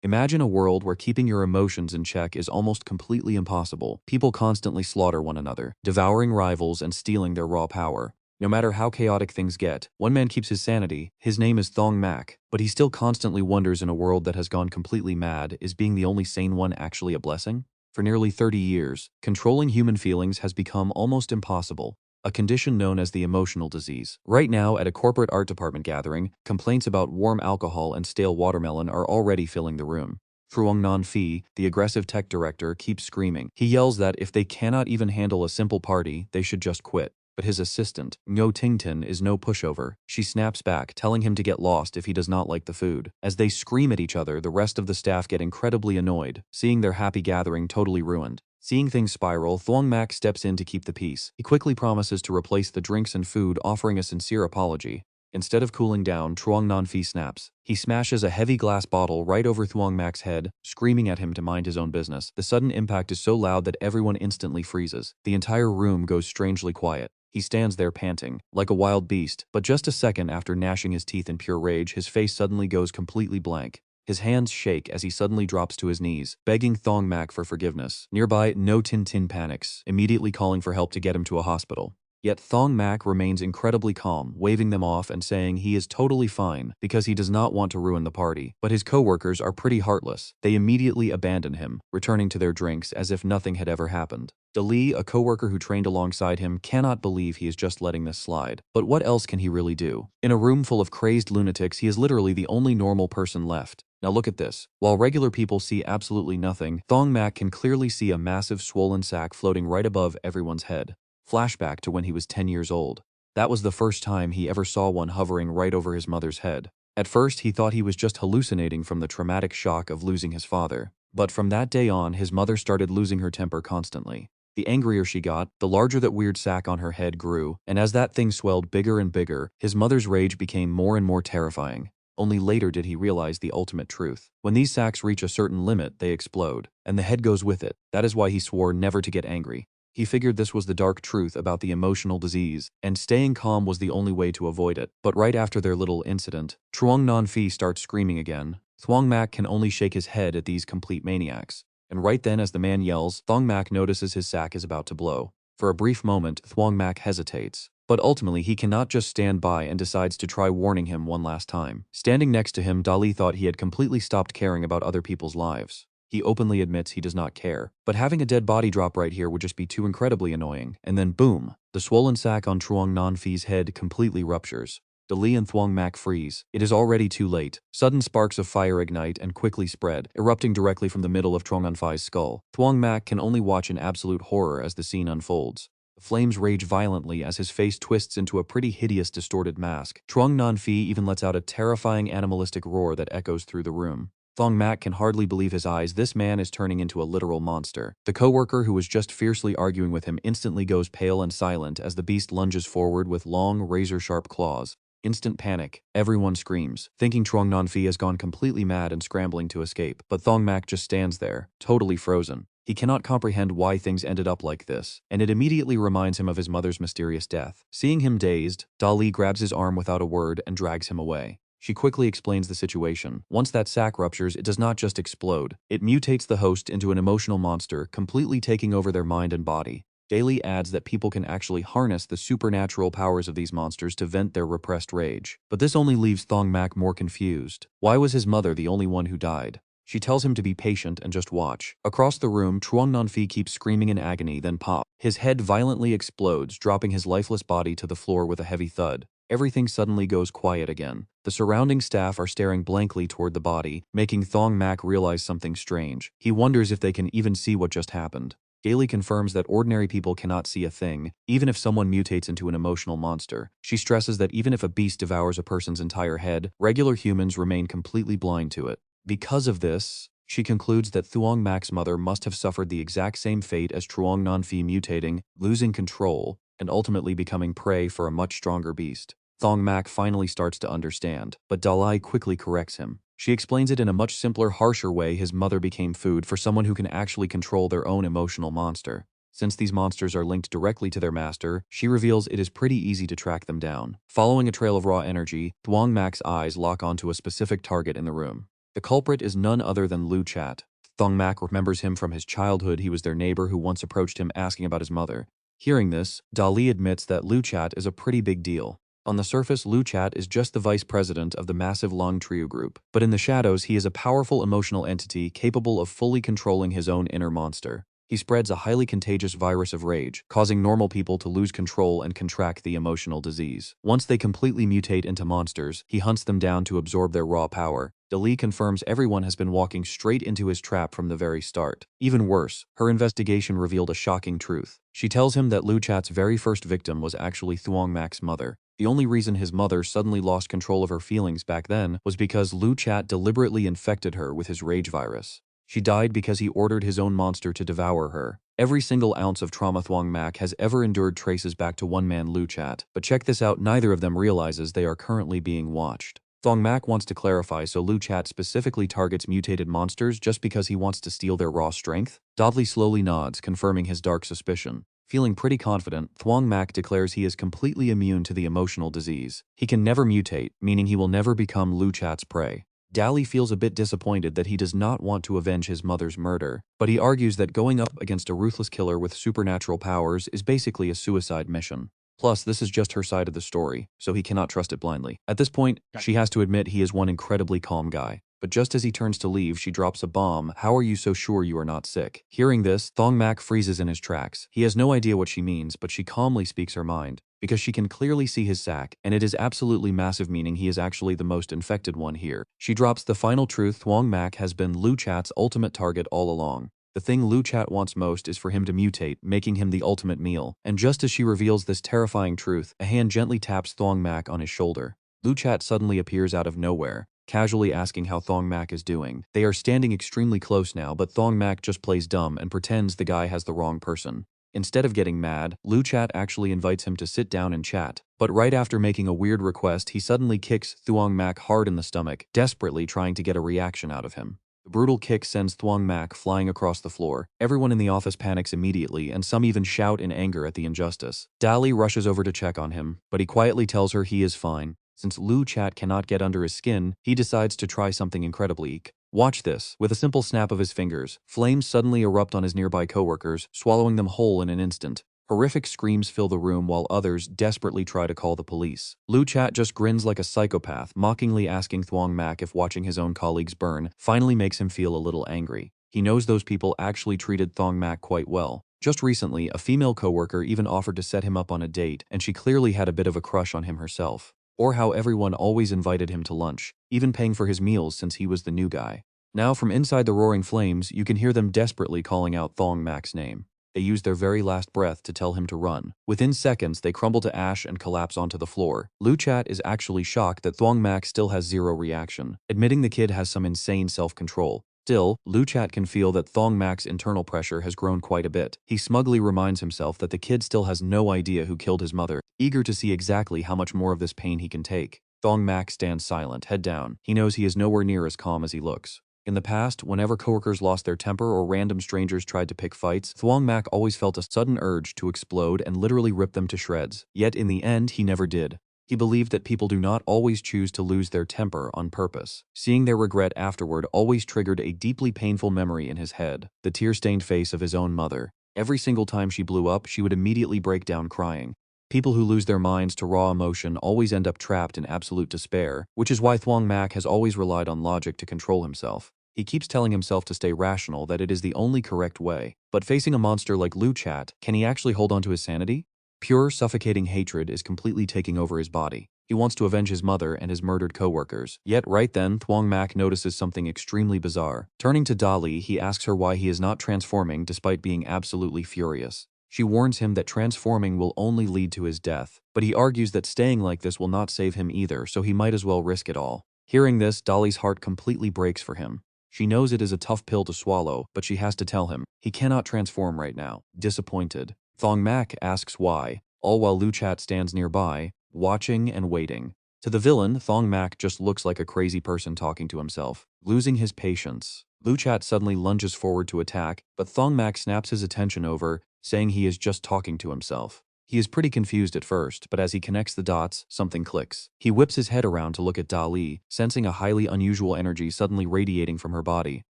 Imagine a world where keeping your emotions in check is almost completely impossible. People constantly slaughter one another, devouring rivals and stealing their raw power. No matter how chaotic things get, one man keeps his sanity. His name is Thuong Mac, but he still constantly wonders, in a world that has gone completely mad, is being the only sane one actually a blessing? For nearly 30 years, controlling human feelings has become almost impossible, a condition known as the emotional disease. Right now, at a corporate art department gathering, complaints about warm alcohol and stale watermelon are already filling the room. Thuong Nan Phi, the aggressive tech director, keeps screaming. He yells that if they cannot even handle a simple party, they should just quit. But his assistant, Ngo Tingtin, is no pushover. She snaps back, telling him to get lost if he does not like the food. As they scream at each other, the rest of the staff get incredibly annoyed, seeing their happy gathering totally ruined. Seeing things spiral, Thuong Mac steps in to keep the peace. He quickly promises to replace the drinks and food, offering a sincere apology. Instead of cooling down, Thuong Nan Phi snaps. He smashes a heavy glass bottle right over Thuong Mac's head, screaming at him to mind his own business. The sudden impact is so loud that everyone instantly freezes. The entire room goes strangely quiet. He stands there panting, like a wild beast, but just a second after gnashing his teeth in pure rage, his face suddenly goes completely blank. His hands shake as he suddenly drops to his knees, begging Thuong Mac for forgiveness. Nearby, Ngo Tin Tin panics, immediately calling for help to get him to a hospital. Yet Thuong Mac remains incredibly calm, waving them off and saying he is totally fine because he does not want to ruin the party. But his co-workers are pretty heartless. They immediately abandon him, returning to their drinks as if nothing had ever happened. Dali, a co-worker who trained alongside him, cannot believe he is just letting this slide. But what else can he really do? In a room full of crazed lunatics, he is literally the only normal person left. Now look at this. While regular people see absolutely nothing, Thuong Mac can clearly see a massive swollen sack floating right above everyone's head. Flashback to when he was 10 years old. That was the first time he ever saw one hovering right over his mother's head. At first, he thought he was just hallucinating from the traumatic shock of losing his father. But from that day on, his mother started losing her temper constantly. The angrier she got, the larger that weird sack on her head grew, and as that thing swelled bigger and bigger, his mother's rage became more and more terrifying. Only later did he realize the ultimate truth. When these sacks reach a certain limit, they explode, and the head goes with it. That is why he swore never to get angry. He figured this was the dark truth about the emotional disease, and staying calm was the only way to avoid it. But right after their little incident, Thuong Nan Phi starts screaming again. Thuong Mac can only shake his head at these complete maniacs. And right then, as the man yells, Thuong Mac notices his sack is about to blow. For a brief moment, Thuong Mac hesitates. But ultimately, he cannot just stand by and decides to try warning him one last time. Standing next to him, Dali thought he had completely stopped caring about other people's lives. He openly admits he does not care, but having a dead body drop right here would just be too incredibly annoying. And then boom, the swollen sack on Thuong Nan Phi's head completely ruptures. Dali and Thuong Mac freeze. It is already too late. Sudden sparks of fire ignite and quickly spread, erupting directly from the middle of Thuong Nan Phi's skull. Thuong Mac can only watch in absolute horror as the scene unfolds. The flames rage violently as his face twists into a pretty hideous distorted mask. Thuong Nan Phi even lets out a terrifying animalistic roar that echoes through the room. Thuong Mac can hardly believe his eyes. This man is turning into a literal monster. The co-worker who was just fiercely arguing with him instantly goes pale and silent as the beast lunges forward with long, razor-sharp claws. Instant panic. Everyone screams, thinking Thuong Nan Phi has gone completely mad and scrambling to escape. But Thuong Mac just stands there, totally frozen. He cannot comprehend why things ended up like this, and it immediately reminds him of his mother's mysterious death. Seeing him dazed, Dali grabs his arm without a word and drags him away. She quickly explains the situation. Once that sack ruptures, it does not just explode. It mutates the host into an emotional monster, completely taking over their mind and body. Daly adds that people can actually harness the supernatural powers of these monsters to vent their repressed rage. But this only leaves Thuong Mac more confused. Why was his mother the only one who died? She tells him to be patient and just watch. Across the room, Thuong Nan Phi keeps screaming in agony, then pop. His head violently explodes, dropping his lifeless body to the floor with a heavy thud. Everything suddenly goes quiet again. The surrounding staff are staring blankly toward the body, making Thuong Mac realize something strange. He wonders if they can even see what just happened. Gailey confirms that ordinary people cannot see a thing, even if someone mutates into an emotional monster. She stresses that even if a beast devours a person's entire head, regular humans remain completely blind to it. Because of this, she concludes that Thuong Mac's mother must have suffered the exact same fate as Thuong Nan Phi, mutating, losing control, and ultimately becoming prey for a much stronger beast. Thuong Mac finally starts to understand, but Dalai quickly corrects him. She explains it in a much simpler, harsher way. His mother became food for someone who can actually control their own emotional monster. Since these monsters are linked directly to their master, she reveals it is pretty easy to track them down. Following a trail of raw energy, Thuong Mac's eyes lock onto a specific target in the room. The culprit is none other than Lu Chat. Thuong Mac remembers him from his childhood. He was their neighbor who once approached him asking about his mother. Hearing this, Dali admits that Lu Chat is a pretty big deal. On the surface, Lu Chat is just the vice president of the massive Long Trio group, but in the shadows he is a powerful emotional entity capable of fully controlling his own inner monster. He spreads a highly contagious virus of rage, causing normal people to lose control and contract the emotional disease. Once they completely mutate into monsters, he hunts them down to absorb their raw power. Dali confirms everyone has been walking straight into his trap from the very start. Even worse, her investigation revealed a shocking truth. She tells him that Lu Chat's very first victim was actually Thuong Mac's mother. The only reason his mother suddenly lost control of her feelings back then was because Lu Chat deliberately infected her with his rage virus. She died because he ordered his own monster to devour her. Every single ounce of trauma Thuong Mac has ever endured traces back to one man Lu Chat. But check this out, neither of them realizes they are currently being watched. Thuong Mac wants to clarify, so Lu Chat specifically targets mutated monsters just because he wants to steal their raw strength? Dudley slowly nods, confirming his dark suspicion. Feeling pretty confident, Thuong Mac declares he is completely immune to the emotional disease. He can never mutate, meaning he will never become Lu Chat's prey. Dali feels a bit disappointed that he does not want to avenge his mother's murder, but he argues that going up against a ruthless killer with supernatural powers is basically a suicide mission. Plus, this is just her side of the story, so he cannot trust it blindly. At this point, she has to admit he is one incredibly calm guy. But just as he turns to leave, she drops a bomb. "How are you so sure you are not sick?" Hearing this, Thuong Mac freezes in his tracks. He has no idea what she means, but she calmly speaks her mind. Because she can clearly see his sack, and it is absolutely massive, meaning he is actually the most infected one here. She drops the final truth: Thuong Mac has been Lu Chat's ultimate target all along. The thing Lu Chat wants most is for him to mutate, making him the ultimate meal. And just as she reveals this terrifying truth, a hand gently taps Thuong Mac on his shoulder. Lu Chat suddenly appears out of nowhere, casually asking how Thuong Mac is doing. They are standing extremely close now, but Thuong Mac just plays dumb and pretends the guy has the wrong person. Instead of getting mad, Lu Chat actually invites him to sit down and chat. But right after making a weird request, he suddenly kicks Thuong Mac hard in the stomach, desperately trying to get a reaction out of him. The brutal kick sends Thuong Mac flying across the floor. Everyone in the office panics immediately, and some even shout in anger at the injustice. Dali rushes over to check on him, but he quietly tells her he is fine. Since Lu Chat cannot get under his skin, he decides to try something incredibly. Watch this. With a simple snap of his fingers, flames suddenly erupt on his nearby coworkers, swallowing them whole in an instant. Horrific screams fill the room while others desperately try to call the police. Lu Chat just grins like a psychopath, mockingly asking Thuong Mac if watching his own colleagues burn finally makes him feel a little angry. He knows those people actually treated Thuong Mac quite well. Just recently, a female coworker even offered to set him up on a date, and she clearly had a bit of a crush on him herself. Or how everyone always invited him to lunch, even paying for his meals since he was the new guy. Now from inside the roaring flames, you can hear them desperately calling out Thuong Mac's name. They use their very last breath to tell him to run. Within seconds, they crumble to ash and collapse onto the floor. Lu Chat is actually shocked that Thuong Mac still has zero reaction, admitting the kid has some insane self-control. Still, Lu Chat can feel that Thuong Mac's internal pressure has grown quite a bit. He smugly reminds himself that the kid still has no idea who killed his mother, eager to see exactly how much more of this pain he can take. Thuong Mac stands silent, head down. He knows he is nowhere near as calm as he looks. In the past, whenever coworkers lost their temper or random strangers tried to pick fights, Thuong Mac always felt a sudden urge to explode and literally rip them to shreds. Yet in the end, he never did. He believed that people do not always choose to lose their temper on purpose. Seeing their regret afterward always triggered a deeply painful memory in his head, the tear-stained face of his own mother. Every single time she blew up, she would immediately break down crying. People who lose their minds to raw emotion always end up trapped in absolute despair, which is why Thuong Mac has always relied on logic to control himself. He keeps telling himself to stay rational, that it is the only correct way. But facing a monster like Lu Chat, can he actually hold on to his sanity? Pure, suffocating hatred is completely taking over his body. He wants to avenge his mother and his murdered coworkers. Yet right then, Thuong Mac notices something extremely bizarre. Turning to Dali, he asks her why he is not transforming despite being absolutely furious. She warns him that transforming will only lead to his death, but he argues that staying like this will not save him either, so he might as well risk it all. Hearing this, Dali's heart completely breaks for him. She knows it is a tough pill to swallow, but she has to tell him. He cannot transform right now. Disappointed, Thuong Mac asks why, all while Lu Chat stands nearby, watching and waiting. To the villain, Thuong Mac just looks like a crazy person talking to himself. Losing his patience, Lu Chat suddenly lunges forward to attack, but Thuong Mac snaps his attention over, saying he is just talking to himself. He is pretty confused at first, but as he connects the dots, something clicks. He whips his head around to look at Dali, sensing a highly unusual energy suddenly radiating from her body.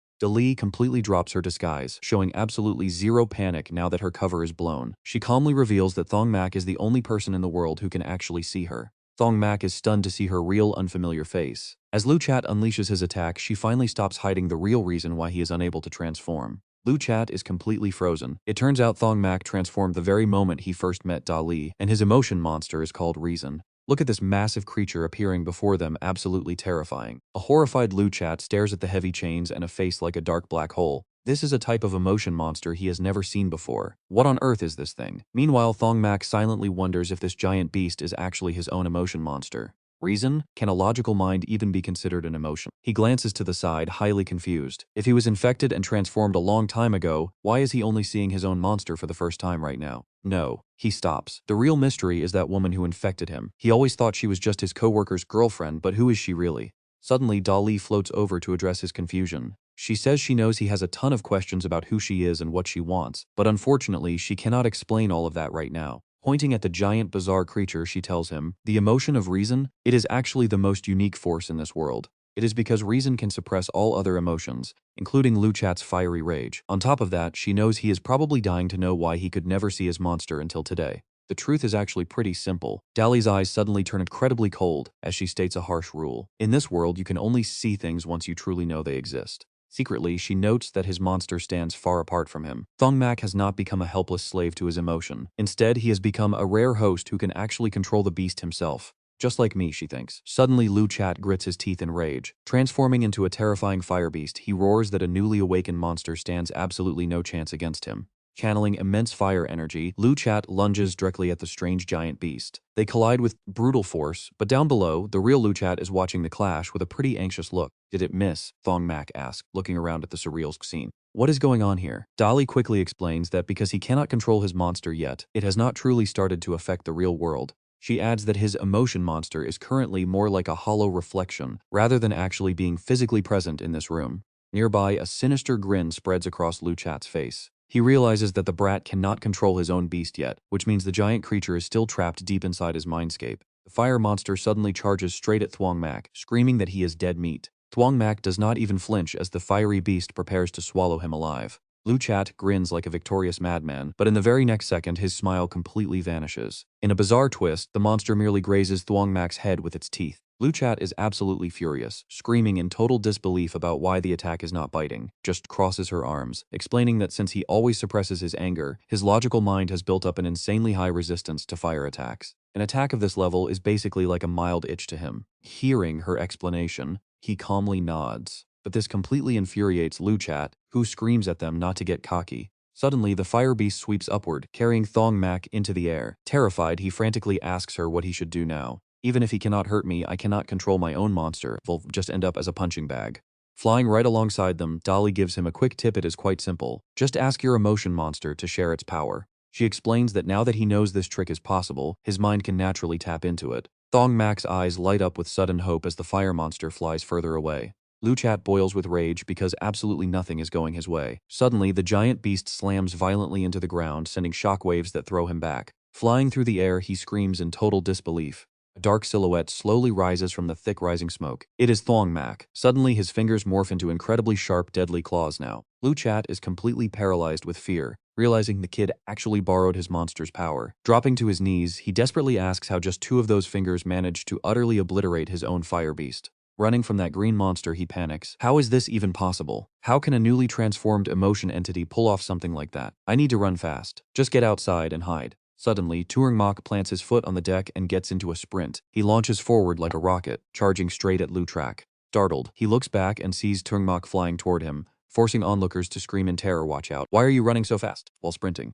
Dali completely drops her disguise, showing absolutely zero panic now that her cover is blown. She calmly reveals that Thuong Mac is the only person in the world who can actually see her. Thuong Mac is stunned to see her real, unfamiliar face. As Luchat unleashes his attack, she finally stops hiding the real reason why he is unable to transform. Luchat is completely frozen. It turns out Thuong Mac transformed the very moment he first met Dali, and his emotion monster is called Reason. Look at this massive creature appearing before them, absolutely terrifying. A horrified Luchat stares at the heavy chains and a face like a dark black hole. This is a type of emotion monster he has never seen before. What on earth is this thing? Meanwhile, Thuong Mac silently wonders if this giant beast is actually his own emotion monster. Reason? Can a logical mind even be considered an emotion? He glances to the side, highly confused. If he was infected and transformed a long time ago, why is he only seeing his own monster for the first time right now? No. He stops. The real mystery is that woman who infected him. He always thought she was just his co-worker's girlfriend, but who is she really? Suddenly, Dali floats over to address his confusion. She says she knows he has a ton of questions about who she is and what she wants, but unfortunately, she cannot explain all of that right now. Pointing at the giant bizarre creature, she tells him, the emotion of reason, it is actually the most unique force in this world. It is because reason can suppress all other emotions, including Luchat's fiery rage. On top of that, she knows he is probably dying to know why he could never see his monster until today. The truth is actually pretty simple. Dali's eyes suddenly turn incredibly cold as she states a harsh rule. In this world, you can only see things once you truly know they exist. Secretly, she notes that his monster stands far apart from him. Thuong Mac has not become a helpless slave to his emotion. Instead, he has become a rare host who can actually control the beast himself. Just like me, she thinks. Suddenly, Luchat grits his teeth in rage. Transforming into a terrifying fire beast, he roars that a newly awakened monster stands absolutely no chance against him. Channeling immense fire energy, Luchat lunges directly at the strange giant beast. They collide with brutal force, but down below, the real Luchat is watching the clash with a pretty anxious look. Did it miss? Thuong Mac asked, looking around at the surreal scene. What is going on here? Dali quickly explains that because he cannot control his monster yet, it has not truly started to affect the real world. She adds that his emotion monster is currently more like a hollow reflection, rather than actually being physically present in this room. Nearby, a sinister grin spreads across Luchat's face. He realizes that the brat cannot control his own beast yet, which means the giant creature is still trapped deep inside his mindscape. The fire monster suddenly charges straight at Thuong Mac, screaming that he is dead meat. Thuong Mac does not even flinch as the fiery beast prepares to swallow him alive. Luchat grins like a victorious madman, but in the very next second his smile completely vanishes. In a bizarre twist, the monster merely grazes Thuong Mac's head with its teeth. Luchat is absolutely furious, screaming in total disbelief about why the attack is not biting, just crosses her arms, explaining that since he always suppresses his anger, his logical mind has built up an insanely high resistance to fire attacks. An attack of this level is basically like a mild itch to him. Hearing her explanation, he calmly nods. But this completely infuriates Luchat, who screams at them not to get cocky. Suddenly, the fire beast sweeps upward, carrying Thuong Mac into the air. Terrified, he frantically asks her what he should do now. Even if he cannot hurt me, I cannot control my own monster. Will just end up as a punching bag. Flying right alongside them, Dali gives him a quick tip. It is quite simple. Just ask your emotion monster to share its power. She explains that now that he knows this trick is possible, his mind can naturally tap into it. Thuong Mac's eyes light up with sudden hope as the fire monster flies further away. Luchat boils with rage because absolutely nothing is going his way. Suddenly, the giant beast slams violently into the ground, sending shockwaves that throw him back. Flying through the air, he screams in total disbelief. A dark silhouette slowly rises from the thick rising smoke. It is Thuong Mac. Suddenly, his fingers morph into incredibly sharp, deadly claws now. Luchat is completely paralyzed with fear, realizing the kid actually borrowed his monster's power. Dropping to his knees, he desperately asks how just two of those fingers managed to utterly obliterate his own fire beast. Running from that green monster, he panics. How is this even possible? How can a newly transformed emotion entity pull off something like that? I need to run fast. Just get outside and hide. Suddenly, Thuong Mac plants his foot on the deck and gets into a sprint. He launches forward like a rocket, charging straight at Luchat. Startled, he looks back and sees Thuong Mac flying toward him, forcing onlookers to scream in terror, "Watch out. Why are you running so fast?" while sprinting.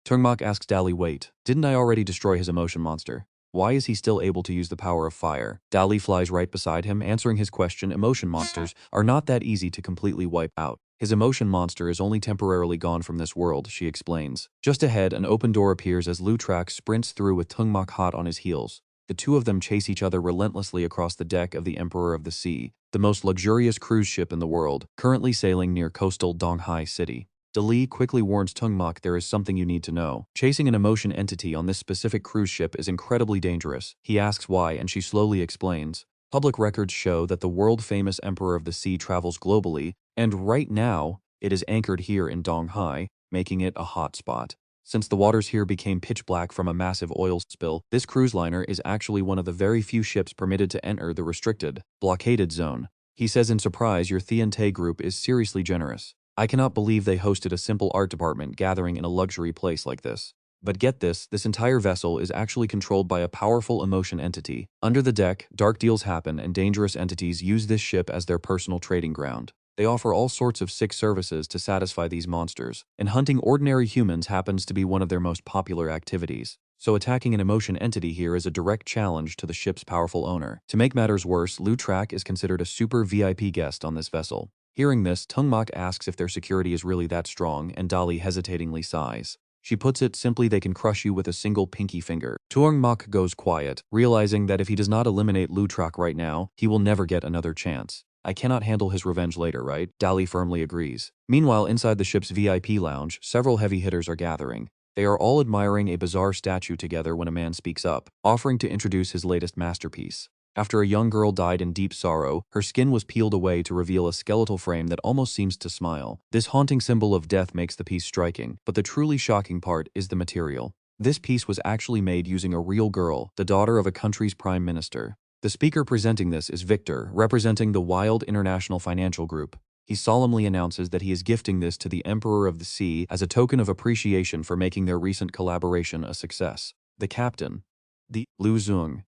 Thuong Mac asks Dali, "Wait, didn't I already destroy his emotion monster? Why is he still able to use the power of fire?" Dali flies right beside him, answering his question. Emotion monsters are not that easy to completely wipe out. His emotion monster is only temporarily gone from this world, she explains. Just ahead, an open door appears as Luchat sprints through with Thuong Mac hot on his heels. The two of them chase each other relentlessly across the deck of the Emperor of the Sea, the most luxurious cruise ship in the world, currently sailing near coastal Donghai City. Dali quickly warns Thuong Mac there is something you need to know. Chasing an emotion entity on this specific cruise ship is incredibly dangerous. He asks why and she slowly explains. Public records show that the world-famous Emperor of the Sea travels globally, and right now, it is anchored here in Donghai, making it a hot spot. Since the waters here became pitch black from a massive oil spill, this cruise liner is actually one of the very few ships permitted to enter the restricted, blockaded zone. He says in surprise your Thuong group is seriously generous. I cannot believe they hosted a simple art department gathering in a luxury place like this. But get this entire vessel is actually controlled by a powerful emotion entity. Under the deck, dark deals happen and dangerous entities use this ship as their personal trading ground. They offer all sorts of sick services to satisfy these monsters, and hunting ordinary humans happens to be one of their most popular activities. So attacking an emotion entity here is a direct challenge to the ship's powerful owner. To make matters worse, Lutrak is considered a super VIP guest on this vessel. Hearing this, Thuong Mac asks if their security is really that strong, and Dali hesitatingly sighs. She puts it simply, they can crush you with a single pinky finger. Thuong Mac goes quiet, realizing that if he does not eliminate Lutrak right now, he will never get another chance. I cannot handle his revenge later, right? Dali firmly agrees. Meanwhile, inside the ship's VIP lounge, several heavy hitters are gathering. They are all admiring a bizarre statue together when a man speaks up, offering to introduce his latest masterpiece. After a young girl died in deep sorrow, her skin was peeled away to reveal a skeletal frame that almost seems to smile. This haunting symbol of death makes the piece striking, but the truly shocking part is the material. This piece was actually made using a real girl, the daughter of a country's prime minister. The speaker presenting this is Victor, representing the Wild International Financial Group. He solemnly announces that he is gifting this to the Emperor of the Sea as a token of appreciation for making their recent collaboration a success. The captain, the Lu Zung,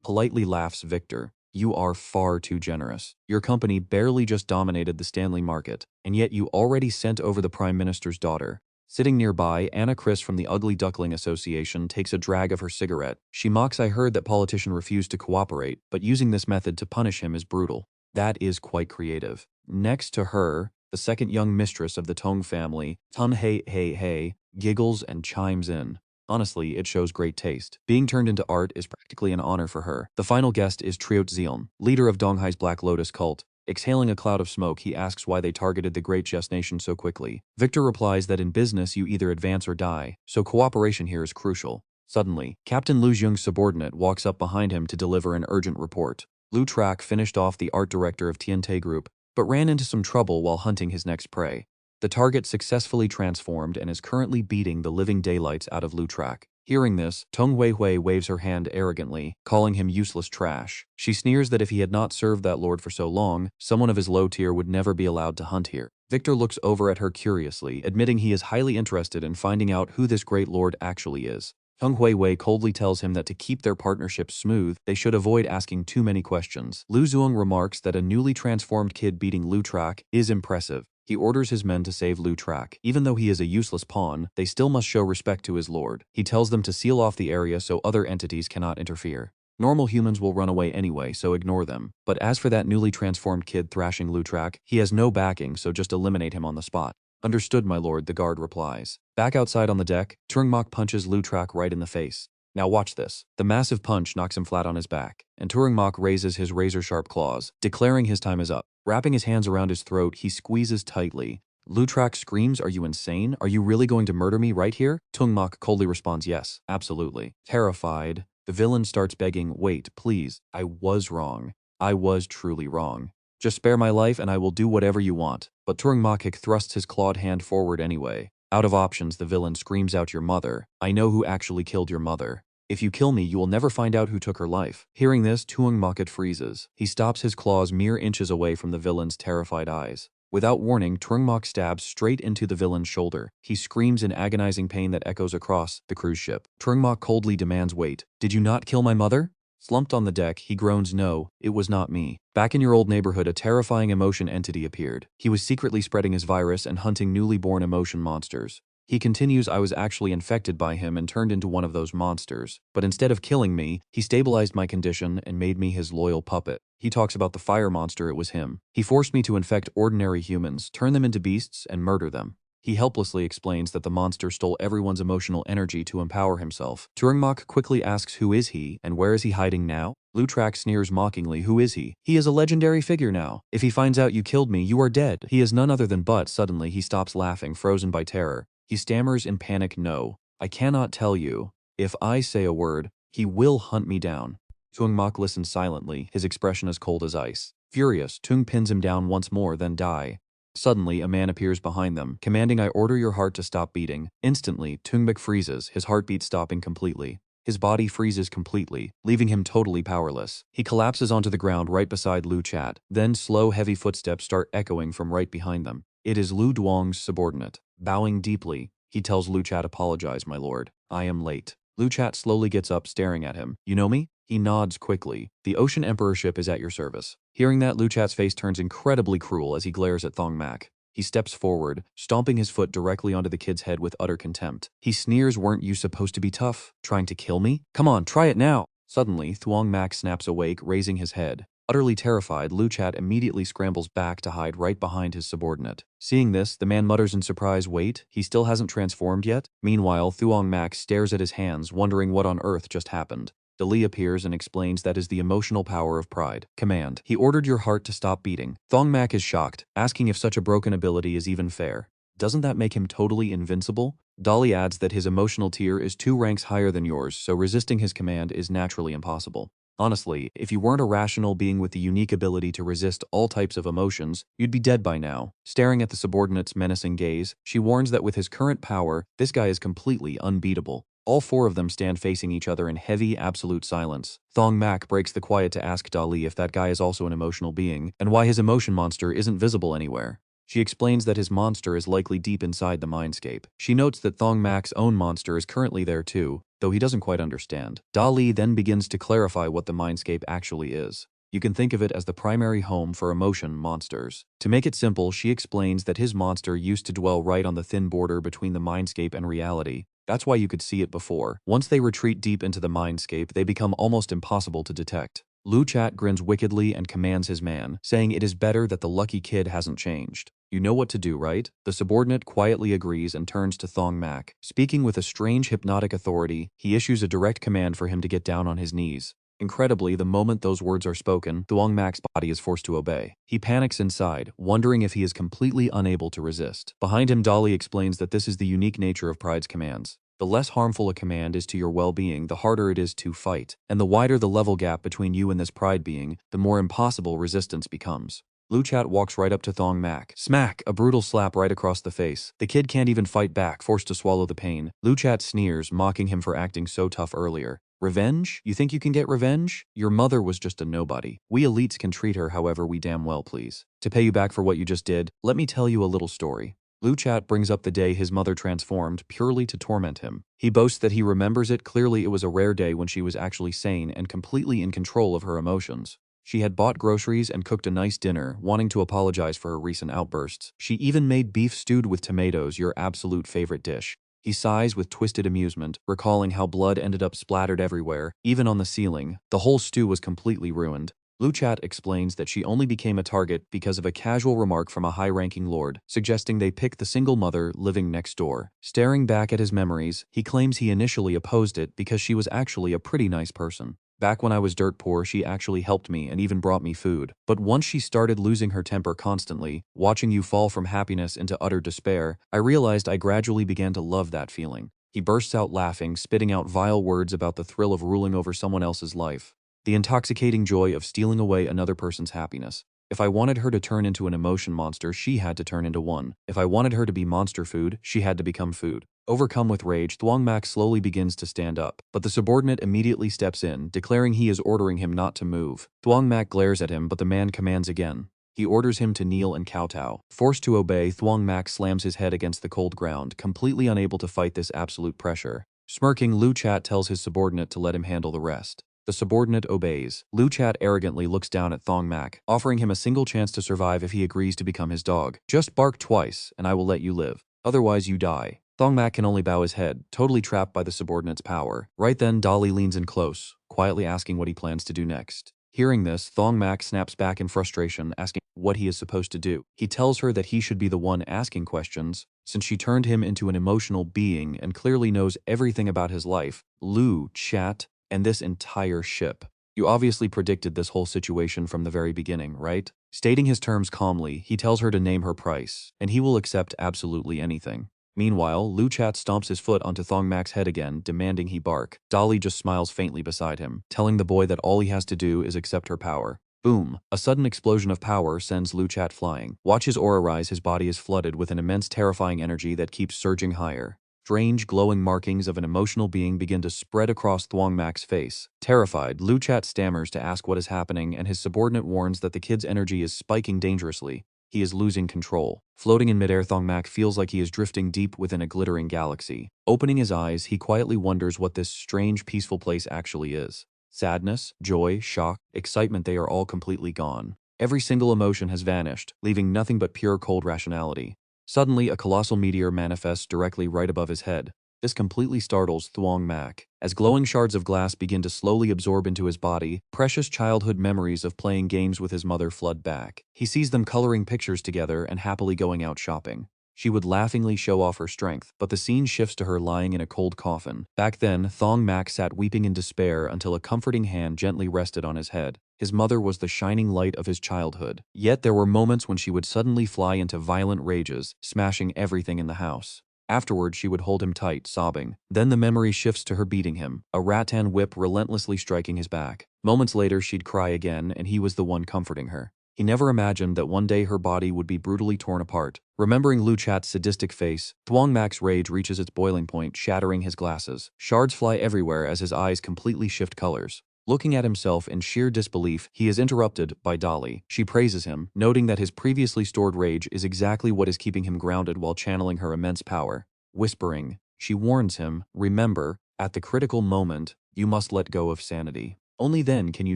politely laughs. Victor, you are far too generous. Your company barely just dominated the Stanley market, and yet you already sent over the Prime Minister's daughter. Sitting nearby, Anna Chris from the Ugly Duckling Association takes a drag of her cigarette. She mocks, I heard that politician refused to cooperate, but using this method to punish him is brutal. That is quite creative. Next to her, the second young mistress of the Tong family, Tun Hey Hey Hey, giggles and chimes in. Honestly, it shows great taste. Being turned into art is practically an honor for her. The final guest is Triot Zeon, leader of Donghai's Black Lotus cult. Exhaling a cloud of smoke, he asks why they targeted the Great Chess Nation so quickly. Victor replies that in business you either advance or die, so cooperation here is crucial. Suddenly, Captain Lu Jung's subordinate walks up behind him to deliver an urgent report. Lutrak finished off the art director of Tiantai Group, but ran into some trouble while hunting his next prey. The target successfully transformed and is currently beating the living daylights out of Lutrak. Hearing this, Tong Weihui waves her hand arrogantly, calling him useless trash. She sneers that if he had not served that lord for so long, someone of his low tier would never be allowed to hunt here. Victor looks over at her curiously, admitting he is highly interested in finding out who this great lord actually is. Tong Weihui coldly tells him that to keep their partnership smooth, they should avoid asking too many questions. Lu Zuong remarks that a newly transformed kid beating Lutrak is impressive. He orders his men to save Lutrak. Even though he is a useless pawn, they still must show respect to his lord. He tells them to seal off the area so other entities cannot interfere. Normal humans will run away anyway, so ignore them. But as for that newly transformed kid thrashing Lutrak, he has no backing, so just eliminate him on the spot. Understood, my lord, the guard replies. Back outside on the deck, Thuong Mac punches Lutrak right in the face. Now watch this. The massive punch knocks him flat on his back, and Thuong Mac raises his razor-sharp claws, declaring his time is up. Wrapping his hands around his throat, he squeezes tightly. Lutrak screams, "Are you insane? Are you really going to murder me right here?" Thuong Mac coldly responds, "Yes, absolutely." Terrified, the villain starts begging, "Wait, please, I was wrong. I was truly wrong. Just spare my life and I will do whatever you want." But Thuong Mac thrusts his clawed hand forward anyway. Out of options, the villain screams out, "Your mother. I know who actually killed your mother. If you kill me, you will never find out who took her life." Hearing this, Thuong Mac freezes. He stops his claws mere inches away from the villain's terrified eyes. Without warning, Thuong Mac stabs straight into the villain's shoulder. He screams in agonizing pain that echoes across the cruise ship. Thuong Mac coldly demands, "Wait, did you not kill my mother?" Slumped on the deck, he groans, "No, it was not me." Back in your old neighborhood, a terrifying emotion entity appeared. He was secretly spreading his virus and hunting newly born emotion monsters. He continues, "I was actually infected by him and turned into one of those monsters. But instead of killing me, he stabilized my condition and made me his loyal puppet." He talks about the fire monster, it was him. "He forced me to infect ordinary humans, turn them into beasts, and murder them. He helplessly explains that the monster stole everyone's emotional energy to empower himself. Thuong Mac quickly asks who is he and where is he hiding now? Lutrac sneers mockingly, who is he? He is a legendary figure now. If he finds out you killed me, you are dead. He is none other than but suddenly he stops laughing, frozen by terror. He stammers in panic, no. I cannot tell you. If I say a word, he will hunt me down. Thuong Mac listens silently, his expression as cold as ice. Furious, Thuong pins him down once more, then die. Suddenly, a man appears behind them, commanding, I order your heart to stop beating. Instantly, Thuong Mac freezes, his heartbeat stopping completely. His body freezes completely, leaving him totally powerless. He collapses onto the ground right beside Lu Chat. Then slow, heavy footsteps start echoing from right behind them. It is Lu Duong's subordinate. Bowing deeply, he tells Lu Chat, apologize, my lord. I am late. Lu Chat slowly gets up, staring at him. You know me? He nods quickly. The Ocean Emperorship is at your service. Hearing that, Lu Chat's face turns incredibly cruel as he glares at Thuong Mac. He steps forward, stomping his foot directly onto the kid's head with utter contempt. He sneers, weren't you supposed to be tough? Trying to kill me? Come on, try it now! Suddenly, Thuong Mac snaps awake, raising his head. Utterly terrified, Lu Chat immediately scrambles back to hide right behind his subordinate. Seeing this, the man mutters in surprise, wait, he still hasn't transformed yet? Meanwhile, Thuong Mac stares at his hands, wondering what on earth just happened. Dali appears and explains that is the emotional power of pride. Command. He ordered your heart to stop beating. Thuong Mac is shocked, asking if such a broken ability is even fair. Doesn't that make him totally invincible? Dali adds that his emotional tier is 2 ranks higher than yours, so resisting his command is naturally impossible. Honestly, if you weren't a rational being with the unique ability to resist all types of emotions, you'd be dead by now. Staring at the subordinate's menacing gaze, she warns that with his current power, this guy is completely unbeatable. All 4 of them stand facing each other in heavy, absolute silence. Thuong Mac breaks the quiet to ask Dali if that guy is also an emotional being, and why his emotion monster isn't visible anywhere. She explains that his monster is likely deep inside the mindscape. She notes that Thuong Mac's own monster is currently there too, though he doesn't quite understand. Dali then begins to clarify what the mindscape actually is. You can think of it as the primary home for emotion monsters. To make it simple, she explains that his monster used to dwell right on the thin border between the mindscape and reality. That's why you could see it before. Once they retreat deep into the mindscape, they become almost impossible to detect. Lu Chat grins wickedly and commands his man, saying it is better that the lucky kid hasn't changed. You know what to do, right? The subordinate quietly agrees and turns to Thuong Mac. Speaking with a strange hypnotic authority, he issues a direct command for him to get down on his knees. Incredibly, the moment those words are spoken, Thuong Mac's body is forced to obey. He panics inside, wondering if he is completely unable to resist. Behind him, Dali explains that this is the unique nature of Pride's commands. The less harmful a command is to your well-being, the harder it is to fight. And the wider the level gap between you and this Pride being, the more impossible resistance becomes. Lu Chat walks right up to Thuong Mac. Smack! A brutal slap right across the face. The kid can't even fight back, forced to swallow the pain. Lu Chat sneers, mocking him for acting so tough earlier. Revenge? You think you can get revenge? Your mother was just a nobody. We elites can treat her however we damn well please. To pay you back for what you just did, let me tell you a little story. Lu Chat brings up the day his mother transformed purely to torment him. He boasts that he remembers it clearly. It was a rare day when she was actually sane and completely in control of her emotions. She had bought groceries and cooked a nice dinner, wanting to apologize for her recent outbursts. She even made beef stewed with tomatoes, your absolute favorite dish. He sighs with twisted amusement, recalling how blood ended up splattered everywhere, even on the ceiling. The whole stew was completely ruined. Lu Chat explains that she only became a target because of a casual remark from a high-ranking lord, suggesting they pick the single mother living next door. Staring back at his memories, he claims he initially opposed it because she was actually a pretty nice person. Back when I was dirt poor, she actually helped me and even brought me food. But once she started losing her temper constantly, watching you fall from happiness into utter despair, I realized I gradually began to love that feeling. He bursts out laughing, spitting out vile words about the thrill of ruling over someone else's life. The intoxicating joy of stealing away another person's happiness. If I wanted her to turn into an emotion monster, she had to turn into one. If I wanted her to be monster food, she had to become food. Overcome with rage, Thuong Mac slowly begins to stand up, but the subordinate immediately steps in, declaring he is ordering him not to move. Thuong Mac glares at him, but the man commands again. He orders him to kneel and kowtow. Forced to obey, Thuong Mac slams his head against the cold ground, completely unable to fight this absolute pressure. Smirking, Lu Chat tells his subordinate to let him handle the rest. The subordinate obeys. Lu Chat arrogantly looks down at Thuong Mac, offering him a single chance to survive if he agrees to become his dog. Just bark twice, and I will let you live. Otherwise you die. Thuong Mac can only bow his head, totally trapped by the subordinate's power. Right then, Dali leans in close, quietly asking what he plans to do next. Hearing this, Thuong Mac snaps back in frustration, asking what he is supposed to do. He tells her that he should be the one asking questions, since she turned him into an emotional being and clearly knows everything about his life, Lu, Chat, and this entire ship. You obviously predicted this whole situation from the very beginning, right? Stating his terms calmly, he tells her to name her price, and he will accept absolutely anything. Meanwhile, Lu Chat stomps his foot onto Thuong Mac's head again, demanding he bark. Dolly just smiles faintly beside him, telling the boy that all he has to do is accept her power. Boom! A sudden explosion of power sends Lu Chat flying. Watch his aura rise. His body is flooded with an immense terrifying energy that keeps surging higher. Strange, glowing markings of an emotional being begin to spread across Thuong Mac's face. Terrified, Lu Chat stammers to ask what is happening, and his subordinate warns that the kid's energy is spiking dangerously. He is losing control. Floating in midair, Thuong Mac feels like he is drifting deep within a glittering galaxy. Opening his eyes, he quietly wonders what this strange, peaceful place actually is. Sadness, joy, shock, excitement, they are all completely gone. Every single emotion has vanished, leaving nothing but pure cold rationality. Suddenly, a colossal meteor manifests directly right above his head. This completely startles Thuong Mac. As glowing shards of glass begin to slowly absorb into his body, precious childhood memories of playing games with his mother flood back. He sees them coloring pictures together and happily going out shopping. She would laughingly show off her strength, but the scene shifts to her lying in a cold coffin. Back then, Thuong Mac sat weeping in despair until a comforting hand gently rested on his head. His mother was the shining light of his childhood. Yet there were moments when she would suddenly fly into violent rages, smashing everything in the house. Afterward, she would hold him tight, sobbing. Then the memory shifts to her beating him, a rattan whip relentlessly striking his back. Moments later, she'd cry again, and he was the one comforting her. He never imagined that one day her body would be brutally torn apart. Remembering Lu Chat's sadistic face, Thuong Mac's rage reaches its boiling point, shattering his glasses. Shards fly everywhere as his eyes completely shift colors. Looking at himself in sheer disbelief, he is interrupted by Dolly. She praises him, noting that his previously stored rage is exactly what is keeping him grounded while channeling her immense power. Whispering, she warns him, remember, at the critical moment, you must let go of sanity. Only then can you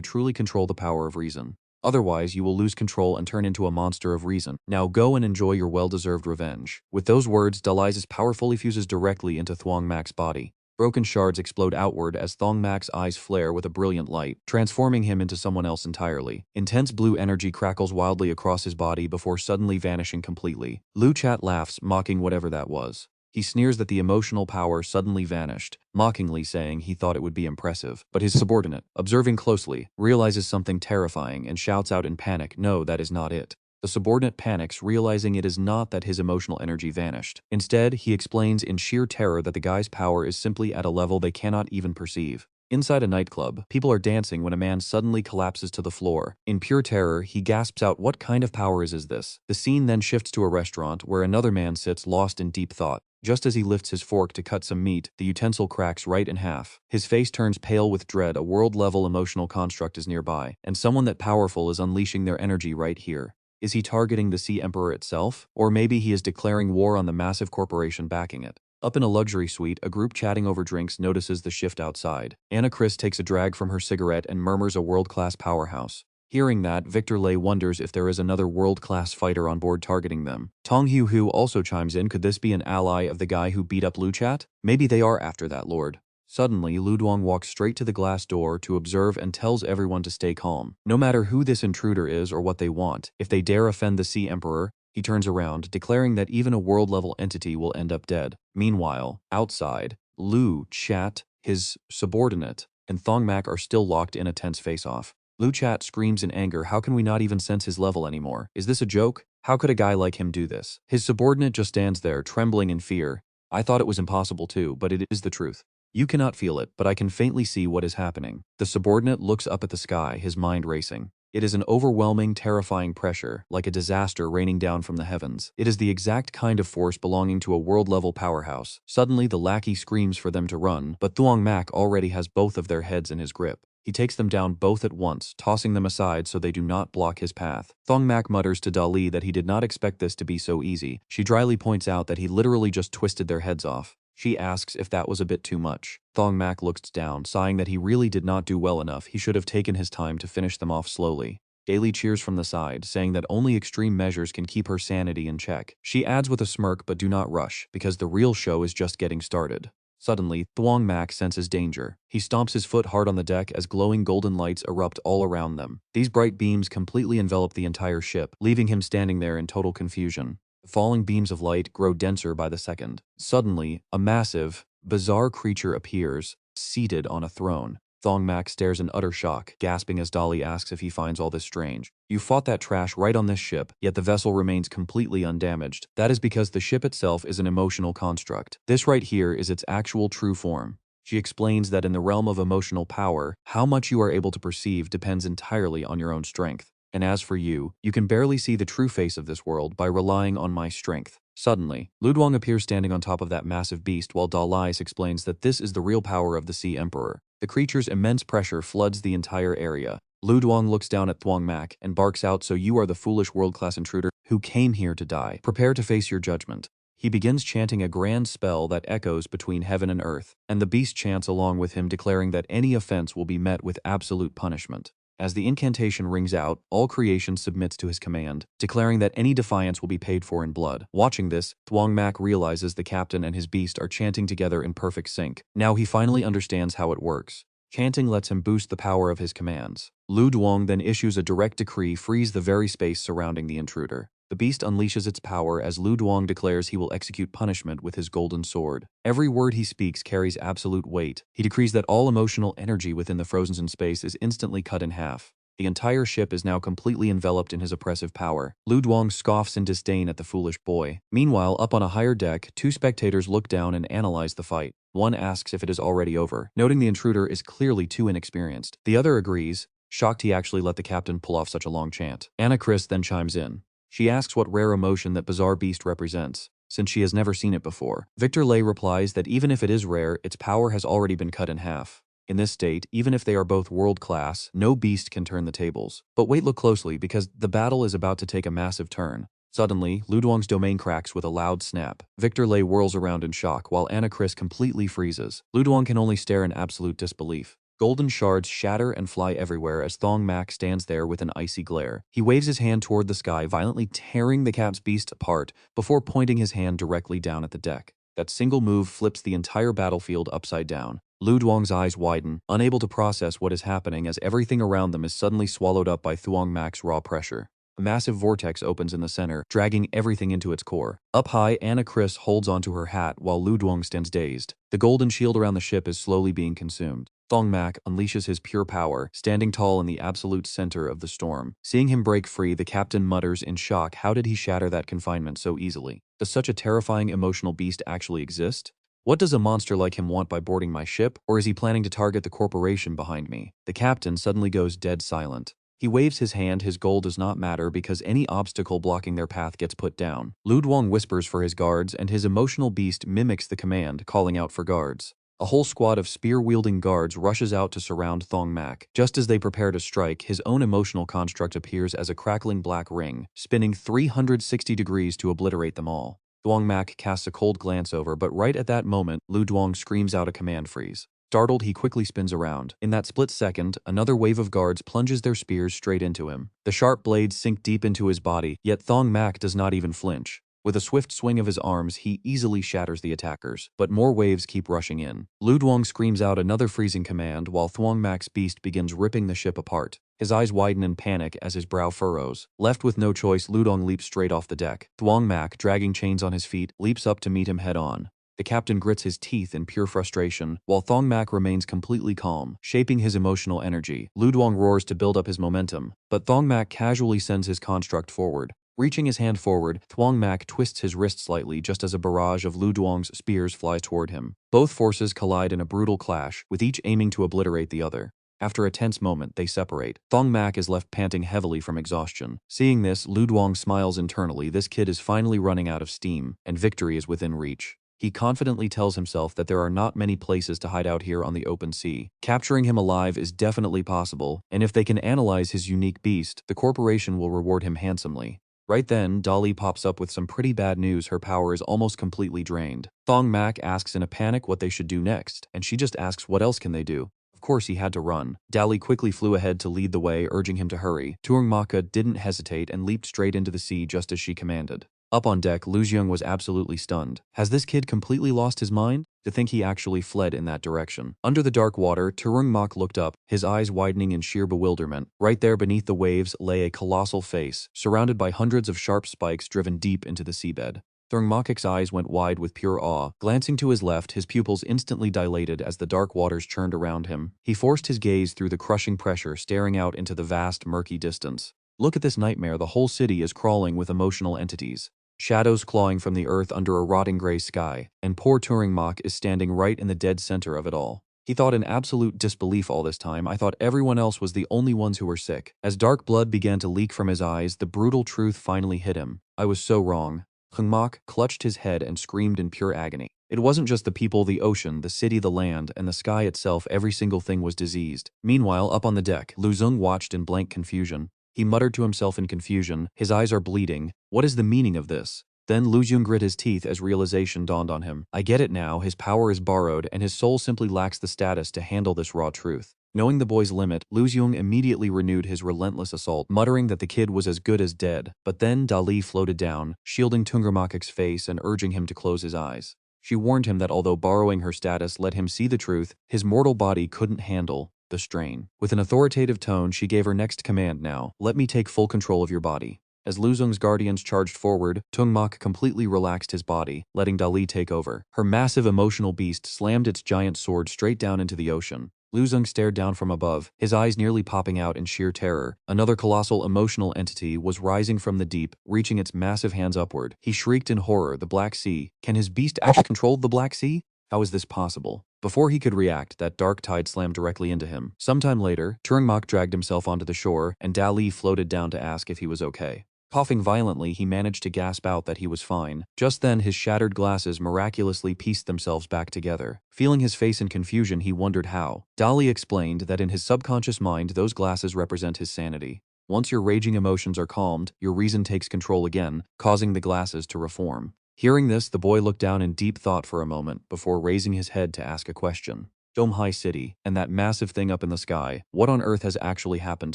truly control the power of reason. Otherwise, you will lose control and turn into a monster of reason. Now go and enjoy your well-deserved revenge. With those words, Dolly's power fully fuses directly into Thuong Mac's body. Broken shards explode outward as Thuong Mac's eyes flare with a brilliant light, transforming him into someone else entirely. Intense blue energy crackles wildly across his body before suddenly vanishing completely. Lu Chat laughs, mocking whatever that was. He sneers that the emotional power suddenly vanished, mockingly saying he thought it would be impressive. But his subordinate, observing closely, realizes something terrifying and shouts out in panic, "No, that is not it." The subordinate panics, realizing it is not that his emotional energy vanished. Instead, he explains in sheer terror that the guy's power is simply at a level they cannot even perceive. Inside a nightclub, people are dancing when a man suddenly collapses to the floor. In pure terror, he gasps out, "What kind of power is this?" The scene then shifts to a restaurant where another man sits lost in deep thought. Just as he lifts his fork to cut some meat, the utensil cracks right in half. His face turns pale with dread. A world-level emotional construct is nearby, and someone that powerful is unleashing their energy right here. Is he targeting the Sea Emperor itself? Or maybe he is declaring war on the massive corporation backing it. Up in a luxury suite, a group chatting over drinks notices the shift outside. Anna Chris takes a drag from her cigarette and murmurs a world-class powerhouse. Hearing that, Victor Lei wonders if there is another world-class fighter on board targeting them. Tong Hu Hu also chimes in, could this be an ally of the guy who beat up Lu Chat? Maybe they are after that lord. Suddenly, Lu Duong walks straight to the glass door to observe and tells everyone to stay calm. No matter who this intruder is or what they want, if they dare offend the Sea Emperor, he turns around, declaring that even a world-level entity will end up dead. Meanwhile, outside, Lu Chat, his subordinate, and Thuong Mac are still locked in a tense face-off. Lu Chat screams in anger, how can we not even sense his level anymore? Is this a joke? How could a guy like him do this? His subordinate just stands there, trembling in fear. I thought it was impossible too, but it is the truth. You cannot feel it, but I can faintly see what is happening. The subordinate looks up at the sky, his mind racing. It is an overwhelming, terrifying pressure, like a disaster raining down from the heavens. It is the exact kind of force belonging to a world-level powerhouse. Suddenly, the lackey screams for them to run, but Thuong Mac already has both of their heads in his grip. He takes them down both at once, tossing them aside so they do not block his path. Thuong Mac mutters to Dali that he did not expect this to be so easy. She dryly points out that he literally just twisted their heads off. She asks if that was a bit too much. Thuong Mac looks down, sighing that he really did not do well enough. He should have taken his time to finish them off slowly. Daly cheers from the side, saying that only extreme measures can keep her sanity in check. She adds with a smirk, but do not rush, because the real show is just getting started. Suddenly, Thuong Mac senses danger. He stomps his foot hard on the deck as glowing golden lights erupt all around them. These bright beams completely envelop the entire ship, leaving him standing there in total confusion. The falling beams of light grow denser by the second. Suddenly, a massive, bizarre creature appears, seated on a throne. Thuong Mac stares in utter shock, gasping as Dolly asks if he finds all this strange. You fought that trash right on this ship, yet the vessel remains completely undamaged. That is because the ship itself is an emotional construct. This right here is its actual true form. She explains that in the realm of emotional power, how much you are able to perceive depends entirely on your own strength. And as for you, you can barely see the true face of this world by relying on my strength. Suddenly, Luduang appears standing on top of that massive beast while Dalais explains that this is the real power of the Sea Emperor. The creature's immense pressure floods the entire area. Luduang looks down at Thuong Mac and barks out, "So you are the foolish world-class intruder who came here to die. Prepare to face your judgment." He begins chanting a grand spell that echoes between heaven and earth, and the beast chants along with him, declaring that any offense will be met with absolute punishment. As the incantation rings out, all creation submits to his command, declaring that any defiance will be paid for in blood. Watching this, Thuong Mac realizes the captain and his beast are chanting together in perfect sync. Now he finally understands how it works. Chanting lets him boost the power of his commands. Luduang then issues a direct decree frees the very space surrounding the intruder. The beast unleashes its power as Luduang declares he will execute punishment with his golden sword. Every word he speaks carries absolute weight. He decrees that all emotional energy within the frozen space is instantly cut in half. The entire ship is now completely enveloped in his oppressive power. Luduang scoffs in disdain at the foolish boy. Meanwhile, up on a higher deck, two spectators look down and analyze the fight. One asks if it is already over, noting the intruder is clearly too inexperienced. The other agrees, shocked he actually let the captain pull off such a long chant. Anna Chris then chimes in. She asks what rare emotion that bizarre beast represents, since she has never seen it before. Victor Lay replies that even if it is rare, its power has already been cut in half. In this state, even if they are both world-class, no beast can turn the tables. But wait, look closely, because the battle is about to take a massive turn. Suddenly, Luduang's domain cracks with a loud snap. Victor Lay whirls around in shock, while Anna Chris completely freezes. Luduang can only stare in absolute disbelief. Golden shards shatter and fly everywhere as Thuong Mac stands there with an icy glare. He waves his hand toward the sky, violently tearing the cap's beast apart before pointing his hand directly down at the deck. That single move flips the entire battlefield upside down. Luduang's eyes widen, unable to process what is happening as everything around them is suddenly swallowed up by Thuong Mac's raw pressure. A massive vortex opens in the center, dragging everything into its core. Up high, Anna Chris holds onto her hat while Luduang stands dazed. The golden shield around the ship is slowly being consumed. Thuong Mac unleashes his pure power, standing tall in the absolute center of the storm. Seeing him break free, the captain mutters in shock, how did he shatter that confinement so easily? Does such a terrifying emotional beast actually exist? What does a monster like him want by boarding my ship, or is he planning to target the corporation behind me? The captain suddenly goes dead silent. He waves his hand, his goal does not matter because any obstacle blocking their path gets put down. Luduang whispers for his guards and his emotional beast mimics the command, calling out for guards. A whole squad of spear-wielding guards rushes out to surround Thuong Mac. Just as they prepare to strike, his own emotional construct appears as a crackling black ring, spinning 360 degrees to obliterate them all. Thuong Mac casts a cold glance over, but right at that moment, Luduang screams out a command freeze. Startled, he quickly spins around. In that split second, another wave of guards plunges their spears straight into him. The sharp blades sink deep into his body, yet Thuong Mac does not even flinch. With a swift swing of his arms, he easily shatters the attackers, but more waves keep rushing in. Luduang screams out another freezing command while Thuong Mac's beast begins ripping the ship apart. His eyes widen in panic as his brow furrows. Left with no choice, Luduang leaps straight off the deck. Thuong Mac, dragging chains on his feet, leaps up to meet him head-on. The captain grits his teeth in pure frustration, while Thuong Mac remains completely calm, shaping his emotional energy. Luduang roars to build up his momentum, but Thuong Mac casually sends his construct forward. Reaching his hand forward, Thuong Mac twists his wrist slightly just as a barrage of Luduang's spears flies toward him. Both forces collide in a brutal clash, with each aiming to obliterate the other. After a tense moment, they separate. Thuong Mac is left panting heavily from exhaustion. Seeing this, Luduang smiles internally. This kid is finally running out of steam, and victory is within reach. He confidently tells himself that there are not many places to hide out here on the open sea. Capturing him alive is definitely possible, and if they can analyze his unique beast, the corporation will reward him handsomely. Right then, Dolly pops up with some pretty bad news. Her power is almost completely drained. Thuong Mac asks in a panic what they should do next, and she just asks what else can they do. Of course he had to run. Dolly quickly flew ahead to lead the way, urging him to hurry. Thuong Mac didn't hesitate and leaped straight into the sea just as she commanded. Up on deck, Lu Xiong was absolutely stunned. Has this kid completely lost his mind? To think he actually fled in that direction. Under the dark water, Thuong Mac looked up, his eyes widening in sheer bewilderment. Right there beneath the waves lay a colossal face, surrounded by hundreds of sharp spikes driven deep into the seabed. Thuong Mac's eyes went wide with pure awe. Glancing to his left, his pupils instantly dilated as the dark waters churned around him. He forced his gaze through the crushing pressure, staring out into the vast, murky distance. Look at this nightmare. The whole city is crawling with emotional entities. Shadows clawing from the earth under a rotting gray sky, and poor Thuong Mac is standing right in the dead center of it all. He thought in absolute disbelief all this time. I thought everyone else was the only ones who were sick. As dark blood began to leak from his eyes, the brutal truth finally hit him. I was so wrong. Thuong Mac clutched his head and screamed in pure agony. It wasn't just the people, the ocean, the city, the land, and the sky itself. Every single thing was diseased. Meanwhile, up on the deck, Lu Xiong watched in blank confusion. He muttered to himself in confusion, his eyes are bleeding. What is the meaning of this? Then Lu Xiong grit his teeth as realization dawned on him. I get it now, his power is borrowed and his soul simply lacks the status to handle this raw truth. Knowing the boy's limit, Lu Xiong immediately renewed his relentless assault, muttering that the kid was as good as dead. But then Dali floated down, shielding Thuong Mac's face and urging him to close his eyes. She warned him that although borrowing her status let him see the truth, his mortal body couldn't handle the strain. With an authoritative tone, she gave her next command now. Let me take full control of your body. As Lu Xiong's guardians charged forward, Thuong Mac completely relaxed his body, letting Dali take over. Her massive emotional beast slammed its giant sword straight down into the ocean. Lu Xiong stared down from above, his eyes nearly popping out in sheer terror. Another colossal emotional entity was rising from the deep, reaching its massive hands upward. He shrieked in horror, the Black Sea. Can his beast actually control the Black Sea? How is this possible? Before he could react, that dark tide slammed directly into him. Sometime later, Thuong Mac dragged himself onto the shore, and Dali floated down to ask if he was okay. Coughing violently, he managed to gasp out that he was fine. Just then, his shattered glasses miraculously pieced themselves back together. Feeling his face in confusion, he wondered how. Dali explained that in his subconscious mind, those glasses represent his sanity. Once your raging emotions are calmed, your reason takes control again, causing the glasses to reform. Hearing this, the boy looked down in deep thought for a moment before raising his head to ask a question. Dome High City, and that massive thing up in the sky, what on earth has actually happened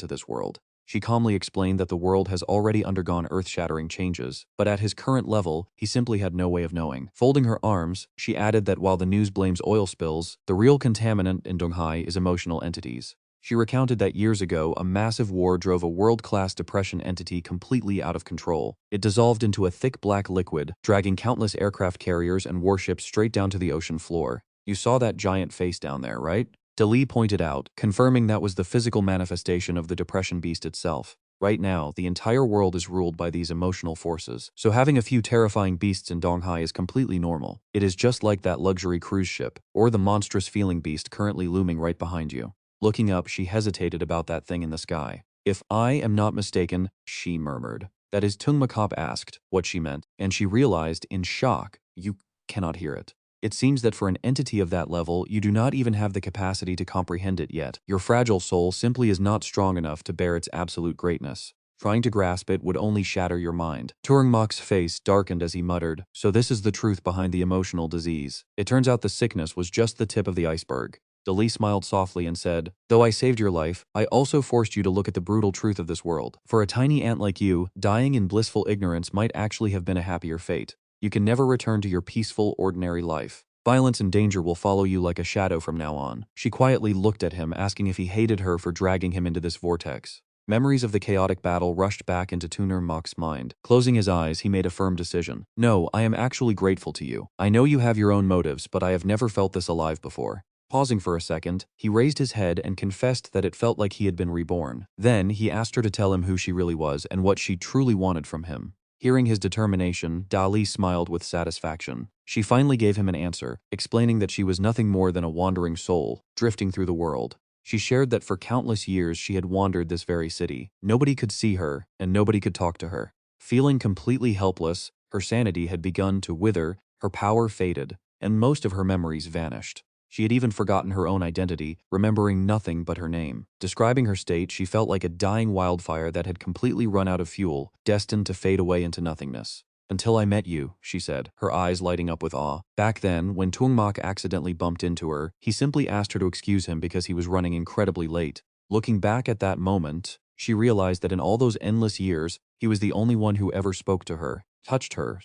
to this world? She calmly explained that the world has already undergone earth-shattering changes, but at his current level, he simply had no way of knowing. Folding her arms, she added that while the news blames oil spills, the real contaminant in Donghai is emotional entities. She recounted that years ago, a massive war drove a world-class depression entity completely out of control. It dissolved into a thick black liquid, dragging countless aircraft carriers and warships straight down to the ocean floor. You saw that giant face down there, right? Dali pointed out, confirming that was the physical manifestation of the depression beast itself. Right now, the entire world is ruled by these emotional forces, so having a few terrifying beasts in Donghai is completely normal. It is just like that luxury cruise ship, or the monstrous feeling beast currently looming right behind you. Looking up, she hesitated about that thing in the sky. If I am not mistaken, she murmured. That is, Thuong Mac asked what she meant, and she realized, in shock, you cannot hear it. It seems that for an entity of that level, you do not even have the capacity to comprehend it yet. Your fragile soul simply is not strong enough to bear its absolute greatness. Trying to grasp it would only shatter your mind. Thuong Mac's face darkened as he muttered, so this is the truth behind the emotional disease. It turns out the sickness was just the tip of the iceberg. Dali smiled softly and said, though I saved your life, I also forced you to look at the brutal truth of this world. For a tiny ant like you, dying in blissful ignorance might actually have been a happier fate. You can never return to your peaceful, ordinary life. Violence and danger will follow you like a shadow from now on. She quietly looked at him, asking if he hated her for dragging him into this vortex. Memories of the chaotic battle rushed back into Thuong Mac's mind. Closing his eyes, he made a firm decision. No, I am actually grateful to you. I know you have your own motives, but I have never felt this alive before. Pausing for a second, he raised his head and confessed that it felt like he had been reborn. Then, he asked her to tell him who she really was and what she truly wanted from him. Hearing his determination, Dali smiled with satisfaction. She finally gave him an answer, explaining that she was nothing more than a wandering soul, drifting through the world. She shared that for countless years she had wandered this very city. Nobody could see her, and nobody could talk to her. Feeling completely helpless, her sanity had begun to wither, her power faded, and most of her memories vanished. She had even forgotten her own identity, remembering nothing but her name. Describing her state, she felt like a dying wildfire that had completely run out of fuel, destined to fade away into nothingness. Until I met you, she said, her eyes lighting up with awe. Back then, when Thuong Mac accidentally bumped into her, he simply asked her to excuse him because he was running incredibly late. Looking back at that moment, she realized that in all those endless years, he was the only one who ever spoke to her. touched her,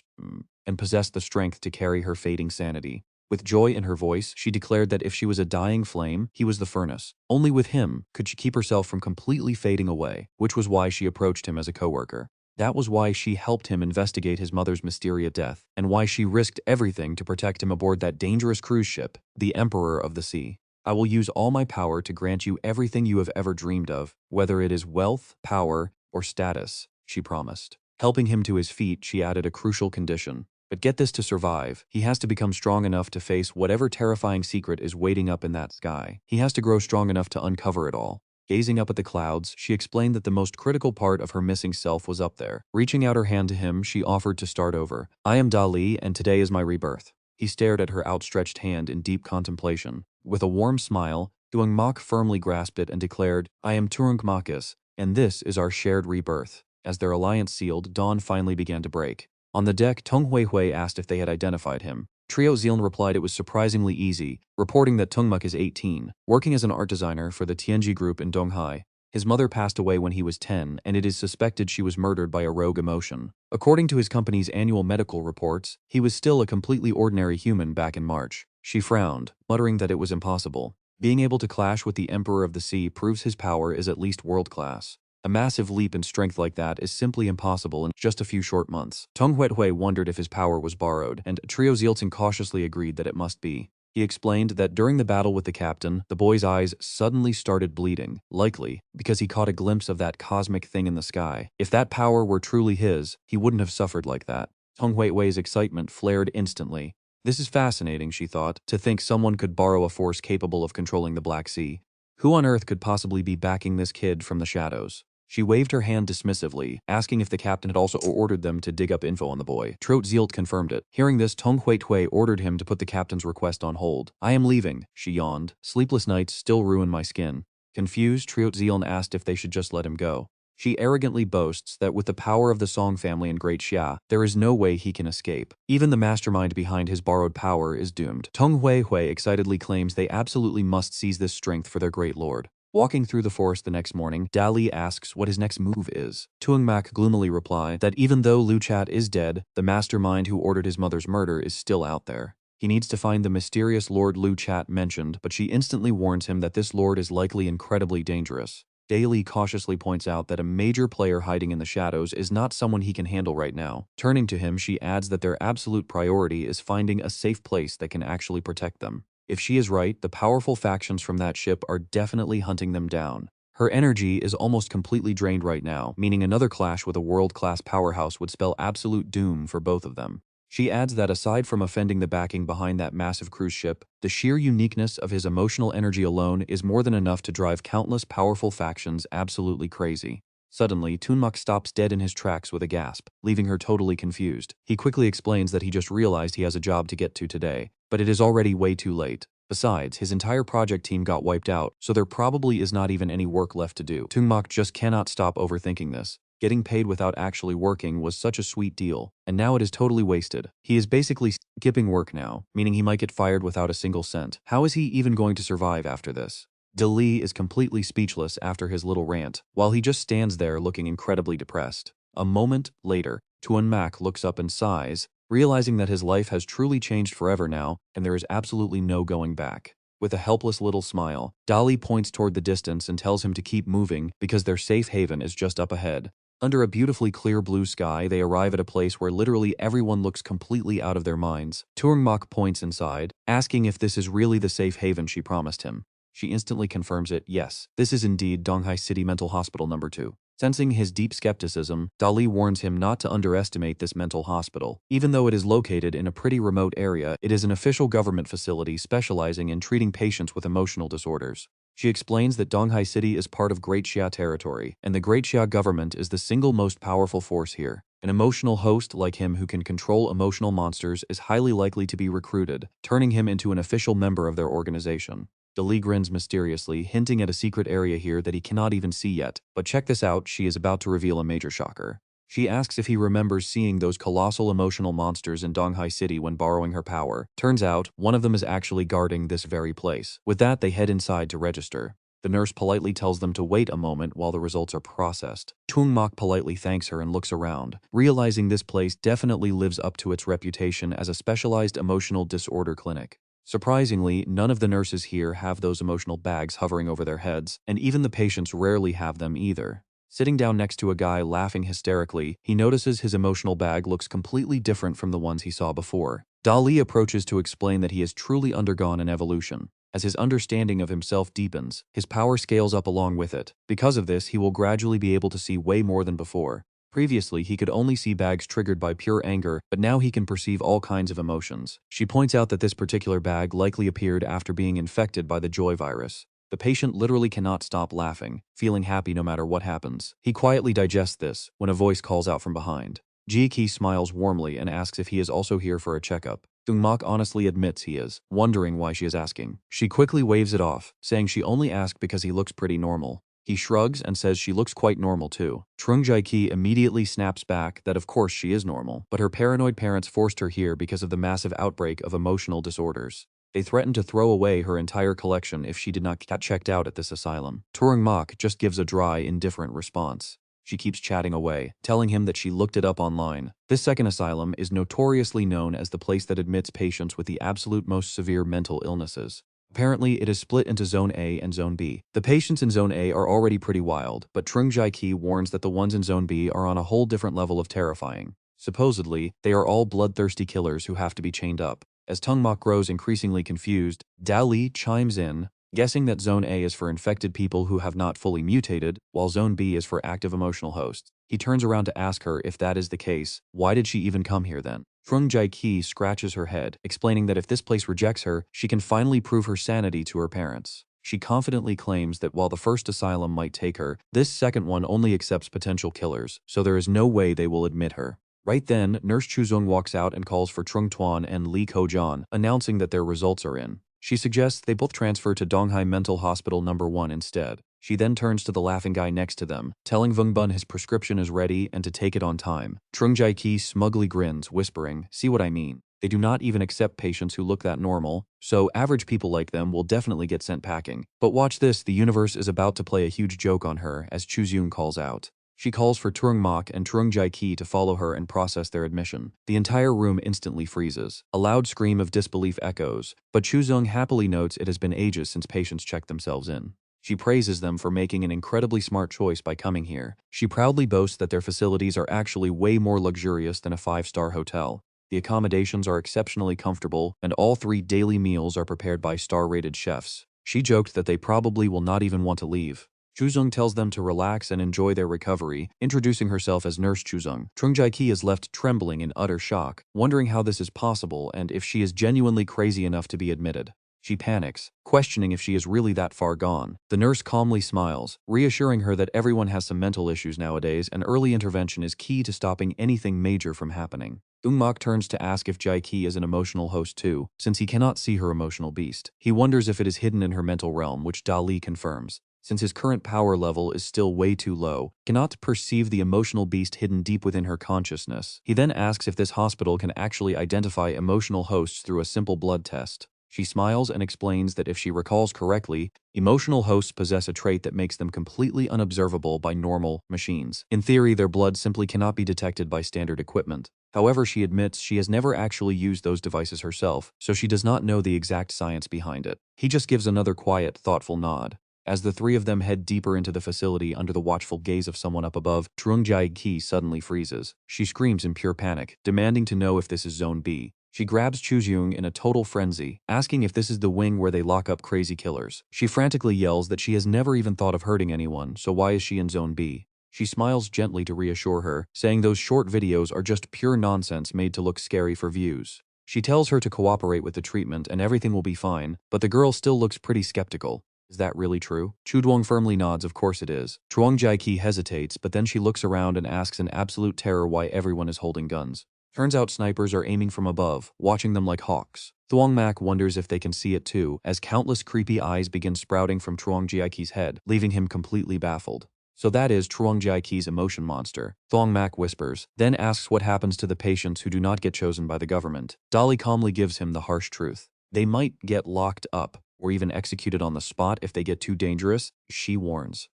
and possessed the strength to carry her fading sanity. With joy in her voice, she declared that if she was a dying flame, he was the furnace. Only with him could she keep herself from completely fading away, which was why she approached him as a coworker. That was why she helped him investigate his mother's mysterious death, and why she risked everything to protect him aboard that dangerous cruise ship, the Emperor of the Sea. I will use all my power to grant you everything you have ever dreamed of, whether it is wealth, power, or status, she promised. Helping him to his feet, she added a crucial condition. But get this, to survive, he has to become strong enough to face whatever terrifying secret is waiting up in that sky. He has to grow strong enough to uncover it all. Gazing up at the clouds, she explained that the most critical part of her missing self was up there. Reaching out her hand to him, she offered to start over. I am Dali, and today is my rebirth. He stared at her outstretched hand in deep contemplation. With a warm smile, Thuong Mac firmly grasped it and declared, I am Thuong Mac, and this is our shared rebirth. As their alliance sealed, dawn finally began to break. On the deck, Tung Hui asked if they had identified him. Trio Zealand replied it was surprisingly easy, reporting that Thuong Mac is 18, working as an art designer for the Tianji group in Donghai. His mother passed away when he was 10, and it is suspected she was murdered by a rogue emotion. According to his company's annual medical reports, he was still a completely ordinary human back in March. She frowned, muttering that it was impossible. Being able to clash with the Emperor of the Sea proves his power is at least world-class. A massive leap in strength like that is simply impossible in just a few short months. Tung Hui wondered if his power was borrowed, and Trio Zielton cautiously agreed that it must be. He explained that during the battle with the captain, the boy's eyes suddenly started bleeding, likely because he caught a glimpse of that cosmic thing in the sky. If that power were truly his, he wouldn't have suffered like that. Tung Hui's excitement flared instantly. This is fascinating, she thought, to think someone could borrow a force capable of controlling the Black Sea. Who on earth could possibly be backing this kid from the shadows? She waved her hand dismissively, asking if the captain had also ordered them to dig up info on the boy. Trot Zielt confirmed it. Hearing this, Tung Hui ordered him to put the captain's request on hold. I am leaving, she yawned. Sleepless nights still ruin my skin. Confused, Triot Zealand asked if they should just let him go. She arrogantly boasts that with the power of the Song family and Great Xia, there is no way he can escape. Even the mastermind behind his borrowed power is doomed. Tung Hui excitedly claims they absolutely must seize this strength for their great lord. Walking through the forest the next morning, Dali asks what his next move is. Thuong Mac gloomily replied that even though Lu Chat is dead, the mastermind who ordered his mother's murder is still out there. He needs to find the mysterious Lord Lu Chat mentioned, but she instantly warns him that this lord is likely incredibly dangerous. Daly cautiously points out that a major player hiding in the shadows is not someone he can handle right now. Turning to him, she adds that their absolute priority is finding a safe place that can actually protect them. If she is right, the powerful factions from that ship are definitely hunting them down. Her energy is almost completely drained right now, meaning another clash with a world-class powerhouse would spell absolute doom for both of them. She adds that aside from offending the backing behind that massive cruise ship, the sheer uniqueness of his emotional energy alone is more than enough to drive countless powerful factions absolutely crazy. Suddenly, Thuong Mac stops dead in his tracks with a gasp, leaving her totally confused. He quickly explains that he just realized he has a job to get to today, but it is already way too late. Besides, his entire project team got wiped out, so there probably is not even any work left to do. Thuong Mac just cannot stop overthinking this. Getting paid without actually working was such a sweet deal, and now it is totally wasted. He is basically skipping work now, meaning he might get fired without a single cent. How is he even going to survive after this? Dali is completely speechless after his little rant, while he just stands there looking incredibly depressed. A moment later, Thuong Mac looks up and sighs, realizing that his life has truly changed forever now, and there is absolutely no going back. With a helpless little smile, Dali points toward the distance and tells him to keep moving because their safe haven is just up ahead. Under a beautifully clear blue sky, they arrive at a place where literally everyone looks completely out of their minds. Thuong Mac points inside, asking if this is really the safe haven she promised him. She instantly confirms it, yes, this is indeed Donghai City Mental Hospital No. 2. Sensing his deep skepticism, Dali warns him not to underestimate this mental hospital. Even though it is located in a pretty remote area, it is an official government facility specializing in treating patients with emotional disorders. She explains that Donghai City is part of Great Xia territory, and the Great Xia government is the single most powerful force here. An emotional host like him who can control emotional monsters is highly likely to be recruited, turning him into an official member of their organization. Dali grins mysteriously, hinting at a secret area here that he cannot even see yet. But check this out, she is about to reveal a major shocker. She asks if he remembers seeing those colossal emotional monsters in Donghai City when borrowing her power. Turns out, one of them is actually guarding this very place. With that, they head inside to register. The nurse politely tells them to wait a moment while the results are processed. Thuong Mac politely thanks her and looks around, realizing this place definitely lives up to its reputation as a specialized emotional disorder clinic. Surprisingly, none of the nurses here have those emotional bags hovering over their heads, and even the patients rarely have them either. Sitting down next to a guy laughing hysterically, he notices his emotional bag looks completely different from the ones he saw before. Dali approaches to explain that he has truly undergone an evolution. As his understanding of himself deepens, his power scales up along with it. Because of this, he will gradually be able to see way more than before. Previously, he could only see bags triggered by pure anger, but now he can perceive all kinds of emotions. She points out that this particular bag likely appeared after being infected by the joy virus. The patient literally cannot stop laughing, feeling happy no matter what happens. He quietly digests this when a voice calls out from behind. Ji-ki smiles warmly and asks if he is also here for a checkup. Thuong Mac honestly admits he is, wondering why she is asking. She quickly waves it off, saying she only asked because he looks pretty normal. He shrugs and says she looks quite normal too. Trung Jae-ki immediately snaps back that of course she is normal, but her paranoid parents forced her here because of the massive outbreak of emotional disorders. They threatened to throw away her entire collection if she did not get checked out at this asylum. Thuong Mac just gives a dry, indifferent response. She keeps chatting away, telling him that she looked it up online. This second asylum is notoriously known as the place that admits patients with the absolute most severe mental illnesses. Apparently, it is split into Zone A and Zone B. The patients in Zone A are already pretty wild, but Trung Jae-ki warns that the ones in Zone B are on a whole different level of terrifying. Supposedly, they are all bloodthirsty killers who have to be chained up. As Thuong Mac grows increasingly confused, Dali chimes in, guessing that Zone A is for infected people who have not fully mutated, while Zone B is for active emotional hosts. He turns around to ask her if that is the case, why did she even come here then? Trung Jae-ki scratches her head, explaining that if this place rejects her, she can finally prove her sanity to her parents. She confidently claims that while the first asylum might take her, this second one only accepts potential killers, so there is no way they will admit her. Right then, Nurse Chuzong walks out and calls for Trung Tuan and Lee Ko-jan, announcing that their results are in. She suggests they both transfer to Donghai Mental Hospital No. 1 instead. She then turns to the laughing guy next to them, telling Vung Bun his prescription is ready and to take it on time. Trung Jae-ki smugly grins, whispering, "See what I mean? They do not even accept patients who look that normal, so average people like them will definitely get sent packing. But watch this, the universe is about to play a huge joke on her," as Chuzyung calls out. She calls for Thuong Mac and Trung Jae-ki to follow her and process their admission. The entire room instantly freezes. A loud scream of disbelief echoes, but Chuzong happily notes it has been ages since patients checked themselves in. She praises them for making an incredibly smart choice by coming here. She proudly boasts that their facilities are actually way more luxurious than a 5-star hotel. The accommodations are exceptionally comfortable, and all 3 daily meals are prepared by star-rated chefs. She joked that they probably will not even want to leave. Chuzong tells them to relax and enjoy their recovery, introducing herself as Nurse Chuzong. Trung Jae-ki is left trembling in utter shock, wondering how this is possible and if she is genuinely crazy enough to be admitted. She panics, questioning if she is really that far gone. The nurse calmly smiles, reassuring her that everyone has some mental issues nowadays and early intervention is key to stopping anything major from happening. Thuong Mac turns to ask if Jae-ki is an emotional host too, since he cannot see her emotional beast. He wonders if it is hidden in her mental realm, which Dali confirms. Since his current power level is still way too low, cannot perceive the emotional beast hidden deep within her consciousness. He then asks if this hospital can actually identify emotional hosts through a simple blood test. She smiles and explains that if she recalls correctly, emotional hosts possess a trait that makes them completely unobservable by normal machines. In theory, their blood simply cannot be detected by standard equipment. However, she admits she has never actually used those devices herself, so she does not know the exact science behind it. He just gives another quiet, thoughtful nod. As the 3 of them head deeper into the facility under the watchful gaze of someone up above, Trung Jae-ki suddenly freezes. She screams in pure panic, demanding to know if this is Zone B. She grabs Chuzyung in a total frenzy, asking if this is the wing where they lock up crazy killers. She frantically yells that she has never even thought of hurting anyone, so why is she in Zone B? She smiles gently to reassure her, saying those short videos are just pure nonsense made to look scary for views. She tells her to cooperate with the treatment and everything will be fine, but the girl still looks pretty skeptical. Is that really true? Chudwong firmly nods, of course it is. Thuong Jae-ki hesitates, but then she looks around and asks in absolute terror why everyone is holding guns. Turns out snipers are aiming from above, watching them like hawks. Thuong Mac wonders if they can see it too, as countless creepy eyes begin sprouting from Thuong Jae-ki's head, leaving him completely baffled. So that is Thuong Jae-ki's emotion monster, Thuong Mac whispers, then asks what happens to the patients who do not get chosen by the government. Dali calmly gives him the harsh truth. They might get locked up. or even executed on the spot if they get too dangerous, she warns,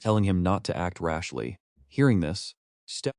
telling him not to act rashly. Hearing this,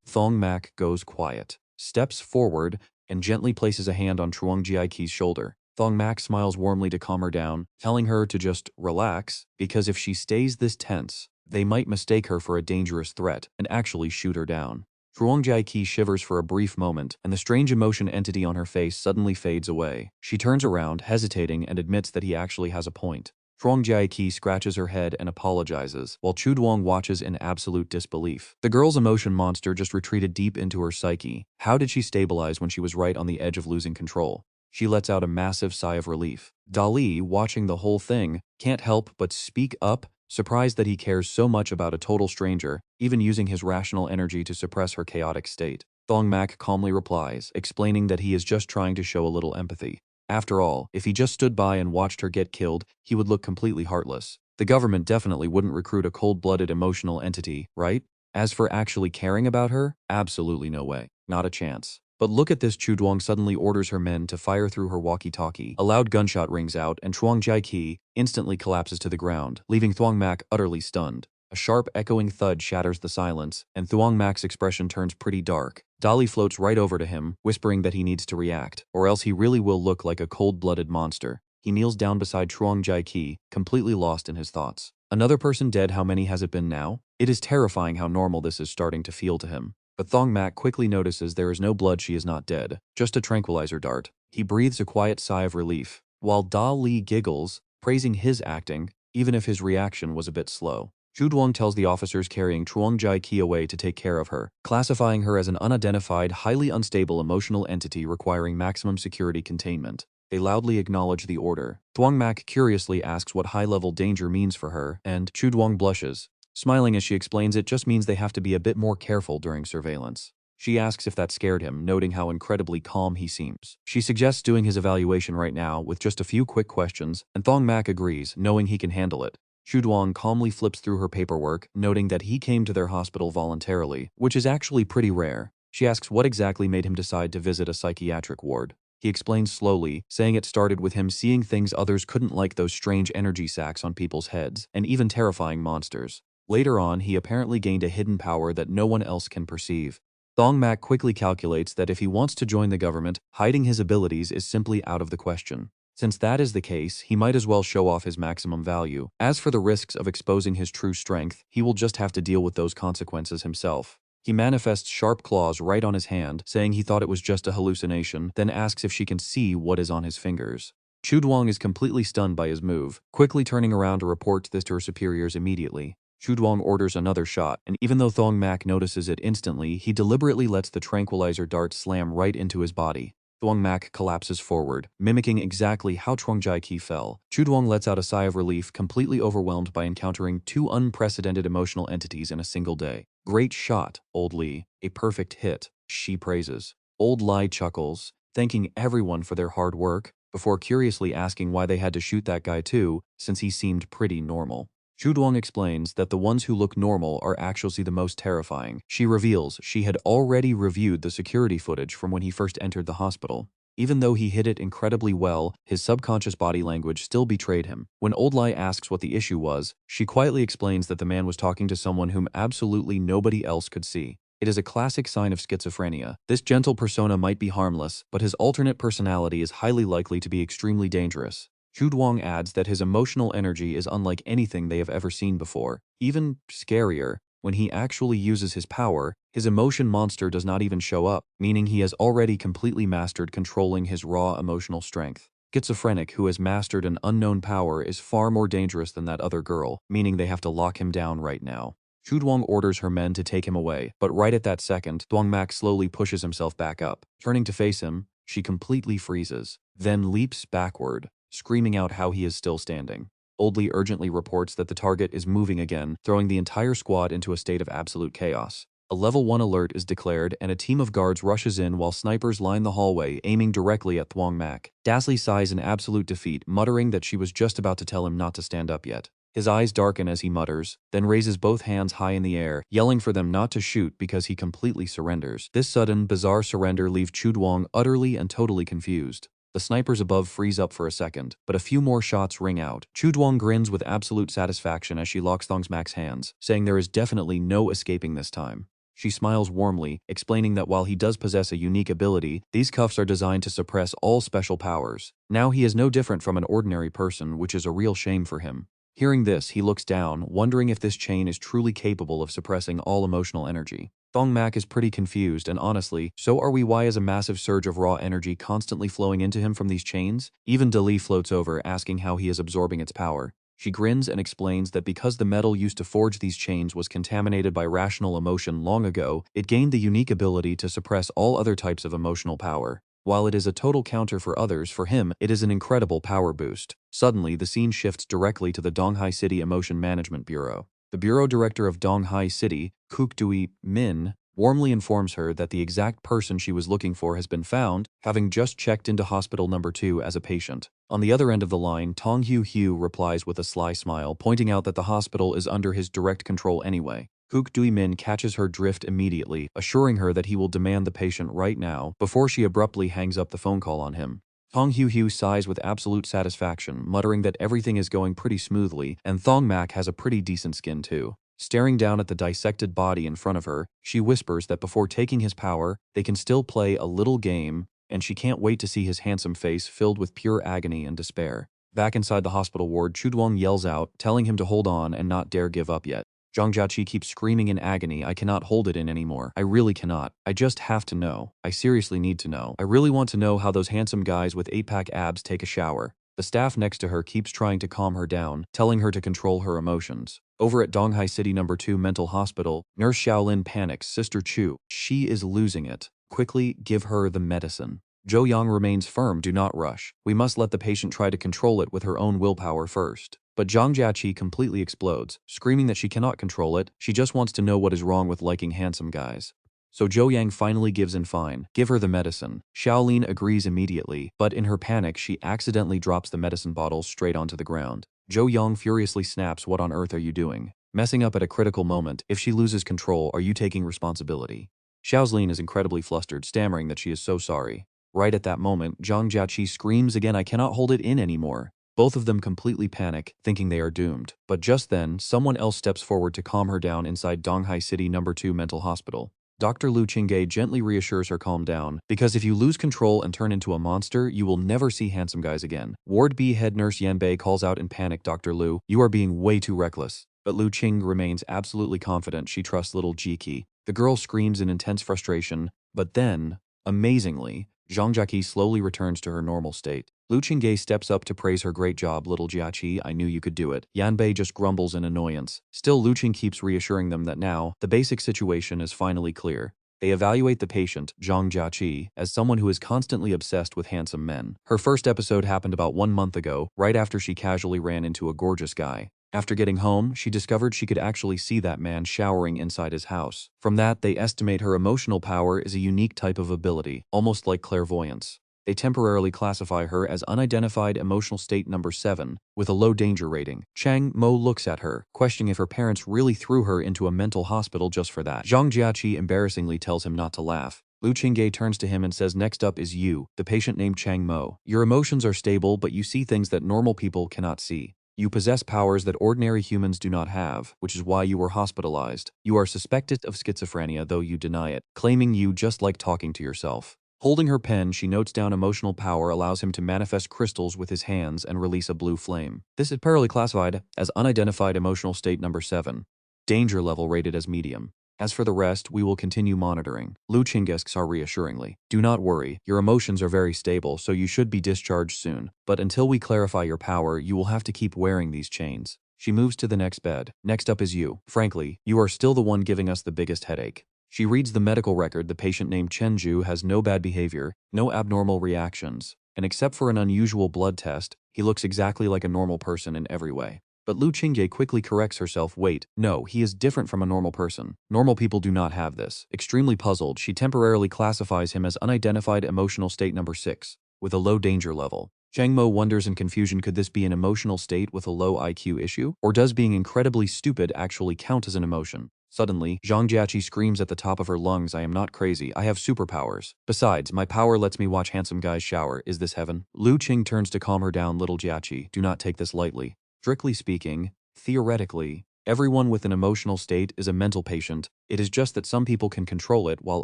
Thuong Mac goes quiet, steps forward, and gently places a hand on Truong Jiaiqi's shoulder. Thuong Mac smiles warmly to calm her down, telling her to just relax, because if she stays this tense, they might mistake her for a dangerous threat and actually shoot her down. Truong Jiaiqi shivers for a brief moment, and the strange emotion entity on her face suddenly fades away. She turns around, hesitating, and admits that he actually has a point. Truong Jiaiqi scratches her head and apologizes, while Chu Duong watches in absolute disbelief. The girl's emotion monster just retreated deep into her psyche. How did she stabilize when she was right on the edge of losing control? She lets out a massive sigh of relief. Dali, watching the whole thing, can't help but speak up, surprised that he cares so much about a total stranger, even using his rational energy to suppress her chaotic state. Thuong Mac calmly replies, explaining that he is just trying to show a little empathy. After all, if he just stood by and watched her get killed, he would look completely heartless. The government definitely wouldn't recruit a cold-blooded emotional entity, right? As for actually caring about her, absolutely no way. Not a chance. But look at this. Chu Duong suddenly orders her men to fire through her walkie-talkie. A loud gunshot rings out, and Truong Jiaiqi instantly collapses to the ground, leaving Thuong Mac utterly stunned. A sharp, echoing thud shatters the silence, and Thuong Mac's expression turns pretty dark. Dali floats right over to him, whispering that he needs to react, or else he really will look like a cold-blooded monster. He kneels down beside Truong Jiaiqi, completely lost in his thoughts. Another person dead. How many has it been now? It is terrifying how normal this is starting to feel to him. But Thuong Mac quickly notices there is no blood. She is not dead, just a tranquilizer dart. He breathes a quiet sigh of relief, while Da Li giggles, praising his acting, even if his reaction was a bit slow. Chu Duong tells the officers carrying Truong Jiaiqi away to take care of her, classifying her as an unidentified, highly unstable emotional entity requiring maximum security containment. They loudly acknowledge the order. Thuong Mac curiously asks what high-level danger means for her, and Chu Duong blushes, smiling as she explains it just means they have to be a bit more careful during surveillance. She asks if that scared him, noting how incredibly calm he seems. She suggests doing his evaluation right now with just a few quick questions, and Thuong Mac agrees, knowing he can handle it. Chu Duong calmly flips through her paperwork, noting that he came to their hospital voluntarily, which is actually pretty rare. She asks what exactly made him decide to visit a psychiatric ward. He explains slowly, saying it started with him seeing things others couldn't, like those strange energy sacs on people's heads, and even terrifying monsters. Later on, he apparently gained a hidden power that no one else can perceive. Thuong Mac quickly calculates that if he wants to join the government, hiding his abilities is simply out of the question. Since that is the case, he might as well show off his maximum value. As for the risks of exposing his true strength, he will just have to deal with those consequences himself. He manifests sharp claws right on his hand, saying he thought it was just a hallucination, then asks if she can see what is on his fingers. Chu Duong is completely stunned by his move, quickly turning around to report this to her superiors immediately. Chu Duong orders another shot, and even though Thuong Mac notices it instantly, he deliberately lets the tranquilizer dart slam right into his body. Thuong Mac collapses forward, mimicking exactly how Truong Jiaiqi fell. Chu Duong lets out a sigh of relief, completely overwhelmed by encountering two unprecedented emotional entities in a single day. Great shot, Old Li. A perfect hit, she praises. Old Li chuckles, thanking everyone for their hard work, before curiously asking why they had to shoot that guy too, since he seemed pretty normal. Chu Duong explains that the ones who look normal are actually the most terrifying. She reveals she had already reviewed the security footage from when he first entered the hospital. Even though he hid it incredibly well, his subconscious body language still betrayed him. When Old Lai asks what the issue was, she quietly explains that the man was talking to someone whom absolutely nobody else could see. It is a classic sign of schizophrenia. This gentle persona might be harmless, but his alternate personality is highly likely to be extremely dangerous. Chu Duong adds that his emotional energy is unlike anything they have ever seen before. Even scarier, when he actually uses his power, his emotion monster does not even show up, meaning he has already completely mastered controlling his raw emotional strength. Schizophrenic who has mastered an unknown power is far more dangerous than that other girl, meaning they have to lock him down right now. Chu Duong orders her men to take him away, but right at that second, Thuong Mac slowly pushes himself back up. Turning to face him, she completely freezes, then leaps backward, screaming out how he is still standing. Old Li urgently reports that the target is moving again, throwing the entire squad into a state of absolute chaos. A level 1 alert is declared, and a team of guards rushes in while snipers line the hallway, aiming directly at Thuong Mac. Dasli sighs in absolute defeat, muttering that she was just about to tell him not to stand up yet. His eyes darken as he mutters, then raises both hands high in the air, yelling for them not to shoot because he completely surrenders. This sudden, bizarre surrender leaves Chu Duong utterly and totally confused. The snipers above freeze up for a second, but a few more shots ring out. Chuduong grins with absolute satisfaction as she locks Thuong Mac's hands, saying there is definitely no escaping this time. She smiles warmly, explaining that while he does possess a unique ability, these cuffs are designed to suppress all special powers. Now he is no different from an ordinary person, which is a real shame for him. Hearing this, he looks down, wondering if this chain is truly capable of suppressing all emotional energy. Thuong Mac is pretty confused, and honestly, so are we. Why is a massive surge of raw energy constantly flowing into him from these chains? Even Dali floats over, asking how he is absorbing its power. She grins and explains that because the metal used to forge these chains was contaminated by rational emotion long ago, it gained the unique ability to suppress all other types of emotional power. While it is a total counter for others, for him, it is an incredible power boost. Suddenly, the scene shifts directly to the Donghai City Emotion Management Bureau. The bureau director of Donghai City, Kuk Dui Min, warmly informs her that the exact person she was looking for has been found, having just checked into hospital number 2 as a patient. On the other end of the line, Tong Hu Hu replies with a sly smile, pointing out that the hospital is under his direct control anyway. Kuk Dui Min catches her drift immediately, assuring her that he will demand the patient right now, before she abruptly hangs up the phone call on him. Tong Hu Hu sighs with absolute satisfaction, muttering that everything is going pretty smoothly, and Thuong Mac has a pretty decent skin too. Staring down at the dissected body in front of her, she whispers that before taking his power, they can still play a little game, and she can't wait to see his handsome face filled with pure agony and despair. Back inside the hospital ward, Chuduong yells out, telling him to hold on and not dare give up yet. Zhang Jiaqi keeps screaming in agony, I cannot hold it in anymore. I really cannot. I just have to know. I seriously need to know. I really want to know how those handsome guys with 8-pack abs take a shower. The staff next to her keeps trying to calm her down, telling her to control her emotions. Over at Donghai City No. 2 Mental Hospital, Nurse Xiaolin panics, Sister Chu. She is losing it. Quickly, give her the medicine. Zhou Yang remains firm, do not rush. We must let the patient try to control it with her own willpower first. But Zhang Jiaqi completely explodes, screaming that she cannot control it, she just wants to know what is wrong with liking handsome guys. So Zhou Yang finally gives in fine, give her the medicine. Xiaolin agrees immediately, but in her panic she accidentally drops the medicine bottle straight onto the ground. Zhou Yang furiously snaps, what on earth are you doing? Messing up at a critical moment, if she loses control, are you taking responsibility? Xiaolin is incredibly flustered, stammering that she is so sorry. Right at that moment, Zhang Jiaqi screams again, I cannot hold it in anymore. Both of them completely panic, thinking they are doomed. But just then, someone else steps forward to calm her down inside Donghai City No. 2 Mental Hospital. Dr. Lu Qingge gently reassures her calm down, because if you lose control and turn into a monster, you will never see handsome guys again. Ward B head nurse Yanbei calls out in panic, Dr. Lu, you are being way too reckless. But Lu Qing remains absolutely confident she trusts little Jiki. The girl screams in intense frustration, but then, amazingly, Zhang Jiaqi slowly returns to her normal state. Lu Qingge steps up to praise her, great job, little Jiaqi, I knew you could do it. Yanbei just grumbles in annoyance. Still, Lu Qing keeps reassuring them that now, the basic situation is finally clear. They evaluate the patient, Zhang Jiaqi, as someone who is constantly obsessed with handsome men. Her first episode happened about 1 month ago, right after she casually ran into a gorgeous guy. After getting home, she discovered she could actually see that man showering inside his house. From that, they estimate her emotional power is a unique type of ability, almost like clairvoyance. They temporarily classify her as unidentified emotional state number 7, with a low danger rating. Chang Mo looks at her, questioning if her parents really threw her into a mental hospital just for that. Zhang Jiaqi embarrassingly tells him not to laugh. Lu Qingge turns to him and says, next up is you, the patient named Chang Mo. Your emotions are stable, but you see things that normal people cannot see. You possess powers that ordinary humans do not have, which is why you were hospitalized. You are suspected of schizophrenia, though you deny it, claiming you just like talking to yourself. Holding her pen, she notes down emotional power allows him to manifest crystals with his hands and release a blue flame. This is parallelly classified as unidentified emotional state number 7. Danger level rated as medium. As for the rest, we will continue monitoring. Lu Qingge asks reassuringly. Do not worry, your emotions are very stable, so you should be discharged soon. But until we clarify your power, you will have to keep wearing these chains. She moves to the next bed. Next up is you. Frankly, you are still the one giving us the biggest headache. She reads the medical record. The patient named Chenju has no bad behavior, no abnormal reactions, and except for an unusual blood test, he looks exactly like a normal person in every way. But Lu Qingge quickly corrects herself, wait, no, he is different from a normal person. Normal people do not have this. Extremely puzzled, she temporarily classifies him as unidentified emotional state number 6, with a low danger level. Chang Mo wonders in confusion, could this be an emotional state with a low IQ issue? Or does being incredibly stupid actually count as an emotion? Suddenly, Zhang Jiaqi screams at the top of her lungs, I am not crazy, I have superpowers. Besides, my power lets me watch handsome guys shower, is this heaven? Lu Qing turns to calm her down, little Jiaqi, do not take this lightly. Strictly speaking, theoretically, everyone with an emotional state is a mental patient, it is just that some people can control it while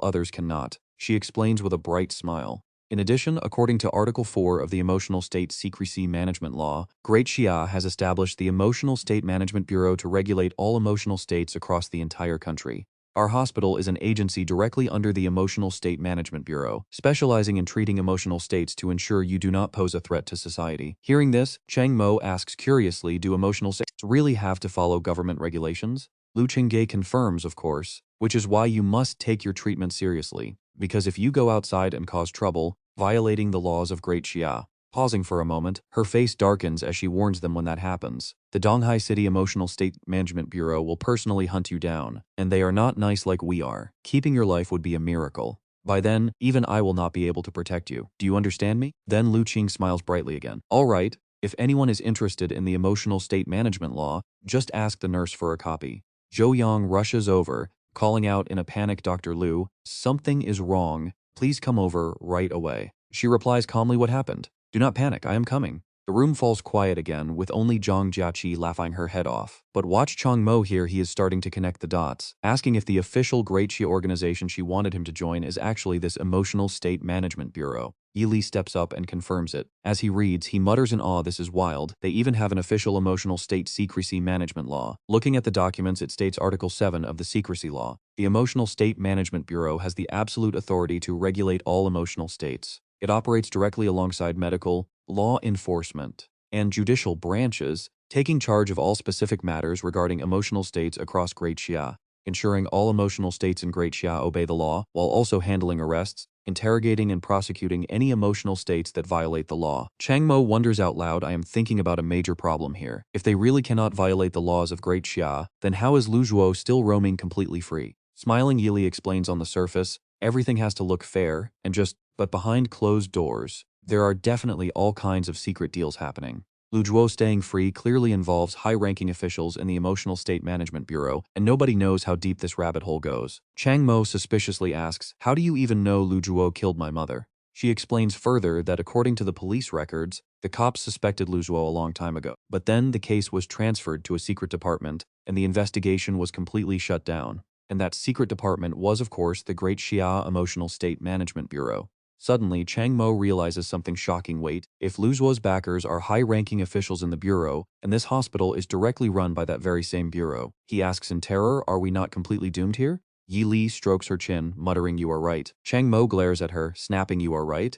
others cannot, she explains with a bright smile. In addition, according to Article 4 of the Emotional State Secrecy Management Law, Great Xia has established the Emotional State Management Bureau to regulate all emotional states across the entire country. Our hospital is an agency directly under the Emotional State Management Bureau, specializing in treating emotional states to ensure you do not pose a threat to society. Hearing this, Chang Mo asks curiously, do emotional states really have to follow government regulations? Lu Qingge confirms, of course, which is why you must take your treatment seriously, because if you go outside and cause trouble, violating the laws of Great Xia. Pausing for a moment, her face darkens as she warns them when that happens. The Donghai City Emotional State Management Bureau will personally hunt you down, and they are not nice like we are. Keeping your life would be a miracle. By then, even I will not be able to protect you. Do you understand me? Then Lu Qing smiles brightly again. All right, if anyone is interested in the Emotional State Management Law, just ask the nurse for a copy. Zhou Yang rushes over, calling out in a panic, Dr. Lu, something is wrong. Please come over right away. She replies calmly, what happened? Do not panic, I am coming. The room falls quiet again, with only Zhang Jiaqi laughing her head off. But watch Chang Mo here, he is starting to connect the dots, asking if the official Great Xia organization she wanted him to join is actually this Emotional State Management Bureau. Yili steps up and confirms it. As he reads, he mutters in awe, this is wild. They even have an official Emotional State Secrecy Management Law. Looking at the documents, it states Article 7 of the Secrecy Law. The Emotional State Management Bureau has the absolute authority to regulate all emotional states. It operates directly alongside medical, law enforcement, and judicial branches, taking charge of all specific matters regarding emotional states across Great Xia, ensuring all emotional states in Great Xia obey the law, while also handling arrests, interrogating and prosecuting any emotional states that violate the law. Chang Mo wonders out loud, I am thinking about a major problem here. If they really cannot violate the laws of Great Xia, then how is Lu Zhuo still roaming completely free? Smiling, Yili explains, on the surface, everything has to look fair, and just, but behind closed doors, there are definitely all kinds of secret deals happening. Lu Zhuo staying free clearly involves high-ranking officials in the Emotional State Management Bureau, and nobody knows how deep this rabbit hole goes. Chang Mo suspiciously asks, how do you even know Lu Zhuo killed my mother? She explains further that according to the police records, the cops suspected Lu Zhuo a long time ago. But then the case was transferred to a secret department, and the investigation was completely shut down. And that secret department was, of course, the Great Xia Emotional State Management Bureau. Suddenly, Chang Mo realizes something shocking. Wait, if Lu Zhuo's backers are high-ranking officials in the bureau, and this hospital is directly run by that very same bureau, he asks in terror, are we not completely doomed here? Yi Li strokes her chin, muttering, you are right. Chang Mo glares at her, snapping, you are right?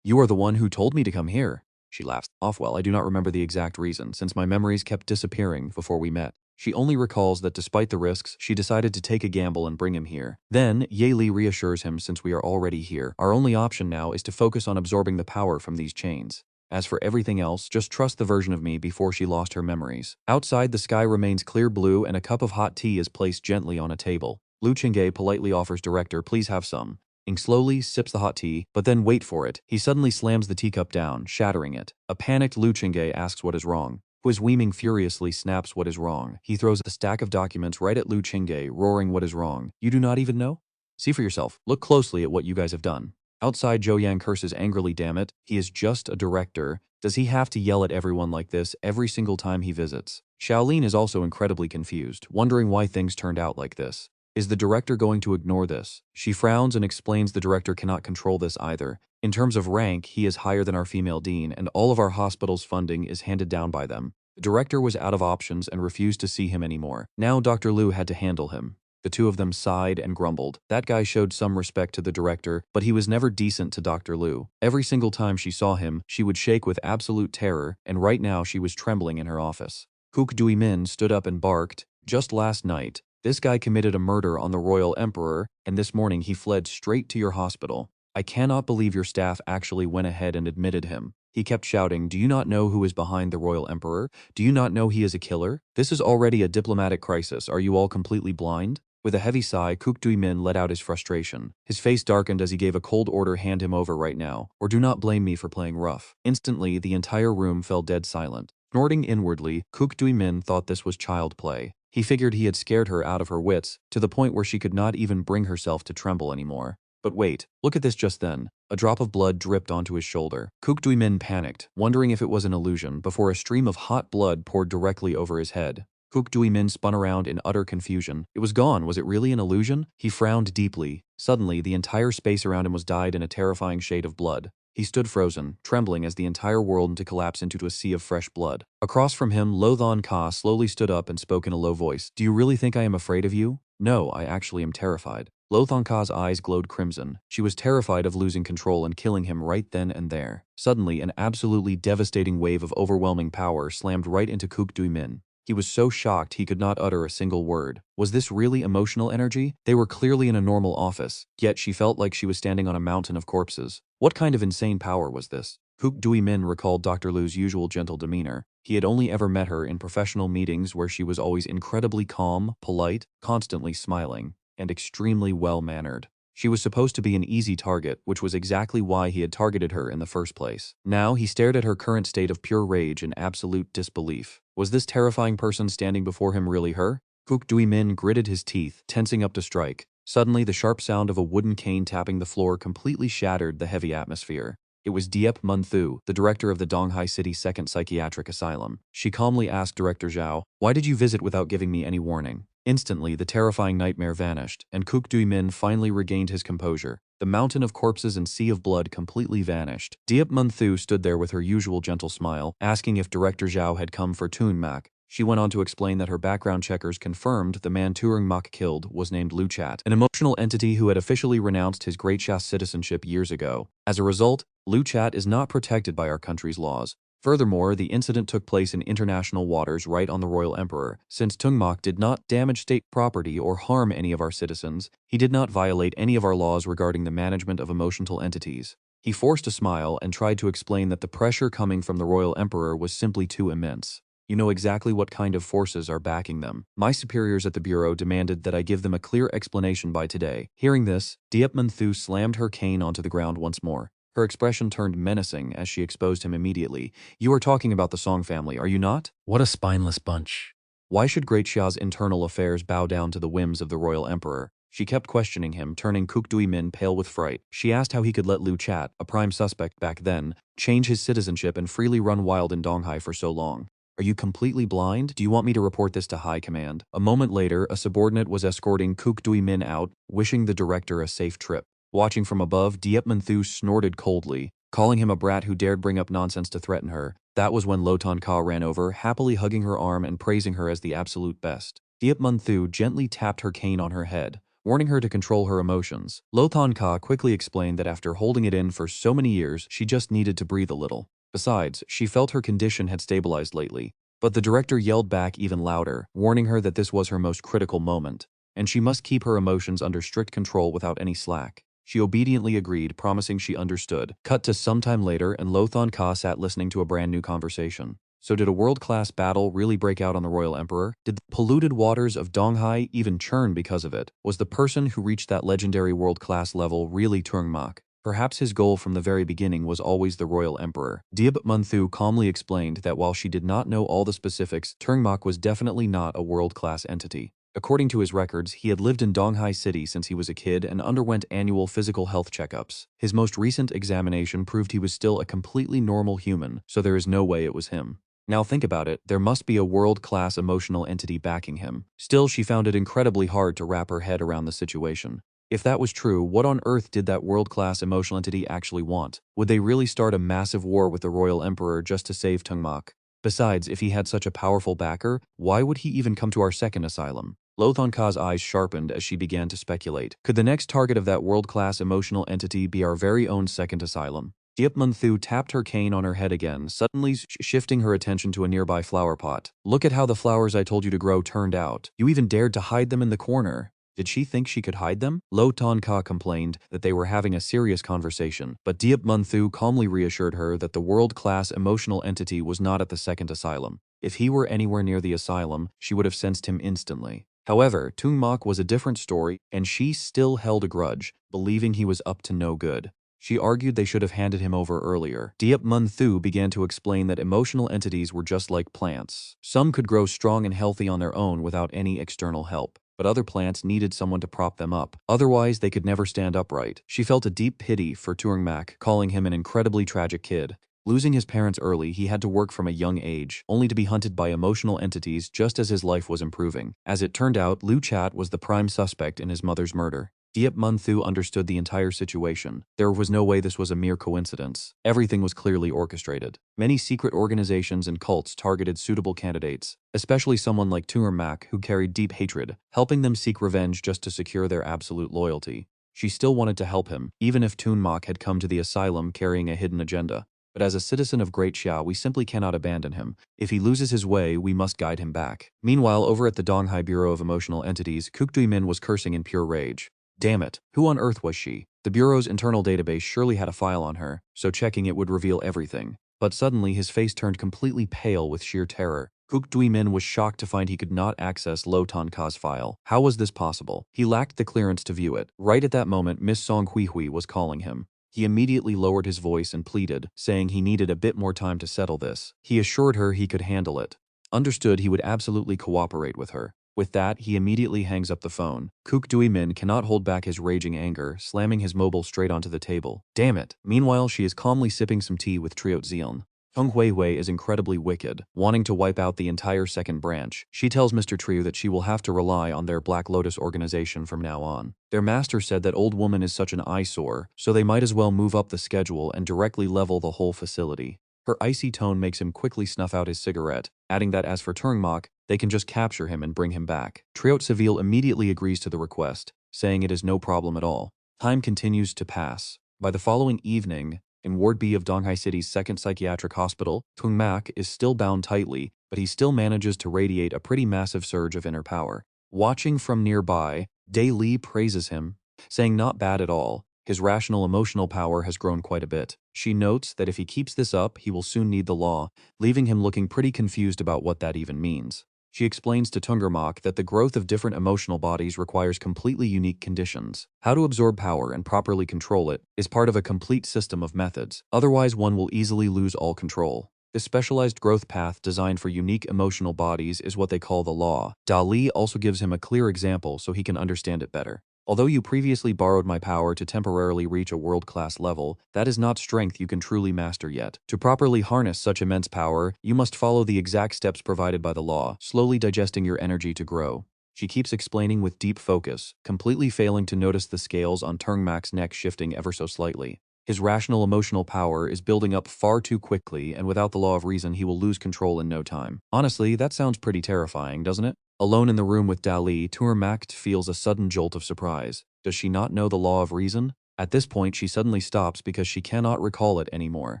You are the one who told me to come here. She laughs. Well, I do not remember the exact reason, since my memories kept disappearing before we met. She only recalls that despite the risks, she decided to take a gamble and bring him here. Then, Ye Li reassures him, since we are already here, our only option now is to focus on absorbing the power from these chains. As for everything else, just trust the version of me before she lost her memories. Outside, the sky remains clear blue and a cup of hot tea is placed gently on a table. Lu Qingge politely offers director, please have some. Ing slowly sips the hot tea, but then wait for it. He suddenly slams the teacup down, shattering it. A panicked Lu Qingge asks what is wrong. Quiz Weeming furiously snaps what is wrong. He throws a stack of documents right at Lu Qingge, roaring, what is wrong? You do not even know? See for yourself. Look closely at what you guys have done. Outside, Zhou Yang curses angrily, damn it, he is just a director. Does he have to yell at everyone like this every single time he visits? Xiaolin is also incredibly confused, wondering why things turned out like this. Is the director going to ignore this? She frowns and explains the director cannot control this either. In terms of rank, he is higher than our female dean, and all of our hospital's funding is handed down by them. The director was out of options and refused to see him anymore. Now Dr. Lu had to handle him. The two of them sighed and grumbled. That guy showed some respect to the director, but he was never decent to Dr. Lu. Every single time she saw him, she would shake with absolute terror, and right now she was trembling in her office. Kuk Dui Min stood up and barked, just last night, this guy committed a murder on the royal emperor, and this morning he fled straight to your hospital. I cannot believe your staff actually went ahead and admitted him. He kept shouting, do you not know who is behind the royal emperor? Do you not know he is a killer? This is already a diplomatic crisis. Are you all completely blind? With a heavy sigh, Kuk Dui Min let out his frustration. His face darkened as he gave a cold order, hand him over right now, or do not blame me for playing rough. Instantly, the entire room fell dead silent. Snorting inwardly, Kuk Dui Min thought this was child play. He figured he had scared her out of her wits, to the point where she could not even bring herself to tremble anymore. But wait, look at this just then. A drop of blood dripped onto his shoulder. Kook Dui-min panicked, wondering if it was an illusion, before a stream of hot blood poured directly over his head. Kook Dui-min spun around in utter confusion. It was gone. Was it really an illusion? He frowned deeply. Suddenly, the entire space around him was dyed in a terrifying shade of blood. He stood frozen, trembling as the entire world to collapse into a sea of fresh blood. Across from him, Thuong Mac slowly stood up and spoke in a low voice. "Do you really think I am afraid of you?" "No, I actually am terrified." Thuong Mac's eyes glowed crimson. She was terrified of losing control and killing him right then and there. Suddenly, an absolutely devastating wave of overwhelming power slammed right into Kook Dui-min. He was so shocked he could not utter a single word. Was this really emotional energy? They were clearly in a normal office, yet she felt like she was standing on a mountain of corpses. What kind of insane power was this? Kook Dui-min recalled Dr. Lu's usual gentle demeanor. He had only ever met her in professional meetings where she was always incredibly calm, polite, constantly smiling, and extremely well-mannered. She was supposed to be an easy target, which was exactly why he had targeted her in the first place. Now, he stared at her current state of pure rage and absolute disbelief. Was this terrifying person standing before him really her? Kook Dui-min gritted his teeth, tensing up to strike. Suddenly, the sharp sound of a wooden cane tapping the floor completely shattered the heavy atmosphere. It was Diep Mun-thu, the director of the Donghai City Second Psychiatric Asylum. She calmly asked Director Zhao, "Why did you visit without giving me any warning?" Instantly, the terrifying nightmare vanished, and Kook Dui-min finally regained his composure. The mountain of corpses and sea of blood completely vanished. Diep Mun-thu stood there with her usual gentle smile, asking if Director Zhao had come for Thuong Mac. She went on to explain that her background checkers confirmed the man Thuong Mac killed was named Luchat, an emotional entity who had officially renounced his Great Shas citizenship years ago. As a result, Luchat is not protected by our country's laws. Furthermore, the incident took place in international waters right on the Royal Emperor. Since Thuong Mac did not damage state property or harm any of our citizens, he did not violate any of our laws regarding the management of emotional entities. He forced a smile and tried to explain that the pressure coming from the Royal Emperor was simply too immense. You know exactly what kind of forces are backing them. My superiors at the Bureau demanded that I give them a clear explanation by today. Hearing this, Diep Mun-thu slammed her cane onto the ground once more. Her expression turned menacing as she exposed him immediately. "You are talking about the Song family, are you not? What a spineless bunch. Why should Great Xia's internal affairs bow down to the whims of the Royal Emperor?" She kept questioning him, turning Kook Dui-min pale with fright. She asked how he could let Luchat, a prime suspect back then, change his citizenship and freely run wild in Donghai for so long. "Are you completely blind? Do you want me to report this to High Command?" A moment later, a subordinate was escorting Kook Dui-min out, wishing the director a safe trip. Watching from above, Diep Mun-thu snorted coldly, calling him a brat who dared bring up nonsense to threaten her. That was when Thuong Mac ran over, happily hugging her arm and praising her as the absolute best. Diep Mun-thu gently tapped her cane on her head, warning her to control her emotions. Thuong Mac quickly explained that after holding it in for so many years, she just needed to breathe a little. Besides, she felt her condition had stabilized lately. But the director yelled back even louder, warning her that this was her most critical moment, and she must keep her emotions under strict control without any slack. She obediently agreed, promising she understood. Cut to some time later, and Thuong Mac sat listening to a brand new conversation. So did a world-class battle really break out on the Royal Emperor? Did the polluted waters of Donghai even churn because of it? Was the person who reached that legendary world-class level really Thuong Mac? Perhaps his goal from the very beginning was always the Royal Emperor. Diep Mun-thu calmly explained that while she did not know all the specifics, Thuong Mac was definitely not a world-class entity. According to his records, he had lived in Donghai City since he was a kid and underwent annual physical health checkups. His most recent examination proved he was still a completely normal human, so there is no way it was him. Now think about it, there must be a world-class emotional entity backing him. Still, she found it incredibly hard to wrap her head around the situation. If that was true, what on earth did that world-class emotional entity actually want? Would they really start a massive war with the Royal Emperor just to save Thuong Mac? Besides, if he had such a powerful backer, why would he even come to our second asylum? Thuong Mac's eyes sharpened as she began to speculate. Could the next target of that world-class emotional entity be our very own second asylum? Diep Mun-thu tapped her cane on her head again, suddenly shifting her attention to a nearby flower pot. "Look at how the flowers I told you to grow turned out. You even dared to hide them in the corner." Did she think she could hide them? Thuong Mac complained that they were having a serious conversation, but Diep Mun-thu calmly reassured her that the world-class emotional entity was not at the second asylum. If he were anywhere near the asylum, she would have sensed him instantly. However, Thuong Mac was a different story, and she still held a grudge, believing he was up to no good. She argued they should have handed him over earlier. Diep Mun Thu began to explain that emotional entities were just like plants. Some could grow strong and healthy on their own without any external help, but other plants needed someone to prop them up. Otherwise, they could never stand upright. She felt a deep pity for Thuong Mac, calling him an incredibly tragic kid. Losing his parents early, he had to work from a young age, only to be hunted by emotional entities just as his life was improving. As it turned out, Liu Chat was the prime suspect in his mother's murder. Diep Mun Thu understood the entire situation. There was no way this was a mere coincidence. Everything was clearly orchestrated. Many secret organizations and cults targeted suitable candidates, especially someone like Thuong Mac who carried deep hatred, helping them seek revenge just to secure their absolute loyalty. She still wanted to help him, even if Thuong Mac had come to the asylum carrying a hidden agenda. But as a citizen of Great Xia, we simply cannot abandon him. If he loses his way, we must guide him back. Meanwhile, over at the Donghai Bureau of Emotional Entities, Kuk Dui-min was cursing in pure rage. Damn it, who on earth was she? The Bureau's internal database surely had a file on her, so checking it would reveal everything. But suddenly his face turned completely pale with sheer terror. Kuk Dui-min was shocked to find he could not access Lo Tan-ka's file. How was this possible? He lacked the clearance to view it. Right at that moment, Miss Song Hui was calling him. He immediately lowered his voice and pleaded, saying he needed a bit more time to settle this. He assured her he could handle it. Understood, he would absolutely cooperate with her. With that, he immediately hangs up the phone. Kuk Dui-min cannot hold back his raging anger, slamming his mobile straight onto the table. Damn it! Meanwhile, she is calmly sipping some tea with Triot Zeon. Tung Hui is incredibly wicked, wanting to wipe out the entire second branch. She tells Mr. Triu that she will have to rely on their Black Lotus organization from now on. Their master said that old woman is such an eyesore, so they might as well move up the schedule and directly level the whole facility. Her icy tone makes him quickly snuff out his cigarette, adding that as for Thuong Mac, they can just capture him and bring him back. Triot Seville immediately agrees to the request, saying it is no problem at all. Time continues to pass. By the following evening, in Ward B of Donghai City's second psychiatric hospital, Thuong Mac is still bound tightly, but he still manages to radiate a pretty massive surge of inner power. Watching from nearby, Dae Lee praises him, saying not bad at all. His rational emotional power has grown quite a bit. She notes that if he keeps this up, he will soon need the law, leaving him looking pretty confused about what that even means. She explains to Thuong Mac that the growth of different emotional bodies requires completely unique conditions. How to absorb power and properly control it is part of a complete system of methods, otherwise one will easily lose all control. This specialized growth path designed for unique emotional bodies is what they call the law. Da Li also gives him a clear example so he can understand it better. Although you previously borrowed my power to temporarily reach a world-class level, that is not strength you can truly master yet. To properly harness such immense power, you must follow the exact steps provided by the law, slowly digesting your energy to grow. She keeps explaining with deep focus, completely failing to notice the scales on Thuong Mac's neck shifting ever so slightly. His rational emotional power is building up far too quickly, and without the law of reason, he will lose control in no time. Honestly, that sounds pretty terrifying, doesn't it? Alone in the room with Dali, Thuong Mac feels a sudden jolt of surprise. Does she not know the law of reason? At this point, she suddenly stops because she cannot recall it anymore.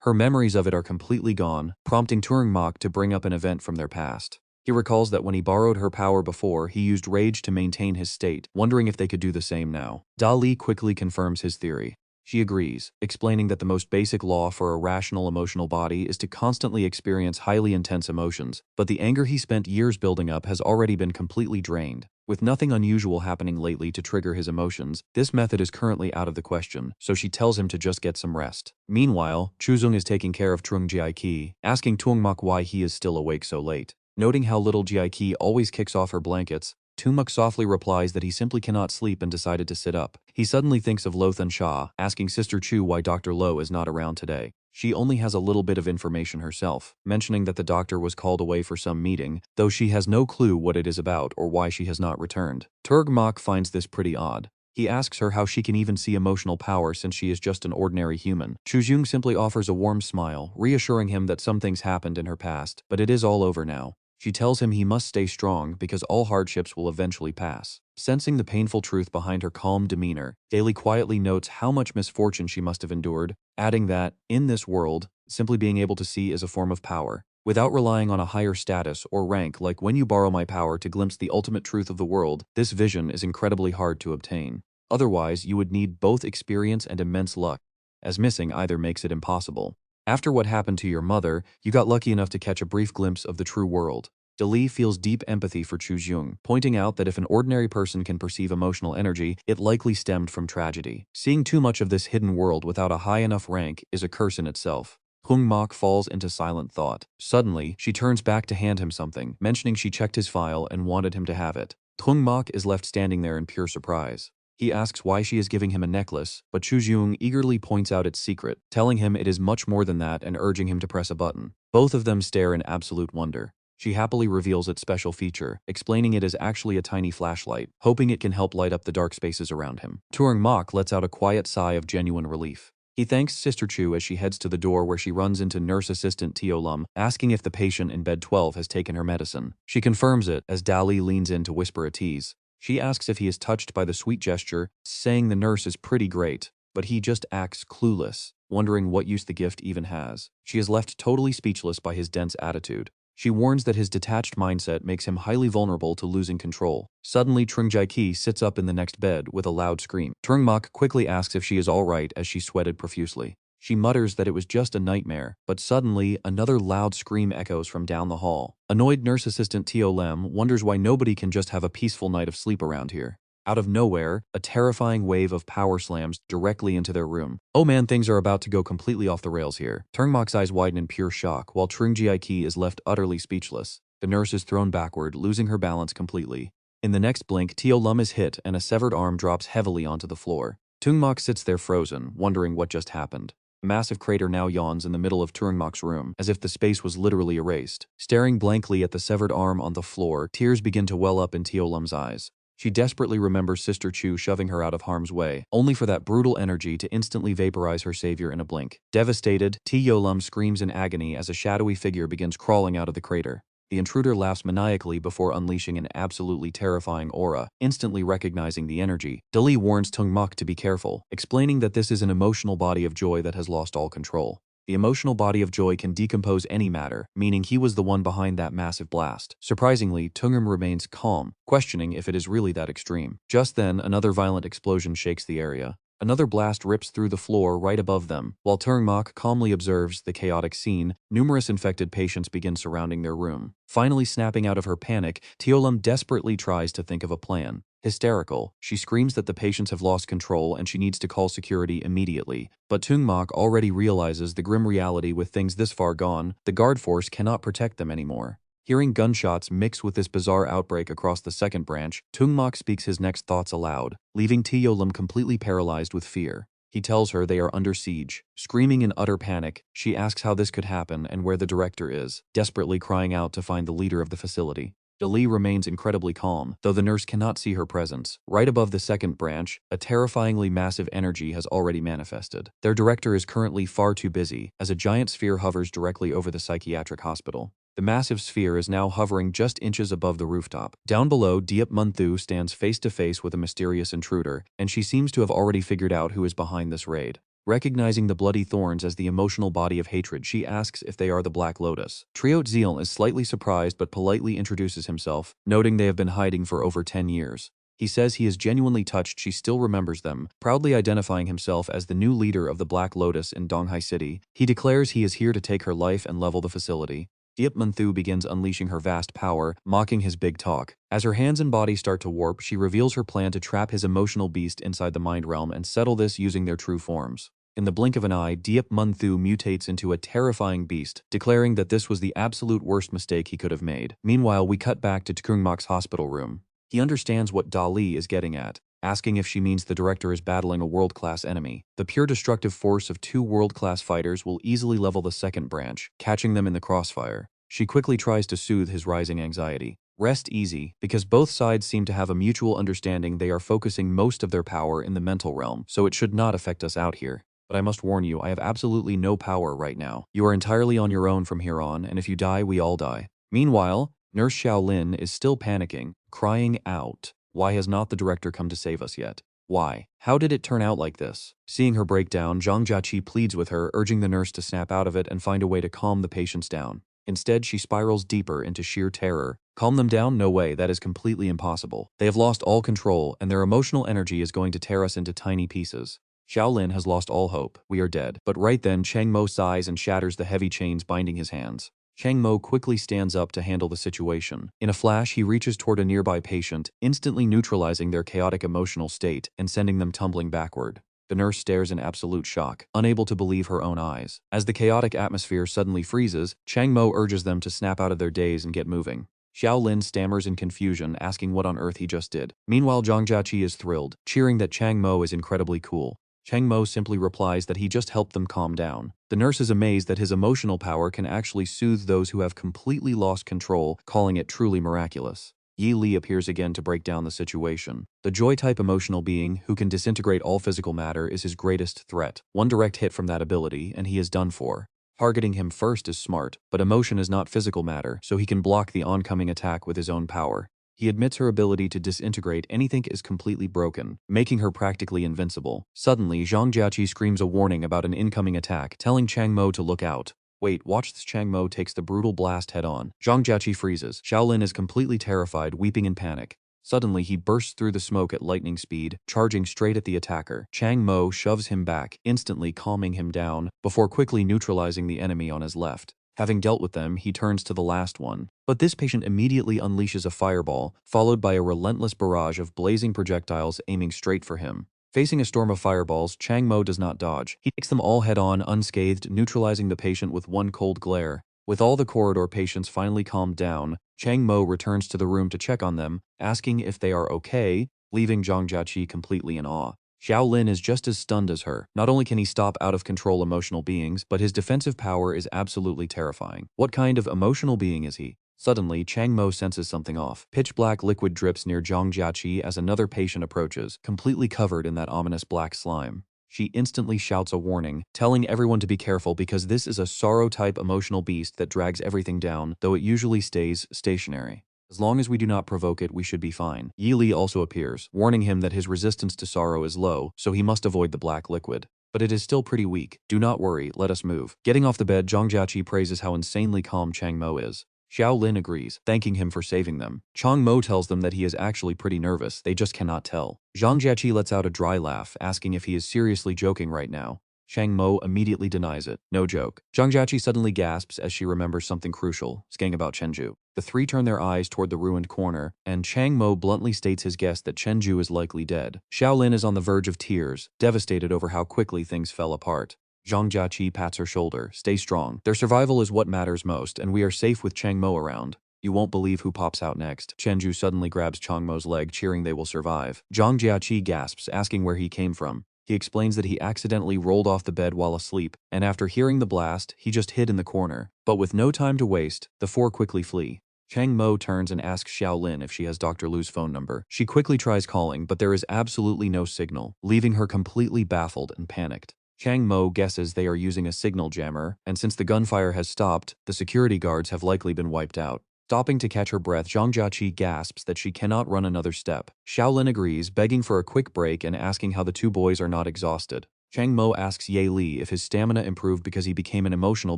Her memories of it are completely gone, prompting Thuong Mac to bring up an event from their past. He recalls that when he borrowed her power before, he used rage to maintain his state, wondering if they could do the same now. Dali quickly confirms his theory. She agrees, explaining that the most basic law for a rational emotional body is to constantly experience highly intense emotions, but the anger he spent years building up has already been completely drained. With nothing unusual happening lately to trigger his emotions, this method is currently out of the question, so she tells him to just get some rest. Meanwhile, Chuzung is taking care of Trung Jiaki, asking Thuong Mac why he is still awake so late. Noting how little Jiaki always kicks off her blankets, Thuong Mac softly replies that he simply cannot sleep and decided to sit up. He suddenly thinks of Lo Thun Sha, asking Sister Chu why Dr. Lo is not around today. She only has a little bit of information herself, mentioning that the doctor was called away for some meeting, though she has no clue what it is about or why she has not returned. Thuong Mac finds this pretty odd. He asks her how she can even see emotional power since she is just an ordinary human. Chuzung simply offers a warm smile, reassuring him that some things happened in her past, but it is all over now. She tells him he must stay strong because all hardships will eventually pass. Sensing the painful truth behind her calm demeanor, Daly quietly notes how much misfortune she must have endured, adding that, in this world, simply being able to see is a form of power. Without relying on a higher status or rank like when you borrow my power to glimpse the ultimate truth of the world, this vision is incredibly hard to obtain. Otherwise, you would need both experience and immense luck, as missing either makes it impossible. After what happened to your mother, you got lucky enough to catch a brief glimpse of the true world. Li feels deep empathy for Chu Jung, pointing out that if an ordinary person can perceive emotional energy, it likely stemmed from tragedy. Seeing too much of this hidden world without a high enough rank is a curse in itself. Thuong Mac falls into silent thought. Suddenly, she turns back to hand him something, mentioning she checked his file and wanted him to have it. Thuong Mac is left standing there in pure surprise. He asks why she is giving him a necklace, but Chu Jung eagerly points out its secret, telling him it is much more than that and urging him to press a button. Both of them stare in absolute wonder. She happily reveals its special feature, explaining it is actually a tiny flashlight, hoping it can help light up the dark spaces around him. Thuong Mac lets out a quiet sigh of genuine relief. He thanks Sister Chu as she heads to the door where she runs into nurse assistant Teo Lum, asking if the patient in bed 12 has taken her medicine. She confirms it as Dali leans in to whisper a tease. She asks if he is touched by the sweet gesture, saying the nurse is pretty great, but he just acts clueless, wondering what use the gift even has. She is left totally speechless by his dense attitude. She warns that his detached mindset makes him highly vulnerable to losing control. Suddenly, Trung Jae-ki sits up in the next bed with a loud scream. Thuong Mac quickly asks if she is all right as she sweated profusely. She mutters that it was just a nightmare, but suddenly, another loud scream echoes from down the hall. Annoyed nurse assistant Teo Lem wonders why nobody can just have a peaceful night of sleep around here. Out of nowhere, a terrifying wave of power slams directly into their room. Oh man, things are about to go completely off the rails here. Thuong Mac's eyes widen in pure shock, while Trung Jae-ki is left utterly speechless. The nurse is thrown backward, losing her balance completely. In the next blink, Teo Lum is hit and a severed arm drops heavily onto the floor. Thuong Mac sits there frozen, wondering what just happened. A massive crater now yawns in the middle of Thuong Mac's room, as if the space was literally erased. Staring blankly at the severed arm on the floor, tears begin to well up in Teo Lum's eyes. She desperately remembers Sister Chu shoving her out of harm's way, only for that brutal energy to instantly vaporize her savior in a blink. Devastated, Teo Lum screams in agony as a shadowy figure begins crawling out of the crater. The intruder laughs maniacally before unleashing an absolutely terrifying aura, instantly recognizing the energy. Li warns Thuong Mac to be careful, explaining that this is an emotional body of joy that has lost all control. The emotional body of joy can decompose any matter, meaning he was the one behind that massive blast. Surprisingly, Thuong remains calm, questioning if it is really that extreme. Just then, another violent explosion shakes the area. Another blast rips through the floor right above them. While Thuong Mac calmly observes the chaotic scene, numerous infected patients begin surrounding their room. Finally snapping out of her panic, Teo Lum desperately tries to think of a plan. Hysterical, she screams that the patients have lost control and she needs to call security immediately. But Thuong Mac already realizes the grim reality with things this far gone. The guard force cannot protect them anymore. Hearing gunshots mix with this bizarre outbreak across the second branch, Thuong Mac speaks his next thoughts aloud, leaving Teo Lum completely paralyzed with fear. He tells her they are under siege. Screaming in utter panic, she asks how this could happen and where the director is, desperately crying out to find the leader of the facility. Li remains incredibly calm, though the nurse cannot see her presence. Right above the second branch, a terrifyingly massive energy has already manifested. Their director is currently far too busy, as a giant sphere hovers directly over the psychiatric hospital. The massive sphere is now hovering just inches above the rooftop. Down below, Diep Mun-thu stands face to face with a mysterious intruder, and she seems to have already figured out who is behind this raid. Recognizing the bloody thorns as the emotional body of hatred, she asks if they are the Black Lotus. Triot Zeal is slightly surprised but politely introduces himself, noting they have been hiding for over 10 years. He says he is genuinely touched she still remembers them, proudly identifying himself as the new leader of the Black Lotus in Donghai City. He declares he is here to take her life and level the facility. Diep Mun-thu begins unleashing her vast power, mocking his big talk. As her hands and body start to warp, she reveals her plan to trap his emotional beast inside the mind realm and settle this using their true forms. In the blink of an eye, Diep Mun-thu mutates into a terrifying beast, declaring that this was the absolute worst mistake he could have made. Meanwhile, we cut back to Thuong Mac's hospital room. He understands what Dali is getting at, asking if she means the director is battling a world-class enemy. The pure destructive force of 2 world-class fighters will easily level the second branch, catching them in the crossfire. She quickly tries to soothe his rising anxiety. Rest easy, because both sides seem to have a mutual understanding they are focusing most of their power in the mental realm, so it should not affect us out here. But I must warn you, I have absolutely no power right now. You are entirely on your own from here on, and if you die, we all die. Meanwhile, Nurse Xiaolin is still panicking, crying out, "Why has not the director come to save us yet? Why? How did it turn out like this?" Seeing her breakdown, Zhang Jiaqi pleads with her, urging the nurse to snap out of it and find a way to calm the patients down. Instead, she spirals deeper into sheer terror. Calm them down? No way, that is completely impossible. They have lost all control, and their emotional energy is going to tear us into tiny pieces. Xiaolin has lost all hope. We are dead. But right then, Chang Mo sighs and shatters the heavy chains binding his hands. Chang Mo quickly stands up to handle the situation. In a flash, he reaches toward a nearby patient, instantly neutralizing their chaotic emotional state and sending them tumbling backward. The nurse stares in absolute shock, unable to believe her own eyes. As the chaotic atmosphere suddenly freezes, Chang Mo urges them to snap out of their daze and get moving. Xiao Lin stammers in confusion, asking what on earth he just did. Meanwhile, Zhang Jiaqi is thrilled, cheering that Chang Mo is incredibly cool. Chang Mo simply replies that he just helped them calm down. The nurse is amazed that his emotional power can actually soothe those who have completely lost control, calling it truly miraculous. Yi Li appears again to break down the situation. The joy-type emotional being who can disintegrate all physical matter is his greatest threat. One direct hit from that ability, and he is done for. Targeting him first is smart, but emotion is not physical matter, so he can block the oncoming attack with his own power. He admits her ability to disintegrate anything is completely broken, making her practically invincible. Suddenly, Zhang Jiaqi screams a warning about an incoming attack, telling Chang Mo to look out. Wait, watch this. Chang Mo takes the brutal blast head-on. Zhang Jiaqi freezes. Xiao Lin is completely terrified, weeping in panic. Suddenly, he bursts through the smoke at lightning speed, charging straight at the attacker. Chang Mo shoves him back, instantly calming him down, before quickly neutralizing the enemy on his left. Having dealt with them, he turns to the last one. But this patient immediately unleashes a fireball, followed by a relentless barrage of blazing projectiles aiming straight for him. Facing a storm of fireballs, Chang Mo does not dodge. He takes them all head-on, unscathed, neutralizing the patient with one cold glare. With all the corridor patients finally calmed down, Chang Mo returns to the room to check on them, asking if they are okay, leaving Zhang Jiaqi completely in awe. Xiao Lin is just as stunned as her. Not only can he stop out-of-control emotional beings, but his defensive power is absolutely terrifying. What kind of emotional being is he? Suddenly, Chang Mo senses something off. Pitch-black liquid drips near Zhang Jiaqi as another patient approaches, completely covered in that ominous black slime. She instantly shouts a warning, telling everyone to be careful because this is a sorrow-type emotional beast that drags everything down, though it usually stays stationary. As long as we do not provoke it, we should be fine. Yi Li also appears, warning him that his resistance to sorrow is low, so he must avoid the black liquid. But it is still pretty weak. Do not worry, let us move. Getting off the bed, Zhang Jiaqi praises how insanely calm Chang Mo is. Xiao Lin agrees, thanking him for saving them. Chang Mo tells them that he is actually pretty nervous, they just cannot tell. Zhang Jiaqi lets out a dry laugh, asking if he is seriously joking right now. Chang Mo immediately denies it. No joke. Zhang Jiaqi suddenly gasps as she remembers something crucial, saying about Chenju. The three turn their eyes toward the ruined corner, and Chang Mo bluntly states his guess that Chenju is likely dead. Xiao Lin is on the verge of tears, devastated over how quickly things fell apart. Zhang Jiaqi pats her shoulder. Stay strong. Their survival is what matters most, and we are safe with Chang Mo around. You won't believe who pops out next. Chenju suddenly grabs Chang Mo's leg, cheering they will survive. Zhang Jiaqi gasps, asking where he came from. He explains that he accidentally rolled off the bed while asleep, and after hearing the blast, he just hid in the corner. But with no time to waste, the four quickly flee. Chang Mo turns and asks Xiao Lin if she has Dr. Lu's phone number. She quickly tries calling, but there is absolutely no signal, leaving her completely baffled and panicked. Chang Mo guesses they are using a signal jammer, and since the gunfire has stopped, the security guards have likely been wiped out. Stopping to catch her breath, Zhang Jiaqi gasps that she cannot run another step. Xiao Lin agrees, begging for a quick break and asking how the two boys are not exhausted. Chang Mo asks Ye Li if his stamina improved because he became an emotional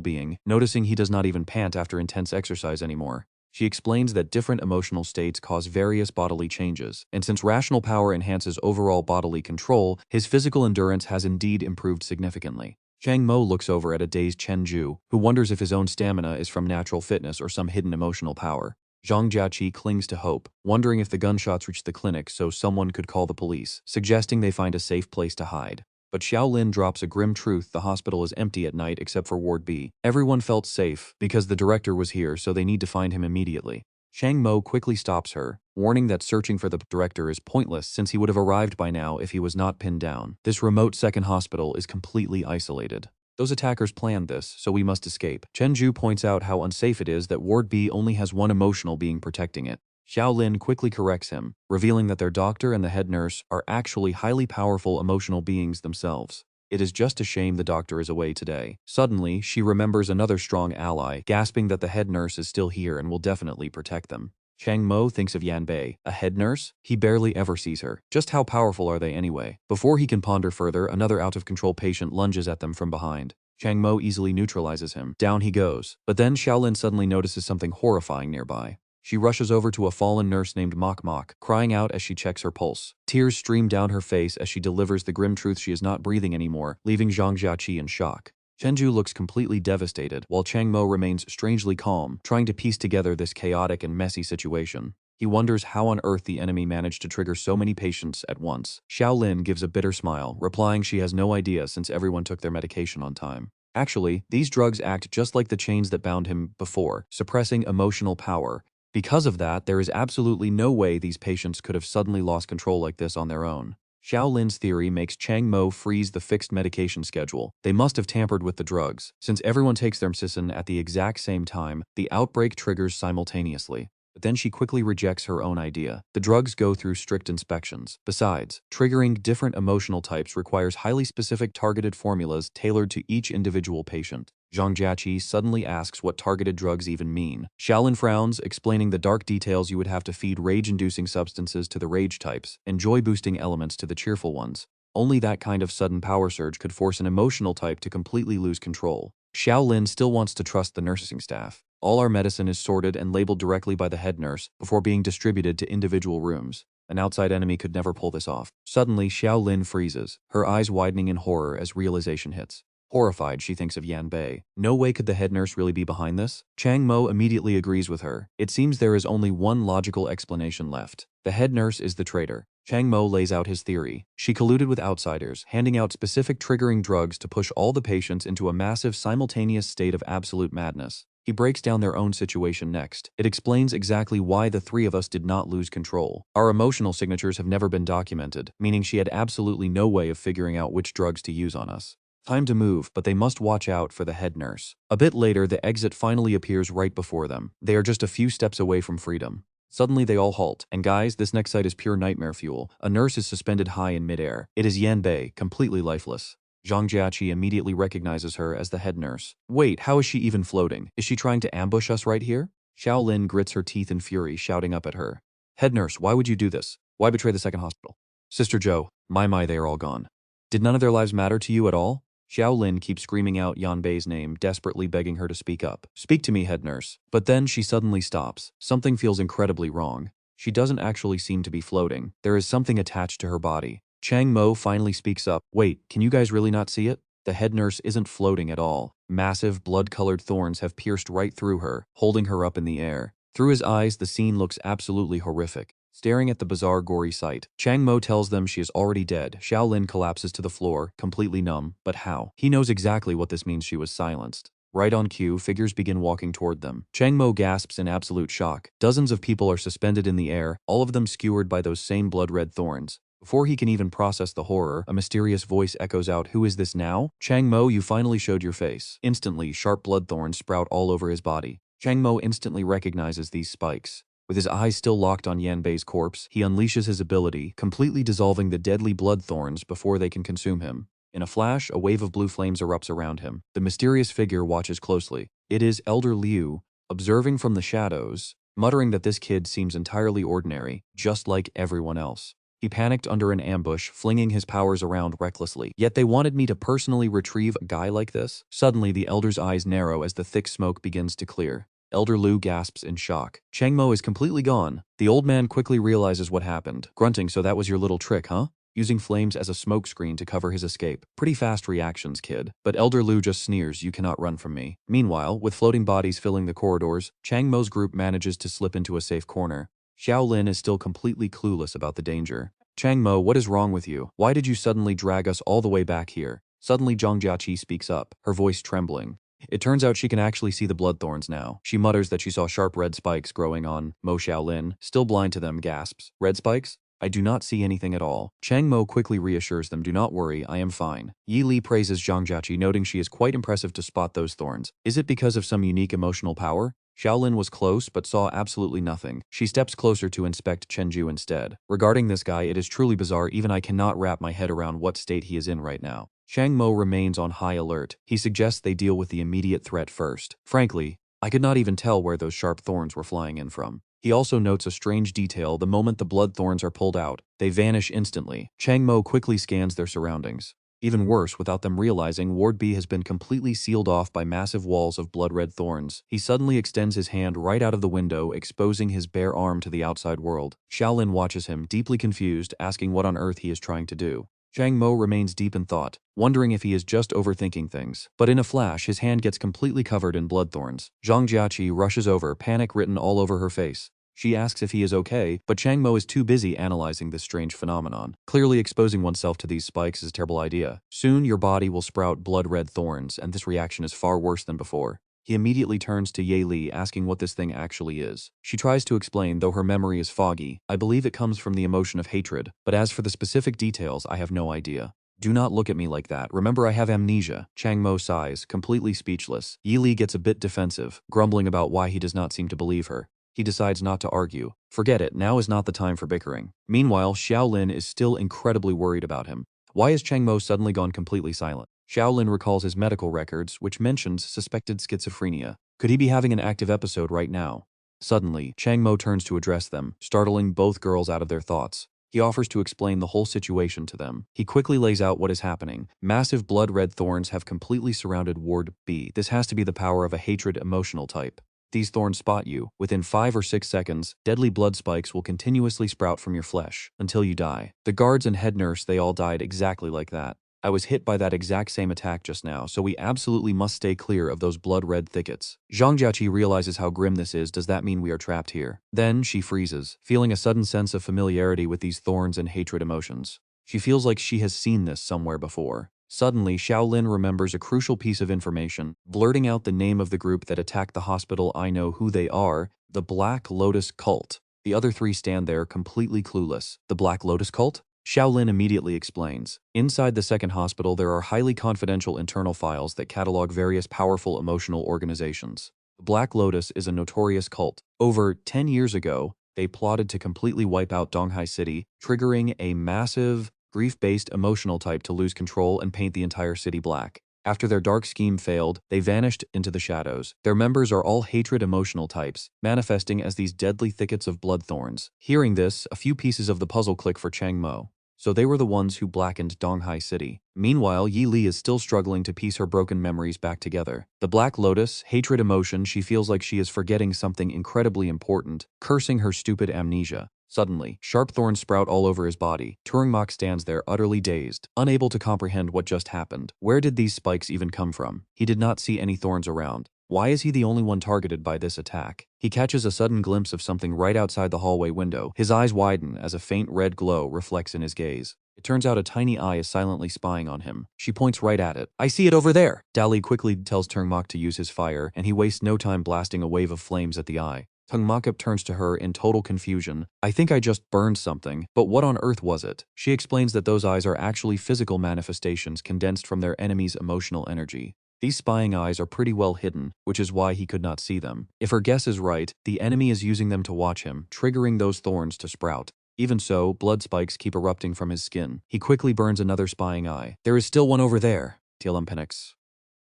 being, noticing he does not even pant after intense exercise anymore. She explains that different emotional states cause various bodily changes, and since rational power enhances overall bodily control, his physical endurance has indeed improved significantly. Chang Mo looks over at a dazed Chenju, who wonders if his own stamina is from natural fitness or some hidden emotional power. Zhang Jiaqi clings to hope, wondering if the gunshots reach the clinic so someone could call the police, suggesting they find a safe place to hide. But Xiao Lin drops a grim truth: the hospital is empty at night except for Ward B. Everyone felt safe because the director was here, so they need to find him immediately. Chang Mo quickly stops her, warning that searching for the director is pointless since he would have arrived by now if he was not pinned down. This remote second hospital is completely isolated. Those attackers planned this, so we must escape. Chenju points out how unsafe it is that Ward B only has one emotional being protecting it. Xiao Lin quickly corrects him, revealing that their doctor and the head nurse are actually highly powerful emotional beings themselves. It is just a shame the doctor is away today. Suddenly, she remembers another strong ally, gasping that the head nurse is still here and will definitely protect them. Chang Mo thinks of Yan Bei, a head nurse? He barely ever sees her. Just how powerful are they anyway? Before he can ponder further, another out-of-control patient lunges at them from behind. Chang Mo easily neutralizes him. Down he goes. But then Xiao Lin suddenly notices something horrifying nearby. She rushes over to a fallen nurse named Mac, crying out as she checks her pulse. Tears stream down her face as she delivers the grim truth: she is not breathing anymore, leaving Zhang Jiaqi in shock. Chenju looks completely devastated, while Chang Mo remains strangely calm, trying to piece together this chaotic and messy situation. He wonders how on earth the enemy managed to trigger so many patients at once. Xiaolin gives a bitter smile, replying she has no idea since everyone took their medication on time. Actually, these drugs act just like the chains that bound him before, suppressing emotional power. Because of that, there is absolutely no way these patients could have suddenly lost control like this on their own. Xiaolin's theory makes Chang Mo freeze the fixed medication schedule. They must have tampered with the drugs. Since everyone takes their medicine at the exact same time, the outbreak triggers simultaneously. But then she quickly rejects her own idea. The drugs go through strict inspections. Besides, triggering different emotional types requires highly specific targeted formulas tailored to each individual patient. Zhang Jiaqi suddenly asks what targeted drugs even mean. Xiaolin frowns, explaining the dark details. You would have to feed rage-inducing substances to the rage types, and joy-boosting elements to the cheerful ones. Only that kind of sudden power surge could force an emotional type to completely lose control. Xiaolin still wants to trust the nursing staff. All our medicine is sorted and labeled directly by the head nurse before being distributed to individual rooms. An outside enemy could never pull this off. Suddenly, Xiaolin freezes, her eyes widening in horror as realization hits. Horrified, she thinks of Yan Bei. No way could the head nurse really be behind this? Chang Mo immediately agrees with her. It seems there is only one logical explanation left. The head nurse is the traitor. Chang Mo lays out his theory. She colluded with outsiders, handing out specific triggering drugs to push all the patients into a massive simultaneous state of absolute madness. He breaks down their own situation next. It explains exactly why the three of us did not lose control. Our emotional signatures have never been documented, meaning she had absolutely no way of figuring out which drugs to use on us. Time to move, but they must watch out for the head nurse. A bit later, the exit finally appears right before them. They are just a few steps away from freedom. Suddenly, they all halt. And guys, this next sight is pure nightmare fuel. A nurse is suspended high in midair. It is Yan Bei, completely lifeless. Zhang Jiaqi immediately recognizes her as the head nurse. Wait, how is she even floating? Is she trying to ambush us right here? Xiaolin grits her teeth in fury, shouting up at her. Head nurse, why would you do this? Why betray the second hospital? Sister Zhou, my, they are all gone. Did none of their lives matter to you at all? Xiaolin keeps screaming out Yan Bei's name, desperately begging her to speak up. Speak to me, head nurse. But then she suddenly stops. Something feels incredibly wrong. She doesn't actually seem to be floating. There is something attached to her body. Chang Mo finally speaks up. Wait, can you guys really not see it? The head nurse isn't floating at all. Massive, blood-colored thorns have pierced right through her, holding her up in the air. Through his eyes, the scene looks absolutely horrific. Staring at the bizarre, gory sight, Chang Mo tells them she is already dead. Xiaolin collapses to the floor, completely numb. But how? He knows exactly what this means. She was silenced. Right on cue, figures begin walking toward them. Chang Mo gasps in absolute shock. Dozens of people are suspended in the air, all of them skewered by those same blood-red thorns. Before he can even process the horror, a mysterious voice echoes out, "Who is this now? Chang Mo, you finally showed your face." Instantly, sharp blood thorns sprout all over his body. Chang Mo instantly recognizes these spikes. With his eyes still locked on Yan Bei's corpse, he unleashes his ability, completely dissolving the deadly blood thorns before they can consume him. In a flash, a wave of blue flames erupts around him. The mysterious figure watches closely. It is Elder Liu, observing from the shadows, muttering that this kid seems entirely ordinary, just like everyone else. He panicked under an ambush, flinging his powers around recklessly. Yet they wanted me to personally retrieve a guy like this? Suddenly, the Elder's eyes narrow as the thick smoke begins to clear. Elder Liu gasps in shock. Chang Mo is completely gone. The old man quickly realizes what happened, grunting, "So that was your little trick, huh?" Using flames as a smokescreen to cover his escape. Pretty fast reactions, kid. But Elder Liu just sneers, "You cannot run from me." Meanwhile, with floating bodies filling the corridors, Chang Mo's group manages to slip into a safe corner. Xiaolin is still completely clueless about the danger. "Chang Mo, what is wrong with you? Why did you suddenly drag us all the way back here?" Suddenly Zhang Jiaqi speaks up, her voice trembling. It turns out she can actually see the blood thorns now. She mutters that she saw sharp red spikes growing on Mo Xiaolin, still blind to them, gasps. "Red spikes? I do not see anything at all." Chang Mo quickly reassures them, "Do not worry, I am fine." Yi Li praises Zhang Jiaqi, noting she is quite impressive to spot those thorns. Is it because of some unique emotional power? Xiaolin was close but saw absolutely nothing. She steps closer to inspect Chenju instead. Regarding this guy, it is truly bizarre. Even I cannot wrap my head around what state he is in right now. Chang Mo remains on high alert. He suggests they deal with the immediate threat first. Frankly, I could not even tell where those sharp thorns were flying in from. He also notes a strange detail. The moment the blood thorns are pulled out, they vanish instantly. Chang Mo quickly scans their surroundings. Even worse, without them realizing, Ward B has been completely sealed off by massive walls of blood-red thorns. He suddenly extends his hand right out of the window, exposing his bare arm to the outside world. Xiaolin watches him, deeply confused, asking what on earth he is trying to do. Chang Mo remains deep in thought, wondering if he is just overthinking things. But in a flash, his hand gets completely covered in blood thorns. Zhang Jiaqi rushes over, panic written all over her face. She asks if he is okay, but Chang Mo is too busy analyzing this strange phenomenon. Clearly exposing oneself to these spikes is a terrible idea. Soon your body will sprout blood-red thorns, and this reaction is far worse than before. He immediately turns to Ye Li, asking what this thing actually is. She tries to explain, though her memory is foggy. I believe it comes from the emotion of hatred, but as for the specific details, I have no idea. Do not look at me like that. Remember, I have amnesia. Chang Mo sighs, completely speechless. Ye Li gets a bit defensive, grumbling about why he does not seem to believe her. He decides not to argue. Forget it, now is not the time for bickering. Meanwhile, Xiaolin is still incredibly worried about him. Why has Chang Mo suddenly gone completely silent? Xiaolin recalls his medical records, which mentions suspected schizophrenia. Could he be having an active episode right now? Suddenly, Chang Mo turns to address them, startling both girls out of their thoughts. He offers to explain the whole situation to them. He quickly lays out what is happening. Massive blood-red thorns have completely surrounded Ward B. This has to be the power of a hatred emotional type. These thorns spot you. Within 5 or 6 seconds, deadly blood spikes will continuously sprout from your flesh until you die. The guards and head nurse, they all died exactly like that. I was hit by that exact same attack just now, so we absolutely must stay clear of those blood-red thickets. Zhang Jiaqi realizes how grim this is. Does that mean we are trapped here? Then she freezes, feeling a sudden sense of familiarity with these thorns and hatred emotions. She feels like she has seen this somewhere before. Suddenly, Xiaolin remembers a crucial piece of information, blurting out the name of the group that attacked the hospital. I know who they are, the Black Lotus Cult. The other three stand there completely clueless. The Black Lotus Cult? Xiaolin immediately explains. Inside the second hospital, there are highly confidential internal files that catalog various powerful emotional organizations. The Black Lotus is a notorious cult. Over 10 years ago, they plotted to completely wipe out Donghai City, triggering a massive, grief-based emotional type to lose control and paint the entire city black. After their dark scheme failed, they vanished into the shadows. Their members are all hatred emotional types, manifesting as these deadly thickets of blood thorns. Hearing this, a few pieces of the puzzle click for Chang Mo. So they were the ones who blackened Donghai City. Meanwhile, Ye Li is still struggling to piece her broken memories back together. The Black Lotus, hatred emotion, she feels like she is forgetting something incredibly important, cursing her stupid amnesia. Suddenly, sharp thorns sprout all over his body. Thuong Mac stands there utterly dazed, unable to comprehend what just happened. Where did these spikes even come from? He did not see any thorns around. Why is he the only one targeted by this attack? He catches a sudden glimpse of something right outside the hallway window. His eyes widen as a faint red glow reflects in his gaze. It turns out a tiny eye is silently spying on him. She points right at it. I see it over there! Dali quickly tells Thuong Mac to use his fire, and he wastes no time blasting a wave of flames at the eye. Thuong Mac turns to her in total confusion. I think I just burned something, but what on earth was it? She explains that those eyes are actually physical manifestations condensed from their enemy's emotional energy. These spying eyes are pretty well hidden, which is why he could not see them. If her guess is right, the enemy is using them to watch him, triggering those thorns to sprout. Even so, blood spikes keep erupting from his skin. He quickly burns another spying eye. There is still one over there. Tielum panics.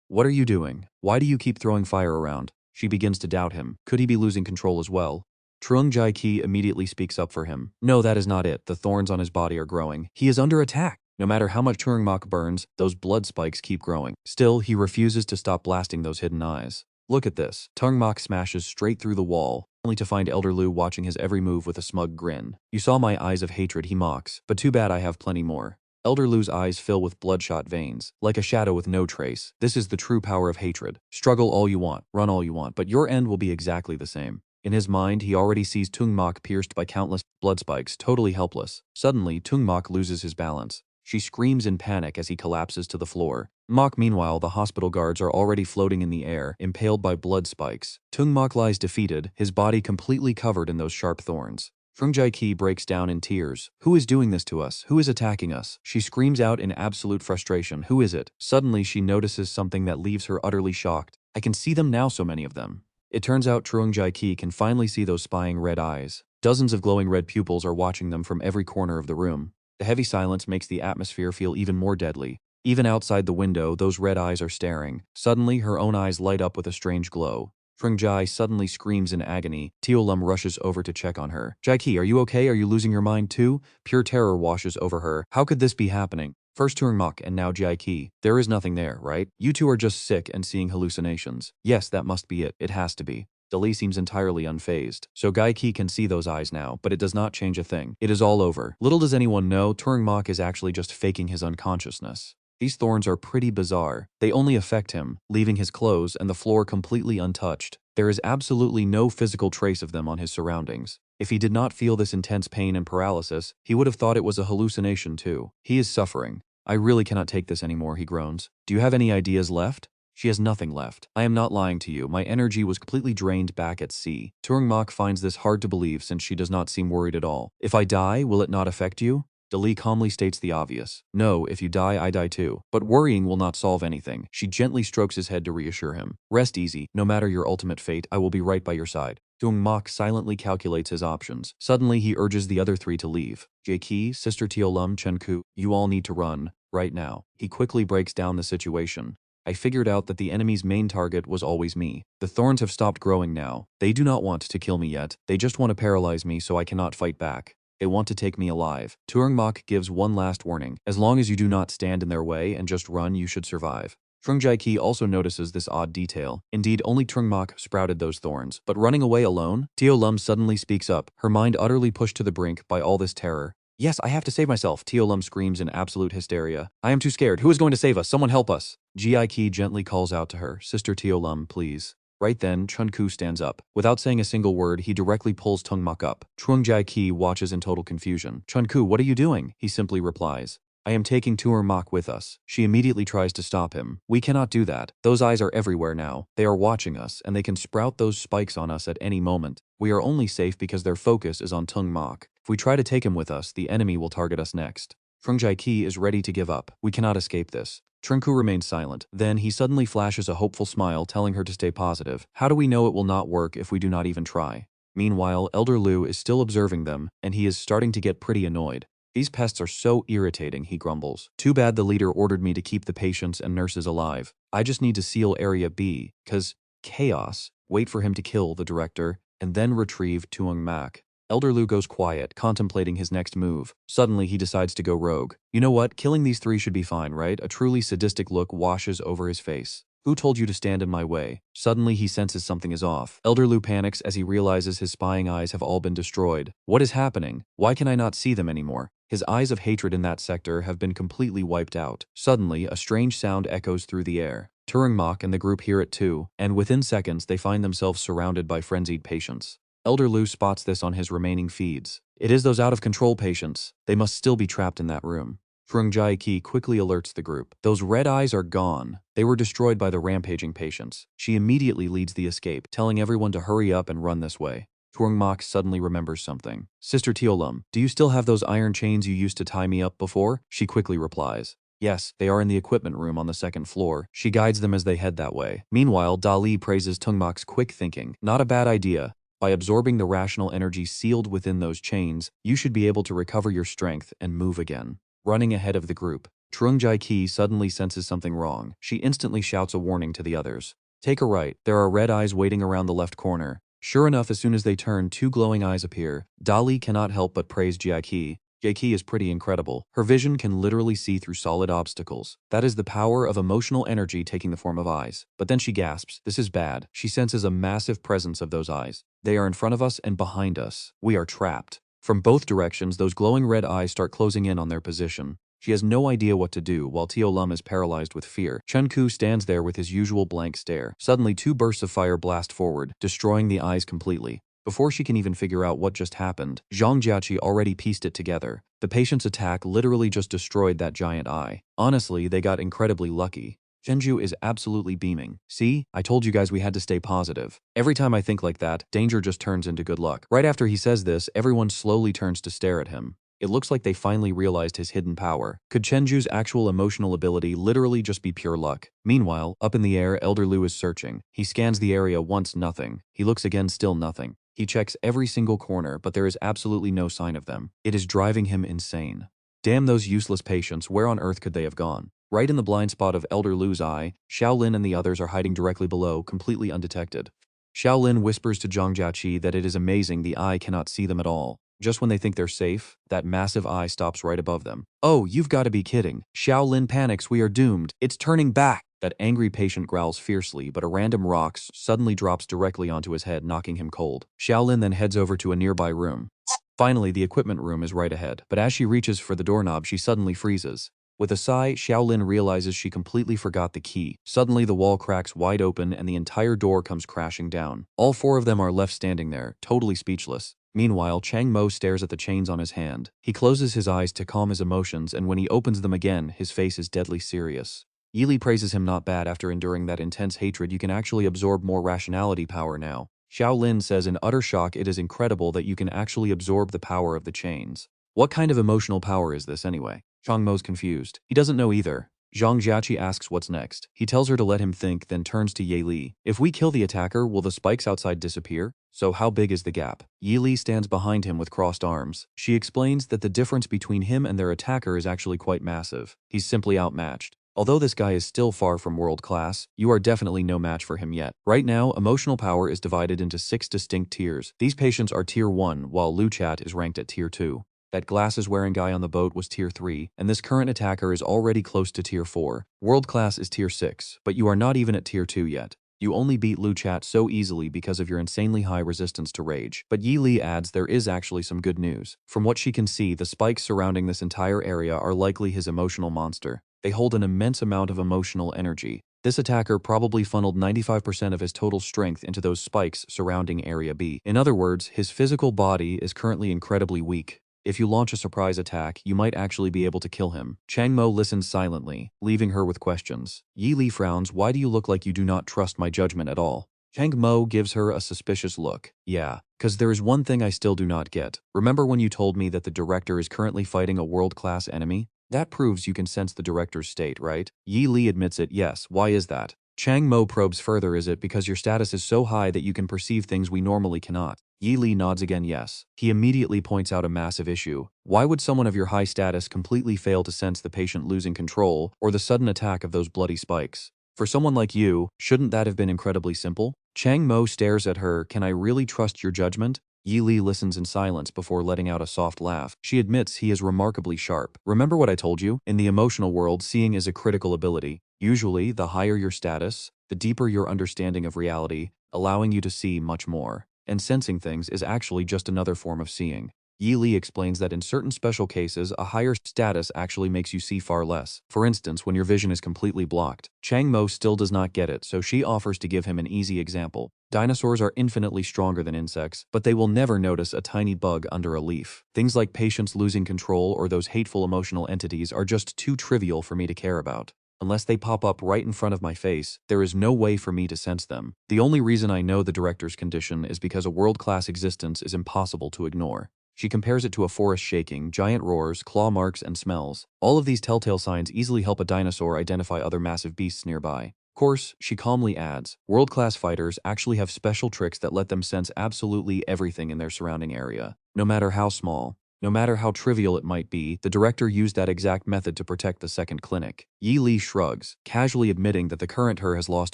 What are you doing? Why do you keep throwing fire around? She begins to doubt him. Could he be losing control as well? Truong Jiaqi immediately speaks up for him. No, that is not it. The thorns on his body are growing. He is under attack. No matter how much Thuong Mac burns, those blood spikes keep growing. Still, he refuses to stop blasting those hidden eyes. Look at this. Thuong Mac smashes straight through the wall, only to find Elder Lu watching his every move with a smug grin. You saw my eyes of hatred, he mocks, but too bad I have plenty more. Elder Lu's eyes fill with bloodshot veins, like a shadow with no trace. This is the true power of hatred. Struggle all you want, run all you want, but your end will be exactly the same. In his mind, he already sees Thuong Mac pierced by countless blood spikes, totally helpless. Suddenly, Thuong Mac loses his balance. She screams in panic as he collapses to the floor. Mac, meanwhile, the hospital guards are already floating in the air, impaled by blood spikes. Thuong Mac lies defeated, his body completely covered in those sharp thorns. Thuong Jiaqi breaks down in tears. Who is doing this to us? Who is attacking us? She screams out in absolute frustration. Who is it? Suddenly, she notices something that leaves her utterly shocked. I can see them now, so many of them. It turns out Thuong Jiaqi can finally see those spying red eyes. Dozens of glowing red pupils are watching them from every corner of the room. The heavy silence makes the atmosphere feel even more deadly. Even outside the window, those red eyes are staring. Suddenly, her own eyes light up with a strange glow. Thuong Jai suddenly screams in agony. Tiolum rushes over to check on her. Jiaqi, are you okay? Are you losing your mind too? Pure terror washes over her. How could this be happening? First Thuong Mac and now Jiaqi. There is nothing there, right? You two are just sick and seeing hallucinations. Yes, that must be it. It has to be. Dali seems entirely unfazed. So Gaiki can see those eyes now, but it does not change a thing. It is all over. Little does anyone know, Thuong Mac is actually just faking his unconsciousness. These thorns are pretty bizarre. They only affect him, leaving his clothes and the floor completely untouched. There is absolutely no physical trace of them on his surroundings. If he did not feel this intense pain and paralysis, he would have thought it was a hallucination too. He is suffering. I really cannot take this anymore, he groans. Do you have any ideas left? She has nothing left. I am not lying to you. My energy was completely drained back at sea. Thuong Mac finds this hard to believe since she does not seem worried at all. If I die, will it not affect you? Dali calmly states the obvious. No, if you die, I die too. But worrying will not solve anything. She gently strokes his head to reassure him. Rest easy. No matter your ultimate fate, I will be right by your side. Thuong Mac silently calculates his options. Suddenly, he urges the other three to leave. Jae-ki, Sister Teolum, Chen-ku, you all need to run, right now. He quickly breaks down the situation. I figured out that the enemy's main target was always me. The thorns have stopped growing now. They do not want to kill me yet. They just want to paralyze me so I cannot fight back. They want to take me alive. Thuong Mac gives one last warning. As long as you do not stand in their way and just run, you should survive. Trung Jae-ki also notices this odd detail. Indeed, only Thuong Mac sprouted those thorns. But running away alone? Teo Lum suddenly speaks up, her mind utterly pushed to the brink by all this terror. Yes, I have to save myself, Teo Lum screams in absolute hysteria. I am too scared. Who is going to save us? Someone help us. Ji-ki gently calls out to her, Sister Teo Lum, please. Right then, Chun-ku stands up. Without saying a single word, he directly pulls Thuong Mac up. Trung Jae-ki watches in total confusion. Chun-ku, what are you doing? He simply replies. I am taking Thuong Mac with us. She immediately tries to stop him. We cannot do that. Those eyes are everywhere now. They are watching us, and they can sprout those spikes on us at any moment. We are only safe because their focus is on Thuong Mac. If we try to take him with us, the enemy will target us next. Trung Jae-ki is ready to give up. We cannot escape this. Chun-ku remains silent. Then he suddenly flashes a hopeful smile, telling her to stay positive. How do we know it will not work if we do not even try? Meanwhile, Elder Liu is still observing them, and he is starting to get pretty annoyed. These pests are so irritating, he grumbles. Too bad the leader ordered me to keep the patients and nurses alive. I just need to seal Area B, 'cause chaos. Wait for him to kill the director, and then retrieve Thuong Mac. Elder Liu goes quiet, contemplating his next move. Suddenly, he decides to go rogue. You know what? Killing these three should be fine, right? A truly sadistic look washes over his face. Who told you to stand in my way? Suddenly, he senses something is off. Elder Liu panics as he realizes his spying eyes have all been destroyed. What is happening? Why can I not see them anymore? His eyes of hatred in that sector have been completely wiped out. Suddenly, a strange sound echoes through the air. Thuong Mac and the group hear it too, and within seconds, they find themselves surrounded by frenzied patients. Elder Liu spots this on his remaining feeds. It is those out-of-control patients. They must still be trapped in that room. Trung Jae-ki quickly alerts the group. Those red eyes are gone. They were destroyed by the rampaging patients. She immediately leads the escape, telling everyone to hurry up and run this way. Thuong Mac suddenly remembers something. Sister Teolum, do you still have those iron chains you used to tie me up before? She quickly replies. Yes, they are in the equipment room on the second floor. She guides them as they head that way. Meanwhile, Dali praises Thuong Mac's quick thinking. Not a bad idea. By absorbing the rational energy sealed within those chains, you should be able to recover your strength and move again. Running ahead of the group, Trung Jae-ki suddenly senses something wrong. She instantly shouts a warning to the others. Take a right. There are red eyes waiting around the left corner. Sure enough, as soon as they turn, two glowing eyes appear. Dali cannot help but praise Jae-ki. Jae-ki is pretty incredible. Her vision can literally see through solid obstacles. That is the power of emotional energy taking the form of eyes. But then she gasps. This is bad. She senses a massive presence of those eyes. They are in front of us and behind us. We are trapped. From both directions, those glowing red eyes start closing in on their position. She has no idea what to do, while Teo Lum is paralyzed with fear. Chun-ku stands there with his usual blank stare. Suddenly, two bursts of fire blast forward, destroying the eyes completely. Before she can even figure out what just happened, Zhang Jiaqi already pieced it together. The patient's attack literally just destroyed that giant eye. Honestly, they got incredibly lucky. Zhenju is absolutely beaming. See? I told you guys we had to stay positive. Every time I think like that, danger just turns into good luck. Right after he says this, everyone slowly turns to stare at him. It looks like they finally realized his hidden power. Could Chenju's actual emotional ability literally just be pure luck? Meanwhile, up in the air, Elder Liu is searching. He scans the area once, nothing. He looks again, still nothing. He checks every single corner, but there is absolutely no sign of them. It is driving him insane. Damn those useless patients, where on earth could they have gone? Right in the blind spot of Elder Liu's eye, Xiaolin and the others are hiding directly below, completely undetected. Xiaolin whispers to Zhang Jiaqi that it is amazing the eye cannot see them at all. Just when they think they're safe, that massive eye stops right above them. Oh, you've got to be kidding. Xiaolin panics, we are doomed. It's turning back. That angry patient growls fiercely, but a random rock suddenly drops directly onto his head, knocking him cold. Xiaolin then heads over to a nearby room. Finally, the equipment room is right ahead, but as she reaches for the doorknob, she suddenly freezes. With a sigh, Xiaolin realizes she completely forgot the key. Suddenly, the wall cracks wide open and the entire door comes crashing down. All four of them are left standing there, totally speechless. Meanwhile, Chang Mo stares at the chains on his hand. He closes his eyes to calm his emotions, and when he opens them again, his face is deadly serious. Yili praises him not bad. After enduring that intense hatred, you can actually absorb more rationality power now. Xiaolin says in utter shock, it is incredible that you can actually absorb the power of the chains. What kind of emotional power is this anyway? Chang Mo's confused. He doesn't know either. Zhang Jiaqi asks what's next. He tells her to let him think, then turns to Ye Li. If we kill the attacker, will the spikes outside disappear? So how big is the gap? Ye Li stands behind him with crossed arms. She explains that the difference between him and their attacker is actually quite massive. He's simply outmatched. Although this guy is still far from world class, you are definitely no match for him yet. Right now, emotional power is divided into 6 distinct tiers. These patients are tier 1, while Luchat is ranked at tier 2. That glasses-wearing guy on the boat was tier 3, and this current attacker is already close to tier 4. World class is tier 6, but you are not even at tier 2 yet. You only beat Luchat so easily because of your insanely high resistance to rage. But Yi Li adds there is actually some good news. From what she can see, the spikes surrounding this entire area are likely his emotional monster. They hold an immense amount of emotional energy. This attacker probably funneled 95% of his total strength into those spikes surrounding Area B. In other words, his physical body is currently incredibly weak. If you launch a surprise attack, you might actually be able to kill him. Chang Mo listens silently, leaving her with questions. Yi Li frowns. Why do you look like you do not trust my judgment at all? Chang Mo gives her a suspicious look. Yeah, because there is one thing I still do not get. Remember when you told me that the director is currently fighting a world-class enemy? That proves you can sense the director's state, right? Yi Li admits it. Yes, why is that? Chang Mo probes further. Is it because your status is so high that you can perceive things we normally cannot? Yi Li nods again. Yes. He immediately points out a massive issue. Why would someone of your high status completely fail to sense the patient losing control or the sudden attack of those bloody spikes? For someone like you, shouldn't that have been incredibly simple? Chang Mo stares at her. Can I really trust your judgment? Yi Li listens in silence before letting out a soft laugh. She admits he is remarkably sharp. Remember what I told you? In the emotional world, seeing is a critical ability. Usually, the higher your status, the deeper your understanding of reality, allowing you to see much more. And sensing things is actually just another form of seeing. Yi Li explains that in certain special cases, a higher status actually makes you see far less. For instance, when your vision is completely blocked. Chang Mo still does not get it, so she offers to give him an easy example. Dinosaurs are infinitely stronger than insects, but they will never notice a tiny bug under a leaf. Things like patients losing control or those hateful emotional entities are just too trivial for me to care about. Unless they pop up right in front of my face, there is no way for me to sense them. The only reason I know the director's condition is because a world-class existence is impossible to ignore. She compares it to a forest shaking, giant roars, claw marks, and smells. All of these telltale signs easily help a dinosaur identify other massive beasts nearby. Of course, she calmly adds, world-class fighters actually have special tricks that let them sense absolutely everything in their surrounding area, no matter how small. No matter how trivial it might be, the director used that exact method to protect the second clinic. Yi Li shrugs, casually admitting that the current her has lost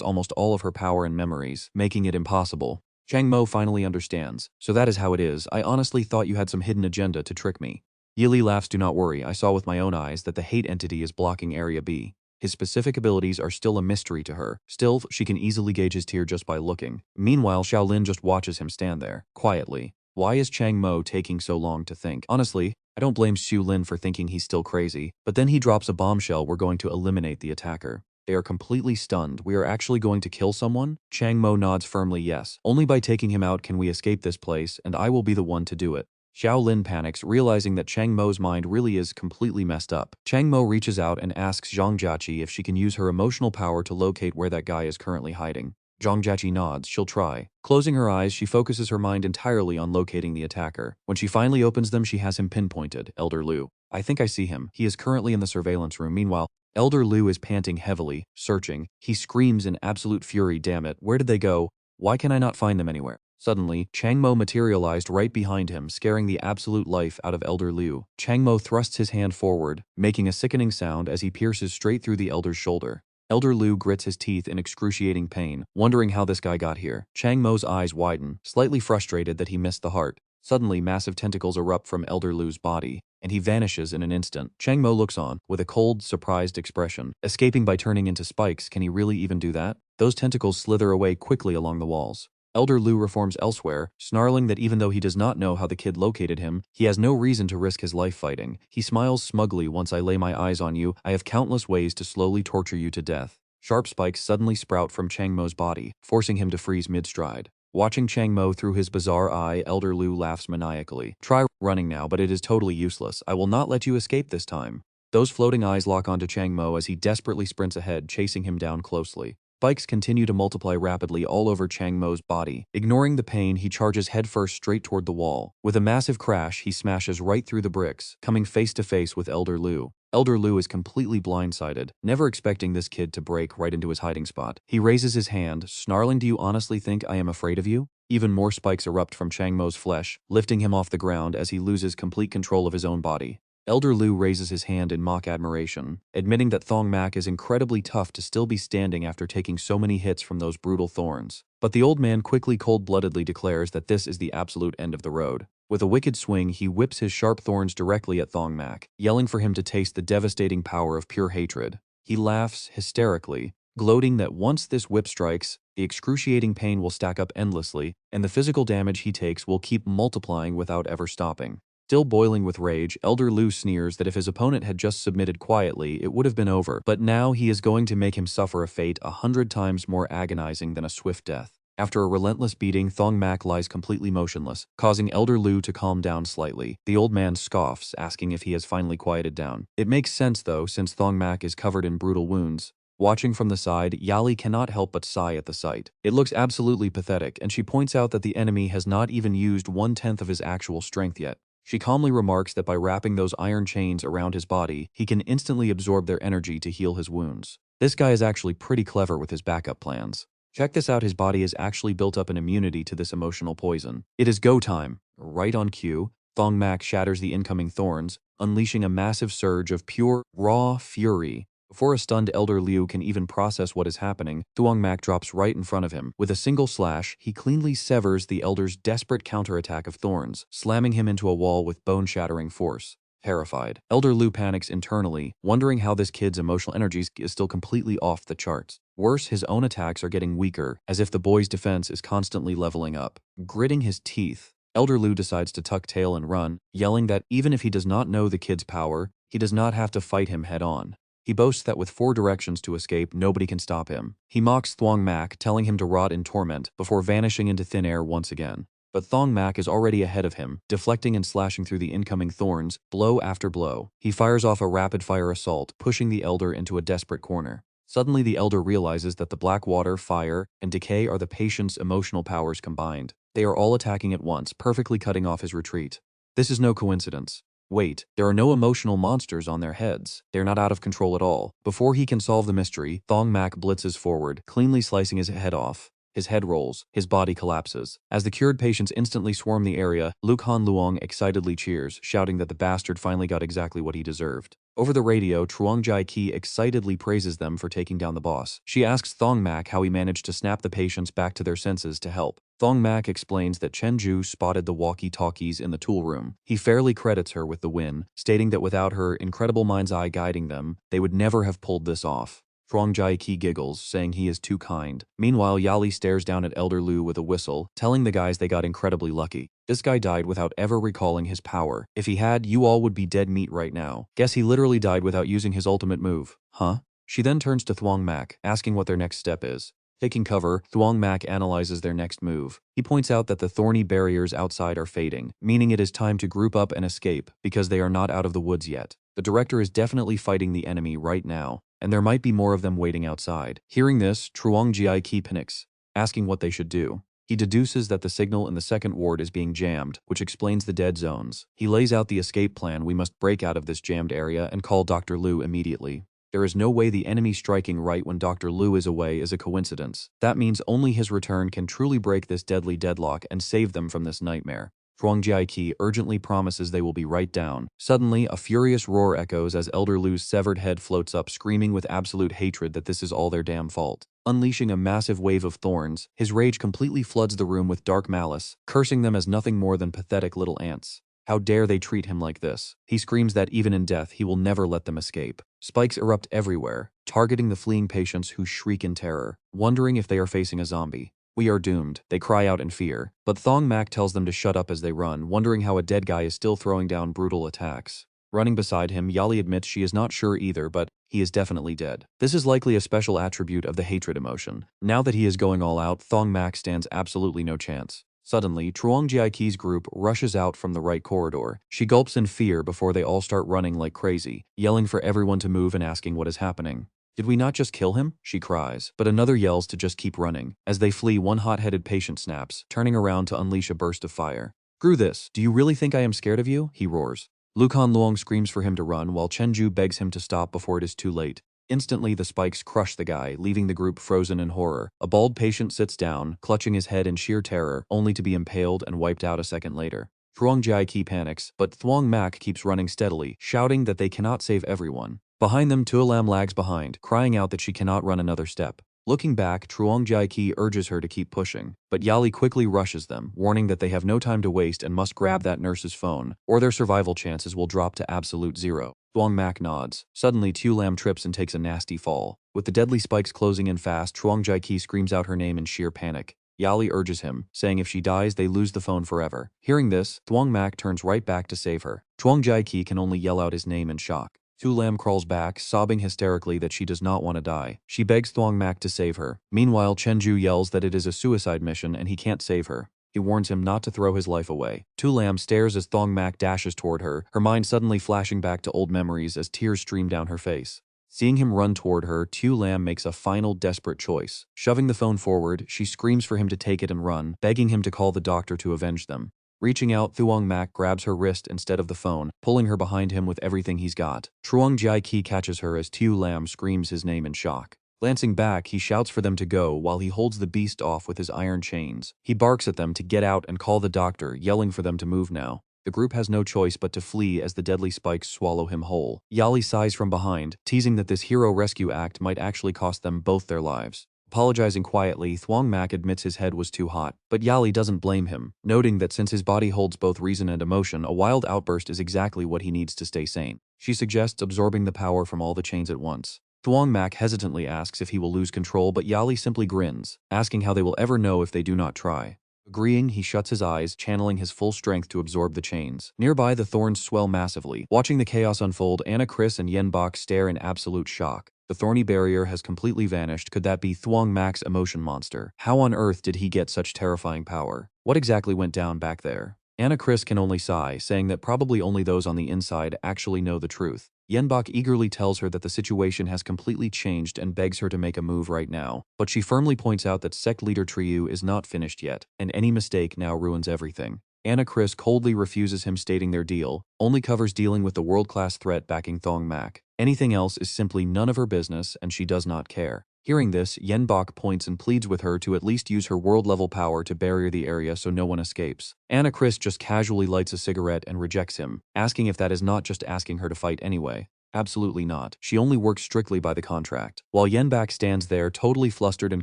almost all of her power and memories, making it impossible. Chang Mo finally understands. So that is how it is. I honestly thought you had some hidden agenda to trick me. Yi Li laughs. Do not worry, I saw with my own eyes that the hate entity is blocking Area B. His specific abilities are still a mystery to her. Still, she can easily gauge his tier just by looking. Meanwhile, Xiaolin just watches him stand there, quietly. Why is Chang Mo taking so long to think? Honestly, I don't blame Xu Lin for thinking he's still crazy, but then he drops a bombshell. We're going to eliminate the attacker. They are completely stunned. We are actually going to kill someone? Chang Mo nods firmly. Yes. Only by taking him out can we escape this place, and I will be the one to do it. Xiao Lin panics, realizing that Chang Mo's mind really is completely messed up. Chang Mo reaches out and asks Zhang Jiaqi if she can use her emotional power to locate where that guy is currently hiding. Zhang Jiaqi nods. She'll try. Closing her eyes, she focuses her mind entirely on locating the attacker. When she finally opens them, she has him pinpointed. Elder Liu. I think I see him. He is currently in the surveillance room. Meanwhile, Elder Liu is panting heavily, searching. He screams in absolute fury. Damn it, where did they go? Why can I not find them anywhere? Suddenly, Chang Mo materialized right behind him, scaring the absolute life out of Elder Liu. Chang Mo thrusts his hand forward, making a sickening sound as he pierces straight through the Elder's shoulder. Elder Liu grits his teeth in excruciating pain, wondering how this guy got here. Chang Mo's eyes widen, slightly frustrated that he missed the heart. Suddenly, massive tentacles erupt from Elder Lu's body, and he vanishes in an instant. Chang Mo looks on, with a cold, surprised expression. Escaping by turning into spikes, can he really even do that? Those tentacles slither away quickly along the walls. Elder Lu reforms elsewhere, snarling that even though he does not know how the kid located him, he has no reason to risk his life fighting. He smiles smugly. Once I lay my eyes on you, I have countless ways to slowly torture you to death. Sharp spikes suddenly sprout from Chang Mo's body, forcing him to freeze mid-stride. Watching Chang Mo through his bizarre eye, Elder Lu laughs maniacally. Try running now, but it is totally useless. I will not let you escape this time. Those floating eyes lock onto Chang Mo as he desperately sprints ahead, chasing him down closely. Spikes continue to multiply rapidly all over Chang Mo's body. Ignoring the pain, he charges headfirst straight toward the wall. With a massive crash, he smashes right through the bricks, coming face to face with Elder Lu. Elder Lu is completely blindsided, never expecting this kid to break right into his hiding spot. He raises his hand, snarling, "Do you honestly think I am afraid of you?" Even more spikes erupt from Chang Mo's flesh, lifting him off the ground as he loses complete control of his own body. Elder Lu raises his hand in mock admiration, admitting that Thuong Mac is incredibly tough to still be standing after taking so many hits from those brutal thorns. But the old man quickly cold-bloodedly declares that this is the absolute end of the road. With a wicked swing, he whips his sharp thorns directly at Thuong Mac, yelling for him to taste the devastating power of pure hatred. He laughs hysterically, gloating that once this whip strikes, the excruciating pain will stack up endlessly, and the physical damage he takes will keep multiplying without ever stopping. Still boiling with rage, Elder Lu sneers that if his opponent had just submitted quietly, it would have been over, but now he is going to make him suffer a fate 100 times more agonizing than a swift death. After a relentless beating, Thuong Mac lies completely motionless, causing Elder Lu to calm down slightly. The old man scoffs, asking if he has finally quieted down. It makes sense though, since Thuong Mac is covered in brutal wounds. Watching from the side, Yali cannot help but sigh at the sight. It looks absolutely pathetic, and she points out that the enemy has not even used 1/10 of his actual strength yet. She calmly remarks that by wrapping those iron chains around his body, he can instantly absorb their energy to heal his wounds. This guy is actually pretty clever with his backup plans. Check this out, his body has actually built up an immunity to this emotional poison. It is go time. Right on cue, Thuong Mac shatters the incoming thorns, unleashing a massive surge of pure, raw fury. Before a stunned Elder Liu can even process what is happening, Thuong Mac drops right in front of him. With a single slash, he cleanly severs the Elder's desperate counterattack of thorns, slamming him into a wall with bone-shattering force. Terrified, Elder Liu panics internally, wondering how this kid's emotional energy is still completely off the charts. Worse, his own attacks are getting weaker, as if the boy's defense is constantly leveling up. Gritting his teeth, Elder Liu decides to tuck tail and run, yelling that even if he does not know the kid's power, he does not have to fight him head-on. He boasts that with 4 directions to escape, nobody can stop him. He mocks Thuong Mac, telling him to rot in torment, before vanishing into thin air once again. But Thuong Mac is already ahead of him, deflecting and slashing through the incoming thorns, blow after blow. He fires off a rapid-fire assault, pushing the Elder into a desperate corner. Suddenly the Elder realizes that the black water, fire, and decay are the patient's emotional powers combined. They are all attacking at once, perfectly cutting off his retreat. This is no coincidence. Wait, there are no emotional monsters on their heads. They're not out of control at all. Before he can solve the mystery, Thuong Mac blitzes forward, cleanly slicing his head off. His head rolls, his body collapses. As the cured patients instantly swarm the area, Luke Han Luong excitedly cheers, shouting that the bastard finally got exactly what he deserved. Over the radio, Truong Jai Ki excitedly praises them for taking down the boss. She asks Thuong Mac how he managed to snap the patients back to their senses to help. Thuong Mac explains that Chen Ju spotted the walkie-talkies in the tool room. He fairly credits her with the win, stating that without her incredible mind's eye guiding them, they would never have pulled this off. Truong Jai Ki giggles, saying he is too kind. Meanwhile, Yali stares down at Elder Lu with a whistle, telling the guys they got incredibly lucky. This guy died without ever recalling his power. If he had, you all would be dead meat right now. Guess he literally died without using his ultimate move. Huh? She then turns to Thuong Mac, asking what their next step is. Taking cover, Thuong Mac analyzes their next move. He points out that the thorny barriers outside are fading, meaning it is time to group up and escape, because they are not out of the woods yet. The director is definitely fighting the enemy right now, and there might be more of them waiting outside. Hearing this, Truong Jai Ki panics, asking what they should do. He deduces that the signal in the second ward is being jammed, which explains the dead zones. He lays out the escape plan: we must break out of this jammed area and call Dr. Lu immediately. There is no way the enemy striking right when Dr. Lu is away is a coincidence. That means only his return can truly break this deadly deadlock and save them from this nightmare. Thuong Jiaki urgently promises they will be right down. Suddenly, a furious roar echoes as Elder Lu's severed head floats up, screaming with absolute hatred that this is all their damn fault. Unleashing a massive wave of thorns, his rage completely floods the room with dark malice, cursing them as nothing more than pathetic little ants. How dare they treat him like this? He screams that even in death he will never let them escape. Spikes erupt everywhere, targeting the fleeing patients who shriek in terror, wondering if they are facing a zombie. "We are doomed," they cry out in fear, but Thuong Mac tells them to shut up as they run, wondering how a dead guy is still throwing down brutal attacks. Running beside him, Yali admits she is not sure either, but he is definitely dead. This is likely a special attribute of the hatred emotion. Now that he is going all out, Thuong Mac stands absolutely no chance. Suddenly, Thuong Jiaki's group rushes out from the right corridor. She gulps in fear before they all start running like crazy, yelling for everyone to move and asking what is happening. "Did we not just kill him?" she cries, but another yells to just keep running. As they flee, one hot-headed patient snaps, turning around to unleash a burst of fire. "Screw this, do you really think I am scared of you?" he roars. Lucan Luong screams for him to run while Chenju begs him to stop before it is too late. Instantly, the spikes crush the guy, leaving the group frozen in horror. A bald patient sits down, clutching his head in sheer terror, only to be impaled and wiped out a second later. Thuong Jiaki panics, but Thuong Mac keeps running steadily, shouting that they cannot save everyone. Behind them, Tuolam lags behind, crying out that she cannot run another step. Looking back, Thuong Jiaki urges her to keep pushing, but Yali quickly rushes them, warning that they have no time to waste and must grab that nurse's phone, or their survival chances will drop to absolute zero. Thuong Mac nods. Suddenly, Tuolam trips and takes a nasty fall. With the deadly spikes closing in fast, Thuong Jiaki screams out her name in sheer panic. Yali urges him, saying if she dies, they lose the phone forever. Hearing this, Thuong Mac turns right back to save her. Thuong Jiaki can only yell out his name in shock. Tuolam crawls back, sobbing hysterically that she does not want to die. She begs Thuong Mac to save her. Meanwhile, Chenju yells that it is a suicide mission and he can't save her. He warns him not to throw his life away. Tuolam stares as Thuong Mac dashes toward her, her mind suddenly flashing back to old memories as tears stream down her face. Seeing him run toward her, Tuolam makes a final desperate choice. Shoving the phone forward, she screams for him to take it and run, begging him to call the doctor to avenge them. Reaching out, Thuong Mac grabs her wrist instead of the phone, pulling her behind him with everything he's got. Thuong Jiaki catches her as Tuolam screams his name in shock. Glancing back, he shouts for them to go while he holds the beast off with his iron chains. He barks at them to get out and call the doctor, yelling for them to move now. The group has no choice but to flee as the deadly spikes swallow him whole. Yali sighs from behind, teasing that this hero rescue act might actually cost them both their lives. Apologizing quietly, Thuong Mac admits his head was too hot, but Yali doesn't blame him, noting that since his body holds both reason and emotion, a wild outburst is exactly what he needs to stay sane. She suggests absorbing the power from all the chains at once. Thuong Mac hesitantly asks if he will lose control, but Yali simply grins, asking how they will ever know if they do not try. Agreeing, he shuts his eyes, channeling his full strength to absorb the chains. Nearby, the thorns swell massively. Watching the chaos unfold, Anna Chris and Yen Bok stare in absolute shock. The thorny barrier has completely vanished. Could that be Thuong Mac's emotion monster? How on earth did he get such terrifying power? What exactly went down back there? Anna Chris can only sigh, saying that probably only those on the inside actually know the truth. Yen Bok eagerly tells her that the situation has completely changed and begs her to make a move right now, but she firmly points out that sect leader Triu is not finished yet, and any mistake now ruins everything. Anna Chris coldly refuses him, stating their deal only covers dealing with the world-class threat backing Thuong Mac. Anything else is simply none of her business, and she does not care. Hearing this, Yen Bok points and pleads with her to at least use her world-level power to barrier the area so no one escapes. Anna Chris just casually lights a cigarette and rejects him, asking if that is not just asking her to fight anyway. Absolutely not. She only works strictly by the contract. While Yen Bak stands there totally flustered and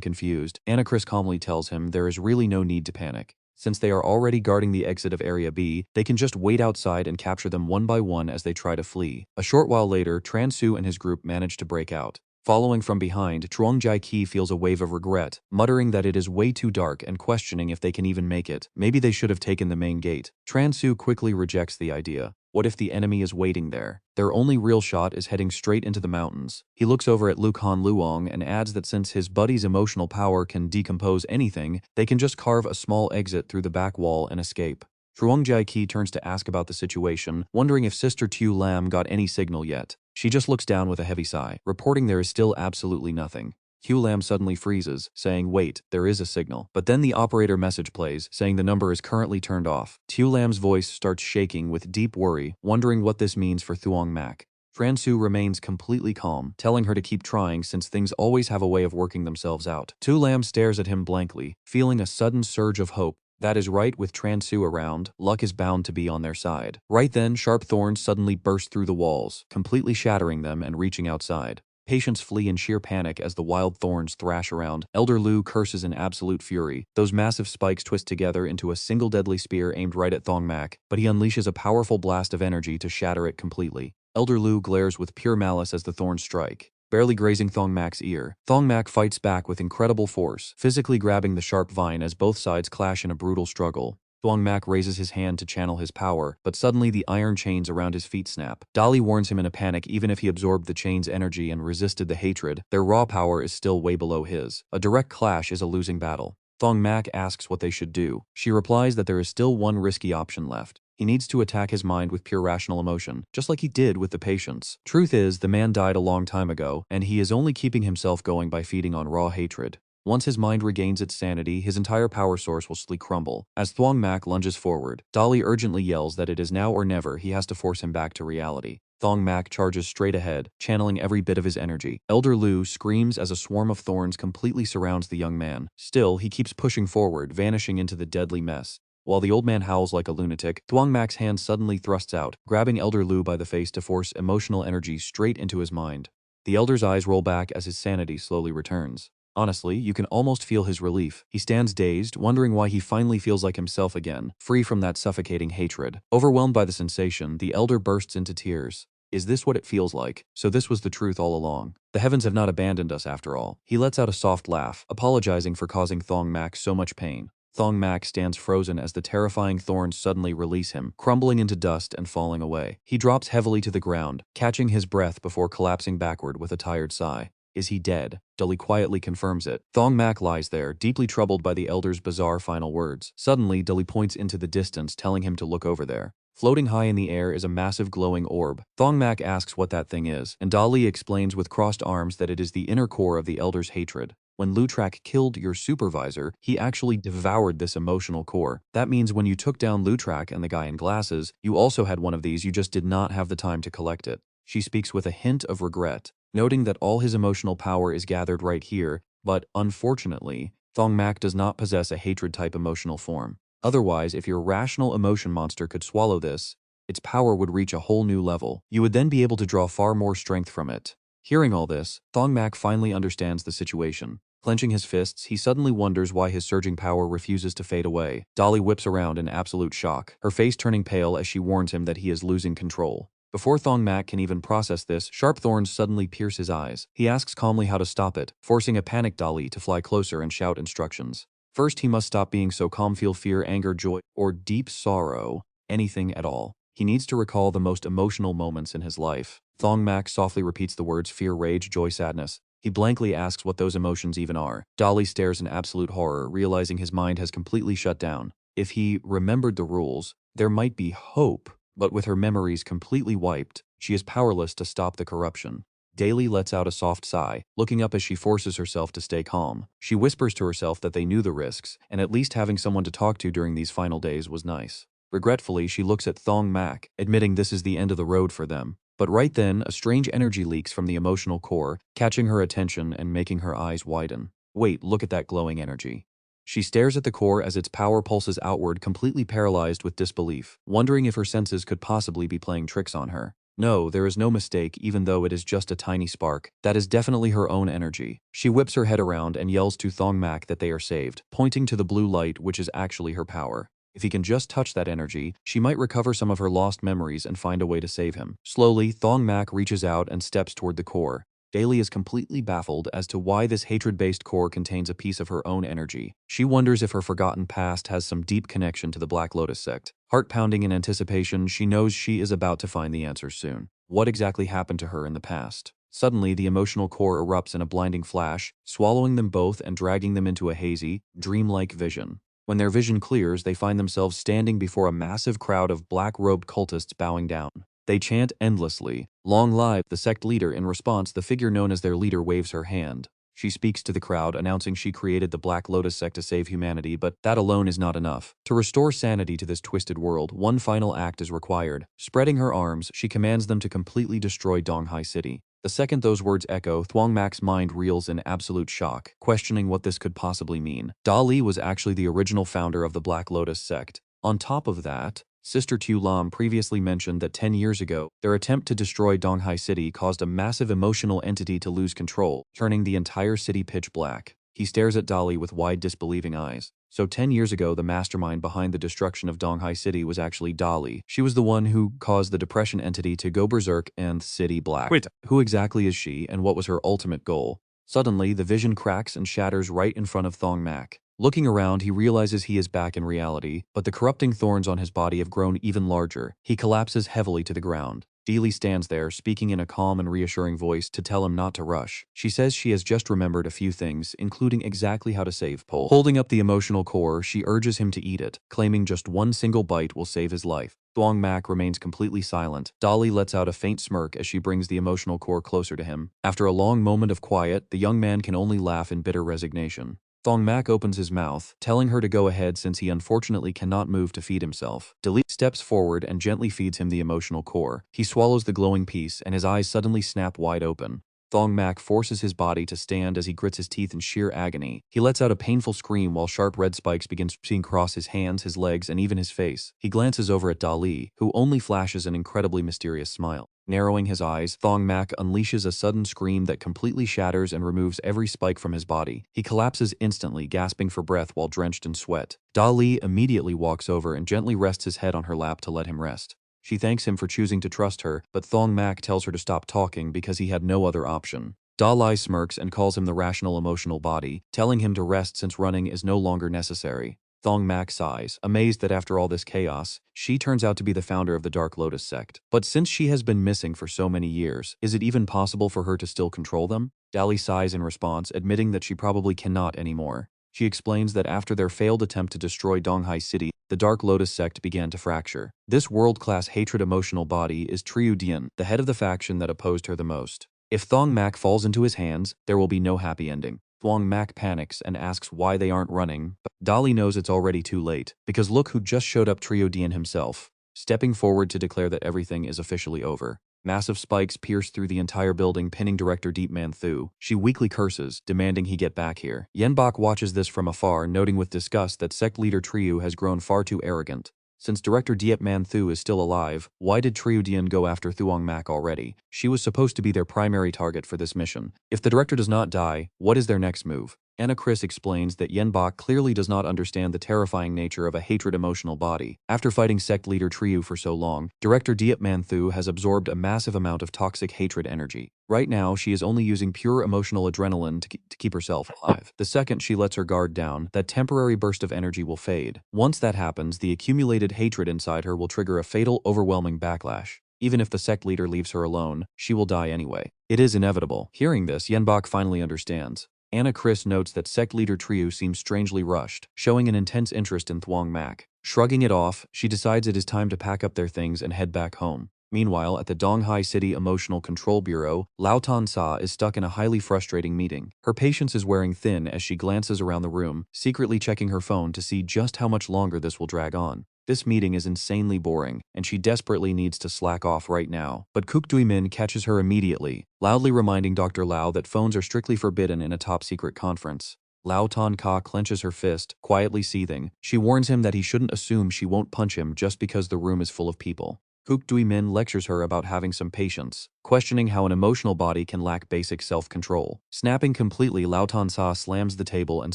confused, Anna Chris calmly tells him there is really no need to panic. Since they are already guarding the exit of Area B, they can just wait outside and capture them one by one as they try to flee. A short while later, Tran Su and his group manage to break out. Following from behind, Thuong Jiaki feels a wave of regret, muttering that it is way too dark and questioning if they can even make it. Maybe they should have taken the main gate. Tran Su quickly rejects the idea. What if the enemy is waiting there? Their only real shot is heading straight into the mountains. He looks over at Lucan Luong and adds that since his buddy's emotional power can decompose anything, they can just carve a small exit through the back wall and escape. Thuong Jiaki turns to ask about the situation, wondering if Sister Tu Lam got any signal yet. She just looks down with a heavy sigh, reporting there is still absolutely nothing. Tu Lam suddenly freezes, saying, "Wait, there is a signal." But then the operator message plays, saying the number is currently turned off. Tu Lam's voice starts shaking with deep worry, wondering what this means for Thuong Mac. Tran Su remains completely calm, telling her to keep trying since things always have a way of working themselves out. Tu Lam stares at him blankly, feeling a sudden surge of hope. That is right, with Transu around, luck is bound to be on their side. Right then, sharp thorns suddenly burst through the walls, completely shattering them and reaching outside. Patients flee in sheer panic as the wild thorns thrash around. Elder Lu curses in absolute fury. Those massive spikes twist together into a single deadly spear aimed right at Thuong Mac, but he unleashes a powerful blast of energy to shatter it completely. Elder Lu glares with pure malice as the thorns strike, barely grazing Thuong Mac's ear. Thuong Mac fights back with incredible force, physically grabbing the sharp vine as both sides clash in a brutal struggle. Thuong Mac raises his hand to channel his power, but suddenly the iron chains around his feet snap. Dali warns him in a panic. Even if he absorbed the chain's energy and resisted the hatred, their raw power is still way below his. A direct clash is a losing battle. Thuong Mac asks what they should do. She replies that there is still one risky option left. He needs to attack his mind with pure rational emotion, just like he did with the patients. Truth is, the man died a long time ago, and he is only keeping himself going by feeding on raw hatred. Once his mind regains its sanity, his entire power source will slowly crumble. As Thuong Mac lunges forward, Dali urgently yells that it is now or never. He has to force him back to reality. Thuong Mac charges straight ahead, channeling every bit of his energy. Elder Lu screams as a swarm of thorns completely surrounds the young man. Still, he keeps pushing forward, vanishing into the deadly mess. While the old man howls like a lunatic, Thuong Mac's hand suddenly thrusts out, grabbing Elder Lu by the face to force emotional energy straight into his mind. The elder's eyes roll back as his sanity slowly returns. Honestly, you can almost feel his relief. He stands dazed, wondering why he finally feels like himself again, free from that suffocating hatred. Overwhelmed by the sensation, the elder bursts into tears. Is this what it feels like? So this was the truth all along. The heavens have not abandoned us after all. He lets out a soft laugh, apologizing for causing Thuong Mac so much pain. Thuong Mac stands frozen as the terrifying thorns suddenly release him, crumbling into dust and falling away. He drops heavily to the ground, catching his breath before collapsing backward with a tired sigh. Is he dead? Dali quietly confirms it. Thuong Mac lies there, deeply troubled by the elder's bizarre final words. Suddenly, Dali points into the distance, telling him to look over there. Floating high in the air is a massive glowing orb. Thuong Mac asks what that thing is, and Dali explains with crossed arms that it is the inner core of the elder's hatred. When Lutrak killed your supervisor, he actually devoured this emotional core. That means when you took down Lutrak and the guy in glasses, you also had one of these, you just did not have the time to collect it. She speaks with a hint of regret, noting that all his emotional power is gathered right here, but unfortunately, Thuong Mac does not possess a hatred-type emotional form. Otherwise, if your rational emotion monster could swallow this, its power would reach a whole new level. You would then be able to draw far more strength from it. Hearing all this, Thuong Mac finally understands the situation. Clenching his fists, he suddenly wonders why his surging power refuses to fade away. Dali whips around in absolute shock, her face turning pale as she warns him that he is losing control. Before Thuong Mac can even process this, sharp thorns suddenly pierce his eyes. He asks calmly how to stop it, forcing a panicked Dali to fly closer and shout instructions. First, he must stop being so calm, feel fear, anger, joy, or deep sorrow, anything at all. He needs to recall the most emotional moments in his life. Thuong Mac softly repeats the words fear, rage, joy, sadness. He blankly asks what those emotions even are. Dali stares in absolute horror, realizing his mind has completely shut down. If he remembered the rules, there might be hope, but with her memories completely wiped, she is powerless to stop the corruption. Daly lets out a soft sigh, looking up as she forces herself to stay calm. She whispers to herself that they knew the risks, and at least having someone to talk to during these final days was nice. Regretfully, she looks at Thuong Mac, admitting this is the end of the road for them. But right then, a strange energy leaks from the emotional core, catching her attention and making her eyes widen. Wait, look at that glowing energy. She stares at the core as its power pulses outward, completely paralyzed with disbelief, wondering if her senses could possibly be playing tricks on her. No, there is no mistake, even though it is just a tiny spark. That is definitely her own energy. She whips her head around and yells to Thuong Mac that they are saved, pointing to the blue light which is actually her power. If he can just touch that energy, she might recover some of her lost memories and find a way to save him. Slowly, Thuong Mac reaches out and steps toward the core. Daly is completely baffled as to why this hatred-based core contains a piece of her own energy. She wonders if her forgotten past has some deep connection to the Black Lotus sect. Heart-pounding in anticipation, she knows she is about to find the answers soon. What exactly happened to her in the past? Suddenly, the emotional core erupts in a blinding flash, swallowing them both and dragging them into a hazy, dreamlike vision. When their vision clears, they find themselves standing before a massive crowd of black-robed cultists bowing down. They chant endlessly, "Long live the sect leader." In response, the figure known as their leader waves her hand. She speaks to the crowd, announcing she created the Black Lotus sect to save humanity, but that alone is not enough. To restore sanity to this twisted world, one final act is required. Spreading her arms, she commands them to completely destroy Donghai City. The second those words echo, Thuong Mac's mind reels in absolute shock, questioning what this could possibly mean. Dali was actually the original founder of the Black Lotus sect. On top of that, Sister Tu Lam previously mentioned that 10 years ago, their attempt to destroy Donghai City caused a massive emotional entity to lose control, turning the entire city pitch black. He stares at Dali with wide disbelieving eyes. So 10 years ago, the mastermind behind the destruction of Donghai City was actually Dali. She was the one who caused the depression entity to go berserk and city black. Wait, who exactly is she and what was her ultimate goal? Suddenly, the vision cracks and shatters right in front of Thuong Mac. Looking around, he realizes he is back in reality, but the corrupting thorns on his body have grown even larger. He collapses heavily to the ground. Deely stands there, speaking in a calm and reassuring voice to tell him not to rush. She says she has just remembered a few things, including exactly how to save Pole. Holding up the emotional core, she urges him to eat it, claiming just one single bite will save his life. Thuong Mac remains completely silent. Dali lets out a faint smirk as she brings the emotional core closer to him. After a long moment of quiet, the young man can only laugh in bitter resignation. Thuong Mac opens his mouth, telling her to go ahead since he unfortunately cannot move to feed himself. Dali steps forward and gently feeds him the emotional core. He swallows the glowing piece and his eyes suddenly snap wide open. Thuong Mac forces his body to stand as he grits his teeth in sheer agony. He lets out a painful scream while sharp red spikes begin to cross his hands, his legs, and even his face. He glances over at Dali, who only flashes an incredibly mysterious smile. Narrowing his eyes, Thuong Mac unleashes a sudden scream that completely shatters and removes every spike from his body. He collapses instantly, gasping for breath while drenched in sweat. Dali immediately walks over and gently rests his head on her lap to let him rest. She thanks him for choosing to trust her, but Thuong Mac tells her to stop talking because he had no other option. Dali smirks and calls him the rational emotional body, telling him to rest since running is no longer necessary. Thuong Mac sighs, amazed that after all this chaos, she turns out to be the founder of the Dark Lotus sect. But since she has been missing for so many years, is it even possible for her to still control them? Dali sighs in response, admitting that she probably cannot anymore. She explains that after their failed attempt to destroy Donghai City, the Dark Lotus sect began to fracture. This world-class hatred emotional body is Triu Dian, the head of the faction that opposed her the most. If Thuong Mac falls into his hands, there will be no happy ending. Thuong Mac panics and asks why they aren't running, but Dali knows it's already too late, because look who just showed up, Triu Dian himself, stepping forward to declare that everything is officially over. Massive spikes pierce through the entire building, pinning director Deep Man Thu. She weakly curses, demanding he get back here. Yenbok watches this from afar, noting with disgust that sect leader Triu has grown far too arrogant. Since director Diep Man Thu is still alive, why did Triu Dian go after Thuong Mac already? She was supposed to be their primary target for this mission. If the director does not die, what is their next move? Anna Chris explains that Yenbok clearly does not understand the terrifying nature of a hatred emotional body. After fighting sect leader Triu for so long, director Diep Man Thu has absorbed a massive amount of toxic hatred energy. Right now, she is only using pure emotional adrenaline to keep herself alive. The second she lets her guard down, that temporary burst of energy will fade. Once that happens, the accumulated hatred inside her will trigger a fatal, overwhelming backlash. Even if the sect leader leaves her alone, she will die anyway. It is inevitable. Hearing this, Yenbok finally understands. Anna Chris notes that sect leader Triu seems strangely rushed, showing an intense interest in Thuong Mac. Shrugging it off, she decides it is time to pack up their things and head back home. Meanwhile, at the Donghai City Emotional Control Bureau, Lao Tan Sa is stuck in a highly frustrating meeting. Her patience is wearing thin as she glances around the room, secretly checking her phone to see just how much longer this will drag on. This meeting is insanely boring, and she desperately needs to slack off right now. But Kook Dui Min catches her immediately, loudly reminding Dr. Lao that phones are strictly forbidden in a top-secret conference. Lao Tan Ka clenches her fist, quietly seething. She warns him that he shouldn't assume she won't punch him just because the room is full of people. Kook Dui Min lectures her about having some patience, questioning how an emotional body can lack basic self-control. Snapping completely, Lao Tan Sa slams the table and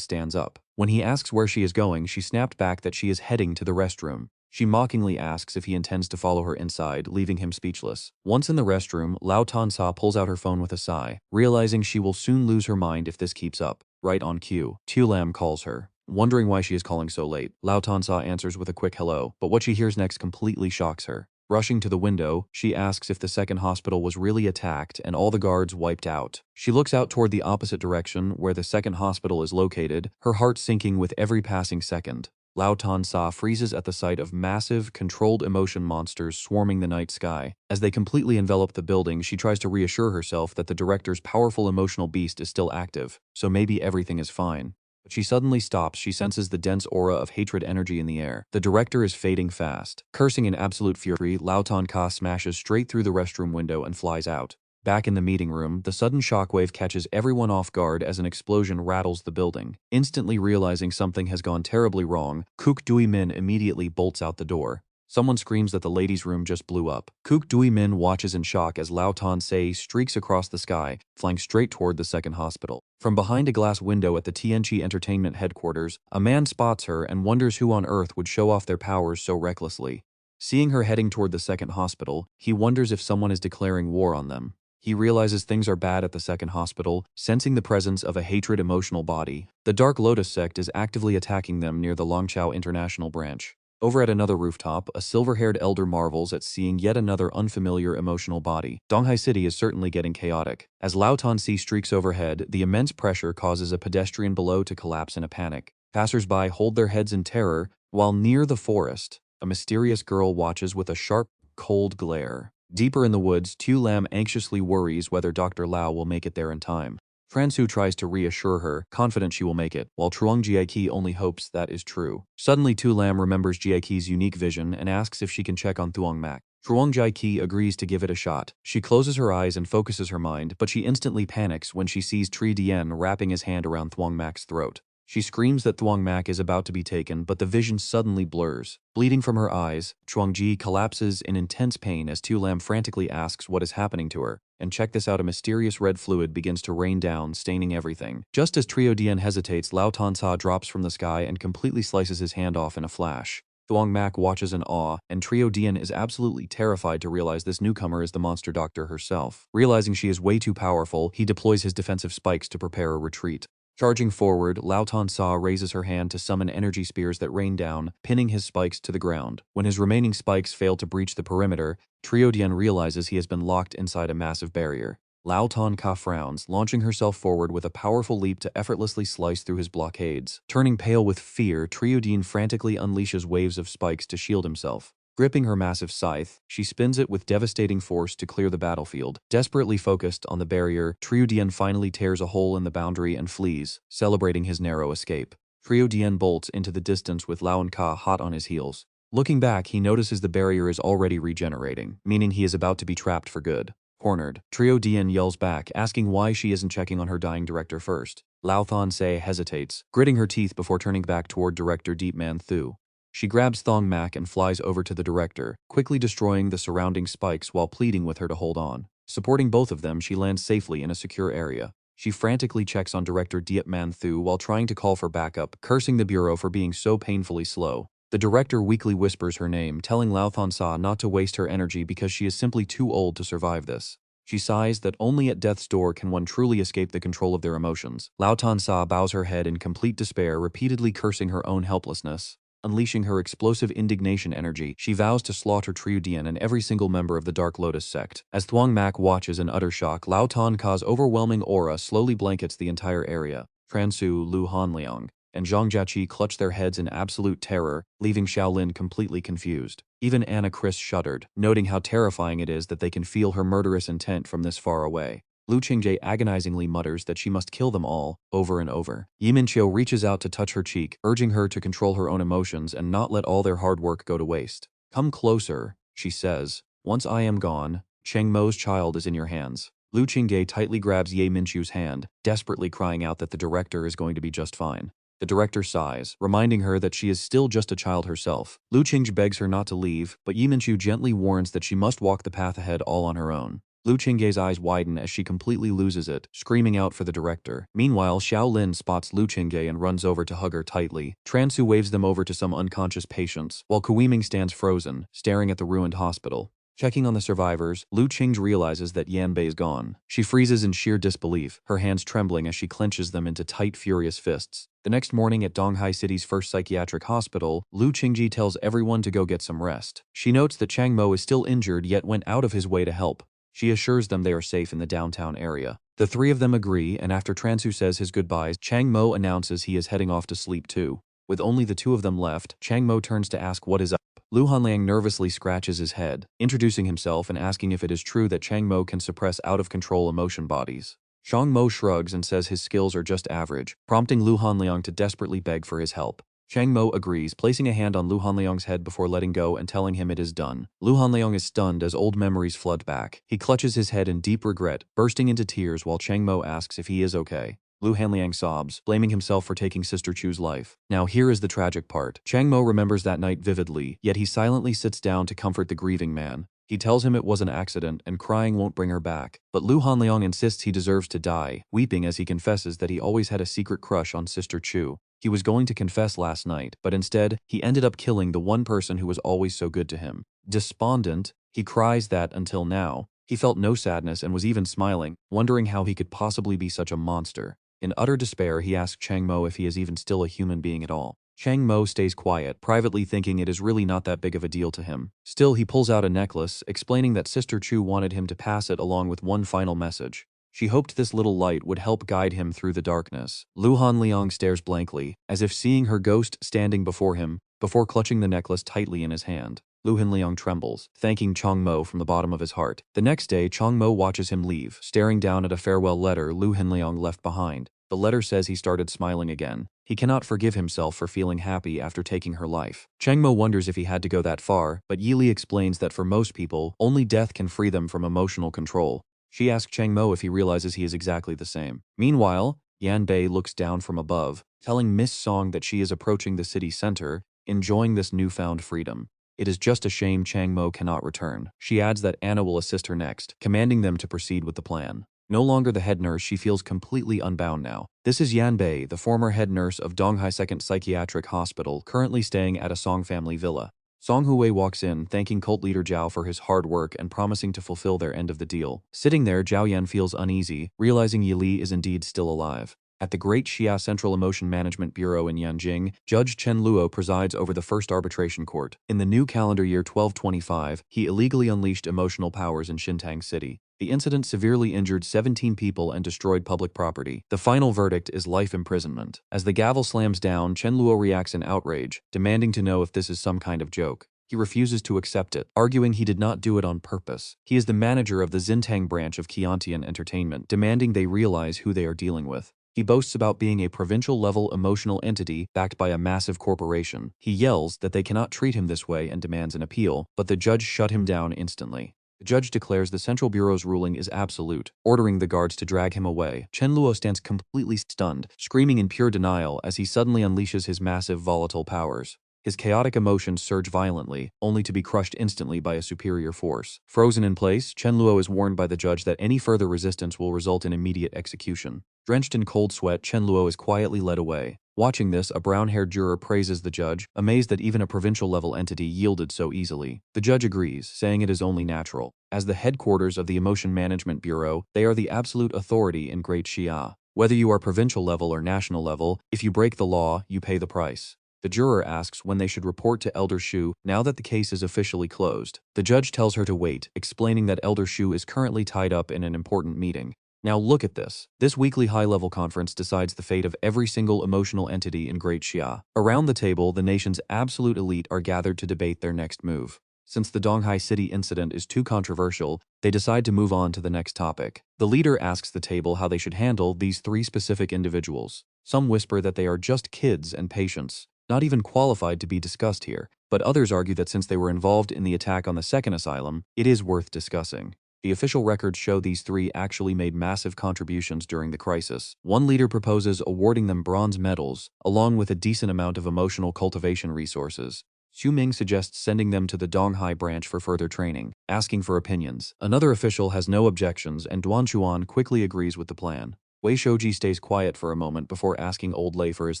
stands up. When he asks where she is going, she snapped back that she is heading to the restroom. She mockingly asks if he intends to follow her inside, leaving him speechless. Once in the restroom, Lao Tan Sa pulls out her phone with a sigh, realizing she will soon lose her mind if this keeps up. Right on cue, Tu Lam calls her. Wondering why she is calling so late, Lao Tan Sa answers with a quick hello, but what she hears next completely shocks her. Rushing to the window, she asks if the second hospital was really attacked and all the guards wiped out. She looks out toward the opposite direction where the second hospital is located, her heart sinking with every passing second. Lao Tan Sa freezes at the sight of massive, controlled emotion monsters swarming the night sky. As they completely envelop the building, she tries to reassure herself that the director's powerful emotional beast is still active, so maybe everything is fine. But she suddenly stops. She senses the dense aura of hatred energy in the air. The director is fading fast. Cursing in absolute fury, Lao Tan Ka smashes straight through the restroom window and flies out. Back in the meeting room, the sudden shockwave catches everyone off guard as an explosion rattles the building. Instantly realizing something has gone terribly wrong, Kook Dui Min immediately bolts out the door. Someone screams that the ladies' room just blew up. Kook Dui Min watches in shock as Lao Tan Se streaks across the sky, flying straight toward the second hospital. From behind a glass window at the TNG Entertainment headquarters, a man spots her and wonders who on earth would show off their powers so recklessly. Seeing her heading toward the second hospital, he wonders if someone is declaring war on them. He realizes things are bad at the second hospital, sensing the presence of a hatred emotional body. The Dark Lotus sect is actively attacking them near the Longchao International branch. Over at another rooftop, a silver-haired elder marvels at seeing yet another unfamiliar emotional body. Donghai City is certainly getting chaotic. As Lao Tansi streaks overhead, the immense pressure causes a pedestrian below to collapse in a panic. Passers-by hold their heads in terror, while near the forest, a mysterious girl watches with a sharp, cold glare. Deeper in the woods, Tu Lam anxiously worries whether Dr. Lao will make it there in time. Fransu tries to reassure her, confident she will make it, while Truong Jiaki only hopes that is true. Suddenly Tu Lam remembers Jiaki's unique vision and asks if she can check on Thuong Mac. Truong Jiaki agrees to give it a shot. She closes her eyes and focuses her mind, but she instantly panics when she sees Tri Dien wrapping his hand around Thuong Mac's throat. She screams that Thuong Mac is about to be taken, but the vision suddenly blurs. Bleeding from her eyes, Truong Ji collapses in intense pain as Tu Lam frantically asks what is happening to her. And check this out, a mysterious red fluid begins to rain down, staining everything. Just as Trio Dien hesitates, Lao Tansa drops from the sky and completely slices his hand off in a flash. Thuong Mac watches in awe, and Trio Dien is absolutely terrified to realize this newcomer is the monster doctor herself. Realizing she is way too powerful, he deploys his defensive spikes to prepare a retreat. Charging forward, Lao Tan Sa raises her hand to summon energy spears that rain down, pinning his spikes to the ground. When his remaining spikes fail to breach the perimeter, Trio Dien realizes he has been locked inside a massive barrier. Lao Tan Ka frowns, launching herself forward with a powerful leap to effortlessly slice through his blockades. Turning pale with fear, Trio Dien frantically unleashes waves of spikes to shield himself. Gripping her massive scythe, she spins it with devastating force to clear the battlefield. Desperately focused on the barrier, Trio Dien finally tears a hole in the boundary and flees, celebrating his narrow escape. Trio Dien bolts into the distance with Lao and Ka hot on his heels. Looking back, he notices the barrier is already regenerating, meaning he is about to be trapped for good. Cornered, Trio Dien yells back, asking why she isn't checking on her dying director first. Lao Than Se hesitates, gritting her teeth before turning back toward director Deep Man Thu. She grabs Thuong Mac and flies over to the director, quickly destroying the surrounding spikes while pleading with her to hold on. Supporting both of them, she lands safely in a secure area. She frantically checks on director Diep Man Thu while trying to call for backup, cursing the bureau for being so painfully slow. The director weakly whispers her name, telling Lao Thon Sa not to waste her energy because she is simply too old to survive this. She sighs that only at death's door can one truly escape the control of their emotions. Lao Tan Sa bows her head in complete despair, repeatedly cursing her own helplessness. Unleashing her explosive indignation energy, she vows to slaughter Triu Dian and every single member of the Dark Lotus sect. As Thuong Mac watches in utter shock, Lao Tan Ka's overwhelming aura slowly blankets the entire area. Transu, Lu Hanliang, and Zhang Jiaqi clutch their heads in absolute terror, leaving Shaolin completely confused. Even Anna Chris shuddered, noting how terrifying it is that they can feel her murderous intent from this far away. Lu Qingje agonizingly mutters that she must kill them all, over and over. Yi Minqiu reaches out to touch her cheek, urging her to control her own emotions and not let all their hard work go to waste. "Come closer," she says. "Once I am gone, Cheng Mo's child is in your hands." Lu Qingge tightly grabs Ye Minqiu's hand, desperately crying out that the director is going to be just fine. The director sighs, reminding her that she is still just a child herself. Lu Qingge begs her not to leave, but Yi Minqiu gently warns that she must walk the path ahead all on her own. Lu Qingge's eyes widen as she completely loses it, screaming out for the director. Meanwhile, Xiao Lin spots Lu Qingge and runs over to hug her tightly. Transu waves them over to some unconscious patients, while Kuiming stands frozen, staring at the ruined hospital. Checking on the survivors, Lu Qingge realizes that Yanbei is gone. She freezes in sheer disbelief, her hands trembling as she clenches them into tight, furious fists. The next morning at Donghai City's first psychiatric hospital, Lu Qingji tells everyone to go get some rest. She notes that Chang Mo is still injured yet went out of his way to help. She assures them they are safe in the downtown area. The three of them agree, and after Transu says his goodbyes, Chang Mo announces he is heading off to sleep too. With only the two of them left, Chang Mo turns to ask what is up. Lu Hanliang nervously scratches his head, introducing himself and asking if it is true that Chang Mo can suppress out-of-control emotion bodies. Shang Mo shrugs and says his skills are just average, prompting Lu Hanliang to desperately beg for his help. Chang Mo agrees, placing a hand on Lu Hanliang's head before letting go and telling him it is done. Lu Hanliang is stunned as old memories flood back. He clutches his head in deep regret, bursting into tears while Chang Mo asks if he is okay. Lu Hanliang sobs, blaming himself for taking Sister Chu's life. Now here is the tragic part. Chang Mo remembers that night vividly, yet he silently sits down to comfort the grieving man. He tells him it was an accident and crying won't bring her back. But Lu Hanliang insists he deserves to die, weeping as he confesses that he always had a secret crush on Sister Chu. He was going to confess last night, but instead, he ended up killing the one person who was always so good to him. Despondent, he cries that, until now, he felt no sadness and was even smiling, wondering how he could possibly be such a monster. In utter despair, he asks Chang Mo if he is even still a human being at all. Chang Mo stays quiet, privately thinking it is really not that big of a deal to him. Still, he pulls out a necklace, explaining that Sister Chu wanted him to pass it along with one final message. She hoped this little light would help guide him through the darkness. Lu Hanliang stares blankly, as if seeing her ghost standing before him, before clutching the necklace tightly in his hand. Lu Hanliang trembles, thanking Chang Mo from the bottom of his heart. The next day, Chang Mo watches him leave, staring down at a farewell letter Lu Hanliang left behind. The letter says he started smiling again. He cannot forgive himself for feeling happy after taking her life. Chang Mo wonders if he had to go that far, but Yi Li explains that for most people, only death can free them from emotional control. She asks Chang Mo if he realizes he is exactly the same. Meanwhile, Yan Bei looks down from above, telling Miss Song that she is approaching the city center, enjoying this newfound freedom. It is just a shame Chang Mo cannot return. She adds that Anna will assist her next, commanding them to proceed with the plan. No longer the head nurse, she feels completely unbound now. This is Yan Bei, the former head nurse of Donghai Second Psychiatric Hospital, currently staying at a Song family villa. Song Hui walks in, thanking cult leader Zhao for his hard work and promising to fulfill their end of the deal. Sitting there, Zhao Yan feels uneasy, realizing Yi Li is indeed still alive. At the Great Xia Central Emotion Management Bureau in Yanjing, Judge Chen Luo presides over the first arbitration court. In the new calendar year 1225, he illegally unleashed emotional powers in Xintang City. The incident severely injured 17 people and destroyed public property. The final verdict is life imprisonment. As the gavel slams down, Chen Luo reacts in outrage, demanding to know if this is some kind of joke. He refuses to accept it, arguing he did not do it on purpose. He is the manager of the Xintang branch of Qiantian Entertainment, demanding they realize who they are dealing with. He boasts about being a provincial-level emotional entity backed by a massive corporation. He yells that they cannot treat him this way and demands an appeal, but the judge shut him down instantly. The judge declares the Central Bureau's ruling is absolute, ordering the guards to drag him away. Chen Luo stands completely stunned, screaming in pure denial as he suddenly unleashes his massive volatile powers. His chaotic emotions surge violently, only to be crushed instantly by a superior force. Frozen in place, Chen Luo is warned by the judge that any further resistance will result in immediate execution. Drenched in cold sweat, Chen Luo is quietly led away. Watching this, a brown-haired juror praises the judge, amazed that even a provincial-level entity yielded so easily. The judge agrees, saying it is only natural. As the headquarters of the Emotion Management Bureau, they are the absolute authority in Great Xia. Whether you are provincial level or national level, if you break the law, you pay the price. The juror asks when they should report to Elder Shu now that the case is officially closed. The judge tells her to wait, explaining that Elder Shu is currently tied up in an important meeting. Now look at this. This weekly high-level conference decides the fate of every single emotional entity in Great Xia. Around the table, the nation's absolute elite are gathered to debate their next move. Since the Donghai City incident is too controversial, they decide to move on to the next topic. The leader asks the table how they should handle these three specific individuals. Some whisper that they are just kids and patients, not even qualified to be discussed here, but others argue that since they were involved in the attack on the second asylum, it is worth discussing. The official records show these three actually made massive contributions during the crisis. One leader proposes awarding them bronze medals, along with a decent amount of emotional cultivation resources. Xu Ming suggests sending them to the Donghai branch for further training, asking for opinions. Another official has no objections, and Duan Chuan quickly agrees with the plan. Wei Shouji stays quiet for a moment before asking Old Lei for his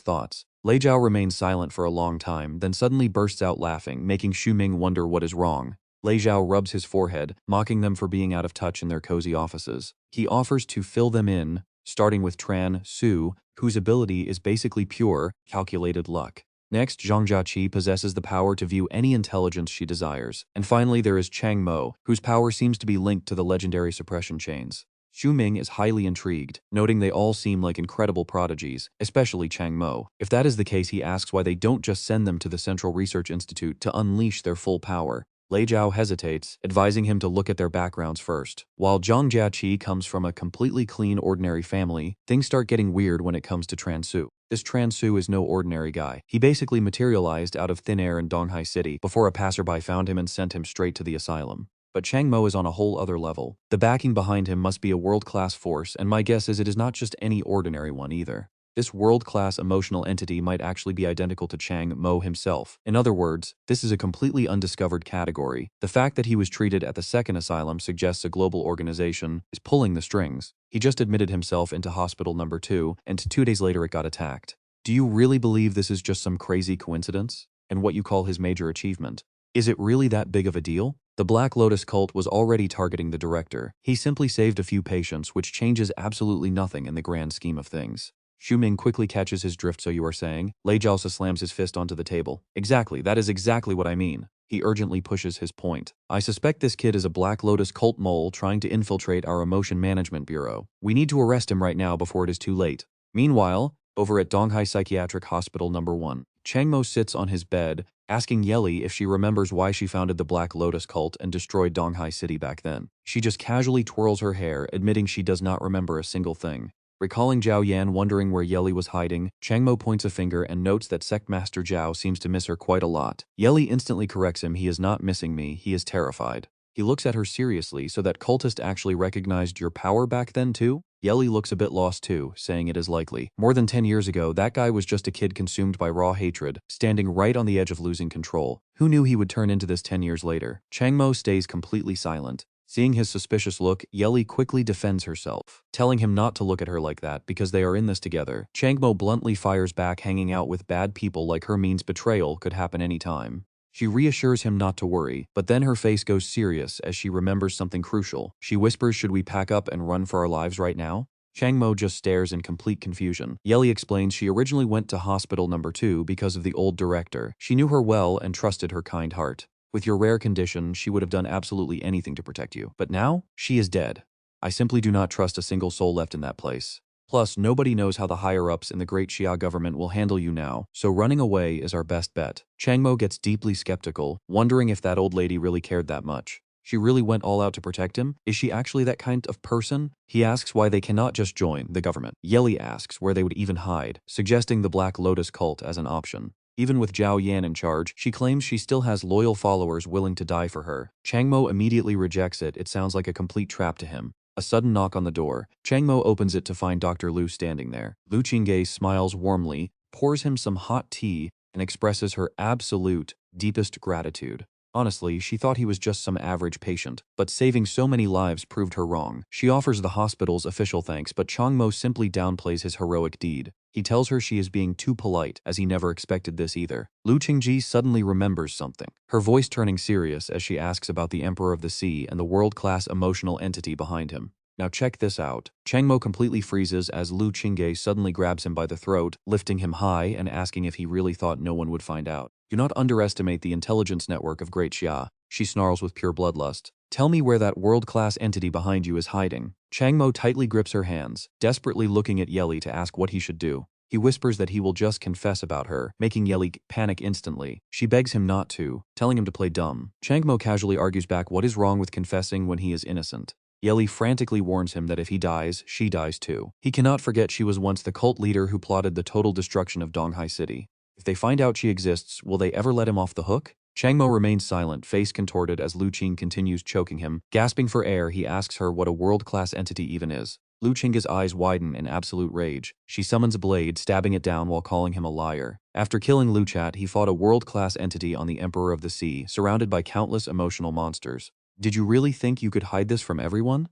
thoughts. Lei Zhao remains silent for a long time, then suddenly bursts out laughing, making Xu Ming wonder what is wrong. Lei Zhao rubs his forehead, mocking them for being out of touch in their cozy offices. He offers to fill them in, starting with Tran Su, whose ability is basically pure, calculated luck. Next, Zhang Jiaqi possesses the power to view any intelligence she desires. And finally, there is Chang Mo, whose power seems to be linked to the legendary suppression chains. Xu Ming is highly intrigued, noting they all seem like incredible prodigies, especially Chang Mo. If that is the case, he asks why they don't just send them to the Central Research Institute to unleash their full power. Lei Zhao hesitates, advising him to look at their backgrounds first. While Zhang Jiaqi comes from a completely clean ordinary family, things start getting weird when it comes to Tran Su. This Tran Su is no ordinary guy. He basically materialized out of thin air in Donghai City before a passerby found him and sent him straight to the asylum. But Chang Mo is on a whole other level. The backing behind him must be a world-class force, and my guess is it is not just any ordinary one either. This world-class emotional entity might actually be identical to Chang Mo himself. In other words, this is a completely undiscovered category. The fact that he was treated at the second asylum suggests a global organization is pulling the strings. He just admitted himself into hospital number 2, and 2 days later it got attacked. Do you really believe this is just some crazy coincidence? And what you call his major achievement? Is it really that big of a deal? The Black Lotus cult was already targeting the director. He simply saved a few patients, which changes absolutely nothing in the grand scheme of things. Xu Ming quickly catches his drift, so you are saying? Lei Jiaosa slams his fist onto the table. Exactly, that is exactly what I mean. He urgently pushes his point. I suspect this kid is a Black Lotus cult mole trying to infiltrate our emotion management bureau. We need to arrest him right now before it is too late. Meanwhile, over at Donghai Psychiatric Hospital number 1, Chang Mo sits on his bed, asking Yeli if she remembers why she founded the Black Lotus cult and destroyed Donghai City back then. She just casually twirls her hair, admitting she does not remember a single thing. Recalling Zhao Yan wondering where Yeli was hiding, Chang Mo points a finger and notes that Sect Master Zhao seems to miss her quite a lot. Yeli instantly corrects him. He is not missing me, he is terrified. He looks at her seriously. So that cultist actually recognized your power back then too? Yeli looks a bit lost too, saying it is likely. More than 10 years ago, that guy was just a kid consumed by raw hatred, standing right on the edge of losing control. Who knew he would turn into this 10 years later? Chang Mo stays completely silent. Seeing his suspicious look, Yeli quickly defends herself, telling him not to look at her like that because they are in this together. Chang Mo bluntly fires back. Hanging out with bad people like her means betrayal could happen anytime. She reassures him not to worry, but then her face goes serious as she remembers something crucial. She whispers, should we pack up and run for our lives right now? Chang Mo just stares in complete confusion. Yeli explains she originally went to hospital number 2 because of the old director. She knew her well and trusted her kind heart. With your rare condition, she would have done absolutely anything to protect you. But now, she is dead. I simply do not trust a single soul left in that place. Plus, nobody knows how the higher-ups in the Great Xia government will handle you now, so running away is our best bet. Chang Mo gets deeply skeptical, wondering if that old lady really cared that much. She really went all out to protect him? Is she actually that kind of person? He asks why they cannot just join the government. Yeli asks where they would even hide, suggesting the Black Lotus cult as an option. Even with Zhao Yan in charge, she claims she still has loyal followers willing to die for her. Chang Mo immediately rejects it. It sounds like a complete trap to him. A sudden knock on the door. Chang Mo opens it to find Dr. Lu standing there. Lu Qingge smiles warmly, pours him some hot tea, and expresses her absolute, deepest gratitude. Honestly, she thought he was just some average patient, but saving so many lives proved her wrong. She offers the hospital's official thanks, but Chang Mo simply downplays his heroic deed. He tells her she is being too polite, as he never expected this either. Lu Qingji suddenly remembers something, her voice turning serious as she asks about the Emperor of the Sea and the world-class emotional entity behind him. Now check this out. Chang Mo completely freezes as Lu Qingge suddenly grabs him by the throat, lifting him high and asking if he really thought no one would find out. Do not underestimate the intelligence network of Great Xia, she snarls with pure bloodlust. Tell me where that world-class entity behind you is hiding. Chang Mo tightly grips her hands, desperately looking at Yeli to ask what he should do. He whispers that he will just confess about her, making Yeli panic instantly. She begs him not to, telling him to play dumb. Chang Mo casually argues back, what is wrong with confessing when he is innocent? Yeli frantically warns him that if he dies, she dies too. He cannot forget she was once the cult leader who plotted the total destruction of Donghai City. If they find out she exists, will they ever let him off the hook? Chang Mo remains silent, face contorted as Lu Qing continues choking him. Gasping for air, he asks her what a world-class entity even is. Lu Qing's eyes widen in absolute rage. She summons a blade, stabbing it down while calling him a liar. After killing Lu Chat, he fought a world-class entity on the Emperor of the Sea, surrounded by countless emotional monsters. Did you really think you could hide this from everyone?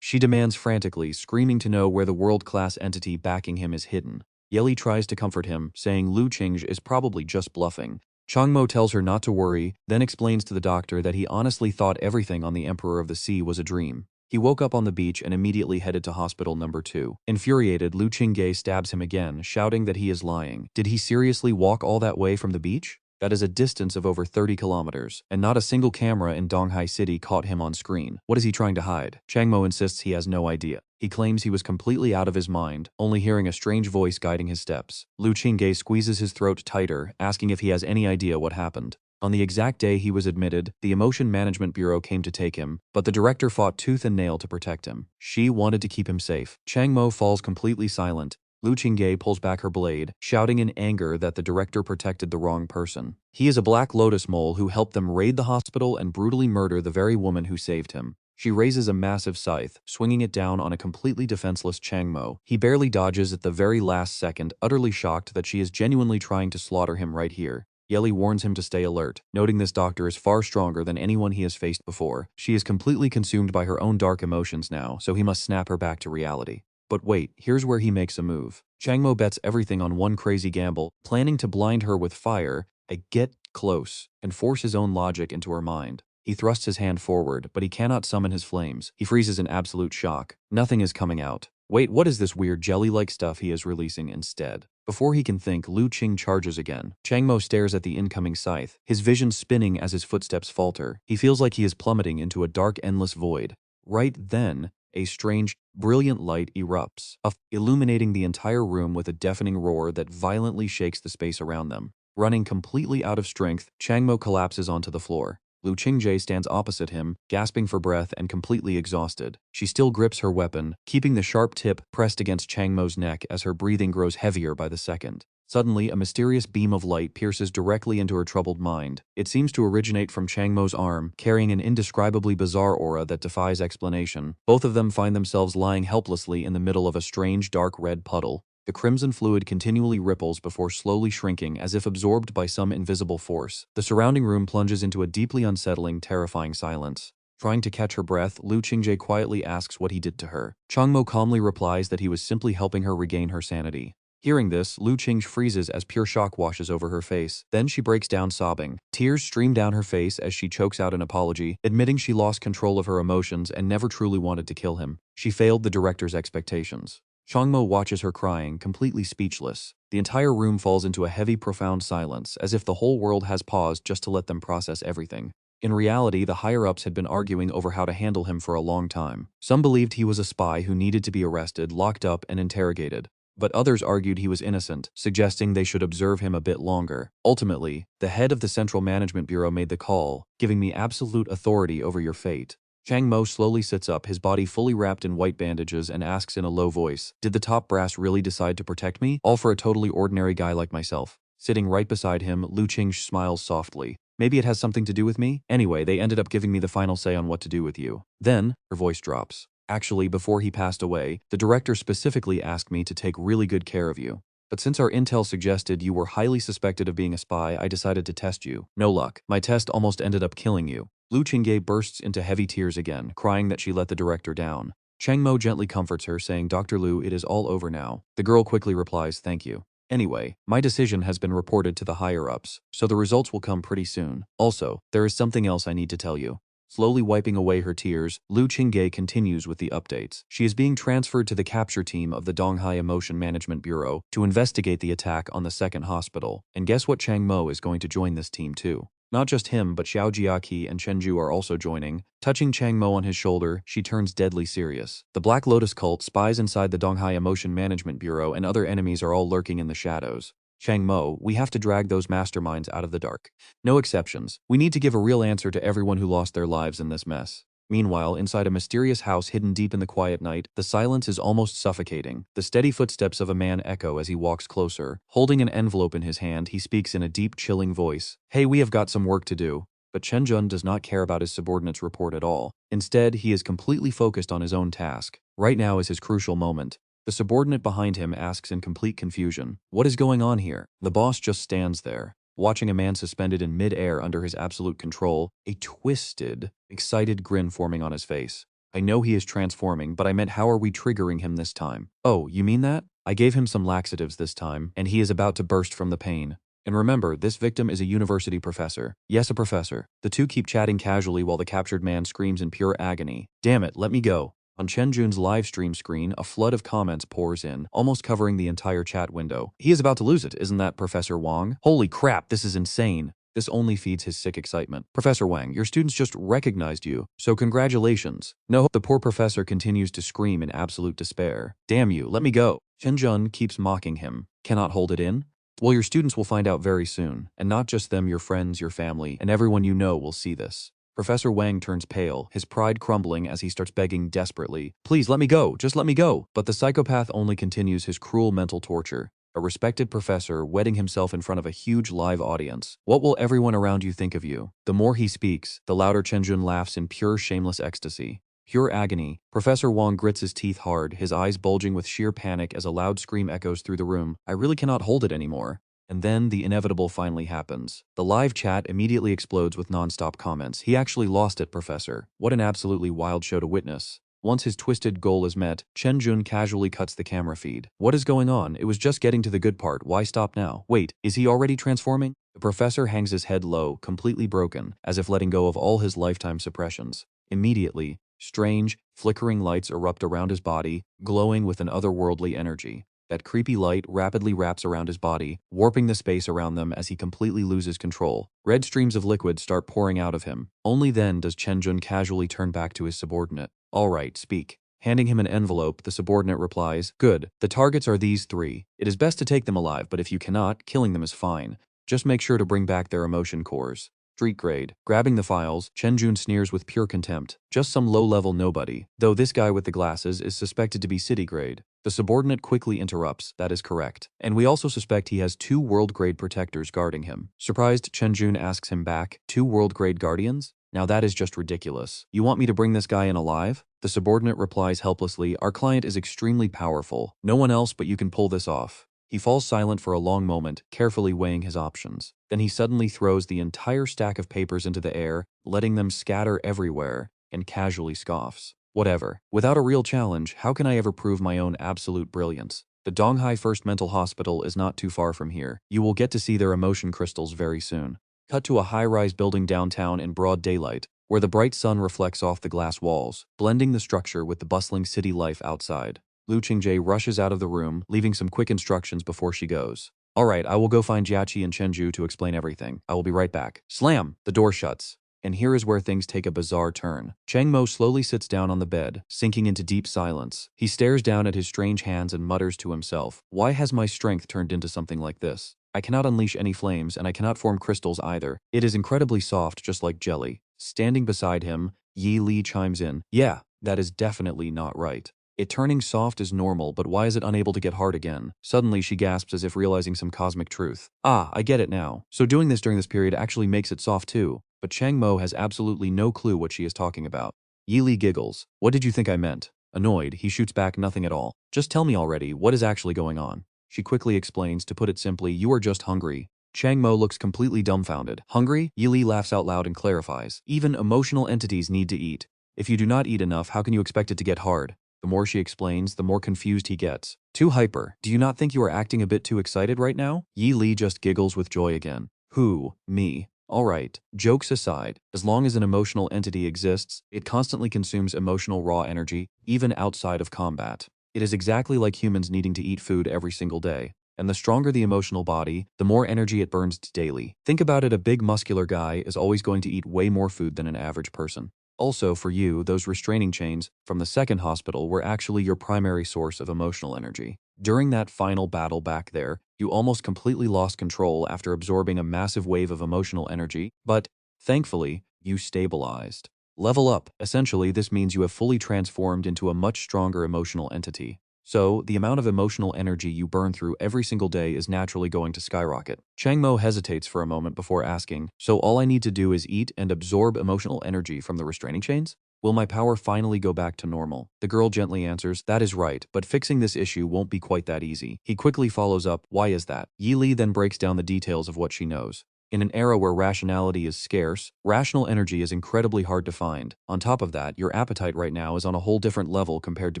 She demands frantically, screaming to know where the world-class entity backing him is hidden. Yeli tries to comfort him, saying Lu Qingge is probably just bluffing. Chang Mo tells her not to worry, then explains to the doctor that he honestly thought everything on the Emperor of the Sea was a dream. He woke up on the beach and immediately headed to hospital number 2. Infuriated, Lu Qingge stabs him again, shouting that he is lying. Did he seriously walk all that way from the beach? That is a distance of over 30 kilometers, and not a single camera in Donghai City caught him on screen. What is he trying to hide? Chang Mo insists he has no idea. He claims he was completely out of his mind, only hearing a strange voice guiding his steps. Lu Qingge squeezes his throat tighter, asking if he has any idea what happened. On the exact day he was admitted, the Emotion Management Bureau came to take him, but the director fought tooth and nail to protect him. She wanted to keep him safe. Chang Mo falls completely silent, Lu Qingge pulls back her blade, shouting in anger that the director protected the wrong person. He is a Black Lotus mole who helped them raid the hospital and brutally murder the very woman who saved him. She raises a massive scythe, swinging it down on a completely defenseless Changmo. He barely dodges at the very last second, utterly shocked that she is genuinely trying to slaughter him right here. Yeli warns him to stay alert, noting this doctor is far stronger than anyone he has faced before. She is completely consumed by her own dark emotions now, so he must snap her back to reality. But wait, here's where he makes a move. Changmo bets everything on one crazy gamble, planning to blind her with fire, a get close, and force his own logic into her mind. He thrusts his hand forward, but he cannot summon his flames. He freezes in absolute shock. Nothing is coming out. Wait, what is this weird jelly-like stuff he is releasing instead? Before he can think, Lu Qing charges again. Changmo stares at the incoming scythe, his vision spinning as his footsteps falter. He feels like he is plummeting into a dark, endless void. Right then, a strange, brilliant light erupts, illuminating the entire room with a deafening roar that violently shakes the space around them. Running completely out of strength, Changmo collapses onto the floor. Lu Qingje stands opposite him, gasping for breath and completely exhausted. She still grips her weapon, keeping the sharp tip pressed against Changmo's neck as her breathing grows heavier by the second. Suddenly, a mysterious beam of light pierces directly into her troubled mind. It seems to originate from Changmo's arm, carrying an indescribably bizarre aura that defies explanation. Both of them find themselves lying helplessly in the middle of a strange dark red puddle. The crimson fluid continually ripples before slowly shrinking as if absorbed by some invisible force. The surrounding room plunges into a deeply unsettling, terrifying silence. Trying to catch her breath, Lu Qingje quietly asks what he did to her. Changmo calmly replies that he was simply helping her regain her sanity. Hearing this, Lu Qing freezes as pure shock washes over her face. Then she breaks down sobbing. Tears stream down her face as she chokes out an apology, admitting she lost control of her emotions and never truly wanted to kill him. She failed the director's expectations. Changmo watches her crying, completely speechless. The entire room falls into a heavy, profound silence, as if the whole world has paused just to let them process everything. In reality, the higher-ups had been arguing over how to handle him for a long time. Some believed he was a spy who needed to be arrested, locked up, and interrogated. But others argued he was innocent, suggesting they should observe him a bit longer. Ultimately, the head of the Central Management Bureau made the call, giving me absolute authority over your fate. Changmo slowly sits up, his body fully wrapped in white bandages, and asks in a low voice, "Did the top brass really decide to protect me? All for a totally ordinary guy like myself?" Sitting right beside him, Lu Qing smiles softly. "Maybe it has something to do with me? Anyway, they ended up giving me the final say on what to do with you." Then, her voice drops. "Actually, before he passed away, the director specifically asked me to take really good care of you. But since our intel suggested you were highly suspected of being a spy, I decided to test you. No luck. My test almost ended up killing you." Lu Qingge bursts into heavy tears again, crying that she let the director down. Changmo gently comforts her, saying, "Dr. Lu, it is all over now." The girl quickly replies, "Thank you. Anyway, my decision has been reported to the higher-ups, so the results will come pretty soon. Also, there is something else I need to tell you." Slowly wiping away her tears, Lu Qingge continues with the updates. She is being transferred to the capture team of the Donghai Emotion Management Bureau to investigate the attack on the second hospital. And guess what, Changmo is going to join this team too. Not just him, but Xiao Jiaqi and Chenju are also joining. Touching Changmo on his shoulder, she turns deadly serious. The Black Lotus cult, spies inside the Donghai Emotion Management Bureau, and other enemies are all lurking in the shadows. Changmo, we have to drag those masterminds out of the dark. No exceptions. We need to give a real answer to everyone who lost their lives in this mess. Meanwhile, inside a mysterious house hidden deep in the quiet night, the silence is almost suffocating. The steady footsteps of a man echo as he walks closer. Holding an envelope in his hand, he speaks in a deep, chilling voice. "Hey, we have got some work to do." But Chen Jun does not care about his subordinate's report at all. Instead, he is completely focused on his own task. Right now is his crucial moment. The subordinate behind him asks in complete confusion, "What is going on here?" The boss just stands there, watching a man suspended in mid-air under his absolute control, a twisted, excited grin forming on his face. "I know he is transforming, but I meant how are we triggering him this time?" "Oh, you mean that? I gave him some laxatives this time, and he is about to burst from the pain. And remember, this victim is a university professor." "Yes, a professor." The two keep chatting casually while the captured man screams in pure agony. "Damn it, let me go." On Chen Jun's live stream screen, a flood of comments pours in, almost covering the entire chat window. "He is about to lose it, isn't that Professor Wang? Holy crap, this is insane." This only feeds his sick excitement. "Professor Wang, your students just recognized you, so congratulations." No, the poor professor continues to scream in absolute despair. "Damn you, let me go." Chen Jun keeps mocking him. "Cannot hold it in?" "Well, your students will find out very soon, and not just them, your friends, your family, and everyone you know will see this." Professor Wang turns pale, his pride crumbling as he starts begging desperately, "Please let me go, just let me go." But the psychopath only continues his cruel mental torture. A respected professor wetting himself in front of a huge live audience. What will everyone around you think of you? The more he speaks, the louder Chenjun laughs in pure shameless ecstasy. Pure agony. Professor Wang grits his teeth hard, his eyes bulging with sheer panic as a loud scream echoes through the room. I really cannot hold it anymore. And then the inevitable finally happens. The live chat immediately explodes with non-stop comments. "He actually lost it, Professor. What an absolutely wild show to witness." Once his twisted goal is met, Chen Jun casually cuts the camera feed. "What is going on? It was just getting to the good part. Why stop now? Wait, is he already transforming?" The professor hangs his head low, completely broken, as if letting go of all his lifetime suppressions. Immediately, strange, flickering lights erupt around his body, glowing with an otherworldly energy. That creepy light rapidly wraps around his body, warping the space around them as he completely loses control. Red streams of liquid start pouring out of him. Only then does Chen Jun casually turn back to his subordinate. "All right, speak." Handing him an envelope, the subordinate replies, "Good. The targets are these 3. It is best to take them alive, but if you cannot, killing them is fine. Just make sure to bring back their emotion cores." Street grade. Grabbing the files, Chen Jun sneers with pure contempt. Just some low-level nobody. Though this guy with the glasses is suspected to be city grade. The subordinate quickly interrupts, "That is correct. And we also suspect he has 2 world-grade protectors guarding him." Surprised, Chen Jun asks him back, "2 world-grade guardians? Now that is just ridiculous. You want me to bring this guy in alive?" The subordinate replies helplessly, "Our client is extremely powerful. No one else but you can pull this off." He falls silent for a long moment, carefully weighing his options. Then he suddenly throws the entire stack of papers into the air, letting them scatter everywhere, and casually scoffs. "Whatever. Without a real challenge, how can I ever prove my own absolute brilliance? The Donghai First Mental Hospital is not too far from here. You will get to see their emotion crystals very soon." Cut to a high-rise building downtown in broad daylight, where the bright sun reflects off the glass walls, blending the structure with the bustling city life outside. Lu Qingjae rushes out of the room, leaving some quick instructions before she goes. "All right, I will go find Jiaqi and Chenju to explain everything. I will be right back." Slam! The door shuts. And here is where things take a bizarre turn. Chang Mo slowly sits down on the bed, sinking into deep silence. He stares down at his strange hands and mutters to himself, "Why has my strength turned into something like this? I cannot unleash any flames, and I cannot form crystals either. It is incredibly soft, just like jelly." Standing beside him, Yi Li chimes in, "Yeah, that is definitely not right. It turning soft is normal, but why is it unable to get hard again?" Suddenly she gasps as if realizing some cosmic truth. "Ah, I get it now. So doing this during this period actually makes it soft too." But Chang Mo has absolutely no clue what she is talking about. Yi Li giggles. "What did you think I meant?" Annoyed, he shoots back, "Nothing at all. Just tell me already, what is actually going on?" She quickly explains, "To put it simply, you are just hungry." Chang Mo looks completely dumbfounded. "Hungry?" Yi Li laughs out loud and clarifies, "Even emotional entities need to eat. If you do not eat enough, how can you expect it to get hard?" The more she explains, the more confused he gets. "Too hyper. Do you not think you are acting a bit too excited right now?" Yi Li just giggles with joy again. "Who? Me? Alright, jokes aside, as long as an emotional entity exists, it constantly consumes emotional raw energy, even outside of combat. It is exactly like humans needing to eat food every single day. And the stronger the emotional body, the more energy it burns daily. Think about it, a big muscular guy is always going to eat way more food than an average person. Also, for you, those restraining chains from the second hospital were actually your primary source of emotional energy. During that final battle back there, you almost completely lost control after absorbing a massive wave of emotional energy, but, thankfully, you stabilized. Level up. Essentially, this means you have fully transformed into a much stronger emotional entity. So, the amount of emotional energy you burn through every single day is naturally going to skyrocket." Chang Mo hesitates for a moment before asking, "So all I need to do is eat and absorb emotional energy from the restraining chains? Will my power finally go back to normal?" The girl gently answers, "That is right, but fixing this issue won't be quite that easy." He quickly follows up, "Why is that?" Yi Li then breaks down the details of what she knows. In an era where rationality is scarce, rational energy is incredibly hard to find. On top of that, your appetite right now is on a whole different level compared to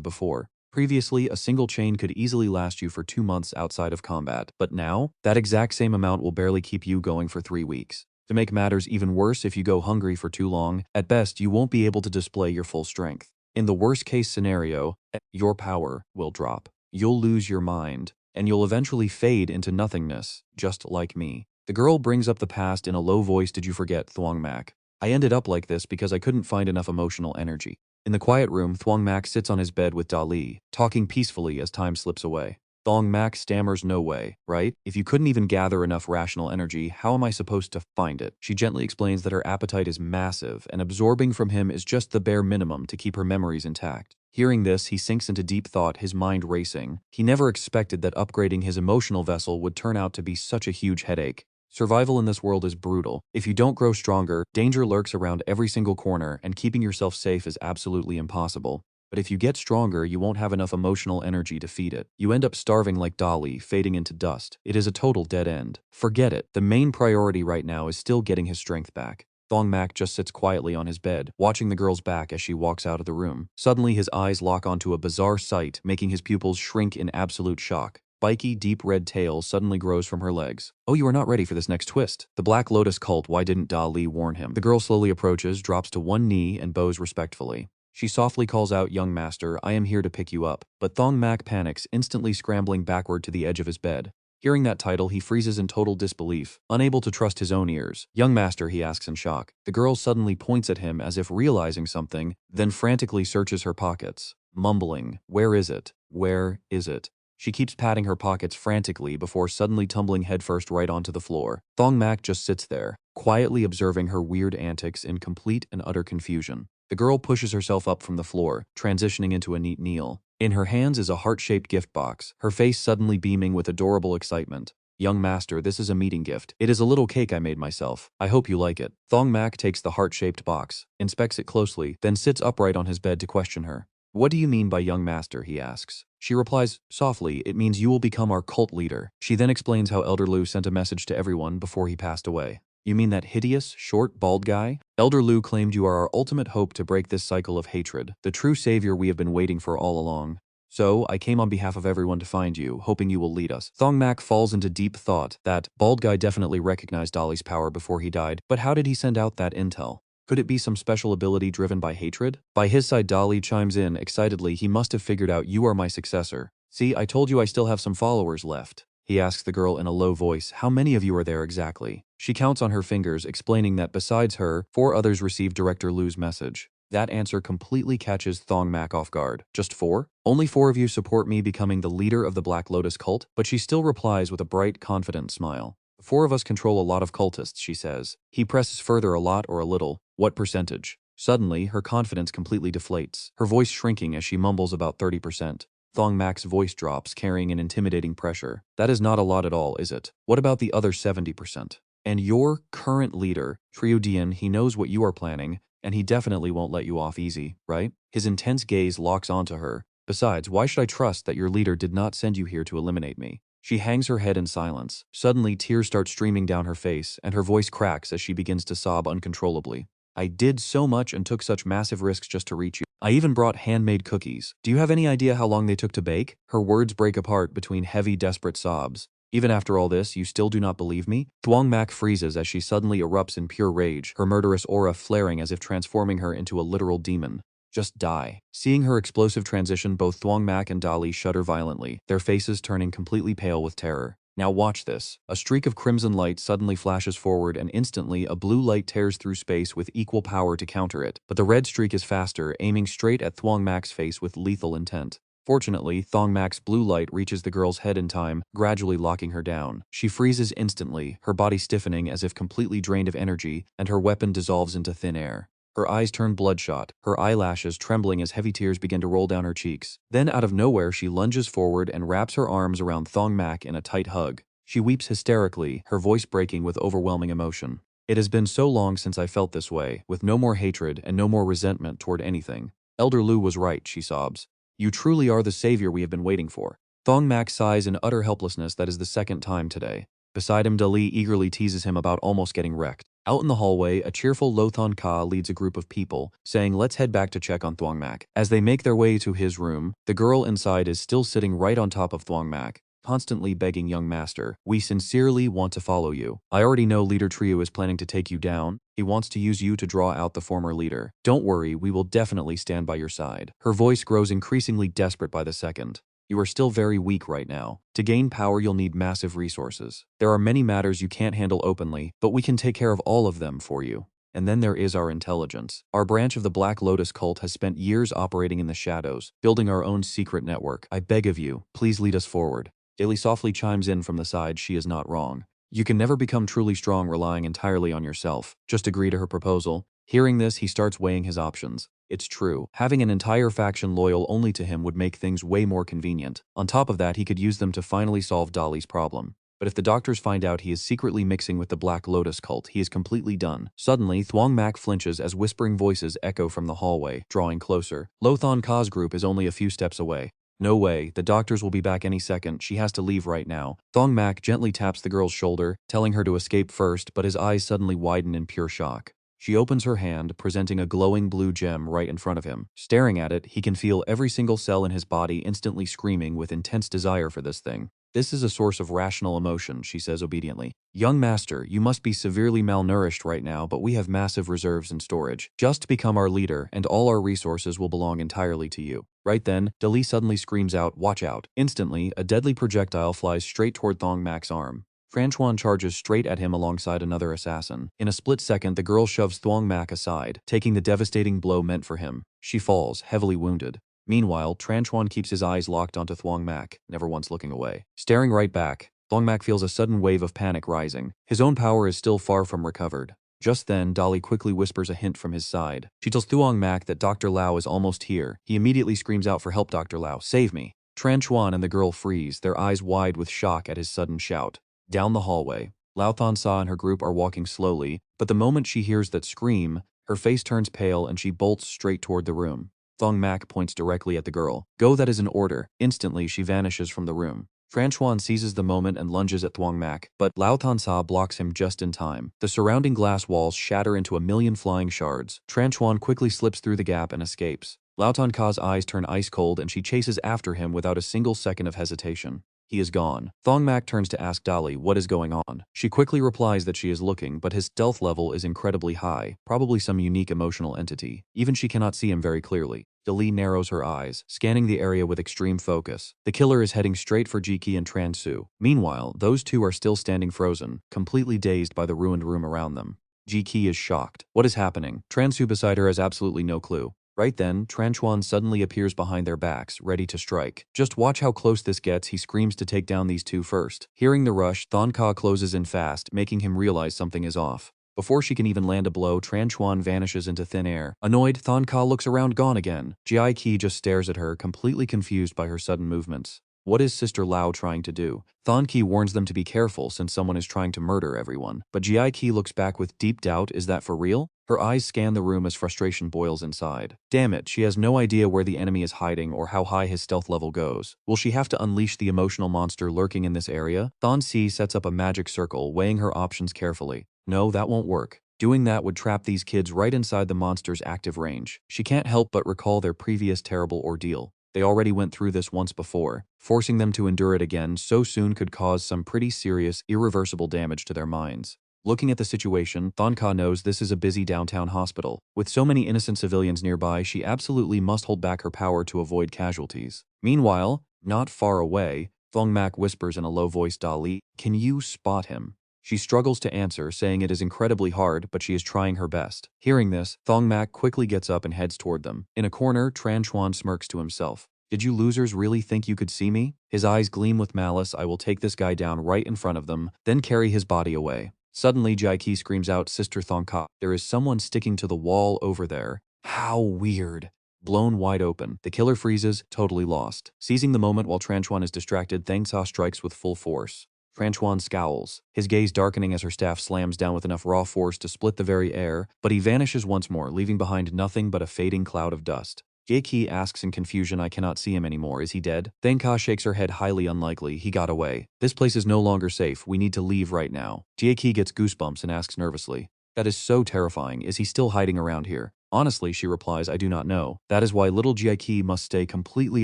before. Previously, a single chain could easily last you for 2 months outside of combat, but now, that exact same amount will barely keep you going for 3 weeks. To make matters even worse, if you go hungry for too long, at best you won't be able to display your full strength. In the worst case scenario, your power will drop. You'll lose your mind, and you'll eventually fade into nothingness, just like me. The girl brings up the past in a low voice. "Did you forget, Thuong Mac? I ended up like this because I couldn't find enough emotional energy." In the quiet room, Thuong Mac sits on his bed with Dali, talking peacefully as time slips away. Thuong Mac stammers, no way, right? If you couldn't even gather enough rational energy, how am I supposed to find it? She gently explains that her appetite is massive, and absorbing from him is just the bare minimum to keep her memories intact. Hearing this, he sinks into deep thought, his mind racing. He never expected that upgrading his emotional vessel would turn out to be such a huge headache. Survival in this world is brutal. If you don't grow stronger, danger lurks around every single corner, and keeping yourself safe is absolutely impossible. But if you get stronger, you won't have enough emotional energy to feed it. You end up starving like Dolly, fading into dust. It is a total dead end. Forget it. The main priority right now is still getting his strength back. Thuong Mac just sits quietly on his bed, watching the girl's back as she walks out of the room. Suddenly, his eyes lock onto a bizarre sight, making his pupils shrink in absolute shock. Spiky, deep red tail suddenly grows from her legs. Oh, you are not ready for this next twist. The Black Lotus cult, why didn't Da Li warn him? The girl slowly approaches, drops to one knee, and bows respectfully. She softly calls out, "Young master, I am here to pick you up." But Thuong Mac panics, instantly scrambling backward to the edge of his bed. Hearing that title, he freezes in total disbelief, unable to trust his own ears. "Young master," he asks in shock. The girl suddenly points at him as if realizing something, then frantically searches her pockets, mumbling, "Where is it? Where is it?" She keeps patting her pockets frantically before suddenly tumbling headfirst right onto the floor. Thuong Mac just sits there, quietly observing her weird antics in complete and utter confusion. The girl pushes herself up from the floor, transitioning into a neat kneel. In her hands is a heart-shaped gift box, her face suddenly beaming with adorable excitement. "Young master, this is a meeting gift. It is a little cake I made myself. I hope you like it." Thuong Mac takes the heart-shaped box, inspects it closely, then sits upright on his bed to question her. "What do you mean by young master?" he asks. She replies softly, "It means you will become our cult leader." She then explains how Elder Lu sent a message to everyone before he passed away. "You mean that hideous, short, bald guy? Elder Lu claimed you are our ultimate hope to break this cycle of hatred, the true savior we have been waiting for all along. So, I came on behalf of everyone to find you, hoping you will lead us." Thuong Mac falls into deep thought. That bald guy definitely recognized Dolly's power before he died, but how did he send out that intel? Could it be some special ability driven by hatred? By his side, Dolly chimes in excitedly, "He must have figured out you are my successor. See, I told you I still have some followers left." He asks the girl in a low voice, "How many of you are there exactly?" She counts on her fingers, explaining that besides her, 4 others received Director Lu's message. That answer completely catches Thuong Mac off guard. "Just 4? Only 4 of you support me becoming the leader of the Black Lotus cult?" But she still replies with a bright, confident smile. "The 4 of us control a lot of cultists," she says. He presses further, "A lot or a little? What percentage?" Suddenly, her confidence completely deflates, her voice shrinking as she mumbles about 30%. Thuong Mac's voice drops, carrying an intimidating pressure. "That is not a lot at all, is it? What about the other 70%? And your current leader, Trio Dian, he knows what you are planning, and he definitely won't let you off easy, right?" His intense gaze locks onto her. "Besides, why should I trust that your leader did not send you here to eliminate me?" She hangs her head in silence. Suddenly, tears start streaming down her face, and her voice cracks as she begins to sob uncontrollably. "I did so much and took such massive risks just to reach you. I even brought handmade cookies. Do you have any idea how long they took to bake?" Her words break apart between heavy, desperate sobs. "Even after all this, you still do not believe me?" Thuong Mac freezes as she suddenly erupts in pure rage, her murderous aura flaring as if transforming her into a literal demon. "Just die." Seeing her explosive transition, both Thuong Mac and Dali shudder violently, their faces turning completely pale with terror. "Now watch this." A streak of crimson light suddenly flashes forward, and instantly a blue light tears through space with equal power to counter it. But the red streak is faster, aiming straight at Thuong Mac's face with lethal intent. Fortunately, Thuong Mac's blue light reaches the girl's head in time, gradually locking her down. She freezes instantly, her body stiffening as if completely drained of energy, and her weapon dissolves into thin air. Her eyes turn bloodshot, her eyelashes trembling as heavy tears begin to roll down her cheeks. Then out of nowhere, she lunges forward and wraps her arms around Thuong Mac in a tight hug. She weeps hysterically, her voice breaking with overwhelming emotion. "It has been so long since I felt this way, with no more hatred and no more resentment toward anything. Elder Lu was right," she sobs. "You truly are the savior we have been waiting for." Thuong Mac sighs in utter helplessness. That is the second time today. Beside him, Dali eagerly teases him about almost getting wrecked. Out in the hallway, a cheerful Lothon Ka leads a group of people, saying, "Let's head back to check on Thuong Mac." As they make their way to his room, the girl inside is still sitting right on top of Thuong Mac, constantly begging, "Young master, we sincerely want to follow you. I already know Leader Trio is planning to take you down. He wants to use you to draw out the former leader. Don't worry, we will definitely stand by your side." Her voice grows increasingly desperate by the second. "You are still very weak right now. To gain power, you'll need massive resources. There are many matters you can't handle openly, but we can take care of all of them for you." And then there is our intelligence. Our branch of the Black Lotus cult has spent years operating in the shadows, building our own secret network. I beg of you, please lead us forward. Daly softly chimes in from the side. She is not wrong. You can never become truly strong relying entirely on yourself. Just agree to her proposal. Hearing this, he starts weighing his options. It's true. Having an entire faction loyal only to him would make things way more convenient. On top of that, he could use them to finally solve Dolly's problem. But if the doctors find out he is secretly mixing with the Black Lotus cult, he is completely done. Suddenly, Thuong Mac flinches as whispering voices echo from the hallway, drawing closer. Thuong Ka's group is only a few steps away. No way, the doctors will be back any second, she has to leave right now. Thuong Mac gently taps the girl's shoulder, telling her to escape first, but his eyes suddenly widen in pure shock. She opens her hand, presenting a glowing blue gem right in front of him. Staring at it, he can feel every single cell in his body instantly screaming with intense desire for this thing. This is a source of rational emotion, she says obediently. Young master, you must be severely malnourished right now, but we have massive reserves in storage. Just become our leader, and all our resources will belong entirely to you. Right then, Dali suddenly screams out, watch out. Instantly, a deadly projectile flies straight toward Thuong Mac's arm. Franchuan charges straight at him alongside another assassin. In a split second, the girl shoves Thuong Mac aside, taking the devastating blow meant for him. She falls, heavily wounded. Meanwhile, Franchuan keeps his eyes locked onto Thuong Mac, never once looking away. Staring right back, Thuong Mac feels a sudden wave of panic rising. His own power is still far from recovered. Just then, Dolly quickly whispers a hint from his side. She tells Thuong Mac that Dr. Lau is almost here. He immediately screams out for help. Dr. Lau, save me. Franchuan and the girl freeze, their eyes wide with shock at his sudden shout. Down the hallway, Lao Thon Sa and her group are walking slowly, but the moment she hears that scream, her face turns pale and she bolts straight toward the room. Thuong Mac points directly at the girl. Go, that is an order. Instantly, she vanishes from the room. Franchuan seizes the moment and lunges at Thuong Mac, but Lao Thon Sa blocks him just in time. The surrounding glass walls shatter into a million flying shards. Franchuan quickly slips through the gap and escapes. Lao Thon Ka's eyes turn ice cold and she chases after him without a single second of hesitation. He is gone. Thuong Mac turns to ask Dolly what is going on. She quickly replies that she is looking, but his stealth level is incredibly high, probably some unique emotional entity. Even she cannot see him very clearly. Dolly narrows her eyes, scanning the area with extreme focus. The killer is heading straight for Jiki and Transu. Meanwhile, those two are still standing frozen, completely dazed by the ruined room around them. Jiki is shocked. What is happening? Transu beside her has absolutely no clue. Right then, Franchuan suddenly appears behind their backs, ready to strike. Just watch how close this gets, he screams to take down these two first. Hearing the rush, Thon Ka closes in fast, making him realize something is off. Before she can even land a blow, Franchuan vanishes into thin air. Annoyed, Thon Ka looks around, gone again. Jia Qi just stares at her, completely confused by her sudden movements. What is Sister Lao trying to do? Thon Ki warns them to be careful since someone is trying to murder everyone. But Jia Qi looks back with deep doubt, is that for real? Her eyes scan the room as frustration boils inside. Damn it, she has no idea where the enemy is hiding or how high his stealth level goes. Will she have to unleash the emotional monster lurking in this area? Thon Si sets up a magic circle, weighing her options carefully. No, that won't work. Doing that would trap these kids right inside the monster's active range. She can't help but recall their previous terrible ordeal. They already went through this once before. Forcing them to endure it again so soon could cause some pretty serious, irreversible damage to their minds. Looking at the situation, Thon Ka knows this is a busy downtown hospital. With so many innocent civilians nearby, she absolutely must hold back her power to avoid casualties. Meanwhile, not far away, Thuong Mac whispers in a low voice, Dali, can you spot him? She struggles to answer, saying it is incredibly hard, but she is trying her best. Hearing this, Thuong Mac quickly gets up and heads toward them. In a corner, Franchuan smirks to himself. Did you losers really think you could see me? His eyes gleam with malice. I will take this guy down right in front of them, then carry his body away. Suddenly, Jai Qi screams out, Sister Thuong Ka, there is someone sticking to the wall over there. How weird. Blown wide open, the killer freezes, totally lost. Seizing the moment while Franchuan is distracted, Thang Sa strikes with full force. Franchuan scowls, his gaze darkening as her staff slams down with enough raw force to split the very air, but he vanishes once more, leaving behind nothing but a fading cloud of dust. Jie Qi asks in confusion, I cannot see him anymore, is he dead? Thang Ka shakes her head, highly unlikely, he got away. This place is no longer safe, we need to leave right now. Jie Qi gets goosebumps and asks nervously, that is so terrifying, is he still hiding around here? Honestly, she replies, I do not know. That is why little Jie Qi must stay completely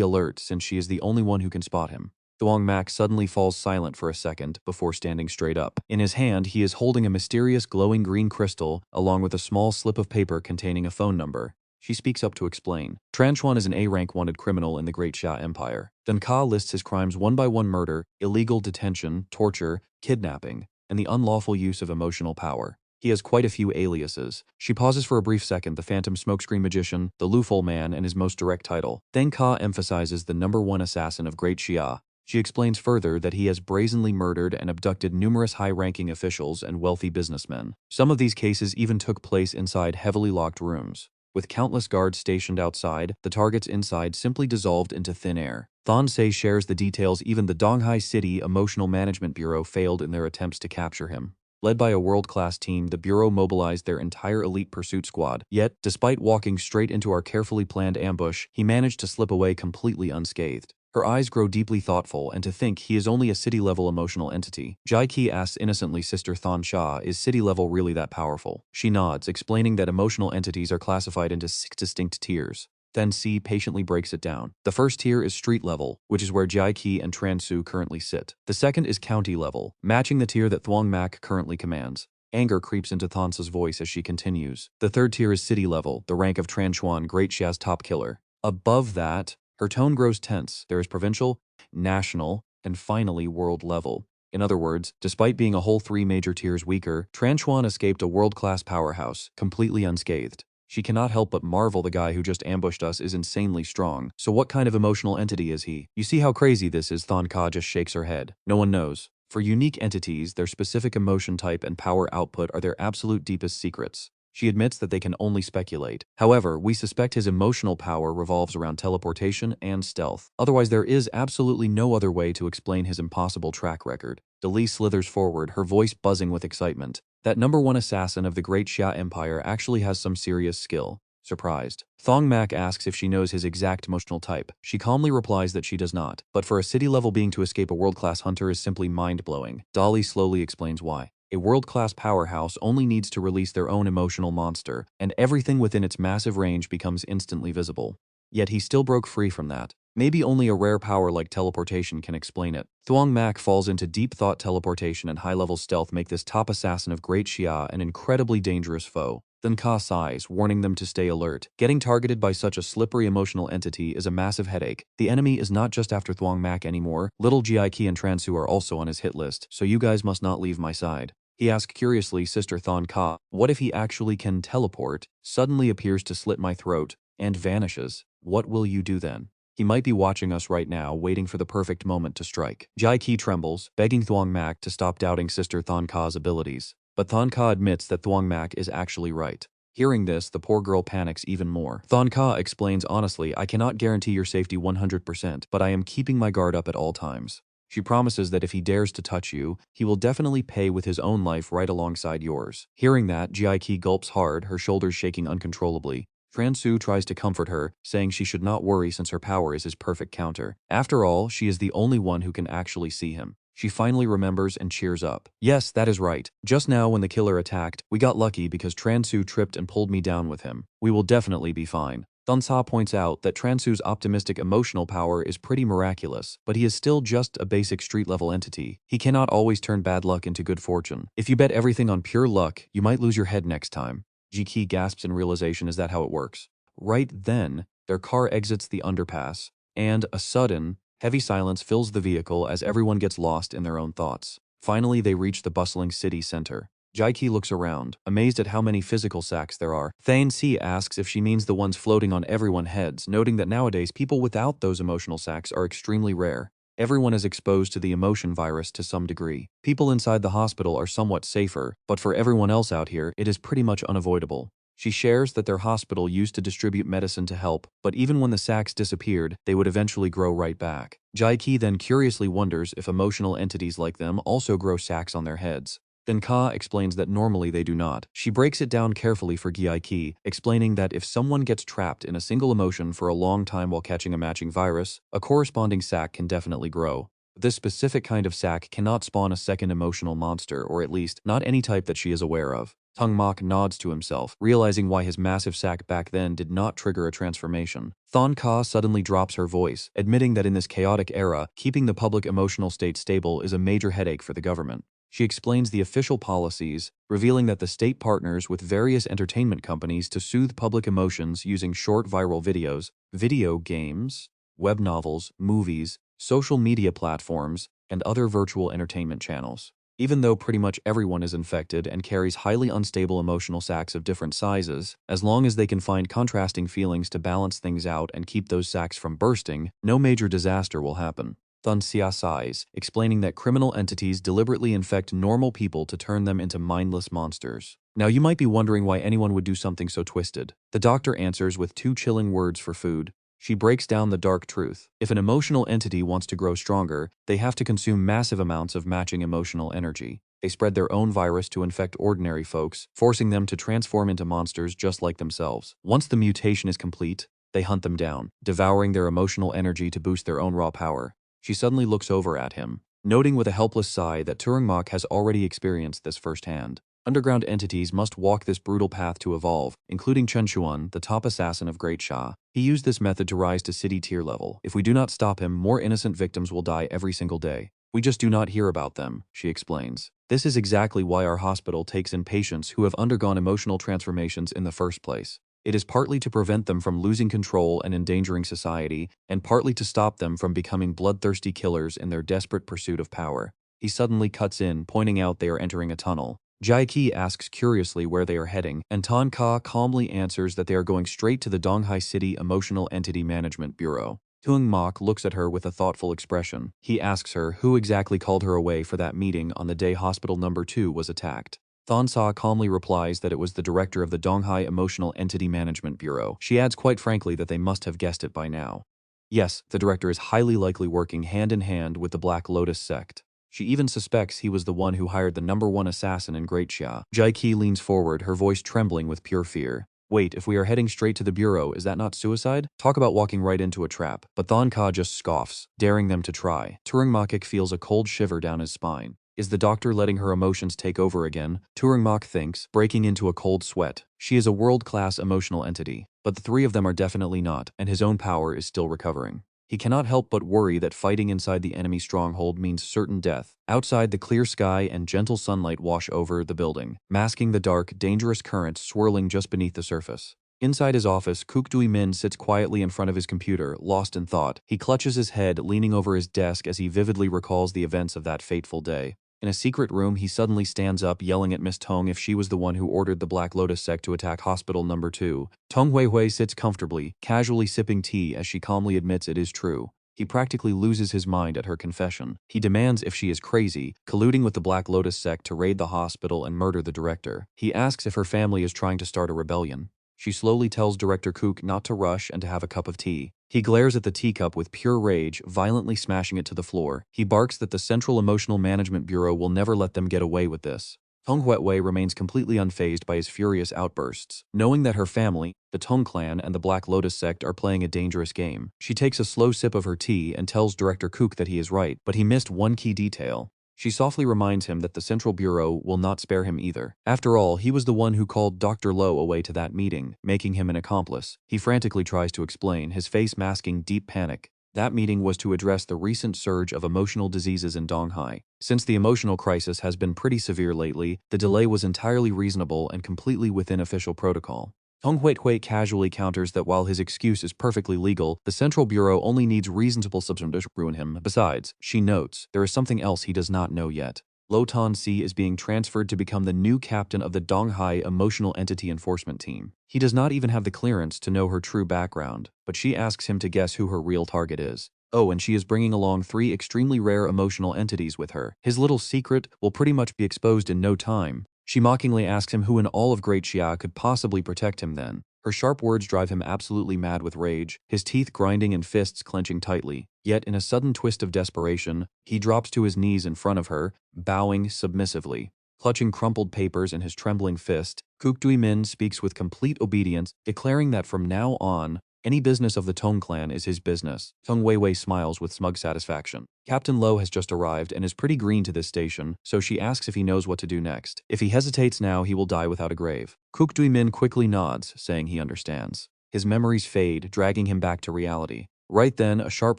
alert since she is the only one who can spot him. Thuong Mac suddenly falls silent for a second before standing straight up. In his hand, he is holding a mysterious glowing green crystal along with a small slip of paper containing a phone number. She speaks up to explain. Franchuan is an A-rank wanted criminal in the Great Xia Empire. Then Ka lists his crimes one by one: murder, illegal detention, torture, kidnapping, and the unlawful use of emotional power. He has quite a few aliases. She pauses for a brief second, the Phantom Smokescreen Magician, the Lufol Man, and his most direct title. Thuong Mac emphasizes the #1 assassin of Great Xia. She explains further that he has brazenly murdered and abducted numerous high-ranking officials and wealthy businessmen. Some of these cases even took place inside heavily locked rooms. With countless guards stationed outside, the targets inside simply dissolved into thin air. Thuong Mac shares the details. Even the Donghai City Emotional Management Bureau failed in their attempts to capture him. Led by a world-class team, the Bureau mobilized their entire elite pursuit squad. Yet, despite walking straight into our carefully planned ambush, he managed to slip away completely unscathed. Her eyes grow deeply thoughtful, and to think he is only a city-level emotional entity. Jaiki asks innocently, Sister Thon Sha, is city-level really that powerful? She nods, explaining that emotional entities are classified into 6 distinct tiers. Then C patiently breaks it down. The first tier is street level, which is where Jaiki and Transu currently sit. The second is county level, matching the tier that Thuong Mac currently commands. Anger creeps into Thonsa's voice as she continues. The third tier is city level, the rank of Tranchuan, Great Xia's top killer. Above that, her tone grows tense. There is provincial, national, and finally world level. In other words, despite being a whole 3 major tiers weaker, Tranchuan escaped a world-class powerhouse, completely unscathed. She cannot help but marvel. The guy who just ambushed us is insanely strong. So what kind of emotional entity is he? You see how crazy this is? Thon Ka just shakes her head. No one knows. For unique entities, their specific emotion type and power output are their absolute deepest secrets. She admits that they can only speculate. However, we suspect his emotional power revolves around teleportation and stealth. Otherwise, there is absolutely no other way to explain his impossible track record. Delee slithers forward, her voice buzzing with excitement. That #1 assassin of the Great Xia Empire actually has some serious skill. Surprised, Thuong Mac asks if she knows his exact emotional type. She calmly replies that she does not, but for a city-level being to escape a world-class hunter is simply mind-blowing. Dolly slowly explains why. A world-class powerhouse only needs to release their own emotional monster, and everything within its massive range becomes instantly visible. Yet he still broke free from that. Maybe only a rare power like teleportation can explain it. Thuong Mac falls into deep thought. Teleportation and high-level stealth make this top assassin of Great Xia an incredibly dangerous foe. Then Ka sighs, warning them to stay alert. Getting targeted by such a slippery emotional entity is a massive headache. The enemy is not just after Thuong Mac anymore. Little Jiaiki and Transu are also on his hit list, so you guys must not leave my side. He asks curiously, Sister Thon Ka, what if he actually can teleport, suddenly appears to slit my throat, and vanishes? What will you do then? He might be watching us right now, waiting for the perfect moment to strike. Jaiki trembles, begging Thuong Mac to stop doubting Sister Thon Ka's abilities. But Thon Ka admits that Thuong Mac is actually right. Hearing this, the poor girl panics even more. Thon Ka explains honestly, I cannot guarantee your safety 100%, but I am keeping my guard up at all times. She promises that if he dares to touch you, he will definitely pay with his own life right alongside yours. Hearing that, Jiaiki gulps hard, her shoulders shaking uncontrollably. Transu tries to comfort her, saying she should not worry since her power is his perfect counter. After all, she is the only one who can actually see him. She finally remembers and cheers up. Yes, that is right. Just now when the killer attacked, we got lucky because Transu tripped and pulled me down with him. We will definitely be fine. Thonsa points out that Transu's optimistic emotional power is pretty miraculous, but he is still just a basic street-level entity. He cannot always turn bad luck into good fortune. If you bet everything on pure luck, you might lose your head next time. Jiki gasps in realization. Is that how it works? Right then, their car exits the underpass, and a sudden, heavy silence fills the vehicle as everyone gets lost in their own thoughts. Finally, they reach the bustling city center. Jaiki looks around, amazed at how many physical sacks there are. Thane C asks if she means the ones floating on everyone's heads, noting that nowadays people without those emotional sacks are extremely rare. Everyone is exposed to the emotion virus to some degree. People inside the hospital are somewhat safer, but for everyone else out here, it is pretty much unavoidable. She shares that their hospital used to distribute medicine to help, but even when the sacks disappeared, they would eventually grow right back. Jaiki then curiously wonders if emotional entities like them also grow sacks on their heads. Then Ka explains that normally they do not. She breaks it down carefully for Gyaiki, explaining that if someone gets trapped in a single emotion for a long time while catching a matching virus, a corresponding sac can definitely grow. This specific kind of sac cannot spawn a second emotional monster, or at least not any type that she is aware of. Thuong Mac nods to himself, realizing why his massive sac back then did not trigger a transformation. Thon Ka suddenly drops her voice, admitting that in this chaotic era, keeping the public emotional state stable is a major headache for the government. She explains the official policies, revealing that the state partners with various entertainment companies to soothe public emotions using short viral videos, video games, web novels, movies, social media platforms, and other virtual entertainment channels. Even though pretty much everyone is infected and carries highly unstable emotional sacs of different sizes, as long as they can find contrasting feelings to balance things out and keep those sacs from bursting, no major disaster will happen. Thun Xia sighs, explaining that criminal entities deliberately infect normal people to turn them into mindless monsters. Now you might be wondering why anyone would do something so twisted. The doctor answers with 2 chilling words for food. She breaks down the dark truth. If an emotional entity wants to grow stronger, they have to consume massive amounts of matching emotional energy. They spread their own virus to infect ordinary folks, forcing them to transform into monsters just like themselves. Once the mutation is complete, they hunt them down, devouring their emotional energy to boost their own raw power. She suddenly looks over at him, noting with a helpless sigh that Thuong Mac has already experienced this firsthand. Underground entities must walk this brutal path to evolve, including Chen Chuan, the top assassin of Great Sha. He used this method to rise to city tier level. If we do not stop him, more innocent victims will die every single day. We just do not hear about them, she explains. This is exactly why our hospital takes in patients who have undergone emotional transformations in the first place. It is partly to prevent them from losing control and endangering society, and partly to stop them from becoming bloodthirsty killers in their desperate pursuit of power. He suddenly cuts in, pointing out they are entering a tunnel. Jai Qi asks curiously where they are heading, and Tan Ka calmly answers that they are going straight to the Donghai City Emotional Entity Management Bureau. Thuong Mac looks at her with a thoughtful expression. He asks her who exactly called her away for that meeting on the day Hospital Number 2 was attacked. Thon Sa calmly replies that it was the director of the Donghai Emotional Entity Management Bureau. She adds quite frankly that they must have guessed it by now. Yes, the director is highly likely working hand in hand with the Black Lotus sect. She even suspects he was the one who hired the #1 assassin in Great Xia. Jai Qi leans forward, her voice trembling with pure fear. Wait, if we are heading straight to the bureau, is that not suicide? Talk about walking right into a trap. But Thon Ka just scoffs, daring them to try. Thuong Mac feels a cold shiver down his spine. Is the doctor letting her emotions take over again? Thuong Mac thinks, breaking into a cold sweat. She is a world-class emotional entity, but the 3 of them are definitely not, and his own power is still recovering. He cannot help but worry that fighting inside the enemy stronghold means certain death. Outside, the clear sky and gentle sunlight wash over the building, masking the dark, dangerous currents swirling just beneath the surface. Inside his office, Kook Dui Min sits quietly in front of his computer, lost in thought. He clutches his head, leaning over his desk as he vividly recalls the events of that fateful day. In a secret room, he suddenly stands up, yelling at Miss Tong if she was the one who ordered the Black Lotus sect to attack Hospital Number 2. Tong Hui sits comfortably, casually sipping tea as she calmly admits it is true. He practically loses his mind at her confession. He demands if she is crazy, colluding with the Black Lotus sect to raid the hospital and murder the director. He asks if her family is trying to start a rebellion. She slowly tells Director Kook not to rush and to have a cup of tea. He glares at the teacup with pure rage, violently smashing it to the floor. He barks that the Central Emotional Management Bureau will never let them get away with this. Tong Huetwei remains completely unfazed by his furious outbursts. Knowing that her family, the Tong clan, and the Black Lotus sect are playing a dangerous game, she takes a slow sip of her tea and tells Director Kook that he is right, but he missed one key detail. She softly reminds him that the Central Bureau will not spare him either. After all, he was the one who called Dr. Lo away to that meeting, making him an accomplice. He frantically tries to explain, his face masking deep panic. That meeting was to address the recent surge of emotional diseases in Donghai. Since the emotional crisis has been pretty severe lately, the delay was entirely reasonable and completely within official protocol. Tong Huethui casually counters that while his excuse is perfectly legal, the Central Bureau only needs reasonable substance to ruin him. Besides, she notes, there is something else he does not know yet. Lo Tan Si is being transferred to become the new captain of the Donghai Emotional Entity Enforcement Team. He does not even have the clearance to know her true background, but she asks him to guess who her real target is. Oh, and she is bringing along 3 extremely rare emotional entities with her. His little secret will pretty much be exposed in no time. She mockingly asks him who in all of Great Xia could possibly protect him then. Her sharp words drive him absolutely mad with rage, his teeth grinding and fists clenching tightly. Yet in a sudden twist of desperation, he drops to his knees in front of her, bowing submissively. Clutching crumpled papers in his trembling fist, Kook Dui Min speaks with complete obedience, declaring that from now on, any business of the Tong clan is his business. Tong Weiwei smiles with smug satisfaction. Captain Lo has just arrived and is pretty green to this station, so she asks if he knows what to do next. If he hesitates now, he will die without a grave. Kook Dui Min quickly nods, saying he understands. His memories fade, dragging him back to reality. Right then, a sharp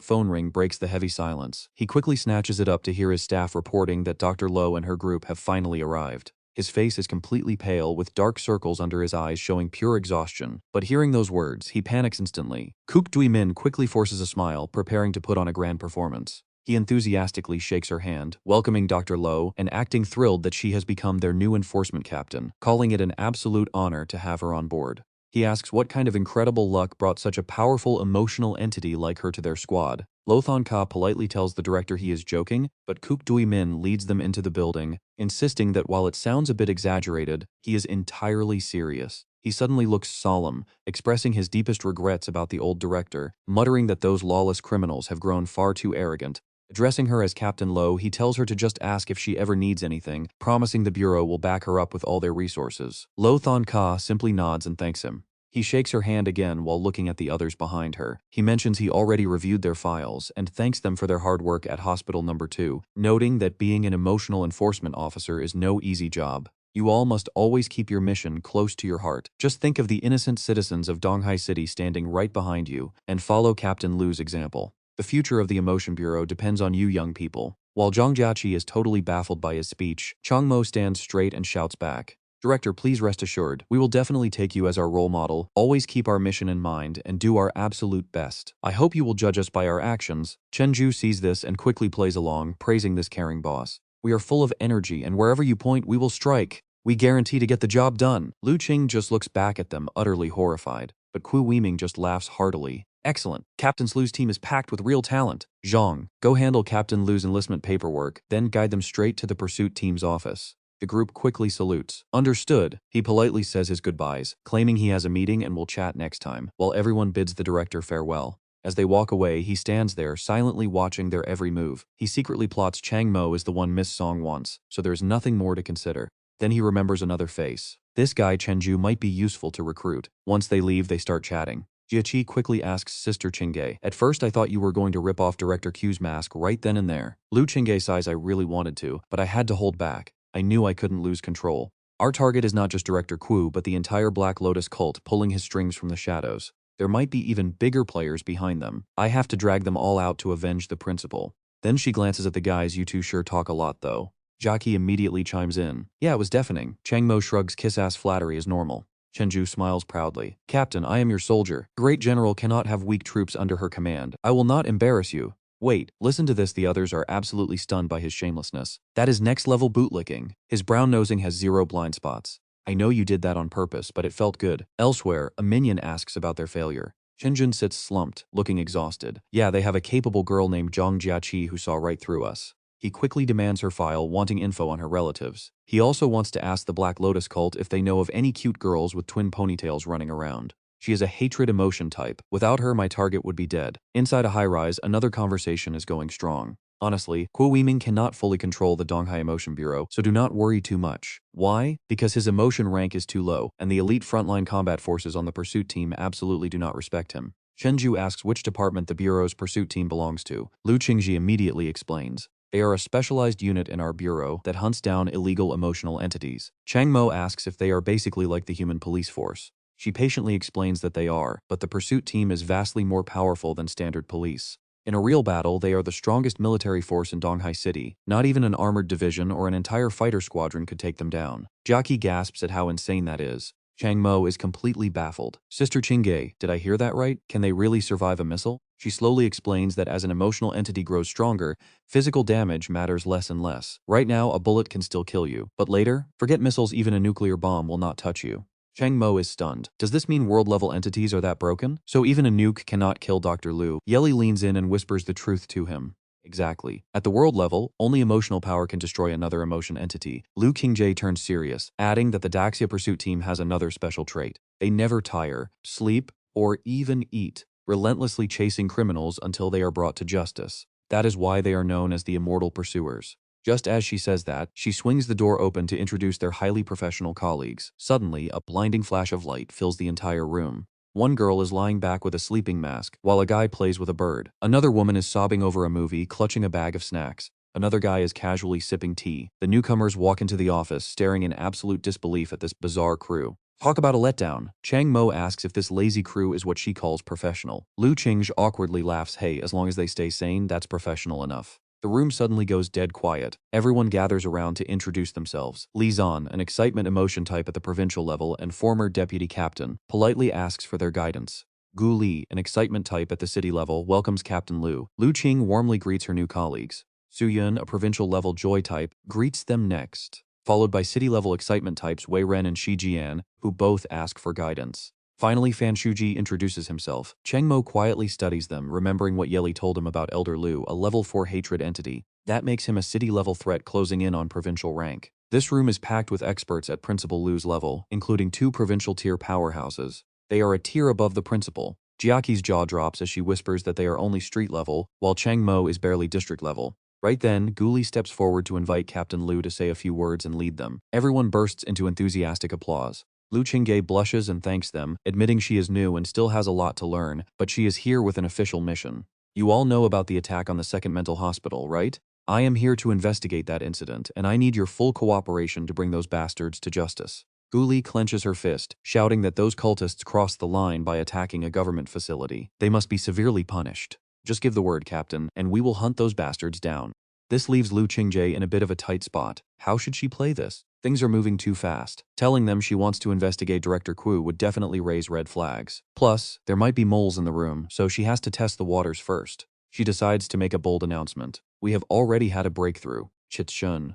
phone ring breaks the heavy silence. He quickly snatches it up to hear his staff reporting that Dr. Lo and her group have finally arrived. His face is completely pale, with dark circles under his eyes showing pure exhaustion. But hearing those words, he panics instantly. Kook Dui Min quickly forces a smile, preparing to put on a grand performance. He enthusiastically shakes her hand, welcoming Dr. Lo and acting thrilled that she has become their new enforcement captain, calling it an absolute honor to have her on board. He asks what kind of incredible luck brought such a powerful emotional entity like her to their squad. Lo Thon Ka politely tells the director he is joking, but Kook Dui Min leads them into the building, insisting that while it sounds a bit exaggerated, he is entirely serious. He suddenly looks solemn, expressing his deepest regrets about the old director, muttering that those lawless criminals have grown far too arrogant. Addressing her as Captain Lo, he tells her to just ask if she ever needs anything, promising the Bureau will back her up with all their resources. Lo Thon Ka simply nods and thanks him. He shakes her hand again while looking at the others behind her. He mentions he already reviewed their files and thanks them for their hard work at Hospital Number 2, noting that being an emotional enforcement officer is no easy job. You all must always keep your mission close to your heart. Just think of the innocent citizens of Donghai City standing right behind you and follow Captain Lu's example. The future of the Emotion Bureau depends on you young people. While Zhang Jiaqi is totally baffled by his speech, Chang Mo stands straight and shouts back, "Director, please rest assured, we will definitely take you as our role model, always keep our mission in mind, and do our absolute best. I hope you will judge us by our actions." Chen Ju sees this and quickly plays along, praising this caring boss. "We are full of energy, and wherever you point, we will strike. We guarantee to get the job done." Lu Qing just looks back at them, utterly horrified, but Ku Weiming just laughs heartily. "Excellent. Captain Lu's team is packed with real talent. Zhang, go handle Captain Lu's enlistment paperwork, then guide them straight to the pursuit team's office." The group quickly salutes. "Understood." He politely says his goodbyes, claiming he has a meeting and will chat next time, while everyone bids the director farewell. As they walk away, he stands there, silently watching their every move. He secretly plots Chang Mo is the one Miss Song wants, so there is nothing more to consider. Then he remembers another face. This guy Chenju might be useful to recruit. Once they leave, they start chatting. Jiaqi quickly asks Sister Chingay, "At first I thought you were going to rip off Director Q's mask right then and there." Lu Chingay sighs, "I really wanted to, but I had to hold back. I knew I couldn't lose control. Our target is not just Director Qu, but the entire Black Lotus cult pulling his strings from the shadows. There might be even bigger players behind them. I have to drag them all out to avenge the principal." Then she glances at the guys. "You two sure talk a lot though." Jiaqi immediately chimes in. "Yeah, it was deafening." Chang Mo shrugs kiss-ass flattery as normal. Chenju smiles proudly. "Captain, I am your soldier. Great general cannot have weak troops under her command. I will not embarrass you." Wait, listen to this. The others are absolutely stunned by his shamelessness. That is next-level bootlicking. His brown nosing has zero blind spots. "I know you did that on purpose, but it felt good." Elsewhere, a minion asks about their failure. Chenjun sits slumped, looking exhausted. "Yeah, they have a capable girl named Zhang Jiaqi who saw right through us." He quickly demands her file, wanting info on her relatives. He also wants to ask the Black Lotus cult if they know of any cute girls with twin ponytails running around. She is a hatred emotion type. Without her, my target would be dead. Inside a high-rise, another conversation is going strong. Honestly, Kuo Weiming cannot fully control the Donghai Emotion Bureau, so do not worry too much. Why? Because his emotion rank is too low, and the elite frontline combat forces on the pursuit team absolutely do not respect him. Chenju asks which department the Bureau's pursuit team belongs to. Lu Qingji immediately explains. They are a specialized unit in our bureau that hunts down illegal emotional entities. Chang Mo asks if they are basically like the human police force. She patiently explains that they are, but the pursuit team is vastly more powerful than standard police. In a real battle, they are the strongest military force in Donghai City. Not even an armored division or an entire fighter squadron could take them down. Jiaqi gasps at how insane that is. Chang Mo is completely baffled. Sister Chingay, did I hear that right? Can they really survive a missile? She slowly explains that as an emotional entity grows stronger, physical damage matters less and less. Right now, a bullet can still kill you. But later, forget missiles, even a nuclear bomb will not touch you. Chang Mo is stunned. Does this mean world-level entities are that broken? So even a nuke cannot kill Dr. Lu? Yeli leans in and whispers the truth to him. Exactly. At the world level, only emotional power can destroy another emotion entity. Lu Qingjae turns serious, adding that the Daxia pursuit team has another special trait. They never tire, sleep, or even eat, relentlessly chasing criminals until they are brought to justice. That is why they are known as the Immortal Pursuers. Just as she says that, she swings the door open to introduce their highly professional colleagues. Suddenly, a blinding flash of light fills the entire room. One girl is lying back with a sleeping mask, while a guy plays with a bird. Another woman is sobbing over a movie, clutching a bag of snacks. Another guy is casually sipping tea. The newcomers walk into the office, staring in absolute disbelief at this bizarre crew. Talk about a letdown. Chang Mo asks if this lazy crew is what she calls professional. Lu Qingzhe awkwardly laughs. Hey, as long as they stay sane, that's professional enough. The room suddenly goes dead quiet. Everyone gathers around to introduce themselves. Li Zan, an excitement emotion type at the provincial level and former deputy captain, politely asks for their guidance. Gu Li, an excitement type at the city level, welcomes Captain Lu. Lu Qing warmly greets her new colleagues. Su Yun, a provincial-level joy type, greets them next, followed by city-level excitement types Wei Ren and Shi Jian, who both ask for guidance. Finally, Fan Shuji introduces himself. Cheng Mo quietly studies them, remembering what Yeli told him about Elder Lu, a level 4 hatred entity. That makes him a city-level threat closing in on provincial rank. This room is packed with experts at Principal Lu's level, including 2 provincial-tier powerhouses. They are a tier above the principal. Jiaqi's jaw drops as she whispers that they are only street level, while Cheng Mo is barely district level. Right then, Gu Li steps forward to invite Captain Lu to say a few words and lead them. Everyone bursts into enthusiastic applause. Lu Qingge blushes and thanks them, admitting she is new and still has a lot to learn, but she is here with an official mission. You all know about the attack on the second mental hospital, right? I am here to investigate that incident, and I need your full cooperation to bring those bastards to justice. Gu Li clenches her fist, shouting that those cultists crossed the line by attacking a government facility. They must be severely punished. Just give the word, Captain, and we will hunt those bastards down. This leaves Lu Qingje in a bit of a tight spot. How should she play this? Things are moving too fast. Telling them she wants to investigate Director Ku would definitely raise red flags. Plus, there might be moles in the room, so she has to test the waters first. She decides to make a bold announcement. We have already had a breakthrough. Chit Shun,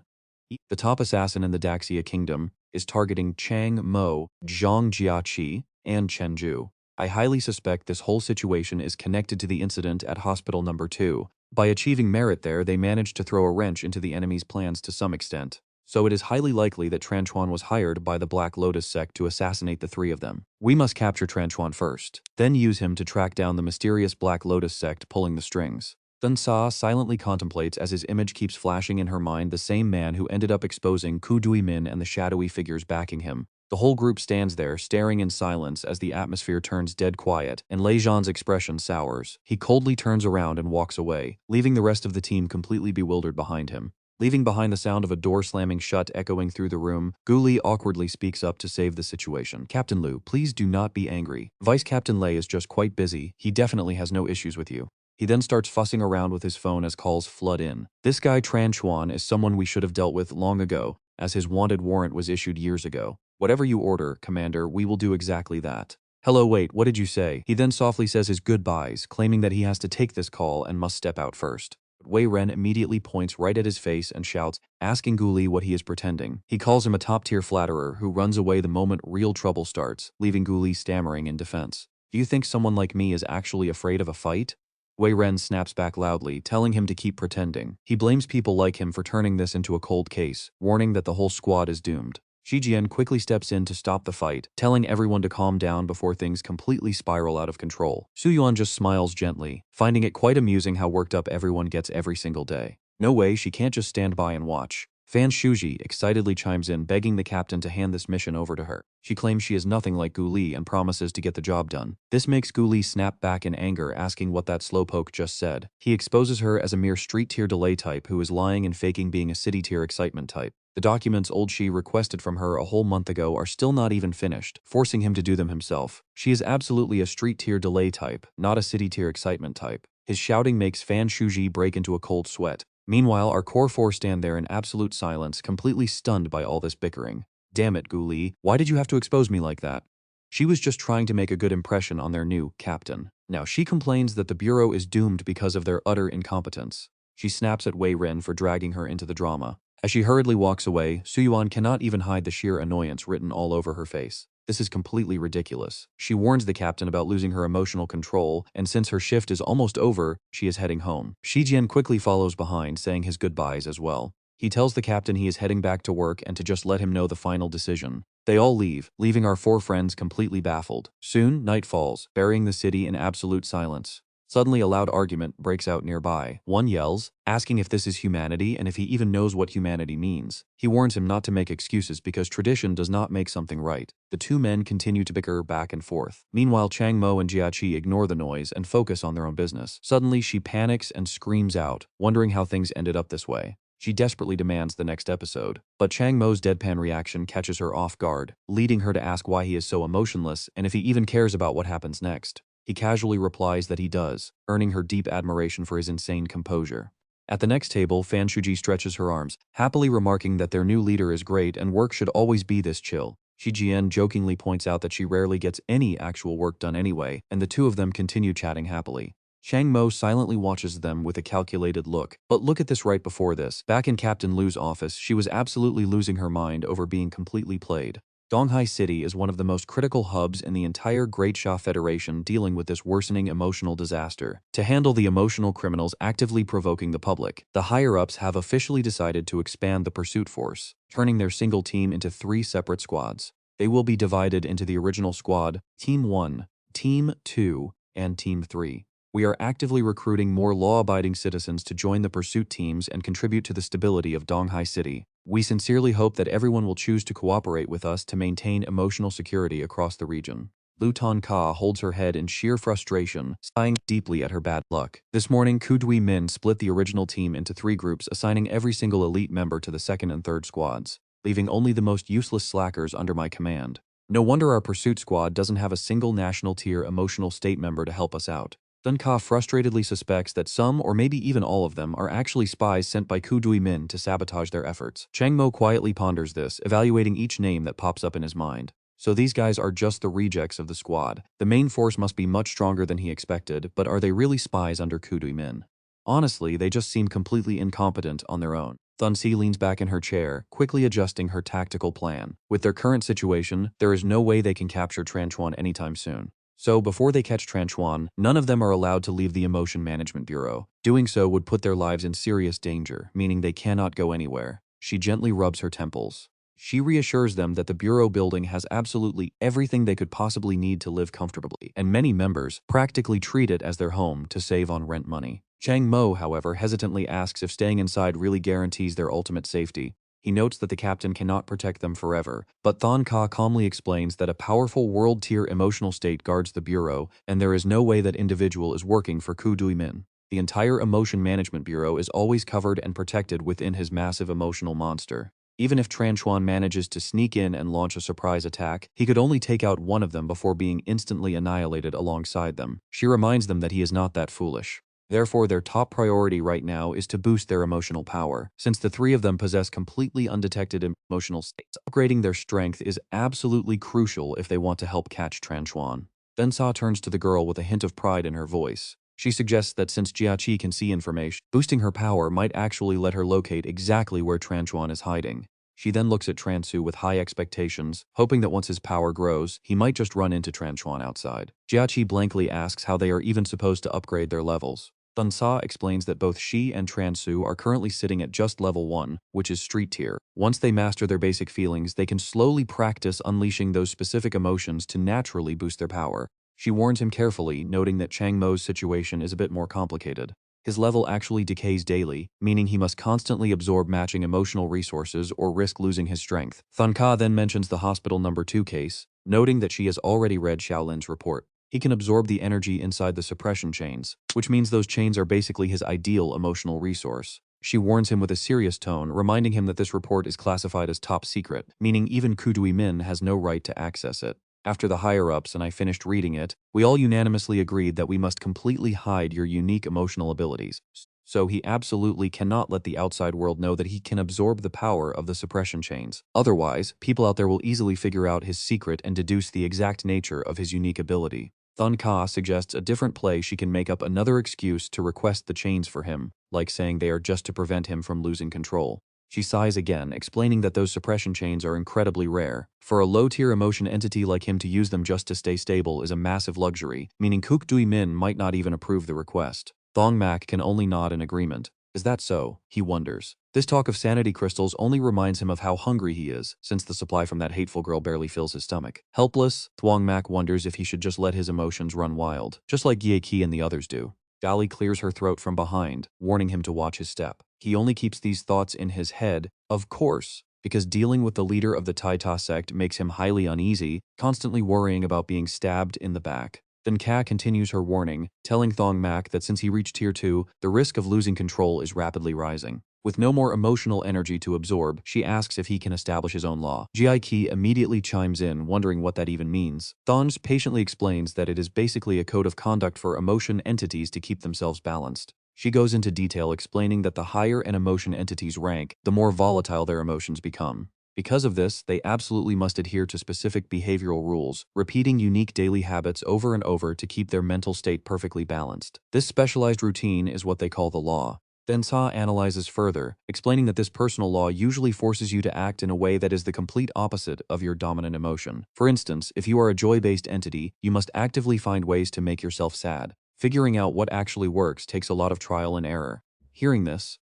the top assassin in the Daxia Kingdom, is targeting Chang Mo, Zhang Jiaqi, and Chen Ju. I highly suspect this whole situation is connected to the incident at Hospital Number 2. By achieving merit there, they managed to throw a wrench into the enemy's plans to some extent. So it is highly likely that Tranchuan was hired by the Black Lotus sect to assassinate the 3 of them. We must capture Tranchuan first, then use him to track down the mysterious Black Lotus sect pulling the strings. Thun Sa silently contemplates as his image keeps flashing in her mind the same man who ended up exposing Ku Dui Min and the shadowy figures backing him. The whole group stands there, staring in silence as the atmosphere turns dead quiet, and Lei Zhan's expression sours. He coldly turns around and walks away, leaving the rest of the team completely bewildered behind him. Leaving behind the sound of a door slamming shut echoing through the room, Gu Li awkwardly speaks up to save the situation. Captain Lu, please do not be angry. Vice Captain Lei is just quite busy. He definitely has no issues with you. He then starts fussing around with his phone as calls flood in. This guy Tranchuan is someone we should have dealt with long ago, as his wanted warrant was issued years ago. Whatever you order, Commander, we will do exactly that. Hello, wait, what did you say? He then softly says his goodbyes, claiming that he has to take this call and must step out first. Wei Ren immediately points right at his face and shouts, asking Gu Li what he is pretending. He calls him a top-tier flatterer who runs away the moment real trouble starts, leaving Gu Li stammering in defense. Do you think someone like me is actually afraid of a fight? Wei Ren snaps back loudly, telling him to keep pretending. He blames people like him for turning this into a cold case, warning that the whole squad is doomed. Shi Jian quickly steps in to stop the fight, telling everyone to calm down before things completely spiral out of control. Su Yuan just smiles gently, finding it quite amusing how worked up everyone gets every single day. No way, she can't just stand by and watch. Fan Shuji excitedly chimes in, begging the captain to hand this mission over to her. She claims she is nothing like Gu Li and promises to get the job done. This makes Gu Li snap back in anger, asking what that slowpoke just said. He exposes her as a mere street-tier delay type who is lying and faking being a city-tier excitement type. The documents old Shi requested from her a whole month ago are still not even finished, forcing him to do them himself. She is absolutely a street-tier delay type, not a city-tier excitement type. His shouting makes Fan Shuji break into a cold sweat. Meanwhile, our core 4 stand there in absolute silence, completely stunned by all this bickering. Damn it, Gu Li, why did you have to expose me like that? She was just trying to make a good impression on their new captain. Now she complains that the Bureau is doomed because of their utter incompetence. She snaps at Wei Ren for dragging her into the drama. As she hurriedly walks away, Su Yuan cannot even hide the sheer annoyance written all over her face. This is completely ridiculous. She warns the captain about losing her emotional control, and since her shift is almost over, she is heading home. Shi Jian quickly follows behind, saying his goodbyes as well. He tells the captain he is heading back to work and to just let him know the final decision. They all leave, leaving our 4 friends completely baffled. Soon, night falls, burying the city in absolute silence. Suddenly, a loud argument breaks out nearby. One yells, asking if this is humanity and if he even knows what humanity means. He warns him not to make excuses because tradition does not make something right. The 2 men continue to bicker back and forth. Meanwhile, Chang Mo and Jiaqi ignore the noise and focus on their own business. Suddenly, she panics and screams out, wondering how things ended up this way. She desperately demands the next episode. But Chang Mo's deadpan reaction catches her off guard, leading her to ask why he is so emotionless and if he even cares about what happens next. He casually replies that he does, earning her deep admiration for his insane composure. At the next table, Fan Shuji stretches her arms, happily remarking that their new leader is great and work should always be this chill. Shi Jian jokingly points out that she rarely gets any actual work done anyway, and the two of them continue chatting happily. Chang Mo silently watches them with a calculated look. But look at this right before this. Back in Captain Lu's office, she was absolutely losing her mind over being completely played. Donghai City is one of the most critical hubs in the entire Great Sha Federation dealing with this worsening emotional disaster. To handle the emotional criminals actively provoking the public, the higher-ups have officially decided to expand the pursuit force, turning their single team into 3 separate squads. They will be divided into the original squad, Team 1, Team 2, and Team 3. We are actively recruiting more law-abiding citizens to join the pursuit teams and contribute to the stability of Donghai City. We sincerely hope that everyone will choose to cooperate with us to maintain emotional security across the region. Lu Ka holds her head in sheer frustration, sighing deeply at her bad luck. This morning, Ku Dui Min split the original team into 3 groups, assigning every single elite member to the 2nd and 3rd squads, leaving only the most useless slackers under my command. No wonder our pursuit squad doesn't have a single national tier emotional state member to help us out. Thuong Ka frustratedly suspects that some or maybe even all of them are actually spies sent by Ku Dui Min to sabotage their efforts. Chang Mo quietly ponders this, evaluating each name that pops up in his mind. So these guys are just the rejects of the squad. The main force must be much stronger than he expected, but are they really spies under Ku Dui Min? Honestly, they just seem completely incompetent on their own. Thun Si leans back in her chair, quickly adjusting her tactical plan. With their current situation, there is no way they can capture Tran Chuan anytime soon. So before they catch Tran Chuan, none of them are allowed to leave the Emotion Management Bureau. Doing so would put their lives in serious danger, meaning they cannot go anywhere. She gently rubs her temples. She reassures them that the Bureau building has absolutely everything they could possibly need to live comfortably, and many members practically treat it as their home to save on rent money. Chang Mo, however, hesitantly asks if staying inside really guarantees their ultimate safety. He notes that the captain cannot protect them forever, but Thuong Ka calmly explains that a powerful world-tier emotional state guards the Bureau, and there is no way that individual is working for Ku Dui Min. The entire Emotion Management Bureau is always covered and protected within his massive emotional monster. Even if Tran Chuan manages to sneak in and launch a surprise attack, he could only take out one of them before being instantly annihilated alongside them. She reminds them that he is not that foolish. Therefore, their top priority right now is to boost their emotional power. Since the 3 of them possess completely undetected emotional states, upgrading their strength is absolutely crucial if they want to help catch Tran Chuan. Then Sa turns to the girl with a hint of pride in her voice. She suggests that since Jia Qi can see information, boosting her power might actually let her locate exactly where Tran Chuan is hiding. She then looks at Tran Su with high expectations, hoping that once his power grows, he might just run into Tran Chuan outside. Jia Qi blankly asks how they are even supposed to upgrade their levels. Thun Sa explains that both she and Tran Su are currently sitting at just level 1, which is street tier. Once they master their basic feelings, they can slowly practice unleashing those specific emotions to naturally boost their power. She warns him carefully, noting that Chang Mo's situation is a bit more complicated. His level actually decays daily, meaning he must constantly absorb matching emotional resources or risk losing his strength. Thuong Ka then mentions the hospital number 2 case, noting that she has already read Xiaolin's report. He can absorb the energy inside the suppression chains, which means those chains are basically his ideal emotional resource. She warns him with a serious tone, reminding him that this report is classified as top secret, meaning even Ku Dui Min has no right to access it. After the higher-ups and I finished reading it, we all unanimously agreed that we must completely hide your unique emotional abilities. So he absolutely cannot let the outside world know that he can absorb the power of the suppression chains. Otherwise, people out there will easily figure out his secret and deduce the exact nature of his unique ability. Thuong Ka suggests a different play. She can make up another excuse to request the chains for him, like saying they are just to prevent him from losing control. She sighs again, explaining that those suppression chains are incredibly rare. For a low-tier emotion entity like him to use them just to stay stable is a massive luxury, meaning Ku Dui Min might not even approve the request. Thuong Mac can only nod in agreement. Is that so? He wonders. This talk of sanity crystals only reminds him of how hungry he is, since the supply from that hateful girl barely fills his stomach. Helpless, Thuong Mac wonders if he should just let his emotions run wild, just like Ye Qi and the others do. Dali clears her throat from behind, warning him to watch his step. He only keeps these thoughts in his head, of course, because dealing with the leader of the Tai Ta sect makes him highly uneasy, constantly worrying about being stabbed in the back. Then Ka continues her warning, telling Thuong Mac that since he reached Tier 2, the risk of losing control is rapidly rising. With no more emotional energy to absorb, she asks if he can establish his own law. Jia Qi immediately chimes in, wondering what that even means. Thon's patiently explains that it is basically a code of conduct for emotion entities to keep themselves balanced. She goes into detail explaining that the higher an emotion entity's rank, the more volatile their emotions become. Because of this, they absolutely must adhere to specific behavioral rules, repeating unique daily habits over and over to keep their mental state perfectly balanced. This specialized routine is what they call the law. Then Sa analyzes further, explaining that this personal law usually forces you to act in a way that is the complete opposite of your dominant emotion. For instance, if you are a joy-based entity, you must actively find ways to make yourself sad. Figuring out what actually works takes a lot of trial and error. Hearing this,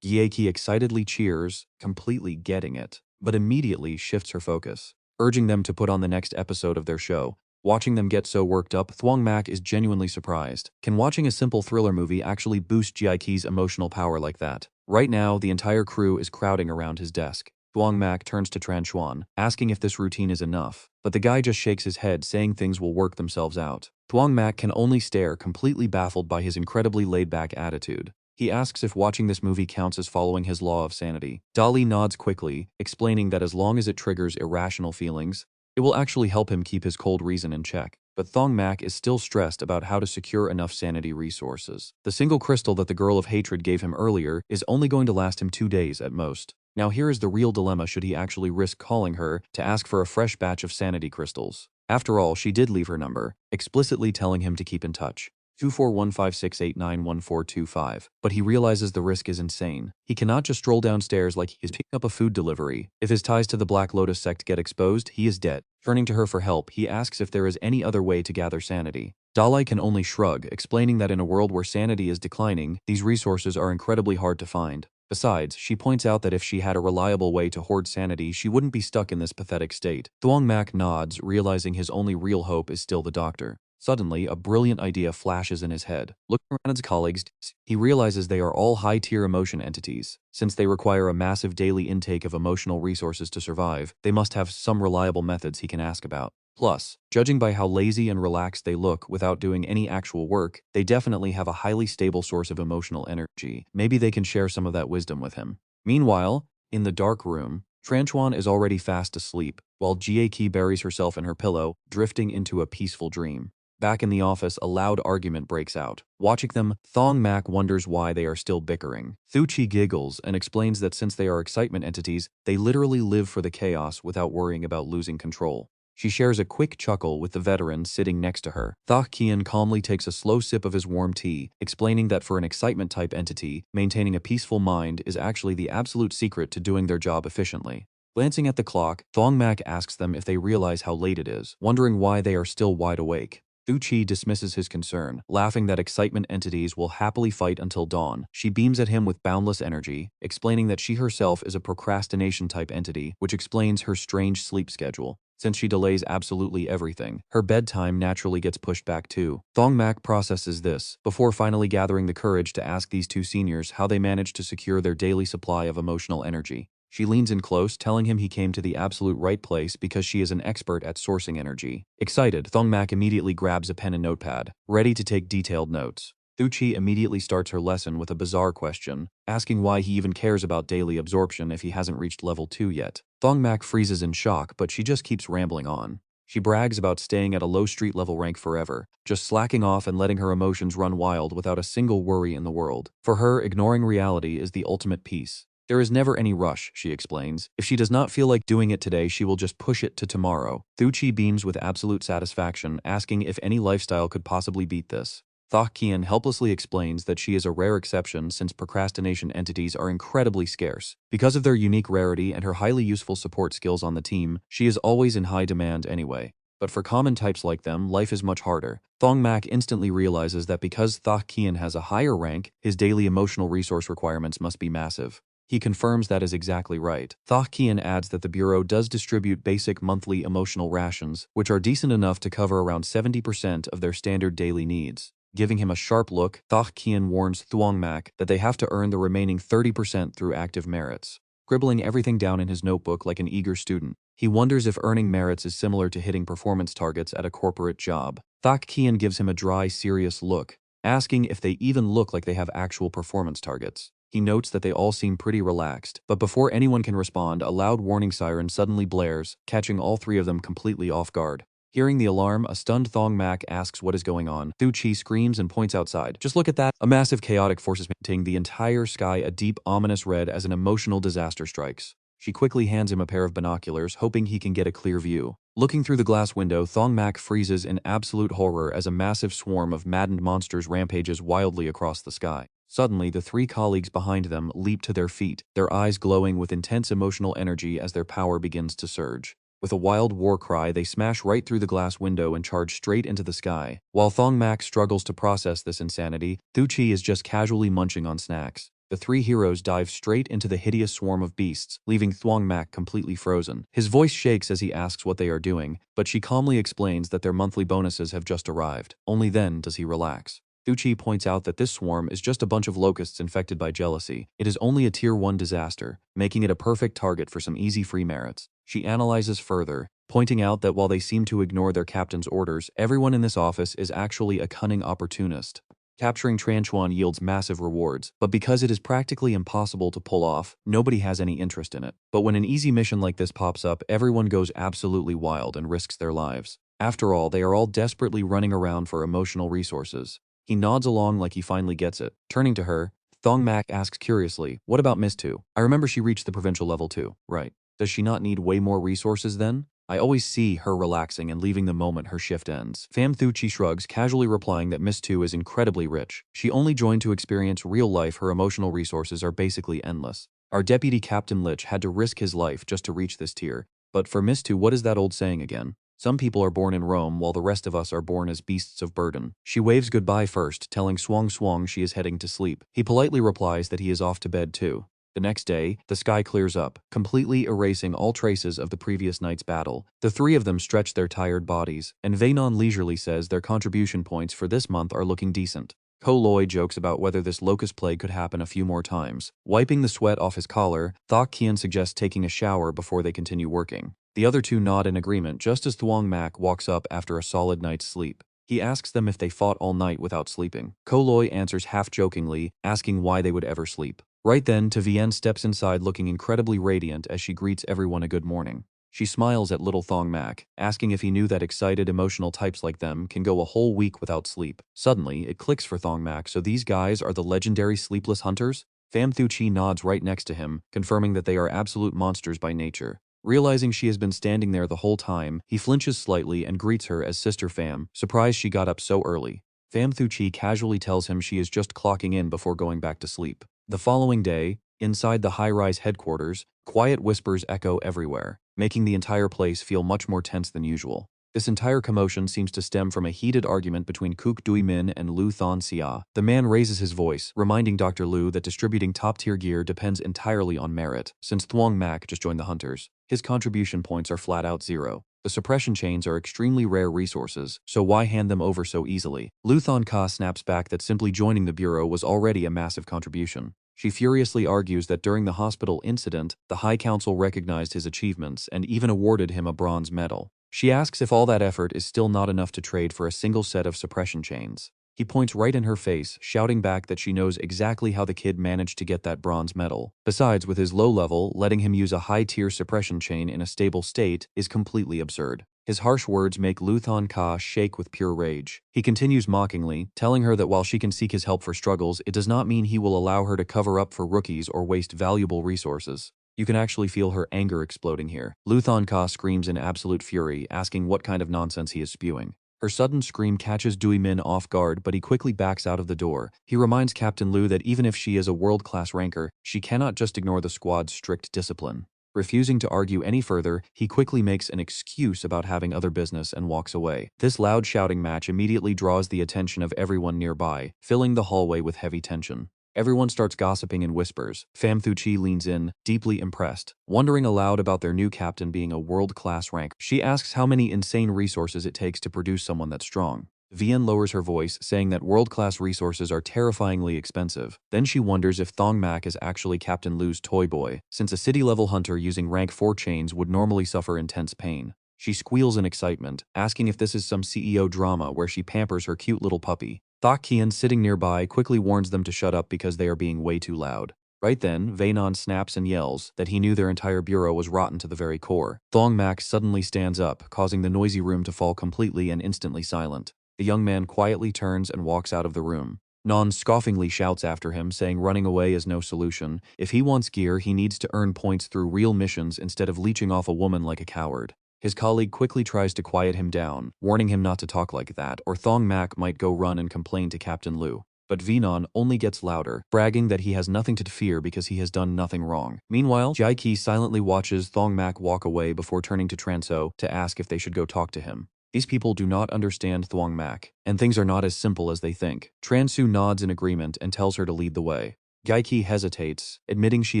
Gyeki excitedly cheers, completely getting it, but immediately shifts her focus, urging them to put on the next episode of their show. Watching them get so worked up, Thuong Mac is genuinely surprised. Can watching a simple thriller movie actually boost Gyeki's emotional power like that? Right now, the entire crew is crowding around his desk. Thuong Mac turns to Tran Xuan, asking if this routine is enough, but the guy just shakes his head, saying things will work themselves out. Thuong Mac can only stare, completely baffled by his incredibly laid-back attitude. He asks if watching this movie counts as following his law of sanity. Dali nods quickly, explaining that as long as it triggers irrational feelings, it will actually help him keep his cold reason in check. But Thuong Mac is still stressed about how to secure enough sanity resources. The single crystal that the girl of hatred gave him earlier is only going to last him 2 days at most. Now here is the real dilemma should he actually risk calling her to ask for a fresh batch of sanity crystals. After all, she did leave her number, explicitly telling him to keep in touch. 24156891425. But he realizes the risk is insane. He cannot just stroll downstairs like he is picking up a food delivery. If his ties to the Black Lotus sect get exposed, he is dead. Turning to her for help, he asks if there is any other way to gather sanity. Dalai can only shrug, explaining that in a world where sanity is declining, these resources are incredibly hard to find. Besides, she points out that if she had a reliable way to hoard sanity, she wouldn't be stuck in this pathetic state. Thuong Mac nods, realizing his only real hope is still the doctor. Suddenly, a brilliant idea flashes in his head. Looking around at his colleagues, he realizes they are all high-tier emotion entities. Since they require a massive daily intake of emotional resources to survive, they must have some reliable methods he can ask about. Plus, judging by how lazy and relaxed they look without doing any actual work, they definitely have a highly stable source of emotional energy. Maybe they can share some of that wisdom with him. Meanwhile, in the dark room, Tran Xuan is already fast asleep, while Gyeki buries herself in her pillow, drifting into a peaceful dream. Back in the office, a loud argument breaks out. Watching them, Thuong Mac wonders why they are still bickering. Thu Chi giggles and explains that since they are excitement entities, they literally live for the chaos without worrying about losing control. She shares a quick chuckle with the veteran sitting next to her. Thak Kian calmly takes a slow sip of his warm tea, explaining that for an excitement-type entity, maintaining a peaceful mind is actually the absolute secret to doing their job efficiently. Glancing at the clock, Thuong Mac asks them if they realize how late it is, wondering why they are still wide awake. Thu Chi dismisses his concern, laughing that excitement entities will happily fight until dawn. She beams at him with boundless energy, explaining that she herself is a procrastination-type entity, which explains her strange sleep schedule. Since she delays absolutely everything, her bedtime naturally gets pushed back too. Thuong Mac processes this, before finally gathering the courage to ask these two seniors how they managed to secure their daily supply of emotional energy. She leans in close, telling him he came to the absolute right place because she is an expert at sourcing energy. Excited, Thuong Mac immediately grabs a pen and notepad, ready to take detailed notes. Thu Chi immediately starts her lesson with a bizarre question, asking why he even cares about daily absorption if he hasn't reached level 2 yet. Thuong Mac freezes in shock, but she just keeps rambling on. She brags about staying at a low street level rank forever, just slacking off and letting her emotions run wild without a single worry in the world. For her, ignoring reality is the ultimate peace. There is never any rush, she explains. If she does not feel like doing it today, she will just push it to tomorrow. Thu Chi beams with absolute satisfaction, asking if any lifestyle could possibly beat this. Thak Kian helplessly explains that she is a rare exception since procrastination entities are incredibly scarce. Because of their unique rarity and her highly useful support skills on the team, she is always in high demand anyway. But for common types like them, life is much harder. Thuong Mac instantly realizes that because Thak Kian has a higher rank, his daily emotional resource requirements must be massive. He confirms that is exactly right. Thak Kian adds that the Bureau does distribute basic monthly emotional rations, which are decent enough to cover around 70% of their standard daily needs. Giving him a sharp look, Thak Kian warns Thuong Mac that they have to earn the remaining 30% through active merits. Scribbling everything down in his notebook like an eager student, he wonders if earning merits is similar to hitting performance targets at a corporate job. Thak Kian gives him a dry, serious look, asking if they even look like they have actual performance targets. He notes that they all seem pretty relaxed, but before anyone can respond, a loud warning siren suddenly blares, catching all three of them completely off guard. Hearing the alarm, a stunned Thuong Mac asks what is going on. Thu Chi screams and points outside. Just look at that. A massive chaotic force is painting the entire sky a deep, ominous red as an emotional disaster strikes. She quickly hands him a pair of binoculars, hoping he can get a clear view. Looking through the glass window, Thuong Mac freezes in absolute horror as a massive swarm of maddened monsters rampages wildly across the sky. Suddenly, the three colleagues behind them leap to their feet, their eyes glowing with intense emotional energy as their power begins to surge. With a wild war cry, they smash right through the glass window and charge straight into the sky. While Thuong Mac struggles to process this insanity, Thu Chi is just casually munching on snacks. The three heroes dive straight into the hideous swarm of beasts, leaving Thuong Mac completely frozen. His voice shakes as he asks what they are doing, but she calmly explains that their monthly bonuses have just arrived. Only then does he relax. Thu Chi points out that this swarm is just a bunch of locusts infected by jealousy. It is only a Tier 1 disaster, making it a perfect target for some easy free merits. She analyzes further, pointing out that while they seem to ignore their captain's orders, everyone in this office is actually a cunning opportunist. Capturing Tran Chuan yields massive rewards, but because it is practically impossible to pull off, nobody has any interest in it. But when an easy mission like this pops up, everyone goes absolutely wild and risks their lives. After all, they are all desperately running around for emotional resources. He nods along like he finally gets it. Turning to her, Thuong Mac asks curiously, "What about Miss Tu? I remember she reached the provincial level too, right? Does she not need way more resources then? I always see her relaxing and leaving the moment her shift ends." Pham Thu Chi shrugs, casually replying that Miss Tu is incredibly rich. She only joined to experience real life. Her emotional resources are basically endless. Our deputy Captain Lich had to risk his life just to reach this tier. But for Miss Tu, what is that old saying again? Some people are born in Rome while the rest of us are born as beasts of burden. She waves goodbye first, telling Swang Swang she is heading to sleep. He politely replies that he is off to bed too. The next day, the sky clears up, completely erasing all traces of the previous night's battle. The three of them stretch their tired bodies, and Vainon leisurely says their contribution points for this month are looking decent. Ko Loi jokes about whether this locust plague could happen a few more times. Wiping the sweat off his collar, Thok Kian suggests taking a shower before they continue working. The other two nod in agreement just as Thuong Mac walks up after a solid night's sleep. He asks them if they fought all night without sleeping. Ko Loi answers half-jokingly, asking why they would ever sleep. Right then, Vienne steps inside looking incredibly radiant as she greets everyone a good morning. She smiles at little Thuong Mac, asking if he knew that excited, emotional types like them can go a whole week without sleep. Suddenly, it clicks for Thuong Mac, so these guys are the legendary sleepless hunters? Pham Thu Chi nods right next to him, confirming that they are absolute monsters by nature. Realizing she has been standing there the whole time, he flinches slightly and greets her as Sister Pham, surprised she got up so early. Pham Thu Chi casually tells him she is just clocking in before going back to sleep. The following day, inside the high-rise headquarters, quiet whispers echo everywhere, making the entire place feel much more tense than usual. This entire commotion seems to stem from a heated argument between Kook Dui Min and Lu Thon Xia. The man raises his voice, reminding Dr. Lu that distributing top-tier gear depends entirely on merit, since Thuong Mac just joined the Hunters. His contribution points are flat-out 0. The suppression chains are extremely rare resources, so why hand them over so easily? Lu Thon Ka snaps back that simply joining the Bureau was already a massive contribution. She furiously argues that during the hospital incident, the High Council recognized his achievements and even awarded him a bronze medal. She asks if all that effort is still not enough to trade for a single set of suppression chains. He points right in her face, shouting back that she knows exactly how the kid managed to get that bronze medal. Besides, with his low level, letting him use a high-tier suppression chain in a stable state is completely absurd. His harsh words make Lu Thon Ka shake with pure rage. He continues mockingly, telling her that while she can seek his help for struggles, it does not mean he will allow her to cover up for rookies or waste valuable resources. You can actually feel her anger exploding here. Lu Thon Ka screams in absolute fury, asking what kind of nonsense he is spewing. Her sudden scream catches Dui Min off guard, but he quickly backs out of the door. He reminds Captain Lu that even if she is a world-class ranker, she cannot just ignore the squad's strict discipline. Refusing to argue any further, he quickly makes an excuse about having other business and walks away. This loud shouting match immediately draws the attention of everyone nearby, filling the hallway with heavy tension. Everyone starts gossiping in whispers. Pham Thu Chi leans in, deeply impressed, wondering aloud about their new captain being a world-class rank. She asks how many insane resources it takes to produce someone that's strong. Vienne lowers her voice, saying that world-class resources are terrifyingly expensive. Then she wonders if Thuong Mac is actually Captain Lu's toy boy, since a city-level hunter using rank 4 chains would normally suffer intense pain. She squeals in excitement, asking if this is some CEO drama where she pampers her cute little puppy. Thok Kian, sitting nearby, quickly warns them to shut up because they are being way too loud. Right then, Vainon snaps and yells that he knew their entire bureau was rotten to the very core. Thuong Mac suddenly stands up, causing the noisy room to fall completely and instantly silent. The young man quietly turns and walks out of the room. Non scoffingly shouts after him, saying running away is no solution. If he wants gear, he needs to earn points through real missions instead of leeching off a woman like a coward. His colleague quickly tries to quiet him down, warning him not to talk like that, or Thuong Mac might go run and complain to Captain Liu. But Venon only gets louder, bragging that he has nothing to fear because he has done nothing wrong. Meanwhile, Jaiki silently watches Thuong Mac walk away before turning to Transo to ask if they should go talk to him. These people do not understand Thuong Mac, and things are not as simple as they think. Transu nods in agreement and tells her to lead the way. Jaiki hesitates, admitting she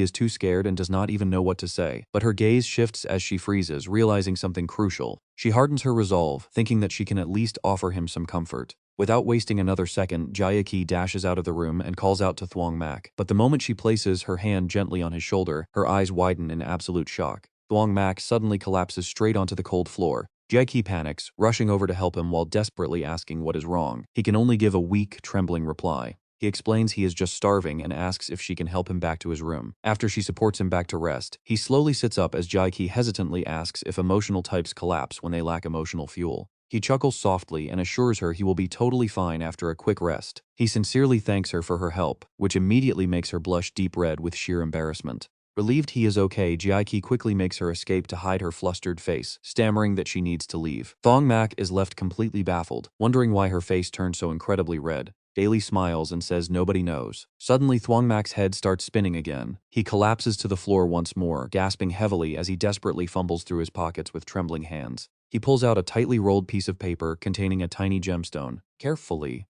is too scared and does not even know what to say, but her gaze shifts as she freezes, realizing something crucial. She hardens her resolve, thinking that she can at least offer him some comfort. Without wasting another second, Jaiki dashes out of the room and calls out to Thuong Mac, but the moment she places her hand gently on his shoulder, her eyes widen in absolute shock. Thuong Mac suddenly collapses straight onto the cold floor. Jaiki panics, rushing over to help him while desperately asking what is wrong. He can only give a weak, trembling reply. He explains he is just starving and asks if she can help him back to his room. After she supports him back to rest, he slowly sits up as Jaiki hesitantly asks if emotional types collapse when they lack emotional fuel. He chuckles softly and assures her he will be totally fine after a quick rest. He sincerely thanks her for her help, which immediately makes her blush deep red with sheer embarrassment. Relieved he is okay, Jaiki quickly makes her escape to hide her flustered face, stammering that she needs to leave. Thuong Mac is left completely baffled, wondering why her face turned so incredibly red. Daly smiles and says nobody knows. Suddenly, Thuong Mac's head starts spinning again. He collapses to the floor once more, gasping heavily as he desperately fumbles through his pockets with trembling hands. He pulls out a tightly rolled piece of paper containing a tiny gemstone. Carefully,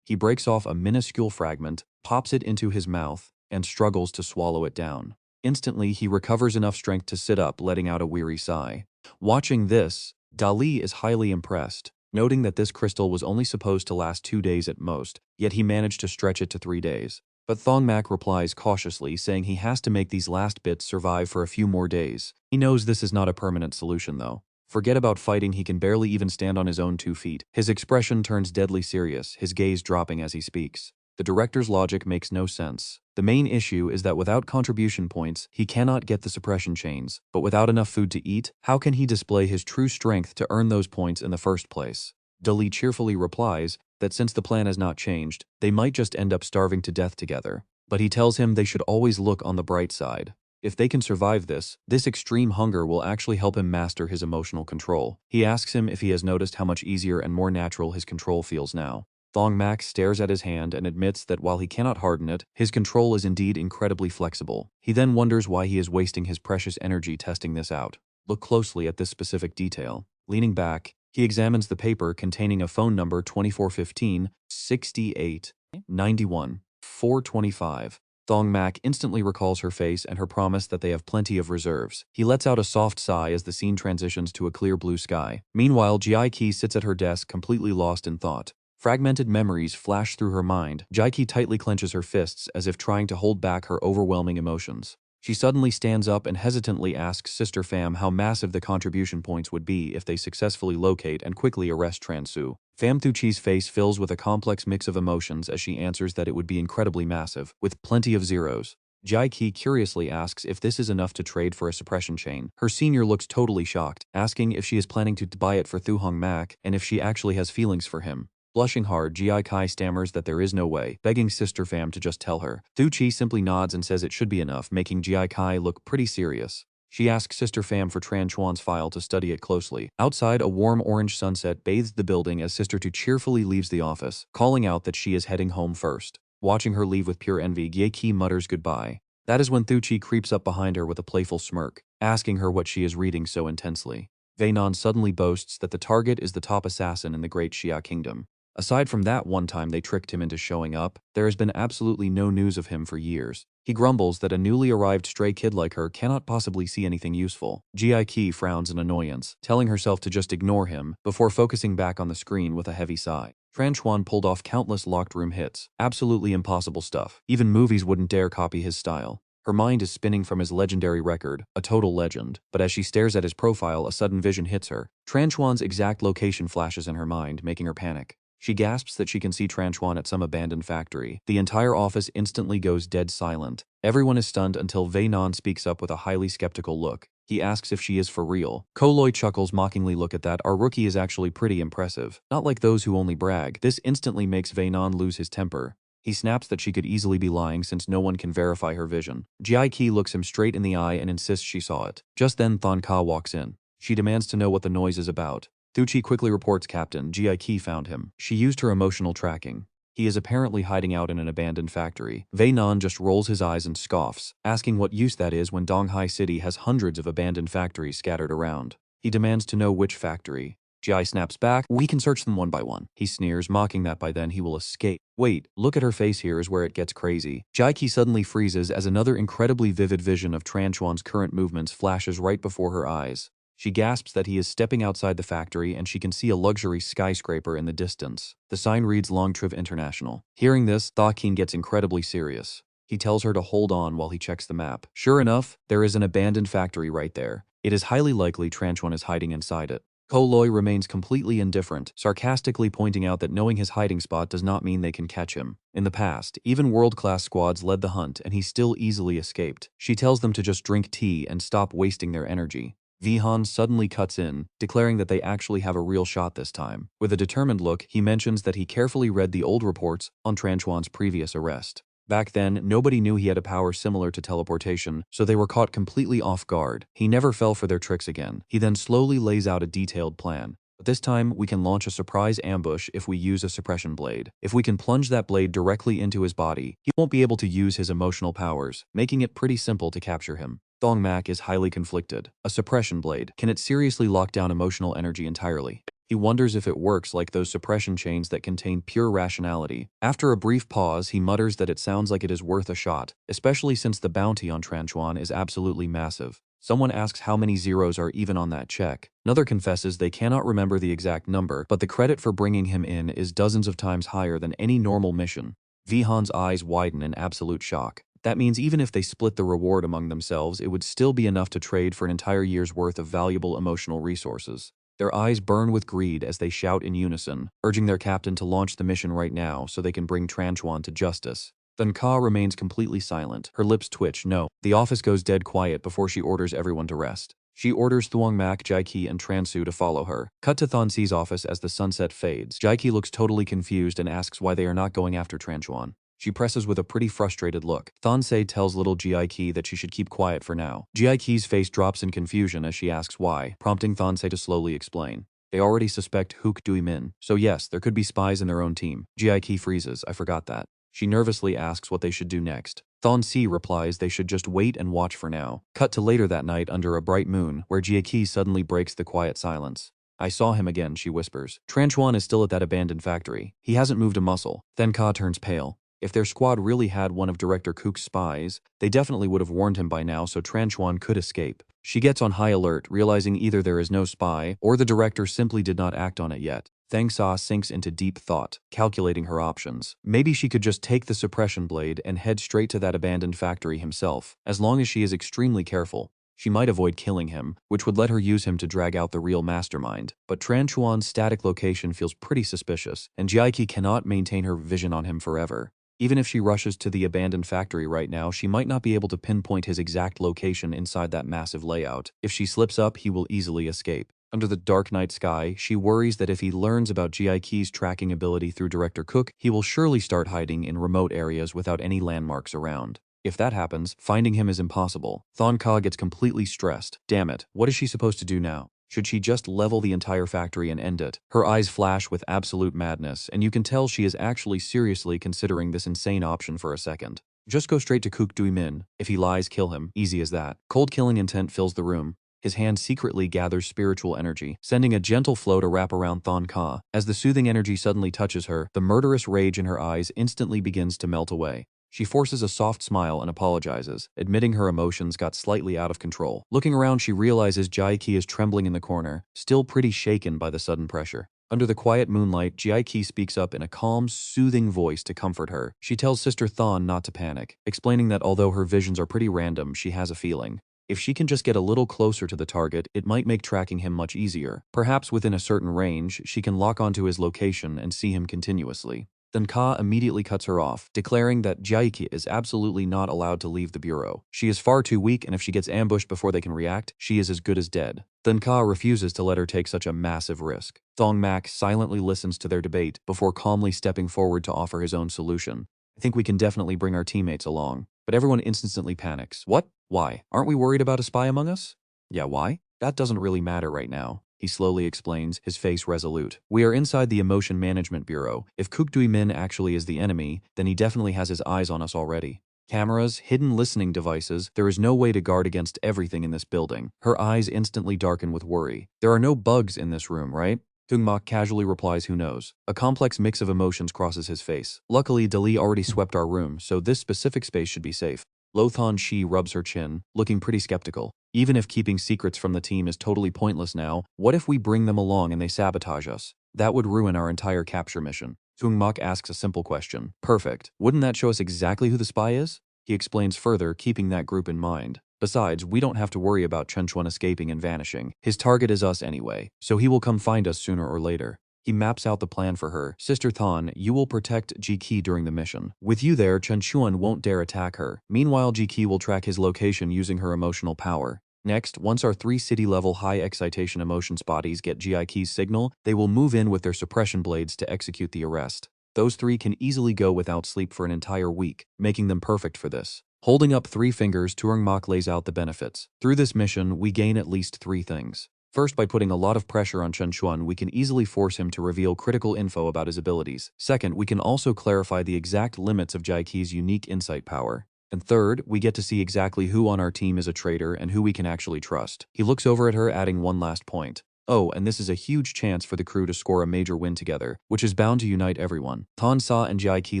he breaks off a minuscule fragment, pops it into his mouth, and struggles to swallow it down. Instantly, he recovers enough strength to sit up, letting out a weary sigh. Watching this, Dali is highly impressed, noting that this crystal was only supposed to last 2 days at most, yet he managed to stretch it to 3 days. But Thuong Mac replies cautiously, saying he has to make these last bits survive for a few more days. He knows this is not a permanent solution, though. Forget about fighting, he can barely even stand on his own 2 feet. His expression turns deadly serious, his gaze dropping as he speaks. The director's logic makes no sense. The main issue is that without contribution points, he cannot get the suppression chains, but without enough food to eat, how can he display his true strength to earn those points in the first place? Dali cheerfully replies that since the plan has not changed, they might just end up starving to death together. But he tells him they should always look on the bright side. If they can survive this extreme hunger will actually help him master his emotional control. He asks him if he has noticed how much easier and more natural his control feels now. Thuong Mac stares at his hand and admits that while he cannot harden it, his control is indeed incredibly flexible. He then wonders why he is wasting his precious energy testing this out. Look closely at this specific detail. Leaning back, he examines the paper containing a phone number 2415 68 91 425. Thuong Mac instantly recalls her face and her promise that they have plenty of reserves. He lets out a soft sigh as the scene transitions to a clear blue sky. Meanwhile, Jaiki sits at her desk completely lost in thought. Fragmented memories flash through her mind. Jaiki tightly clenches her fists as if trying to hold back her overwhelming emotions. She suddenly stands up and hesitantly asks Sister Pham how massive the contribution points would be if they successfully locate and quickly arrest Transu. Pham Thu Chi's face fills with a complex mix of emotions as she answers that it would be incredibly massive, with plenty of zeros. Jaiki curiously asks if this is enough to trade for a suppression chain. Her senior looks totally shocked, asking if she is planning to buy it for Thuong Mac and if she actually has feelings for him. Blushing hard, Jaiki stammers that there is no way, begging Sister Pham to just tell her. Thu Chi simply nods and says it should be enough, making Jaiki look pretty serious. She asks Sister Pham for Tran Chuan's file to study it closely. Outside, a warm orange sunset bathes the building as Sister Tu cheerfully leaves the office, calling out that she is heading home first. Watching her leave with pure envy, Jaiki mutters goodbye. That is when Thu Chi creeps up behind her with a playful smirk, asking her what she is reading so intensely. Veinon suddenly boasts that the target is the top assassin in the Great Xia Kingdom. Aside from that one time they tricked him into showing up, there has been absolutely no news of him for years. He grumbles that a newly arrived stray kid like her cannot possibly see anything useful. Jaiki frowns in annoyance, telling herself to just ignore him, before focusing back on the screen with a heavy sigh. Tran Chuan pulled off countless locked room hits. Absolutely impossible stuff. Even movies wouldn't dare copy his style. Her mind is spinning from his legendary record, a total legend, but as she stares at his profile, a sudden vision hits her. Tran Chuan's exact location flashes in her mind, making her panic. She gasps that she can see Tran Chuan at some abandoned factory. The entire office instantly goes dead silent. Everyone is stunned until Veinon speaks up with a highly skeptical look. He asks if she is for real. Koloi chuckles mockingly. Look at that, our rookie is actually pretty impressive. Not like those who only brag. This instantly makes Veinon lose his temper. He snaps that she could easily be lying since no one can verify her vision. Ji looks him straight in the eye and insists she saw it. Just then Thuong Mac walks in. She demands to know what the noise is about. Thuong quickly reports Captain Ji found him. She used her emotional tracking. He is apparently hiding out in an abandoned factory. Wei Nan just rolls his eyes and scoffs, asking what use that is when Donghai City has hundreds of abandoned factories scattered around. He demands to know which factory. Ji snaps back, "We can search them one by one." He sneers, mocking that by then he will escape. Wait, look at her face. Here is where it gets crazy. Ji suddenly freezes as another incredibly vivid vision of Tran Chuan's current movements flashes right before her eyes. She gasps that he is stepping outside the factory and she can see a luxury skyscraper in the distance. The sign reads Longtriv International. Hearing this, Thuong gets incredibly serious. He tells her to hold on while he checks the map. Sure enough, there is an abandoned factory right there. It is highly likely Tran Chuan is hiding inside it. Ko Loi remains completely indifferent, sarcastically pointing out that knowing his hiding spot does not mean they can catch him. In the past, even world-class squads led the hunt and he still easily escaped. She tells them to just drink tea and stop wasting their energy. Vihan suddenly cuts in, declaring that they actually have a real shot this time. With a determined look, he mentions that he carefully read the old reports on Tran Chuan's previous arrest. Back then, nobody knew he had a power similar to teleportation, so they were caught completely off guard. He never fell for their tricks again. He then slowly lays out a detailed plan. But this time, we can launch a surprise ambush if we use a suppression blade. If we can plunge that blade directly into his body, he won't be able to use his emotional powers, making it pretty simple to capture him. Thuong Mac is highly conflicted. A suppression blade, can it seriously lock down emotional energy entirely? He wonders if it works like those suppression chains that contain pure rationality. After a brief pause, he mutters that it sounds like it is worth a shot, especially since the bounty on Tran Chuan is absolutely massive. Someone asks how many zeros are even on that check. Another confesses they cannot remember the exact number, but the credit for bringing him in is dozens of times higher than any normal mission. Vihan's eyes widen in absolute shock. That means even if they split the reward among themselves, it would still be enough to trade for an entire year's worth of valuable emotional resources. Their eyes burn with greed as they shout in unison, urging their captain to launch the mission right now so they can bring Tran Chuan to justice. Thuong Mac remains completely silent. Her lips twitch. No. The office goes dead quiet before she orders everyone to rest. She orders Thuong Mac, Ji and Transu to follow her. Cut to Thon Si's office as the sunset fades. Ji looks totally confused and asks why they are not going after Tran Chuan. She presses with a pretty frustrated look. Thon Se tells little Ji that she should keep quiet for now. Ji's face drops in confusion as she asks why, prompting Thon Se to slowly explain. They already suspect Hook Dui Min, so yes, there could be spies in their own team. Ji freezes. I forgot that. She nervously asks what they should do next. Thon Se replies they should just wait and watch for now. Cut to later that night under a bright moon, where Ji suddenly breaks the quiet silence. I saw him again, she whispers. Tran Chuan is still at that abandoned factory. He hasn't moved a muscle. Then Ka turns pale. If their squad really had one of Director Cook's spies, they definitely would have warned him by now so Tran Chuan could escape. She gets on high alert, realizing either there is no spy, or the director simply did not act on it yet. Thuong Sa sinks into deep thought, calculating her options. Maybe she could just take the suppression blade and head straight to that abandoned factory himself. As long as she is extremely careful, she might avoid killing him, which would let her use him to drag out the real mastermind. But Tran Chuan's static location feels pretty suspicious, and Ji cannot maintain her vision on him forever. Even if she rushes to the abandoned factory right now, she might not be able to pinpoint his exact location inside that massive layout. If she slips up, he will easily escape. Under the dark night sky, she worries that if he learns about Ji's tracking ability through Director Cook, he will surely start hiding in remote areas without any landmarks around. If that happens, finding him is impossible. Thuong Mac gets completely stressed. Damn it, what is she supposed to do now? Should she just level the entire factory and end it? Her eyes flash with absolute madness, and you can tell she is actually seriously considering this insane option for a second. Just go straight to Kook Dui Min. If he lies, kill him. Easy as that. Cold killing intent fills the room. His hand secretly gathers spiritual energy, sending a gentle flow to wrap around Thuong Mac. As the soothing energy suddenly touches her, the murderous rage in her eyes instantly begins to melt away. She forces a soft smile and apologizes, admitting her emotions got slightly out of control. Looking around, she realizes Ji is trembling in the corner, still pretty shaken by the sudden pressure. Under the quiet moonlight, Ji speaks up in a calm, soothing voice to comfort her. She tells Sister Thon not to panic, explaining that although her visions are pretty random, she has a feeling. If she can just get a little closer to the target, it might make tracking him much easier. Perhaps within a certain range, she can lock onto his location and see him continuously. Then Ka immediately cuts her off, declaring that Ji is absolutely not allowed to leave the bureau. She is far too weak, and if she gets ambushed before they can react, she is as good as dead. Then Ka refuses to let her take such a massive risk. Thuong Mac silently listens to their debate before calmly stepping forward to offer his own solution. I think we can definitely bring our teammates along. But everyone instantly panics. What? Why? Aren't we worried about a spy among us? Yeah, why? That doesn't really matter right now. He slowly explains, his face resolute. We are inside the Emotion Management Bureau. If Kook Dui Min actually is the enemy, then he definitely has his eyes on us already. Cameras, hidden listening devices, there is no way to guard against everything in this building. Her eyes instantly darken with worry. There are no bugs in this room, right? Thuong Mac casually replies, who knows. A complex mix of emotions crosses his face. Luckily, Dali already swept our room, so this specific space should be safe. Lothan Shi rubs her chin, looking pretty skeptical. Even if keeping secrets from the team is totally pointless now, what if we bring them along and they sabotage us? That would ruin our entire capture mission. Thuong Mac asks a simple question. Perfect. Wouldn't that show us exactly who the spy is? He explains further, keeping that group in mind. Besides, we don't have to worry about Chen Chuan escaping and vanishing. His target is us anyway, so he will come find us sooner or later. He maps out the plan for her. Sister Thon, you will protect Ji-Ki during the mission. With you there, Chen Chuan won't dare attack her. Meanwhile, Ji-Ki will track his location using her emotional power. Next, once our 3 city-level high-excitation emotions bodies get Ji-Ki's signal, they will move in with their suppression blades to execute the arrest. Those 3 can easily go without sleep for an entire week, making them perfect for this. Holding up 3 fingers, Thuong Mac lays out the benefits. Through this mission, we gain at least 3 things. First, by putting a lot of pressure on Chen Chuan, we can easily force him to reveal critical info about his abilities. Second, we can also clarify the exact limits of Ji-Ki's unique insight power. And third, we get to see exactly who on our team is a traitor and who we can actually trust. He looks over at her, adding one last point. Oh, and this is a huge chance for the crew to score a major win together, which is bound to unite everyone. Tan Sa and Ji-Ki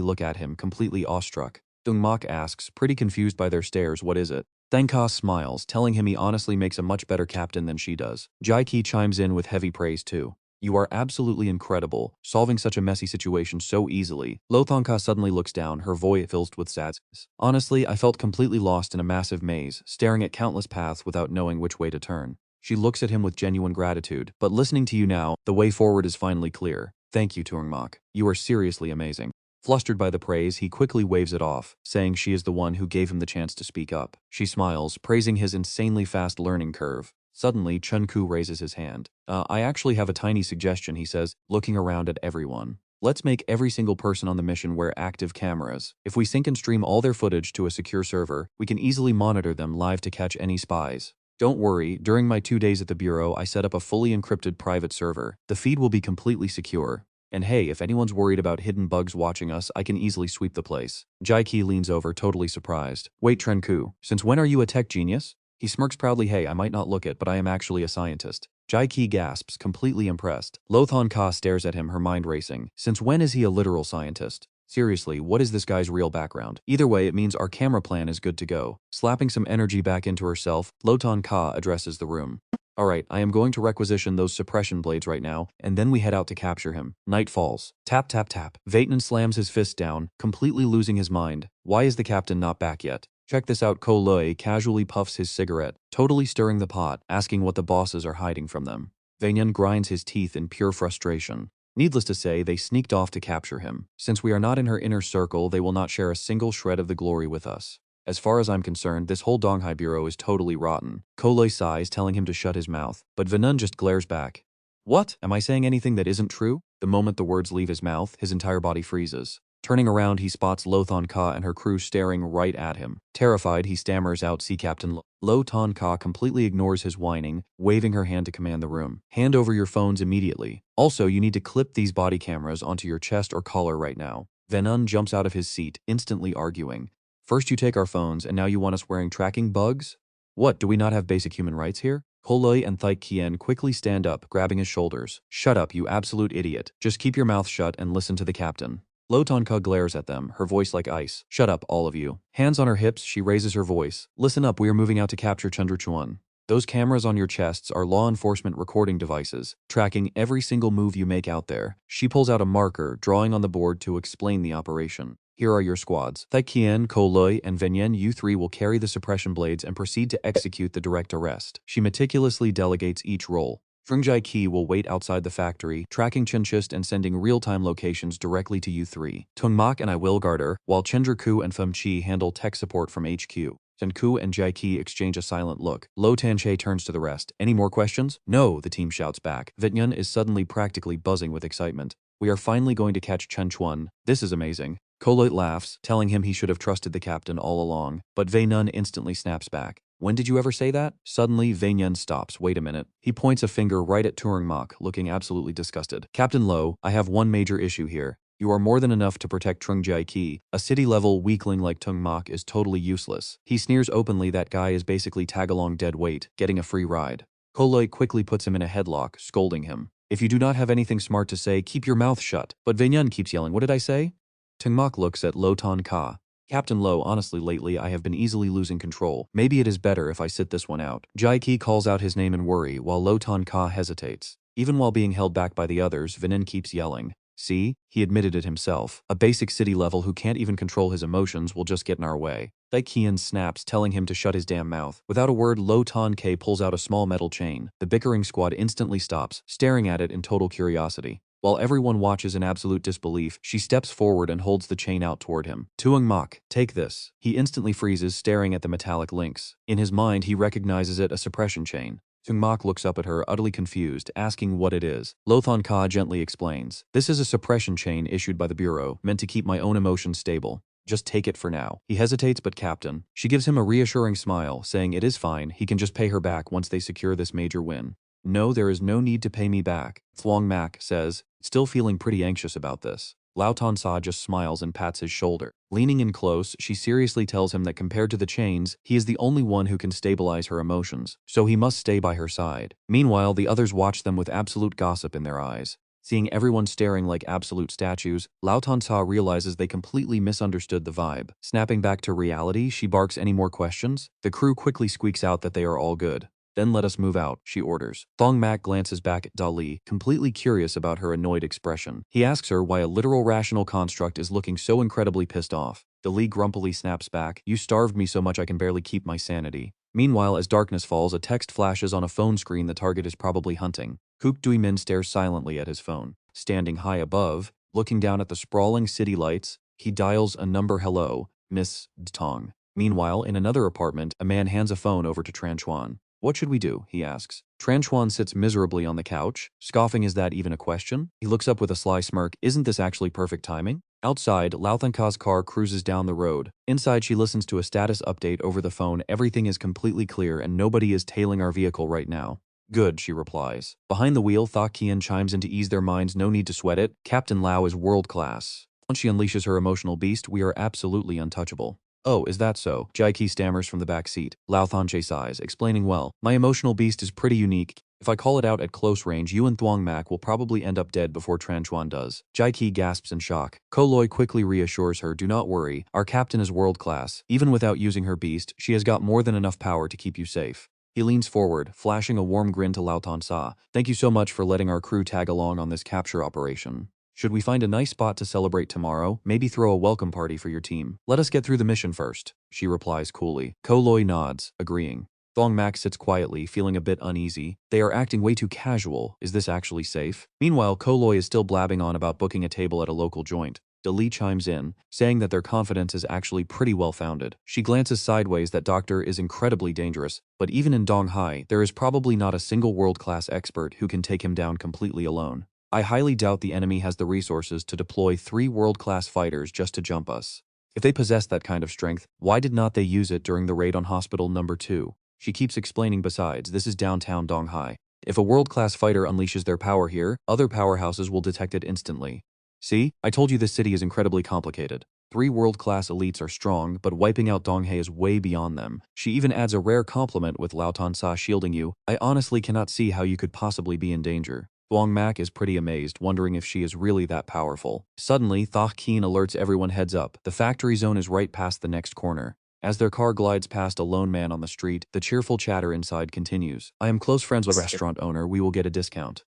look at him, completely awestruck. Thuong Mac asks, pretty confused by their stares, what is it? Thang Ka smiles, telling him he honestly makes a much better captain than she does. Ji-Ki chimes in with heavy praise too. You are absolutely incredible, solving such a messy situation so easily. Thang Ka suddenly looks down, her voice filled with sadness. Honestly, I felt completely lost in a massive maze, staring at countless paths without knowing which way to turn. She looks at him with genuine gratitude, but listening to you now, the way forward is finally clear. Thank you, Thuong Mac. You are seriously amazing. Flustered by the praise, he quickly waves it off, saying she is the one who gave him the chance to speak up. She smiles, praising his insanely fast learning curve. Suddenly, Chen Ku raises his hand. I actually have a tiny suggestion, he says, looking around at everyone. Let's make every single person on the mission wear active cameras. If we sync and stream all their footage to a secure server, we can easily monitor them live to catch any spies. Don't worry, during my 2 days at the Bureau, I set up a fully encrypted private server. The feed will be completely secure. And hey, if anyone's worried about hidden bugs watching us, I can easily sweep the place. Ji-Ki leans over, totally surprised. Wait, Trenku, since when are you a tech genius? He smirks proudly, hey, I might not look it, but I am actually a scientist. Ji-Ki gasps, completely impressed. Lothan Ka stares at him, her mind racing. Since when is he a literal scientist? Seriously, what is this guy's real background? Either way, it means our camera plan is good to go. Slapping some energy back into herself, Lothan Ka addresses the room. Alright, I am going to requisition those suppression blades right now, and then we head out to capture him. Night falls. Tap tap tap. Vatenan slams his fist down, completely losing his mind. Why is the captain not back yet? Check this out, Ko Lui casually puffs his cigarette, totally stirring the pot, asking what the bosses are hiding from them. Vatenan grinds his teeth in pure frustration. Needless to say, they sneaked off to capture him. Since we are not in her inner circle, they will not share a single shred of the glory with us. As far as I'm concerned, this whole Donghai Bureau is totally rotten. Ko Lui sighs, telling him to shut his mouth, but Vatenan just glares back. What? Am I saying anything that isn't true? The moment the words leave his mouth, his entire body freezes. Turning around, he spots Lothan Ka and her crew staring right at him. Terrified, he stammers out, "Sea Captain." Lothan Ka completely ignores his whining, waving her hand to command the room. Hand over your phones immediately. Also, you need to clip these body cameras onto your chest or collar right now. Vatenan jumps out of his seat, instantly arguing. First you take our phones, and now you want us wearing tracking bugs? What, do we not have basic human rights here? Ko Lui and Thaik Kien quickly stand up, grabbing his shoulders. Shut up, you absolute idiot. Just keep your mouth shut and listen to the captain. Lothan Ka glares at them, her voice like ice. Shut up, all of you. Hands on her hips, she raises her voice. Listen up, we are moving out to capture Chandra Chuan. Those cameras on your chests are law enforcement recording devices, tracking every single move you make out there. She pulls out a marker, drawing on the board to explain the operation. Here are your squads. Thaik Kien, Ko Lui, and Vatenan, you 3 will carry the suppression blades and proceed to execute the direct arrest. She meticulously delegates each role. Ji-Ki will wait outside the factory, tracking Chinchist and sending real-time locations directly to you 3. Thuong Mac and I will guard her, while Chendraku and Phum Chi handle tech support from HQ. Tenku and Ji-Ki exchange a silent look. Lo Tanche turns to the rest. Any more questions? No, the team shouts back. Vatenan is suddenly practically buzzing with excitement. We are finally going to catch Chen Chuan. This is amazing. Koloit laughs, telling him he should have trusted the captain all along, but Wei Nun instantly snaps back. When did you ever say that? Suddenly, Wei Nun stops. Wait a minute. He points a finger right at Thuong Mac, looking absolutely disgusted. Captain Lo, I have one major issue here. You are more than enough to protect Trung Jaiki. A city-level weakling like Thuong Mac is totally useless. He sneers openly that guy is basically tag-along dead weight, getting a free ride. Koloit quickly puts him in a headlock, scolding him. If you do not have anything smart to say, keep your mouth shut. But Wei Nun keeps yelling, what did I say? Thuong Mac looks at Lo Tan Ka. Captain Lo, honestly lately I have been easily losing control. Maybe it is better if I sit this one out. Jaiki calls out his name in worry while Lo Tan Ka hesitates. Even while being held back by the others, Vinin keeps yelling. See? He admitted it himself. A basic city level who can't even control his emotions will just get in our way. Daikian snaps, telling him to shut his damn mouth. Without a word, Lo Tan Ke pulls out a small metal chain. The bickering squad instantly stops, staring at it in total curiosity. While everyone watches in absolute disbelief, she steps forward and holds the chain out toward him. Thuong Mac, take this. He instantly freezes, staring at the metallic links. In his mind, he recognizes it a suppression chain. Thuong Mac looks up at her, utterly confused, asking what it is. Lo Tan Ka gently explains. This is a suppression chain issued by the Bureau, meant to keep my own emotions stable. Just take it for now. He hesitates, but Captain. She gives him a reassuring smile, saying it is fine, he can just pay her back once they secure this major win. No, there is no need to pay me back, Thuong Mac says, still feeling pretty anxious about this. Lao Tan Sa just smiles and pats his shoulder. Leaning in close, she seriously tells him that compared to the chains, he is the only one who can stabilize her emotions, so he must stay by her side. Meanwhile, the others watch them with absolute gossip in their eyes. Seeing everyone staring like absolute statues, Lao Tan Sa realizes they completely misunderstood the vibe. Snapping back to reality, she barks, any more questions? The crew quickly squeaks out that they are all good. Then let us move out, she orders. Thuong Mac glances back at Dali, completely curious about her annoyed expression. He asks her why a literal rational construct is looking so incredibly pissed off. Dali grumpily snaps back, you starved me so much I can barely keep my sanity. Meanwhile, as darkness falls, a text flashes on a phone screen the target is probably hunting. Kook Dui Min stares silently at his phone. Standing high above, looking down at the sprawling city lights, he dials a number. Hello, Miss Tong. Meanwhile, in another apartment, a man hands a phone over to Tran Chuan. What should we do? He asks. Tran Chuan sits miserably on the couch, scoffing, is that even a question? He looks up with a sly smirk, isn't this actually perfect timing? Outside, Lao Tan Ka's car cruises down the road. Inside, she listens to a status update over the phone. Everything is completely clear and nobody is tailing our vehicle right now. Good, she replies. Behind the wheel, Thok Kian chimes in to ease their minds, no need to sweat it. Captain Lao is world class. Once she unleashes her emotional beast, we are absolutely untouchable. Oh, is that so? Jaiki stammers from the back seat. Lao Thanche sighs, explaining, well, my emotional beast is pretty unique. If I call it out at close range, you and Thuong Mac will probably end up dead before Tran Chuan does. Jaiki gasps in shock. Koloi quickly reassures her, do not worry, our captain is world class. Even without using her beast, she has got more than enough power to keep you safe. He leans forward, flashing a warm grin to Lao Tan Sa. Thank you so much for letting our crew tag along on this capture operation. Should we find a nice spot to celebrate tomorrow? Maybe throw a welcome party for your team. Let us get through the mission first, she replies coolly. Koloi nods, agreeing. Thuong Mac sits quietly, feeling a bit uneasy. They are acting way too casual. Is this actually safe? Meanwhile, Koloi is still blabbing on about booking a table at a local joint. Dali chimes in, saying that their confidence is actually pretty well founded. She glances sideways that Doctor is incredibly dangerous, but even in Donghai, there is probably not a single world-class expert who can take him down completely alone. I highly doubt the enemy has the resources to deploy 3 world-class fighters just to jump us. If they possess that kind of strength, why did not they use it during the raid on Hospital Number 2? She keeps explaining, besides, this is downtown Donghai. If a world-class fighter unleashes their power here, other powerhouses will detect it instantly. See? I told you this city is incredibly complicated. 3 world-class elites are strong, but wiping out Donghai is way beyond them. She even adds a rare compliment with Lao Tan Sa shielding you. I honestly cannot see how you could possibly be in danger. Thuong Mac is pretty amazed, wondering if she is really that powerful. Suddenly, Thok Keen alerts everyone, heads up. The factory zone is right past the next corner. As their car glides past a lone man on the street, the cheerful chatter inside continues. I am close friends with the restaurant owner, we will get a discount.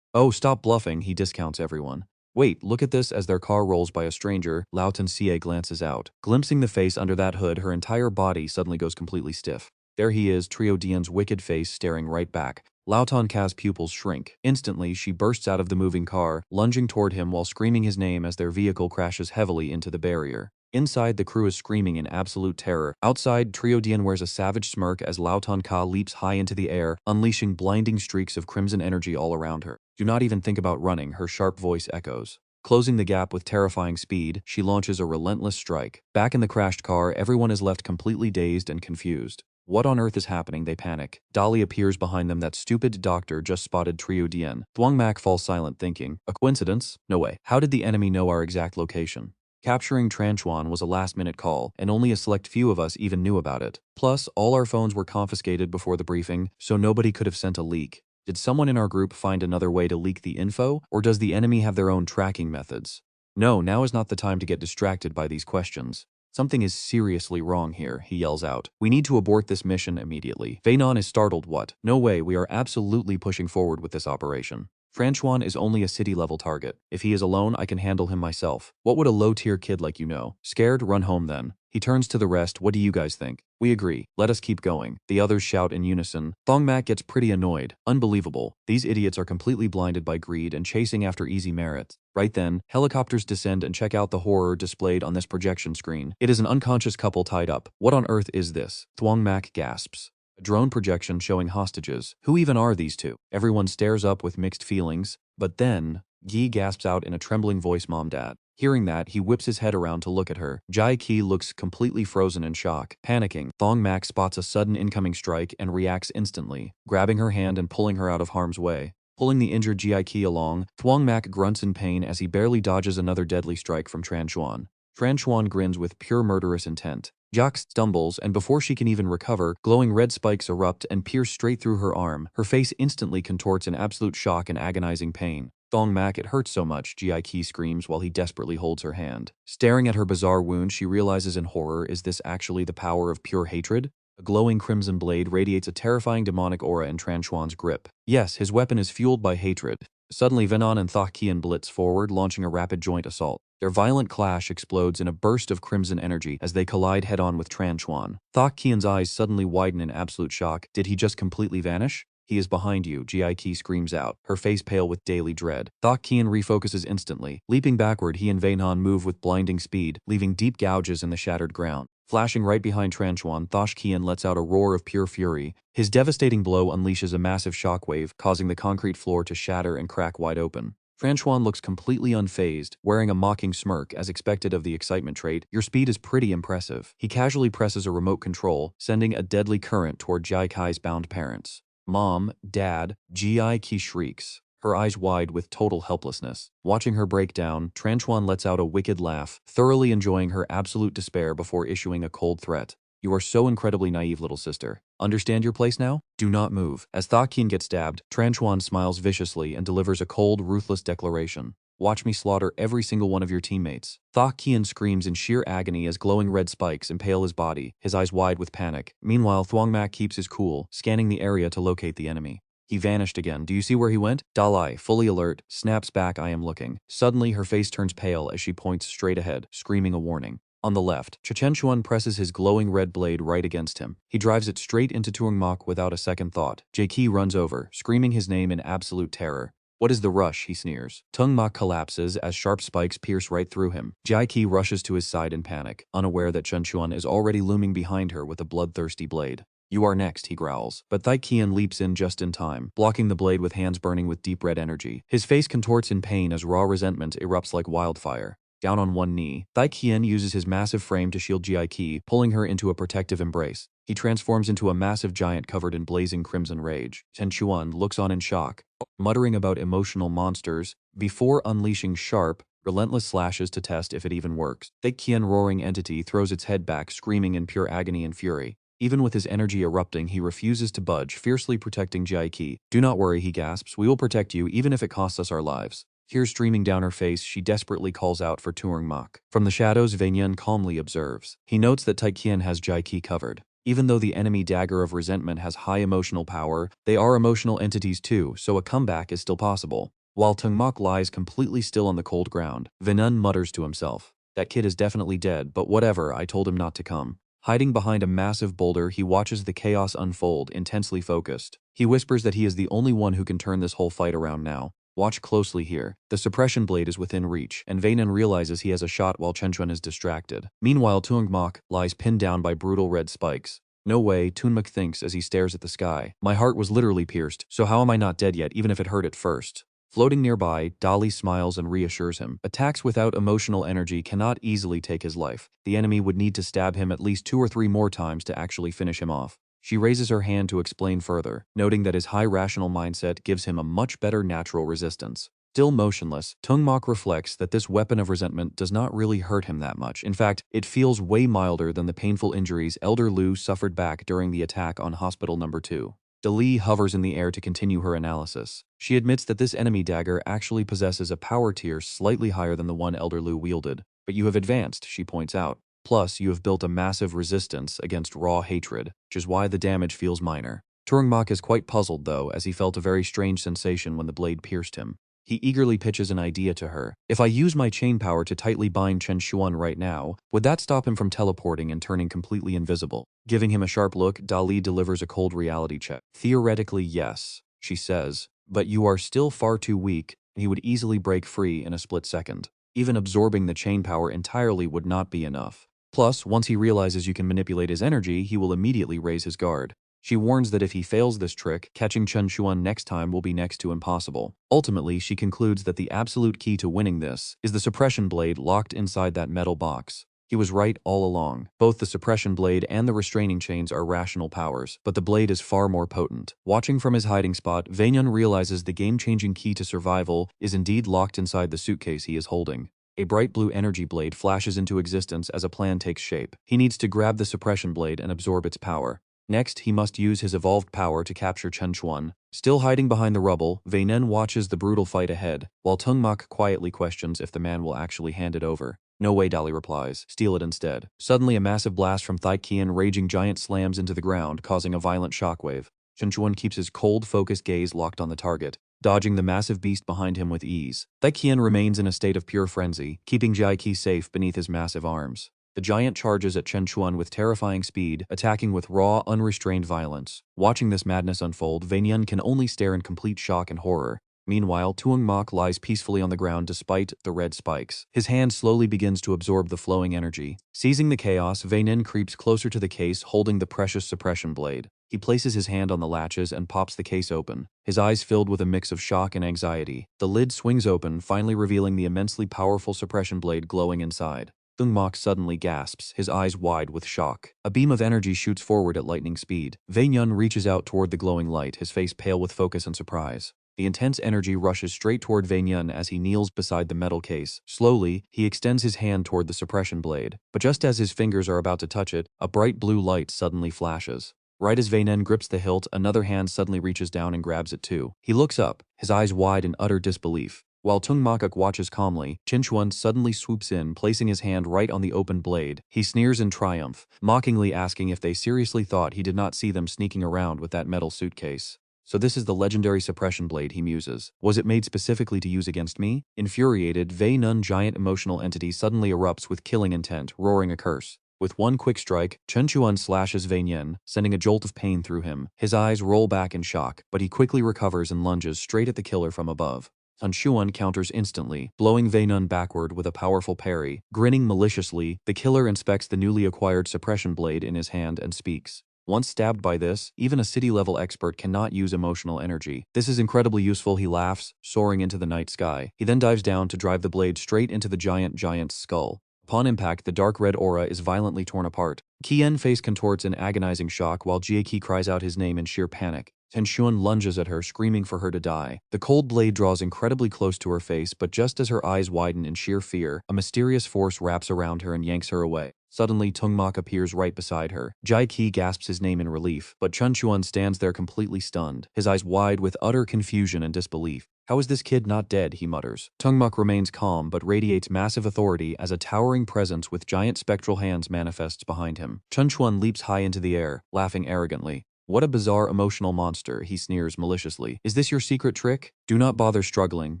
Oh, stop bluffing, he discounts everyone. Wait, look at this. As their car rolls by a stranger, Lao Tan Sie glances out. Glimpsing the face under that hood, her entire body suddenly goes completely stiff. There he is, Trio Dian's wicked face staring right back. Lao Tan Ka's pupils shrink. Instantly, she bursts out of the moving car, lunging toward him while screaming his name as their vehicle crashes heavily into the barrier. Inside, the crew is screaming in absolute terror. Outside, Trio Dian wears a savage smirk as Lao Tan Ka leaps high into the air, unleashing blinding streaks of crimson energy all around her. Do not even think about running, her sharp voice echoes. Closing the gap with terrifying speed, she launches a relentless strike. Back in the crashed car, everyone is left completely dazed and confused. What on earth is happening? They panic. Dolly appears behind them. That stupid doctor just spotted Trio Dien. Thuong Mac falls silent thinking, a coincidence? No way. How did the enemy know our exact location? Capturing Tranchuan was a last-minute call, and only a select few of us even knew about it. Plus, all our phones were confiscated before the briefing, so nobody could have sent a leak. Did someone in our group find another way to leak the info, or does the enemy have their own tracking methods? No, now is not the time to get distracted by these questions. Something is seriously wrong here, he yells out. We need to abort this mission immediately. Vainon is startled. What? No way, we are absolutely pushing forward with this operation. Franchuan is only a city-level target. If he is alone, I can handle him myself. What would a low-tier kid like you know? Scared? Run home then. He turns to the rest. What do you guys think? We agree. Let us keep going. The others shout in unison. Thuong Mac gets pretty annoyed. Unbelievable. These idiots are completely blinded by greed and chasing after easy merits. Right then, helicopters descend and check out the horror displayed on this projection screen. It is an unconscious couple tied up. What on earth is this? Thuong Mac gasps. A drone projection showing hostages. Who even are these two? Everyone stares up with mixed feelings. But then, Yi gasps out in a trembling voice, Mom, Dad. Hearing that, he whips his head around to look at her. Jai Ki looks completely frozen in shock. Panicking, Thuong Mac spots a sudden incoming strike and reacts instantly, grabbing her hand and pulling her out of harm's way. Pulling the injured Jai Ki along, Thuong Mac grunts in pain as he barely dodges another deadly strike from Tranchuan. Tranchuan grins with pure murderous intent. Jacques stumbles, and before she can even recover, glowing red spikes erupt and pierce straight through her arm. Her face instantly contorts in absolute shock and agonizing pain. Thuong Mac, it hurts so much, Ji Ki screams while he desperately holds her hand. Staring at her bizarre wound, she realizes in horror, is this actually the power of pure hatred? A glowing crimson blade radiates a terrifying demonic aura in Tranchuan's grip. Yes, his weapon is fueled by hatred. Suddenly, Venon and Thok Kian blitz forward, launching a rapid joint assault. Their violent clash explodes in a burst of crimson energy as they collide head-on with Tranchuan. Thok Kian's eyes suddenly widen in absolute shock. Did he just completely vanish? He is behind you, Ji Ki screams out, her face pale with daily dread. Thok Kian refocuses instantly. Leaping backward, he and Vainon move with blinding speed, leaving deep gouges in the shattered ground. Flashing right behind Tranchuan, Thok Kian lets out a roar of pure fury. His devastating blow unleashes a massive shockwave, causing the concrete floor to shatter and crack wide open. Tranchuan looks completely unfazed, wearing a mocking smirk as expected of the excitement trait. Your speed is pretty impressive. He casually presses a remote control, sending a deadly current toward Jai Kai's bound parents. Mom, Dad, Ji Ki shrieks, her eyes wide with total helplessness. Watching her break down, Tranchuan lets out a wicked laugh, thoroughly enjoying her absolute despair before issuing a cold threat. You are so incredibly naive, little sister. Understand your place now? Do not move. As Thok Kian gets stabbed, Tranchuan smiles viciously and delivers a cold, ruthless declaration. Watch me slaughter every single one of your teammates. Thok Kian screams in sheer agony as glowing red spikes impale his body, his eyes wide with panic. Meanwhile, Thuong Mac keeps his cool, scanning the area to locate the enemy. He vanished again. Do you see where he went? Dalai, fully alert, snaps back, I am looking. Suddenly, her face turns pale as she points straight ahead, screaming a warning. On the left, Chechenchuan presses his glowing red blade right against him. He drives it straight into Thuong Mac without a second thought. Jai runs over, screaming his name in absolute terror. What is the rush? He sneers. Thuong Mac collapses as sharp spikes pierce right through him. Jai Ki rushes to his side in panic, unaware that Chenchuan is already looming behind her with a bloodthirsty blade. You are next, he growls. But Thai Kian leaps in just in time, blocking the blade with hands burning with deep red energy. His face contorts in pain as raw resentment erupts like wildfire. Down on one knee, Thai Kian uses his massive frame to shield Ji Ki, pulling her into a protective embrace. He transforms into a massive giant covered in blazing crimson rage. Chen Chuan looks on in shock, muttering about emotional monsters, before unleashing sharp, relentless slashes to test if it even works. The Qian roaring entity throws its head back, screaming in pure agony and fury. Even with his energy erupting, he refuses to budge, fiercely protecting Ji Ki. Do not worry, he gasps. We will protect you, even if it costs us our lives. Tears streaming down her face, she desperately calls out for Thuong Mac. From the shadows, Vainon calmly observes. He notes that Tai Qian has Ji Ki covered. Even though the enemy dagger of resentment has high emotional power, they are emotional entities too, so a comeback is still possible. While Thuong Mac lies completely still on the cold ground, Vainon mutters to himself. That kid is definitely dead, but whatever, I told him not to come. Hiding behind a massive boulder, he watches the chaos unfold, intensely focused. He whispers that he is the only one who can turn this whole fight around now. Watch closely here. The suppression blade is within reach, and Vainon realizes he has a shot while Chenchuan is distracted. Meanwhile, Thuong Mac lies pinned down by brutal red spikes. No way, Thuong Mac thinks as he stares at the sky. My heart was literally pierced, so how am I not dead yet even if it hurt at first? Floating nearby, Dali smiles and reassures him. Attacks without emotional energy cannot easily take his life. The enemy would need to stab him at least 2 or 3 more times to actually finish him off. She raises her hand to explain further, noting that his high rational mindset gives him a much better natural resistance. Still motionless, Thuong Mac reflects that this weapon of resentment does not really hurt him that much. In fact, it feels way milder than the painful injuries Elder Lu suffered back during the attack on Hospital Number 2. Dali hovers in the air to continue her analysis. She admits that this enemy dagger actually possesses a power tier slightly higher than the one Elder Lu wielded. But you have advanced, she points out. Plus, you have built a massive resistance against raw hatred, which is why the damage feels minor. Thuong Mac is quite puzzled, though, as he felt a very strange sensation when the blade pierced him. He eagerly pitches an idea to her. If I use my chain power to tightly bind Chen Xuan right now, would that stop him from teleporting and turning completely invisible? Giving him a sharp look, Dali delivers a cold reality check. Theoretically, yes, she says, but you are still far too weak, and he would easily break free in a split second. Even absorbing the chain power entirely would not be enough. Plus, once he realizes you can manipulate his energy, he will immediately raise his guard. She warns that if he fails this trick, catching Chen Xuan next time will be next to impossible. Ultimately, she concludes that the absolute key to winning this is the suppression blade locked inside that metal box. He was right all along. Both the suppression blade and the restraining chains are rational powers, but the blade is far more potent. Watching from his hiding spot, Veynon realizes the game-changing key to survival is indeed locked inside the suitcase he is holding. A bright blue energy blade flashes into existence as a plan takes shape. He needs to grab the suppression blade and absorb its power. Next, he must use his evolved power to capture Chen Xuan. Still hiding behind the rubble, Veynon watches the brutal fight ahead, while Thuong Mac quietly questions if the man will actually hand it over. No way, Dali replies. Steal it instead. Suddenly, a massive blast from Thaikian raging giant slams into the ground, causing a violent shockwave. Chen Xuan keeps his cold, focused gaze locked on the target, dodging the massive beast behind him with ease. Thaikian remains in a state of pure frenzy, keeping Jai Qi safe beneath his massive arms. The giant charges at Chen Xuan with terrifying speed, attacking with raw, unrestrained violence. Watching this madness unfold, Veynon can only stare in complete shock and horror. Meanwhile, Thuong Mac lies peacefully on the ground despite the red spikes. His hand slowly begins to absorb the flowing energy. Seizing the chaos, Veynon creeps closer to the case, holding the precious suppression blade. He places his hand on the latches and pops the case open, his eyes filled with a mix of shock and anxiety. The lid swings open, finally revealing the immensely powerful suppression blade glowing inside. Thuong Mac suddenly gasps, his eyes wide with shock. A beam of energy shoots forward at lightning speed. Veynon reaches out toward the glowing light, his face pale with focus and surprise. The intense energy rushes straight toward Veynon as he kneels beside the metal case. Slowly, he extends his hand toward the suppression blade, but just as his fingers are about to touch it, a bright blue light suddenly flashes. Right as Veynon grips the hilt, another hand suddenly reaches down and grabs it too. He looks up, his eyes wide in utter disbelief. While Thuong Mac watches calmly, Chen Xuan suddenly swoops in, placing his hand right on the open blade. He sneers in triumph, mockingly asking if they seriously thought he did not see them sneaking around with that metal suitcase. So this is the legendary suppression blade, he muses. Was it made specifically to use against me? Infuriated, Veynon giant emotional entity suddenly erupts with killing intent, roaring a curse. With one quick strike, Chen Xuan slashes Veynon, sending a jolt of pain through him. His eyes roll back in shock, but he quickly recovers and lunges straight at the killer from above. Chen Xuan counters instantly, blowing Veynon backward with a powerful parry. Grinning maliciously, the killer inspects the newly acquired suppression blade in his hand and speaks. Once stabbed by this, even a city-level expert cannot use emotional energy. This is incredibly useful, he laughs, soaring into the night sky. He then dives down to drive the blade straight into the giant's skull. Upon impact, the dark red aura is violently torn apart. Qian face contorts in agonizing shock while Jie cries out his name in sheer panic. Chen Xuan lunges at her, screaming for her to die. The cold blade draws incredibly close to her face, but just as her eyes widen in sheer fear, a mysterious force wraps around her and yanks her away. Suddenly, Thuong Mac appears right beside her. Jai Qi gasps his name in relief, but Chen Xuan stands there completely stunned, his eyes wide with utter confusion and disbelief. How is this kid not dead, he mutters. Thuong Mac remains calm but radiates massive authority as a towering presence with giant spectral hands manifests behind him. Chen Xuan leaps high into the air, laughing arrogantly. What a bizarre emotional monster, he sneers maliciously. Is this your secret trick? Do not bother struggling.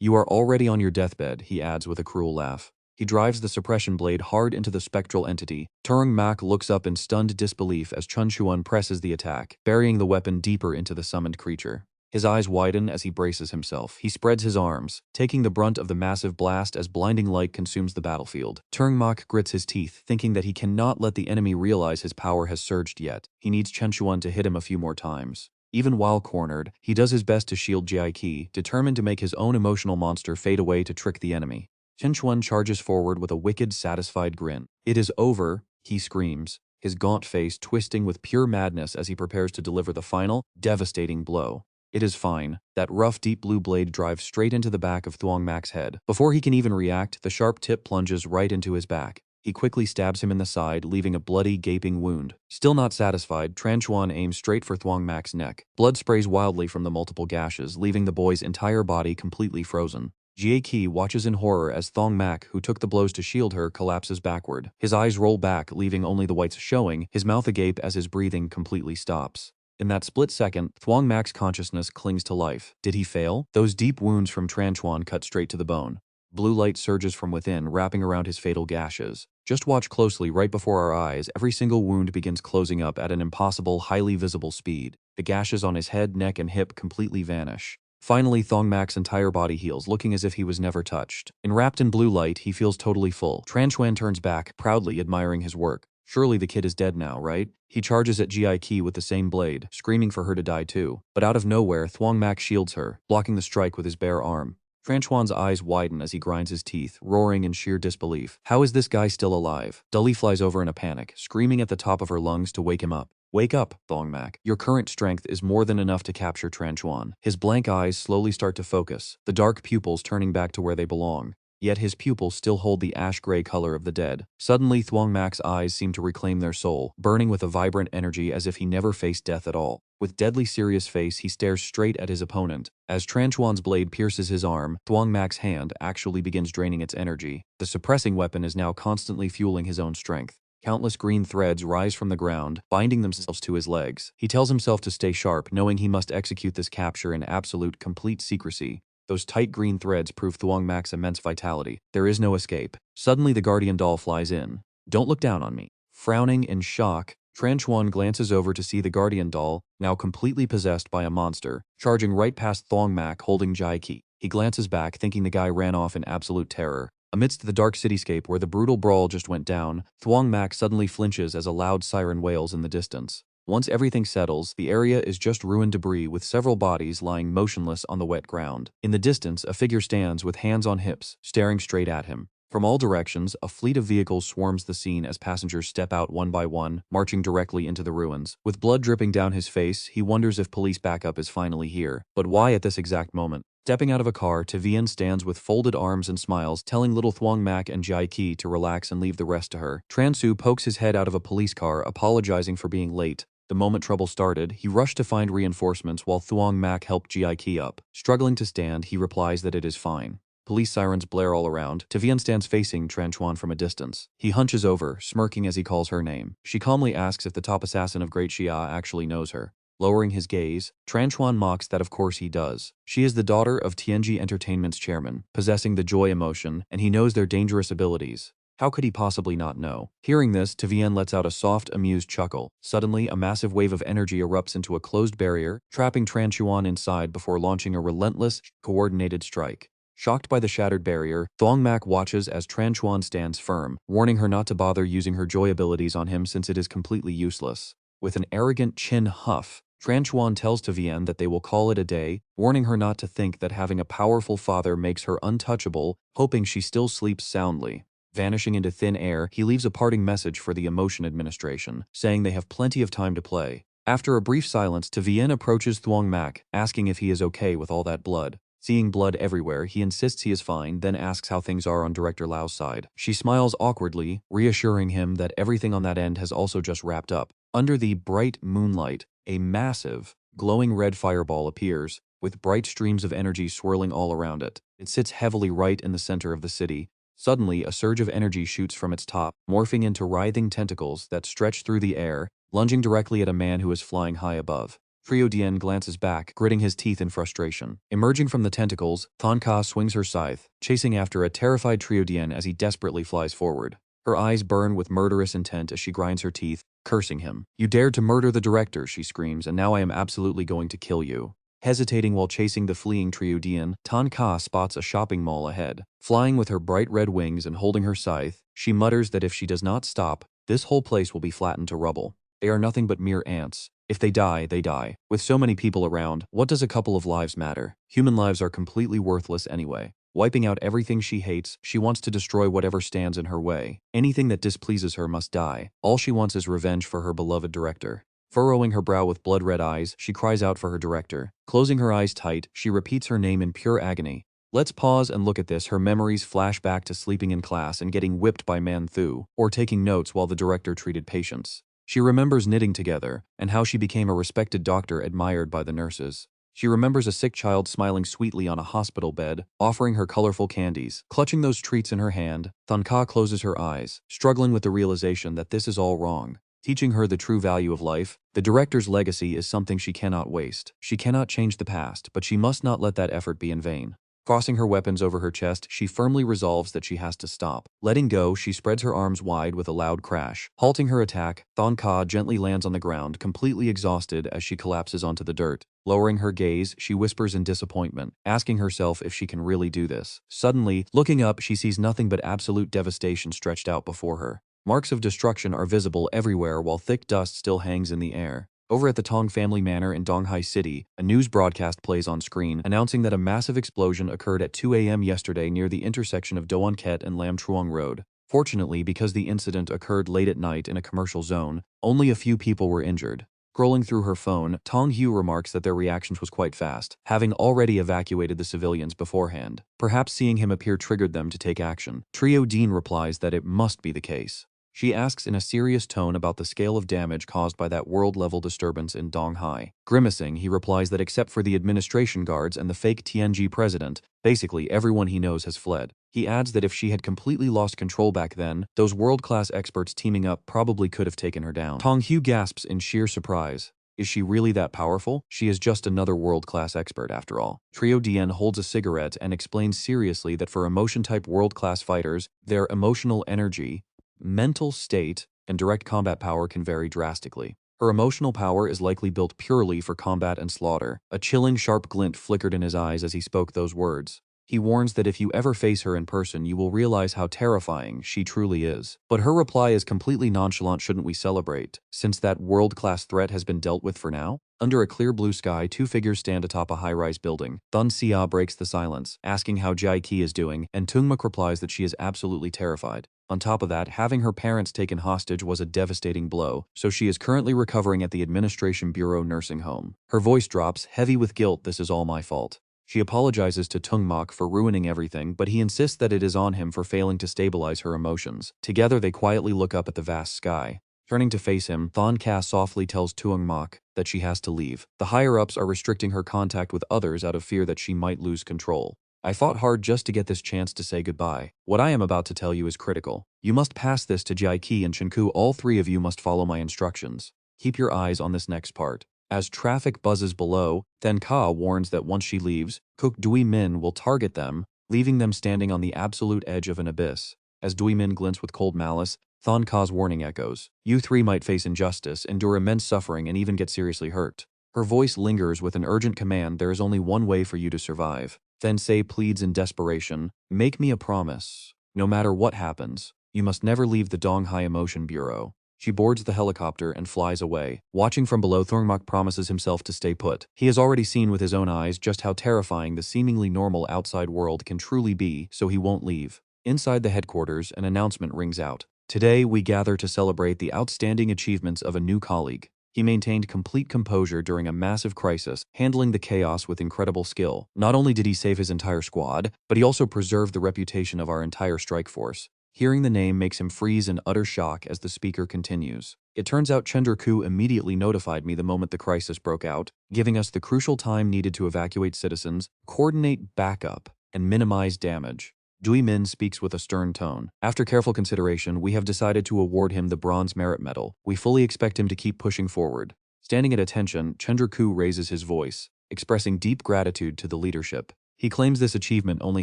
You are already on your deathbed, he adds with a cruel laugh. He drives the suppression blade hard into the spectral entity. Thuong Mac looks up in stunned disbelief as Chen Xuan presses the attack, burying the weapon deeper into the summoned creature. His eyes widen as he braces himself. He spreads his arms, taking the brunt of the massive blast as blinding light consumes the battlefield. Thuong Mac grits his teeth, thinking that he cannot let the enemy realize his power has surged yet. He needs Chen Xuan to hit him a few more times. Even while cornered, he does his best to shield Jiaqi, determined to make his own emotional monster fade away to trick the enemy. Chenchuan charges forward with a wicked, satisfied grin. "It is over," he screams, his gaunt face twisting with pure madness as he prepares to deliver the final, devastating blow. It is fine. That rough, deep blue blade drives straight into the back of Thuong Mac's head. Before he can even react, the sharp tip plunges right into his back. He quickly stabs him in the side, leaving a bloody, gaping wound. Still not satisfied, Tran Chuan aims straight for Thuong Mac's neck. Blood sprays wildly from the multiple gashes, leaving the boy's entire body completely frozen. Jie Qi watches in horror as Thuong Mac, who took the blows to shield her, collapses backward. His eyes roll back, leaving only the whites showing, his mouth agape as his breathing completely stops. In that split second, Thuong Mac's consciousness clings to life. Did he fail? Those deep wounds from Tran Chuan cut straight to the bone. Blue light surges from within, wrapping around his fatal gashes. Just watch closely. Right before our eyes, every single wound begins closing up at an impossible, highly visible speed. The gashes on his head, neck, and hip completely vanish. Finally, Thuong Mac's entire body heals, looking as if he was never touched. Enwrapped in blue light, he feels totally full. Tran Chuan turns back, proudly admiring his work. Surely the kid is dead now, right? He charges at Jiaqi with the same blade, screaming for her to die too. But out of nowhere, Thuong Mac shields her, blocking the strike with his bare arm. Tran Chuan's eyes widen as he grinds his teeth, roaring in sheer disbelief. How is this guy still alive? Dully flies over in a panic, screaming at the top of her lungs to wake him up. "Wake up, Thuong Mac. Your current strength is more than enough to capture Tran Chuan." His blank eyes slowly start to focus, the dark pupils turning back to where they belong. Yet his pupils still hold the ash-gray color of the dead. Suddenly, Thuong Mac's eyes seem to reclaim their soul, burning with a vibrant energy as if he never faced death at all. With deadly serious face, he stares straight at his opponent. As Tran Chuan's blade pierces his arm, Thuong Mac's hand actually begins draining its energy. The suppressing weapon is now constantly fueling his own strength. Countless green threads rise from the ground, binding themselves to his legs. He tells himself to stay sharp, knowing he must execute this capture in absolute, complete secrecy. Those tight green threads prove Thuong Mac's immense vitality. There is no escape. Suddenly the guardian doll flies in. "Don't look down on me." Frowning in shock, Tran Chuan glances over to see the guardian doll, now completely possessed by a monster, charging right past Thuong Mac holding Jiaqi. He glances back, thinking the guy ran off in absolute terror. Amidst the dark cityscape where the brutal brawl just went down, Thuong Mac suddenly flinches as a loud siren wails in the distance. Once everything settles, the area is just ruined debris with several bodies lying motionless on the wet ground. In the distance, a figure stands with hands on hips, staring straight at him. From all directions, a fleet of vehicles swarms the scene as passengers step out one by one, marching directly into the ruins. With blood dripping down his face, he wonders if police backup is finally here. But why at this exact moment? Stepping out of a car, Vian stands with folded arms and smiles, telling little Thuong Mac and Jiaqi to relax and leave the rest to her. Tran Su pokes his head out of a police car, apologizing for being late. The moment trouble started, he rushed to find reinforcements while Thuong Mac helped Jiaqi up. Struggling to stand, he replies that it is fine. Police sirens blare all around. Vian stands facing Tran Chuan from a distance. He hunches over, smirking as he calls her name. She calmly asks if the top assassin of Great Xia actually knows her. Lowering his gaze, Tran Chuan mocks that of course he does. She is the daughter of Tianji Entertainment's chairman, possessing the joy emotion, and he knows their dangerous abilities. How could he possibly not know? Hearing this, Vian lets out a soft, amused chuckle. Suddenly, a massive wave of energy erupts into a closed barrier, trapping Tran Chuan inside before launching a relentless, coordinated strike. Shocked by the shattered barrier, Thuong Mac watches as Tran Chuan stands firm, warning her not to bother using her joy abilities on him since it is completely useless. With an arrogant chin huff, Tran Chuan tells Vian that they will call it a day, warning her not to think that having a powerful father makes her untouchable, hoping she still sleeps soundly. Vanishing into thin air, he leaves a parting message for the Emotion Administration, saying they have plenty of time to play. After a brief silence, Vian approaches Thuong Mac, asking if he is okay with all that blood. Seeing blood everywhere, he insists he is fine, then asks how things are on Director Lau's side. She smiles awkwardly, reassuring him that everything on that end has also just wrapped up. Under the bright moonlight, a massive, glowing red fireball appears, with bright streams of energy swirling all around it. It sits heavily right in the center of the city. Suddenly, a surge of energy shoots from its top, morphing into writhing tentacles that stretch through the air, lunging directly at a man who is flying high above. Trio Dien glances back, gritting his teeth in frustration. Emerging from the tentacles, Thon Ka swings her scythe, chasing after a terrified Trio Dien as he desperately flies forward. Her eyes burn with murderous intent as she grinds her teeth, cursing him. "You dared to murder the director," she screams, "and now I am absolutely going to kill you." Hesitating while chasing the fleeing Trio Dien, Thon Ka spots a shopping mall ahead. Flying with her bright red wings and holding her scythe, she mutters that if she does not stop, this whole place will be flattened to rubble. They are nothing but mere ants. If they die, they die. With so many people around, what does a couple of lives matter? Human lives are completely worthless anyway. Wiping out everything she hates, she wants to destroy whatever stands in her way. Anything that displeases her must die. All she wants is revenge for her beloved director. Furrowing her brow with blood-red eyes, she cries out for her director. Closing her eyes tight, she repeats her name in pure agony. Let's pause and look at this. Her memories flash back to sleeping in class and getting whipped by Man Thu, or taking notes while the director treated patients. She remembers knitting together, and how she became a respected doctor admired by the nurses. She remembers a sick child smiling sweetly on a hospital bed, offering her colorful candies. Clutching those treats in her hand, Thuong Mac closes her eyes, struggling with the realization that this is all wrong. Teaching her the true value of life, the director's legacy is something she cannot waste. She cannot change the past, but she must not let that effort be in vain. Crossing her weapons over her chest, she firmly resolves that she has to stop. Letting go, she spreads her arms wide with a loud crash. Halting her attack, Thuong Mac gently lands on the ground, completely exhausted as she collapses onto the dirt. Lowering her gaze, she whispers in disappointment, asking herself if she can really do this. Suddenly, looking up, she sees nothing but absolute devastation stretched out before her. Marks of destruction are visible everywhere while thick dust still hangs in the air. Over at the Tong family manor in Donghai City, a news broadcast plays on screen announcing that a massive explosion occurred at 2 a.m. yesterday near the intersection of Unchecked and Lam Truong Road. Fortunately, because the incident occurred late at night in a commercial zone, only a few people were injured. Scrolling through her phone, Tong Hu remarks that their reactions was quite fast, having already evacuated the civilians beforehand. Perhaps seeing him appear triggered them to take action. Trio Dean replies that it must be the case. She asks in a serious tone about the scale of damage caused by that world-level disturbance in Donghai. Grimacing, he replies that except for the administration guards and the fake TNG president, basically everyone he knows has fled. He adds that if she had completely lost control back then, those world-class experts teaming up probably could have taken her down. Tong Hu gasps in sheer surprise. Is she really that powerful? She is just another world-class expert after all. Trio Dien holds a cigarette and explains seriously that for emotion-type world-class fighters, their emotional energy, mental state, and direct combat power can vary drastically. Her emotional power is likely built purely for combat and slaughter. A chilling, sharp glint flickered in his eyes as he spoke those words. He warns that if you ever face her in person, you will realize how terrifying she truly is. But her reply is completely nonchalant. Shouldn't we celebrate, since that world-class threat has been dealt with for now? Under a clear blue sky, two figures stand atop a high-rise building. Thun Xia breaks the silence, asking how Jai Qi is doing, and Thuong Mac replies that she is absolutely terrified. On top of that, having her parents taken hostage was a devastating blow, so she is currently recovering at the Administration Bureau nursing home. Her voice drops, heavy with guilt. This is all my fault. She apologizes to Thuong Mac for ruining everything, but he insists that it is on him for failing to stabilize her emotions. Together, they quietly look up at the vast sky. Turning to face him, Thuong Mac softly tells Thuong Mac that she has to leave. The higher-ups are restricting her contact with others out of fear that she might lose control. I fought hard just to get this chance to say goodbye. What I am about to tell you is critical. You must pass this to Jai Qi and Chenku. All three of you must follow my instructions. Keep your eyes on this next part. As traffic buzzes below, Thuong Mac warns that once she leaves, Cook Dui Min will target them, leaving them standing on the absolute edge of an abyss. As Dui Min glints with cold malice, Thuong Mac's warning echoes. You three might face injustice, endure immense suffering, and even get seriously hurt. Her voice lingers with an urgent command. There is only one way for you to survive. Then Say pleads in desperation, make me a promise. No matter what happens, you must never leave the Donghai Emotion Bureau. She boards the helicopter and flies away. Watching from below, Thuong Mac promises himself to stay put. He has already seen with his own eyes just how terrifying the seemingly normal outside world can truly be, so he won't leave. Inside the headquarters, an announcement rings out. Today, we gather to celebrate the outstanding achievements of a new colleague. He maintained complete composure during a massive crisis, handling the chaos with incredible skill. Not only did he save his entire squad, but he also preserved the reputation of our entire strike force. Hearing the name makes him freeze in utter shock as the speaker continues. It turns out Chenku immediately notified me the moment the crisis broke out, giving us the crucial time needed to evacuate citizens, coordinate backup, and minimize damage. Dui Min speaks with a stern tone. After careful consideration, we have decided to award him the Bronze Merit Medal. We fully expect him to keep pushing forward. Standing at attention, Chenku raises his voice, expressing deep gratitude to the leadership. He claims this achievement only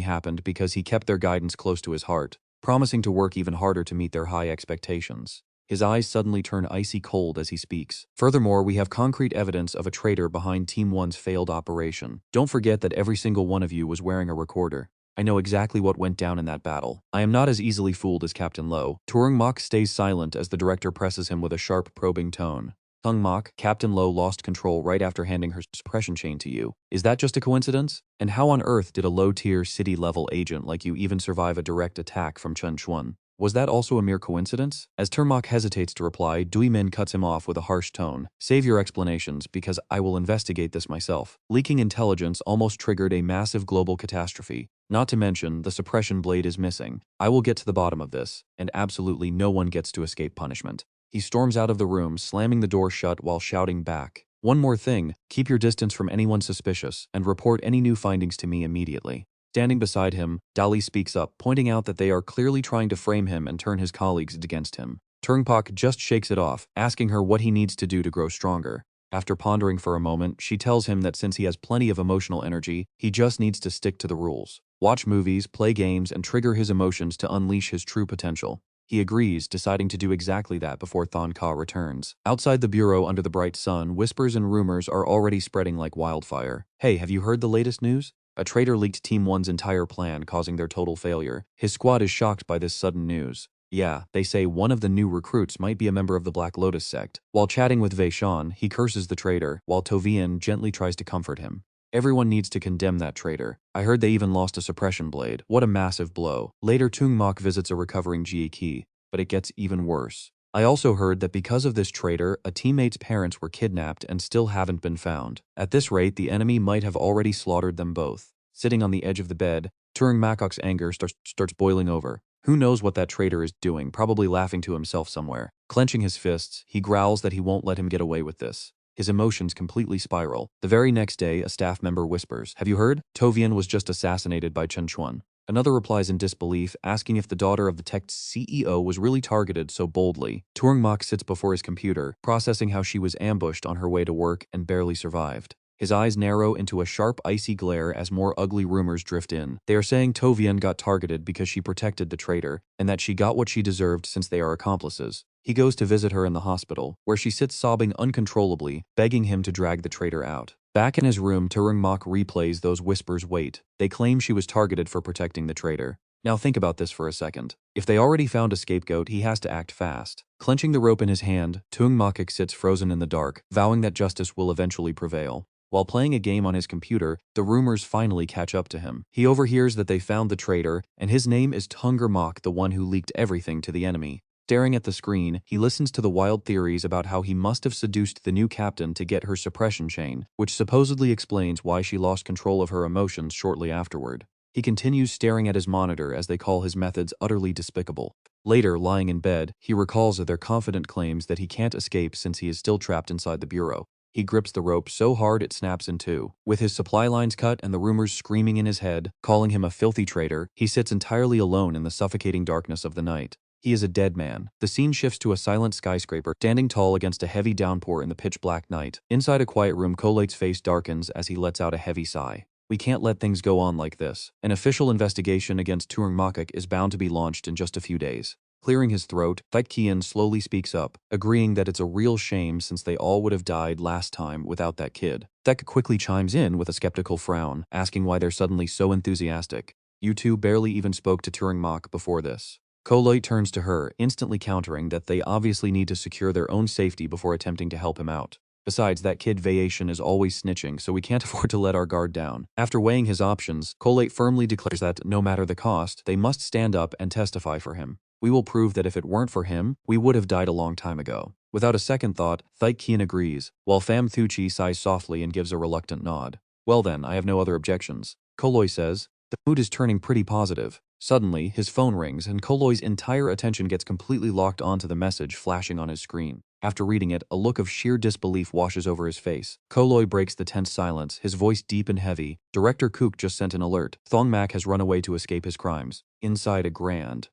happened because he kept their guidance close to his heart, promising to work even harder to meet their high expectations. His eyes suddenly turn icy cold as he speaks. Furthermore, we have concrete evidence of a traitor behind Team 1's failed operation. Don't forget that every single one of you was wearing a recorder. I know exactly what went down in that battle. I am not as easily fooled as Captain Lo. Thuong Mac stays silent as the director presses him with a sharp, probing tone. Thuong Mac, Captain Lo lost control right after handing her suppression chain to you. Is that just a coincidence? And how on earth did a low-tier city-level agent like you even survive a direct attack from Chen Chuan? Was that also a mere coincidence? As Thuong Mac hesitates to reply, Dui Min cuts him off with a harsh tone. Save your explanations, because I will investigate this myself. Leaking intelligence almost triggered a massive global catastrophe. Not to mention, the suppression blade is missing. I will get to the bottom of this, and absolutely no one gets to escape punishment. He storms out of the room, slamming the door shut while shouting back. One more thing, keep your distance from anyone suspicious, and report any new findings to me immediately. Standing beside him, Dali speaks up, pointing out that they are clearly trying to frame him and turn his colleagues against him. Thuong Mac just shakes it off, asking her what he needs to do to grow stronger. After pondering for a moment, she tells him that since he has plenty of emotional energy, he just needs to stick to the rules. Watch movies, play games, and trigger his emotions to unleash his true potential. He agrees, deciding to do exactly that before Thon Ka returns. Outside the bureau under the bright sun, whispers and rumors are already spreading like wildfire. Hey, have you heard the latest news? A traitor leaked Team 1's entire plan, causing their total failure. His squad is shocked by this sudden news. Yeah, they say one of the new recruits might be a member of the Black Lotus sect. While chatting with Wei Shan, he curses the traitor, while Tovian gently tries to comfort him. Everyone needs to condemn that traitor. I heard they even lost a suppression blade. What a massive blow. Later, Thuong Mac visits a recovering Jie Qi, but it gets even worse. I also heard that because of this traitor, a teammate's parents were kidnapped and still haven't been found. At this rate, the enemy might have already slaughtered them both. Sitting on the edge of the bed, Thuong Mac's anger starts boiling over. Who knows what that traitor is doing, probably laughing to himself somewhere. Clenching his fists, he growls that he won't let him get away with this. His emotions completely spiral. The very next day, a staff member whispers, "Have you heard? Tovian was just assassinated by Chen Chuan." Another replies in disbelief, asking if the daughter of the tech's CEO was really targeted so boldly. Thuong Mac sits before his computer, processing how she was ambushed on her way to work and barely survived. His eyes narrow into a sharp, icy glare as more ugly rumors drift in. They are saying Tovian got targeted because she protected the traitor, and that she got what she deserved since they are accomplices. He goes to visit her in the hospital, where she sits sobbing uncontrollably, begging him to drag the traitor out. Back in his room, Thuong Mac replays those whispers wait. They claim she was targeted for protecting the traitor. Now think about this for a second. If they already found a scapegoat, he has to act fast. Clenching the rope in his hand, Thuong Mac sits frozen in the dark, vowing that justice will eventually prevail. While playing a game on his computer, the rumors finally catch up to him. He overhears that they found the traitor, and his name is Thuong Mac, the one who leaked everything to the enemy. Staring at the screen, he listens to the wild theories about how he must have seduced the new captain to get her suppression chain, which supposedly explains why she lost control of her emotions shortly afterward. He continues staring at his monitor as they call his methods utterly despicable. Later, lying in bed, he recalls their confident claims that he can't escape since he is still trapped inside the bureau. He grips the rope so hard it snaps in two. With his supply lines cut and the rumors screaming in his head, calling him a filthy traitor, he sits entirely alone in the suffocating darkness of the night. He is a dead man. The scene shifts to a silent skyscraper, standing tall against a heavy downpour in the pitch-black night. Inside a quiet room, Kolate's face darkens as he lets out a heavy sigh. We can't let things go on like this. An official investigation against Thuong Mac is bound to be launched in just a few days. Clearing his throat, Thait Kian slowly speaks up, agreeing that it's a real shame since they all would have died last time without that kid. Thek quickly chimes in with a skeptical frown, asking why they're suddenly so enthusiastic. You two barely even spoke to Thuong Mac before this. Kolite turns to her, instantly countering that they obviously need to secure their own safety before attempting to help him out. Besides, that kid Vaation is always snitching, so we can't afford to let our guard down. After weighing his options, Kolite firmly declares that, no matter the cost, they must stand up and testify for him. We will prove that if it weren't for him, we would have died a long time ago. Without a second thought, Thait Kian agrees, while Pham Thuchi sighs softly and gives a reluctant nod. Well then, I have no other objections. Koloi says. The mood is turning pretty positive. Suddenly, his phone rings and Koloi's entire attention gets completely locked onto the message flashing on his screen. After reading it, a look of sheer disbelief washes over his face. Koloi breaks the tense silence, his voice deep and heavy. Director Kook just sent an alert. Thuong Mac has run away to escape his crimes. Inside a grand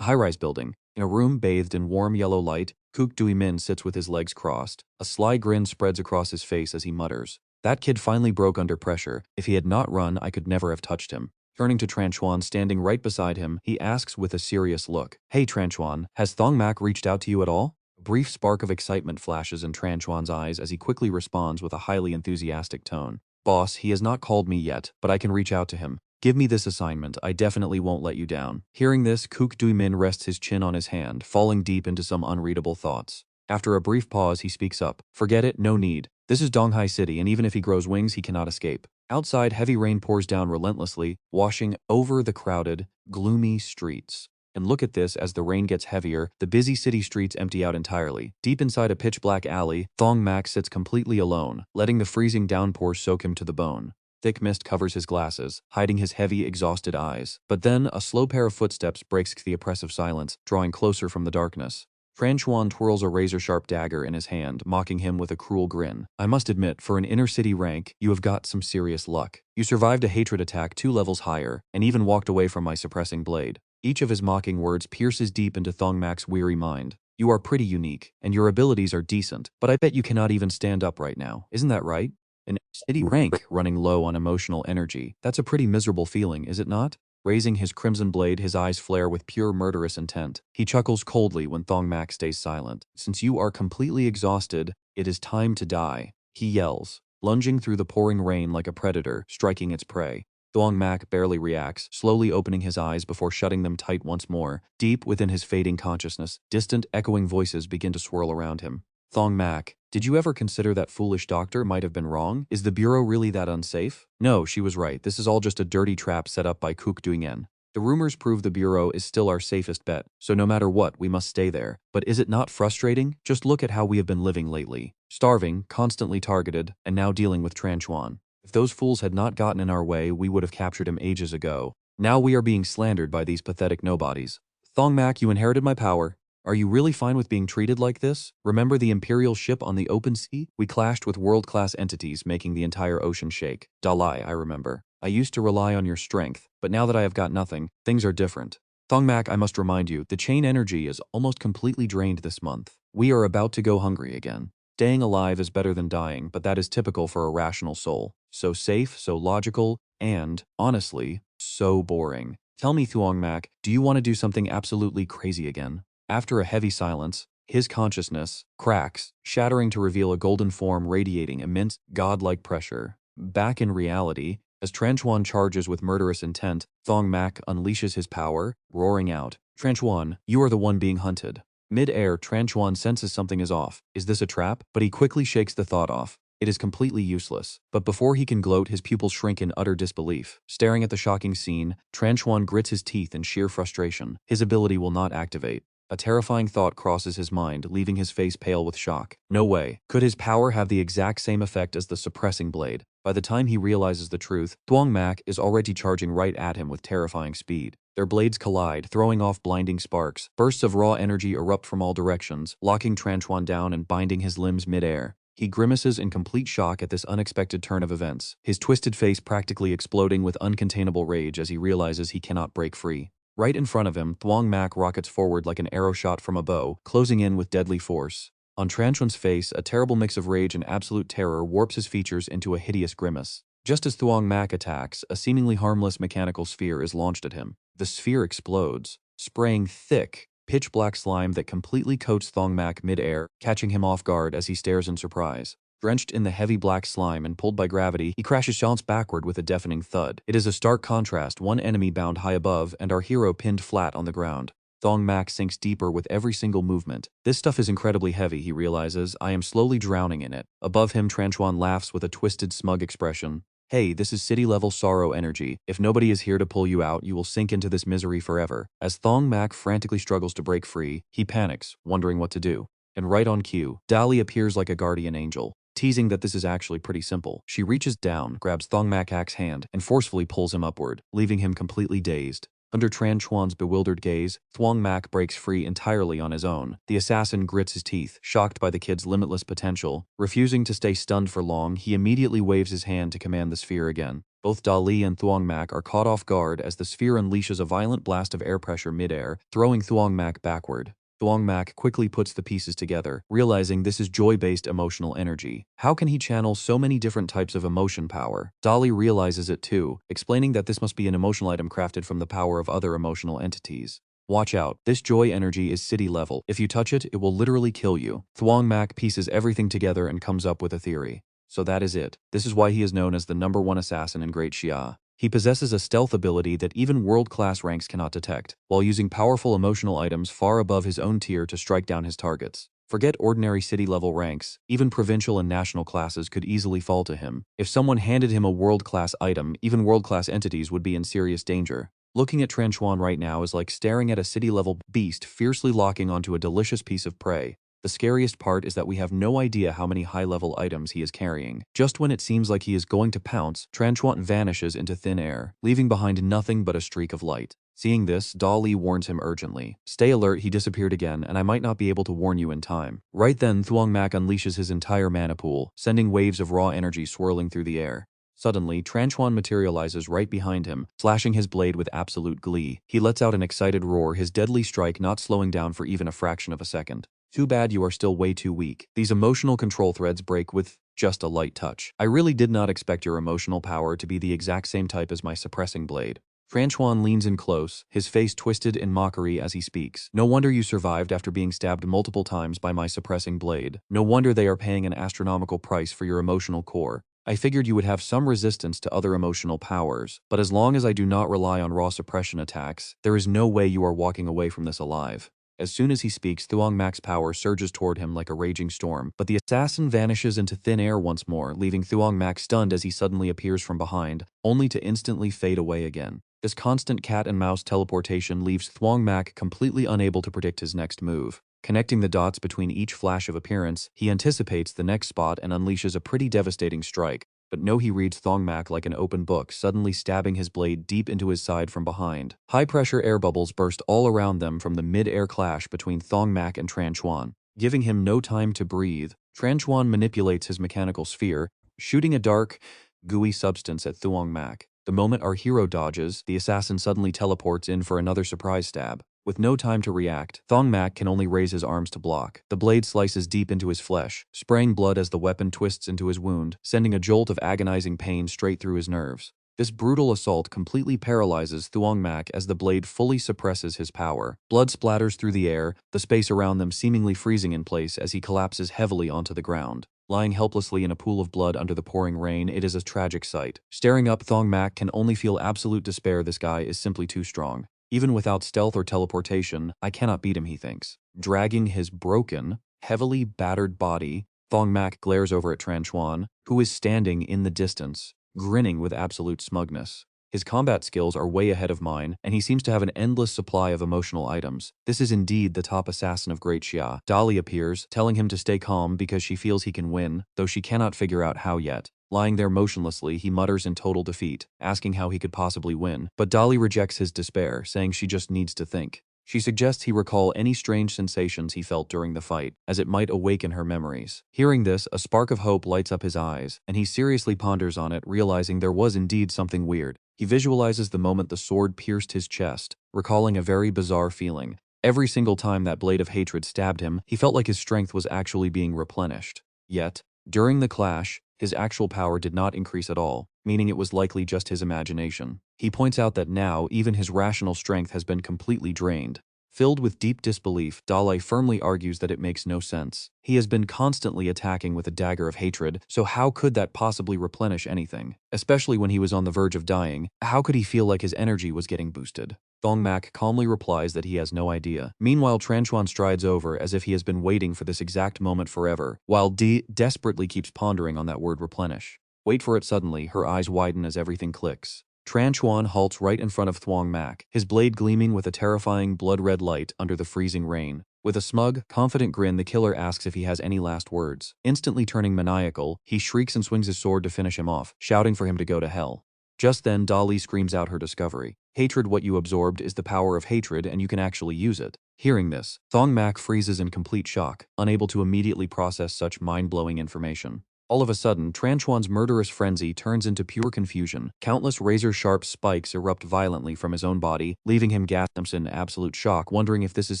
high-rise building, in a room bathed in warm yellow light, Kook Dui Min sits with his legs crossed. A sly grin spreads across his face as he mutters. That kid finally broke under pressure. If he had not run, I could never have touched him. Turning to Tran Chuan standing right beside him, he asks with a serious look. Hey Tran Chuan, has Thuong Mac reached out to you at all? A brief spark of excitement flashes in Tran Chuan's eyes as he quickly responds with a highly enthusiastic tone. Boss, he has not called me yet, but I can reach out to him. Give me this assignment, I definitely won't let you down. Hearing this, Kook Dui Min rests his chin on his hand, falling deep into some unreadable thoughts. After a brief pause, he speaks up. Forget it, no need. This is Donghai City, and even if he grows wings, he cannot escape. Outside, heavy rain pours down relentlessly, washing over the crowded, gloomy streets. And look at this, as the rain gets heavier, the busy city streets empty out entirely. Deep inside a pitch-black alley, Thuong Mac sits completely alone, letting the freezing downpour soak him to the bone. Thick mist covers his glasses, hiding his heavy, exhausted eyes. But then, a slow pair of footsteps breaks the oppressive silence, drawing closer from the darkness. Tran Chuan twirls a razor-sharp dagger in his hand, mocking him with a cruel grin. I must admit, for an inner-city rank, you have got some serious luck. You survived a hatred attack 2 levels higher, and even walked away from my suppressing blade. Each of his mocking words pierces deep into Thuong Mac's weary mind. You are pretty unique, and your abilities are decent, but I bet you cannot even stand up right now. Isn't that right? An city rank running low on emotional energy. That's a pretty miserable feeling, is it not? Raising his crimson blade, his eyes flare with pure murderous intent. He chuckles coldly when Thuong Mac stays silent. Since you are completely exhausted, it is time to die, he yells, lunging through the pouring rain like a predator, striking its prey. Thuong Mac barely reacts, slowly opening his eyes before shutting them tight once more. Deep within his fading consciousness, distant, echoing voices begin to swirl around him. Thuong Mac, did you ever consider that foolish doctor might have been wrong? Is the Bureau really that unsafe? No, she was right. This is all just a dirty trap set up by Kook Duyen. The rumors prove the Bureau is still our safest bet, so no matter what, we must stay there. But is it not frustrating? Just look at how we have been living lately. Starving, constantly targeted, and now dealing with Tran Chuan. If those fools had not gotten in our way, we would have captured him ages ago. Now we are being slandered by these pathetic nobodies. Thuong Mac, you inherited my power. Are you really fine with being treated like this? Remember the Imperial ship on the open sea? We clashed with world-class entities, making the entire ocean shake. Dalai, I remember. I used to rely on your strength, but now that I have got nothing, things are different. Thuong Mac, I must remind you, the chain energy is almost completely drained this month. We are about to go hungry again. Staying alive is better than dying, but that is typical for a rational soul. So safe, so logical, and, honestly, so boring. Tell me, Thuong Mac, do you want to do something absolutely crazy again? After a heavy silence, his consciousness cracks, shattering to reveal a golden form radiating immense, godlike pressure. Back in reality, as Tran Chuan charges with murderous intent, Thuong Mac unleashes his power, roaring out, Tran Chuan, you are the one being hunted. Mid-air, Tran Chuan senses something is off. Is this a trap? But he quickly shakes the thought off. It is completely useless. But before he can gloat, his pupils shrink in utter disbelief. Staring at the shocking scene, Tran Chuan grits his teeth in sheer frustration. His ability will not activate. A terrifying thought crosses his mind, leaving his face pale with shock. No way. Could his power have the exact same effect as the suppressing blade? By the time he realizes the truth, Thuong Mac is already charging right at him with terrifying speed. Their blades collide, throwing off blinding sparks. Bursts of raw energy erupt from all directions, locking Tran Chuan down and binding his limbs mid-air. He grimaces in complete shock at this unexpected turn of events, his twisted face practically exploding with uncontainable rage as he realizes he cannot break free. Right in front of him, Thuong Mac rockets forward like an arrow shot from a bow, closing in with deadly force. On Tran Chuan's face, a terrible mix of rage and absolute terror warps his features into a hideous grimace. Just as Thuong Mac attacks, a seemingly harmless mechanical sphere is launched at him. The sphere explodes, spraying thick, pitch-black slime that completely coats Thuong Mac mid-air, catching him off guard as he stares in surprise. Drenched in the heavy black slime and pulled by gravity, he crashes Chance backward with a deafening thud. It is a stark contrast, one enemy bound high above and our hero pinned flat on the ground. Thuong Mac sinks deeper with every single movement. This stuff is incredibly heavy, he realizes. I am slowly drowning in it. Above him, Tran Chuan laughs with a twisted, smug expression. Hey, this is city-level sorrow energy. If nobody is here to pull you out, you will sink into this misery forever. As Thuong Mac frantically struggles to break free, he panics, wondering what to do. And right on cue, Dali appears like a guardian angel. Teasing that this is actually pretty simple. She reaches down, grabs Thuong Mac's hand, and forcefully pulls him upward, leaving him completely dazed. Under Tran Chuan's bewildered gaze, Thuong Mac breaks free entirely on his own. The assassin grits his teeth, shocked by the kid's limitless potential. Refusing to stay stunned for long, he immediately waves his hand to command the sphere again. Both Dali and Thuong Mac are caught off guard as the sphere unleashes a violent blast of air pressure mid-air, throwing Thuong Mac backward. Thuong Mac quickly puts the pieces together, realizing this is joy-based emotional energy. How can he channel so many different types of emotion power? Dali realizes it too, explaining that this must be an emotional item crafted from the power of other emotional entities. Watch out, this joy energy is city level. If you touch it, it will literally kill you. Thuong Mac pieces everything together and comes up with a theory. So that is it. This is why he is known as the #1 assassin in Great Xia. He possesses a stealth ability that even world-class ranks cannot detect, while using powerful emotional items far above his own tier to strike down his targets. Forget ordinary city-level ranks, even provincial and national classes could easily fall to him. If someone handed him a world-class item, even world-class entities would be in serious danger. Looking at Tranchuan right now is like staring at a city-level beast fiercely locking onto a delicious piece of prey. The scariest part is that we have no idea how many high-level items he is carrying. Just when it seems like he is going to pounce, Tranchuan vanishes into thin air, leaving behind nothing but a streak of light. Seeing this, Dali warns him urgently. Stay alert, he disappeared again, and I might not be able to warn you in time. Right then, Thuong Mac unleashes his entire mana pool, sending waves of raw energy swirling through the air. Suddenly, Tranchuan materializes right behind him, slashing his blade with absolute glee. He lets out an excited roar, his deadly strike not slowing down for even a fraction of a second. Too bad you are still way too weak. These emotional control threads break with just a light touch. I really did not expect your emotional power to be the exact same type as my suppressing blade. Tranchuan leans in close, his face twisted in mockery as he speaks. No wonder you survived after being stabbed multiple times by my suppressing blade. No wonder they are paying an astronomical price for your emotional core. I figured you would have some resistance to other emotional powers, but as long as I do not rely on raw suppression attacks, there is no way you are walking away from this alive. As soon as he speaks, Thuong Mac's power surges toward him like a raging storm, but the assassin vanishes into thin air once more, leaving Thuong Mac stunned as he suddenly appears from behind, only to instantly fade away again. This constant cat-and-mouse teleportation leaves Thuong Mac completely unable to predict his next move. Connecting the dots between each flash of appearance, he anticipates the next spot and unleashes a pretty devastating strike. But no, he reads Thuong Mac like an open book, suddenly stabbing his blade deep into his side from behind. High-pressure air bubbles burst all around them from the mid-air clash between Thuong Mac and Tranchuan. Giving him no time to breathe, Tranchuan manipulates his mechanical sphere, shooting a dark, gooey substance at Thuong Mac. The moment our hero dodges, the assassin suddenly teleports in for another surprise stab. With no time to react, Thuong Mac can only raise his arms to block. The blade slices deep into his flesh, spraying blood as the weapon twists into his wound, sending a jolt of agonizing pain straight through his nerves. This brutal assault completely paralyzes Thuong Mac as the blade fully suppresses his power. Blood splatters through the air, the space around them seemingly freezing in place as he collapses heavily onto the ground. Lying helplessly in a pool of blood under the pouring rain, it is a tragic sight. Staring up, Thuong Mac can only feel absolute despair. This guy is simply too strong. Even without stealth or teleportation, I cannot beat him, he thinks. Dragging his broken, heavily battered body, Thuong Mac glares over at Tranchuan, who is standing in the distance, grinning with absolute smugness. His combat skills are way ahead of mine, and he seems to have an endless supply of emotional items. This is indeed the top assassin of Great Xia. Dali appears, telling him to stay calm because she feels he can win, though she cannot figure out how yet. Lying there motionlessly, he mutters in total defeat, asking how he could possibly win. But Dali rejects his despair, saying she just needs to think. She suggests he recall any strange sensations he felt during the fight, as it might awaken her memories. Hearing this, a spark of hope lights up his eyes, and he seriously ponders on it, realizing there was indeed something weird. He visualizes the moment the sword pierced his chest, recalling a very bizarre feeling. Every single time that blade of hatred stabbed him, he felt like his strength was actually being replenished. Yet, during the clash, his actual power did not increase at all, meaning it was likely just his imagination. He points out that now, even his rational strength has been completely drained. Filled with deep disbelief, Dalai firmly argues that it makes no sense. He has been constantly attacking with a dagger of hatred, so how could that possibly replenish anything? Especially when he was on the verge of dying, how could he feel like his energy was getting boosted? Thuong Mac calmly replies that he has no idea. Meanwhile, Tranchuan strides over as if he has been waiting for this exact moment forever, while desperately keeps pondering on that word replenish. Wait for it. Suddenly, her eyes widen as everything clicks. Tranchuan halts right in front of Thuong Mac, his blade gleaming with a terrifying blood-red light under the freezing rain. With a smug, confident grin, the killer asks if he has any last words. Instantly turning maniacal, he shrieks and swings his sword to finish him off, shouting for him to go to hell. Just then, Dali screams out her discovery. Hatred, what you absorbed is the power of hatred, and you can actually use it. Hearing this, Thuong Mac freezes in complete shock, unable to immediately process such mind-blowing information. All of a sudden, Tranchuan's murderous frenzy turns into pure confusion. Countless razor-sharp spikes erupt violently from his own body, leaving him gasped in absolute shock, wondering if this is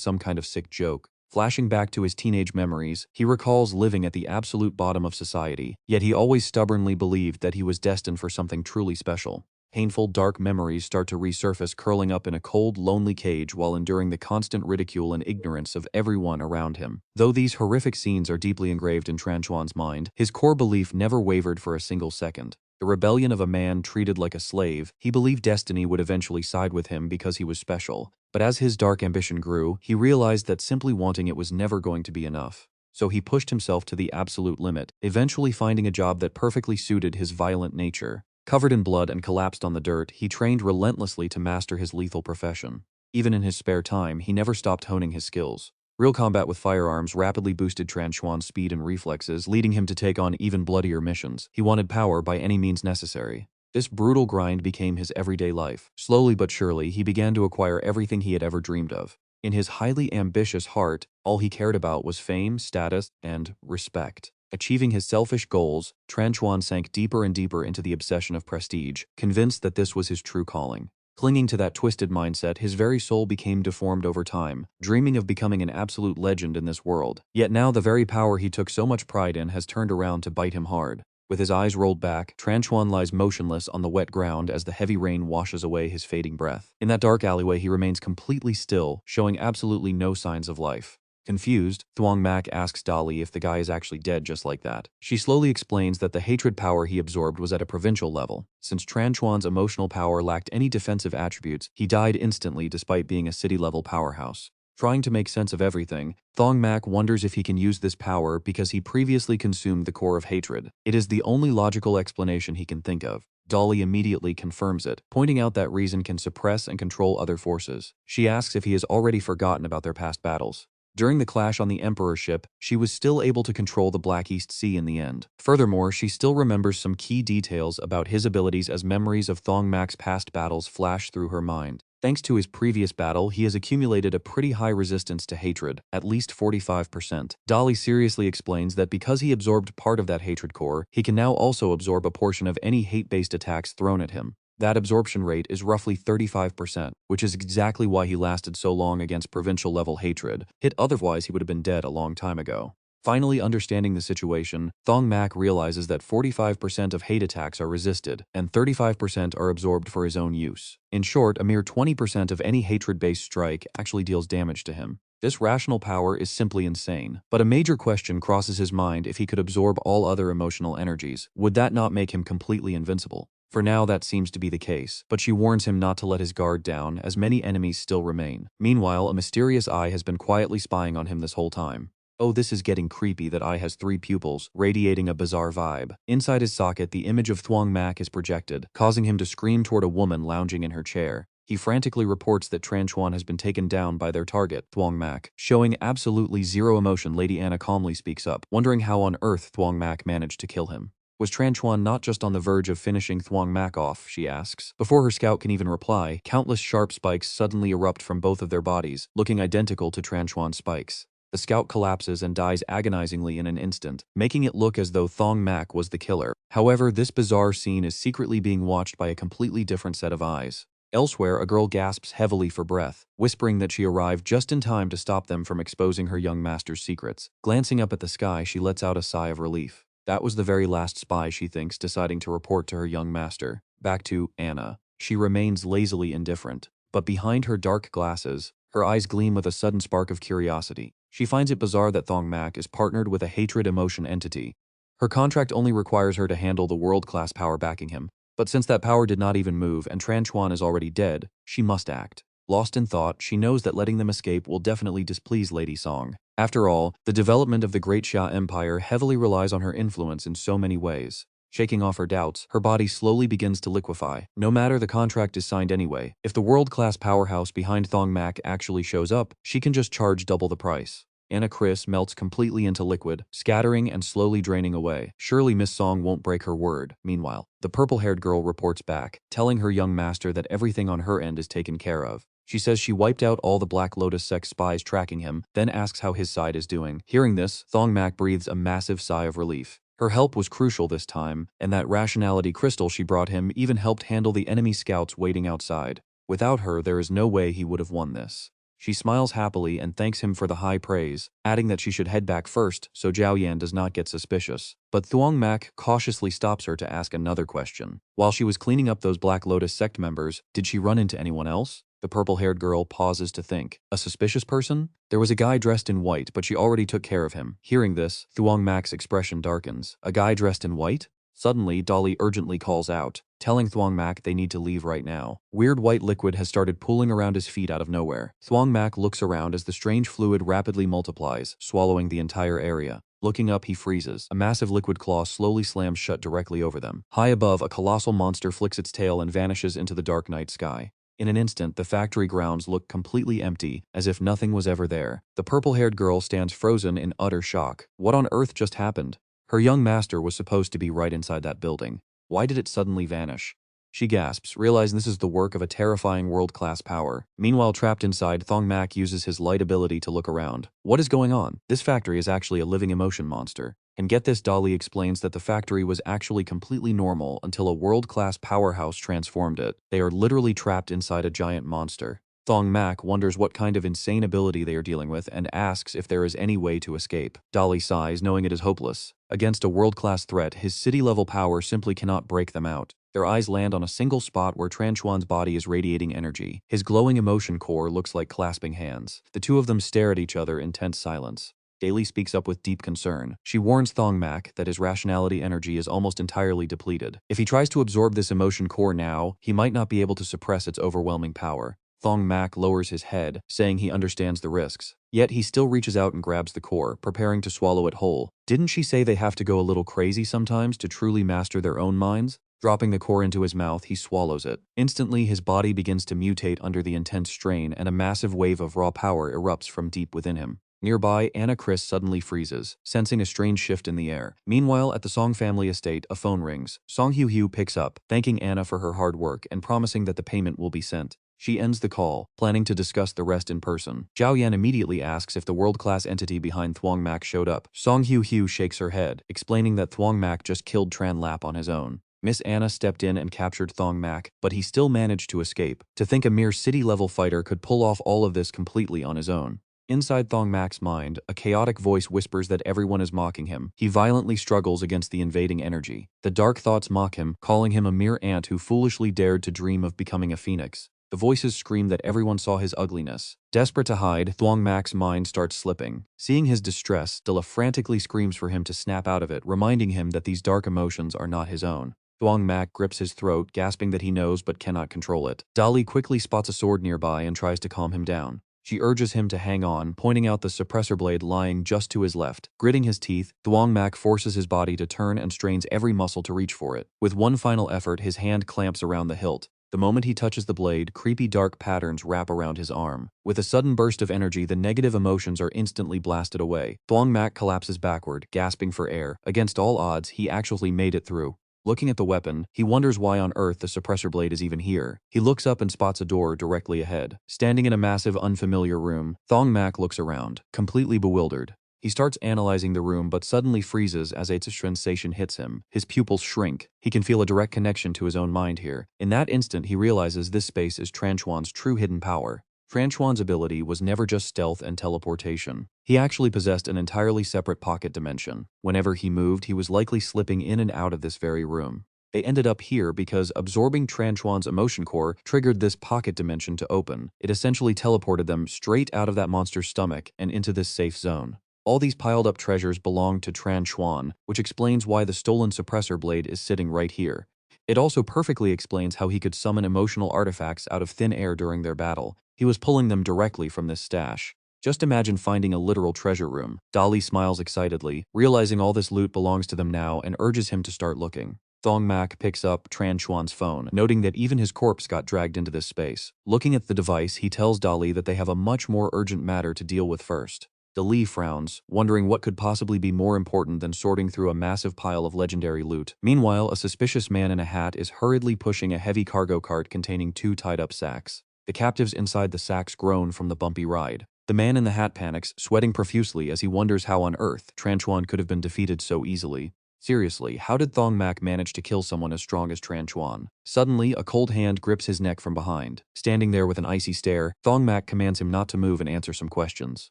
some kind of sick joke. Flashing back to his teenage memories, he recalls living at the absolute bottom of society, yet he always stubbornly believed that he was destined for something truly special. Painful, dark memories start to resurface, curling up in a cold, lonely cage while enduring the constant ridicule and ignorance of everyone around him. Though these horrific scenes are deeply engraved in Tranchuan's mind, his core belief never wavered for a single second. The rebellion of a man treated like a slave, he believed destiny would eventually side with him because he was special. But as his dark ambition grew, he realized that simply wanting it was never going to be enough. so he pushed himself to the absolute limit, eventually finding a job that perfectly suited his violent nature. Covered in blood and collapsed on the dirt, he trained relentlessly to master his lethal profession. Even in his spare time, he never stopped honing his skills. Real combat with firearms rapidly boosted Tran Xuan's speed and reflexes, leading him to take on even bloodier missions. He wanted power by any means necessary. This brutal grind became his everyday life. Slowly but surely, he began to acquire everything he had ever dreamed of. In his highly ambitious heart, all he cared about was fame, status, and respect. Achieving his selfish goals, Tran Xuan sank deeper and deeper into the obsession of prestige, convinced that this was his true calling. Clinging to that twisted mindset, his very soul became deformed over time, dreaming of becoming an absolute legend in this world. Yet now the very power he took so much pride in has turned around to bite him hard. With his eyes rolled back, Tran Xuan lies motionless on the wet ground as the heavy rain washes away his fading breath. In that dark alleyway, he remains completely still, showing absolutely no signs of life. Confused, Thuong Mac asks Dolly if the guy is actually dead just like that. She slowly explains that the hatred power he absorbed was at a provincial level. Since Tran Xuan's emotional power lacked any defensive attributes, he died instantly despite being a city-level powerhouse. Trying to make sense of everything, Thuong Mac wonders if he can use this power because he previously consumed the core of hatred. It is the only logical explanation he can think of. Dolly immediately confirms it, pointing out that reason can suppress and control other forces. She asks if he has already forgotten about their past battles. During the clash on the Emperor ship, she was still able to control the Black East Sea in the end. Furthermore, she still remembers some key details about his abilities as memories of Thuong Mac's past battles flash through her mind. Thanks to his previous battle, he has accumulated a pretty high resistance to hatred, at least 45%. Dolly seriously explains that because he absorbed part of that hatred core, he can now also absorb a portion of any hate-based attacks thrown at him. That absorption rate is roughly 35%, which is exactly why he lasted so long against provincial-level hatred. Otherwise, he would have been dead a long time ago. Finally understanding the situation, Thuong Mac realizes that 45% of hate attacks are resisted, and 35% are absorbed for his own use. In short, a mere 20% of any hatred-based strike actually deals damage to him. This rational power is simply insane. But a major question crosses his mind: if he could absorb all other emotional energies, would that not make him completely invincible? For now, that seems to be the case, but she warns him not to let his guard down, as many enemies still remain. Meanwhile, a mysterious eye has been quietly spying on him this whole time. Oh, this is getting creepy. That eye has 3 pupils, radiating a bizarre vibe. Inside his socket, the image of Thuong Mac is projected, causing him to scream toward a woman lounging in her chair. He frantically reports that Tran Xuan has been taken down by their target, Thuong Mac. Showing absolutely zero emotion, Lady Anna calmly speaks up, wondering how on earth Thuong Mac managed to kill him. Was Tran Xuan not just on the verge of finishing Thuong Mac off, she asks. Before her scout can even reply, countless sharp spikes suddenly erupt from both of their bodies, looking identical to Tran Xuan's spikes. The scout collapses and dies agonizingly in an instant, making it look as though Thuong Mac was the killer. However, this bizarre scene is secretly being watched by a completely different set of eyes. Elsewhere, a girl gasps heavily for breath, whispering that she arrived just in time to stop them from exposing her young master's secrets. Glancing up at the sky, she lets out a sigh of relief. That was the very last spy, she thinks, deciding to report to her young master. Back to Anna. She remains lazily indifferent, but behind her dark glasses, her eyes gleam with a sudden spark of curiosity. She finds it bizarre that Thuong Mac is partnered with a hatred emotion entity. Her contract only requires her to handle the world-class power backing him, but since that power did not even move and Tran Xuan is already dead, she must act. Lost in thought, she knows that letting them escape will definitely displease Lady Song. After all, the development of the Great Xia Empire heavily relies on her influence in so many ways. Shaking off her doubts, her body slowly begins to liquefy. No matter, the contract is signed anyway. If the world-class powerhouse behind Thuong Mac actually shows up, she can just charge double the price. Anna Chris melts completely into liquid, scattering and slowly draining away. Surely Miss Song won't break her word. Meanwhile, the purple-haired girl reports back, telling her young master that everything on her end is taken care of. She says she wiped out all the Black Lotus sect spies tracking him, then asks how his side is doing. Hearing this, Thuong Mac breathes a massive sigh of relief. Her help was crucial this time, and that rationality crystal she brought him even helped handle the enemy scouts waiting outside. Without her, there is no way he would have won this. She smiles happily and thanks him for the high praise, adding that she should head back first so Zhao Yan does not get suspicious. But Thuong Mac cautiously stops her to ask another question. While she was cleaning up those Black Lotus sect members, did she run into anyone else? The purple-haired girl pauses to think. A suspicious person? There was a guy dressed in white, but she already took care of him. Hearing this, Thuong Mac's expression darkens. A guy dressed in white? Suddenly, Dolly urgently calls out, telling Thuong Mac they need to leave right now. Weird white liquid has started pooling around his feet out of nowhere. Thuong Mac looks around as the strange fluid rapidly multiplies, swallowing the entire area. Looking up, he freezes. A massive liquid claw slowly slams shut directly over them. High above, a colossal monster flicks its tail and vanishes into the dark night sky. In an instant, the factory grounds look completely empty, as if nothing was ever there. The purple-haired girl stands frozen in utter shock. What on earth just happened? Her young master was supposed to be right inside that building. Why did it suddenly vanish? She gasps, realizing this is the work of a terrifying world-class power. Meanwhile, trapped inside, Thuong Mac uses his light ability to look around. What is going on? This factory is actually a living emotion monster. And get this, Dolly explains that the factory was actually completely normal until a world-class powerhouse transformed it. They are literally trapped inside a giant monster. Thuong Mac wonders what kind of insane ability they are dealing with and asks if there is any way to escape. Dolly sighs, knowing it is hopeless. Against a world-class threat, his city-level power simply cannot break them out. Their eyes land on a single spot where Tranchuan's body is radiating energy. His glowing emotion core looks like clasping hands. The two of them stare at each other in tense silence. Daly speaks up with deep concern. She warns Thuong Mac that his rationality energy is almost entirely depleted. If he tries to absorb this emotion core now, he might not be able to suppress its overwhelming power. Thuong Mac lowers his head, saying he understands the risks. Yet he still reaches out and grabs the core, preparing to swallow it whole. Didn't she say they have to go a little crazy sometimes to truly master their own minds? Dropping the core into his mouth, he swallows it. Instantly, his body begins to mutate under the intense strain, and a massive wave of raw power erupts from deep within him. Nearby, Anna Chris suddenly freezes, sensing a strange shift in the air. Meanwhile, at the Song family estate, a phone rings. Song Hugh picks up, thanking Anna for her hard work and promising that the payment will be sent. She ends the call, planning to discuss the rest in person. Zhao Yan immediately asks if the world-class entity behind Thuong Mac showed up. Song Hugh shakes her head, explaining that Thuong Mac just killed Tran Lap on his own. Miss Anna stepped in and captured Thuong Mac, but he still managed to escape. To think a mere city-level fighter could pull off all of this completely on his own. Inside Thuong Mac's mind, a chaotic voice whispers that everyone is mocking him. He violently struggles against the invading energy. The dark thoughts mock him, calling him a mere ant who foolishly dared to dream of becoming a phoenix. The voices scream that everyone saw his ugliness. Desperate to hide, Thuong Mac's mind starts slipping. Seeing his distress, Dilla frantically screams for him to snap out of it, reminding him that these dark emotions are not his own. Thuong Mac grips his throat, gasping that he knows but cannot control it. Dolly quickly spots a sword nearby and tries to calm him down. She urges him to hang on, pointing out the suppressor blade lying just to his left. Gritting his teeth, Thuong Mac forces his body to turn and strains every muscle to reach for it. With one final effort, his hand clamps around the hilt. The moment he touches the blade, creepy dark patterns wrap around his arm. With a sudden burst of energy, the negative emotions are instantly blasted away. Thuong Mac collapses backward, gasping for air. Against all odds, he actually made it through. Looking at the weapon, he wonders why on earth the suppressor blade is even here. He looks up and spots a door directly ahead. Standing in a massive, unfamiliar room, Thuong Mac looks around, completely bewildered. He starts analyzing the room but suddenly freezes as a sensation hits him. His pupils shrink. He can feel a direct connection to his own mind here. In that instant, he realizes this space is Tranchuan's true hidden power. Tranchuan's ability was never just stealth and teleportation. He actually possessed an entirely separate pocket dimension. Whenever he moved, he was likely slipping in and out of this very room. They ended up here because absorbing Tranchuan's emotion core triggered this pocket dimension to open. It essentially teleported them straight out of that monster's stomach and into this safe zone. All these piled up treasures belonged to Tranchuan, which explains why the stolen suppressor blade is sitting right here. It also perfectly explains how he could summon emotional artifacts out of thin air during their battle. He was pulling them directly from this stash. Just imagine finding a literal treasure room. Dolly smiles excitedly, realizing all this loot belongs to them now and urges him to start looking. Thuong Mac picks up Tranchuan's phone, noting that even his corpse got dragged into this space. Looking at the device, he tells Dolly that they have a much more urgent matter to deal with first. Dali frowns, wondering what could possibly be more important than sorting through a massive pile of legendary loot. Meanwhile, a suspicious man in a hat is hurriedly pushing a heavy cargo cart containing 2 tied-up sacks. The captives inside the sacks groan from the bumpy ride. The man in the hat panics, sweating profusely as he wonders how on earth Tranchuan could have been defeated so easily. Seriously, how did Thuong Mac manage to kill someone as strong as Tranchuan? Suddenly, a cold hand grips his neck from behind. Standing there with an icy stare, Thuong Mac commands him not to move and answer some questions.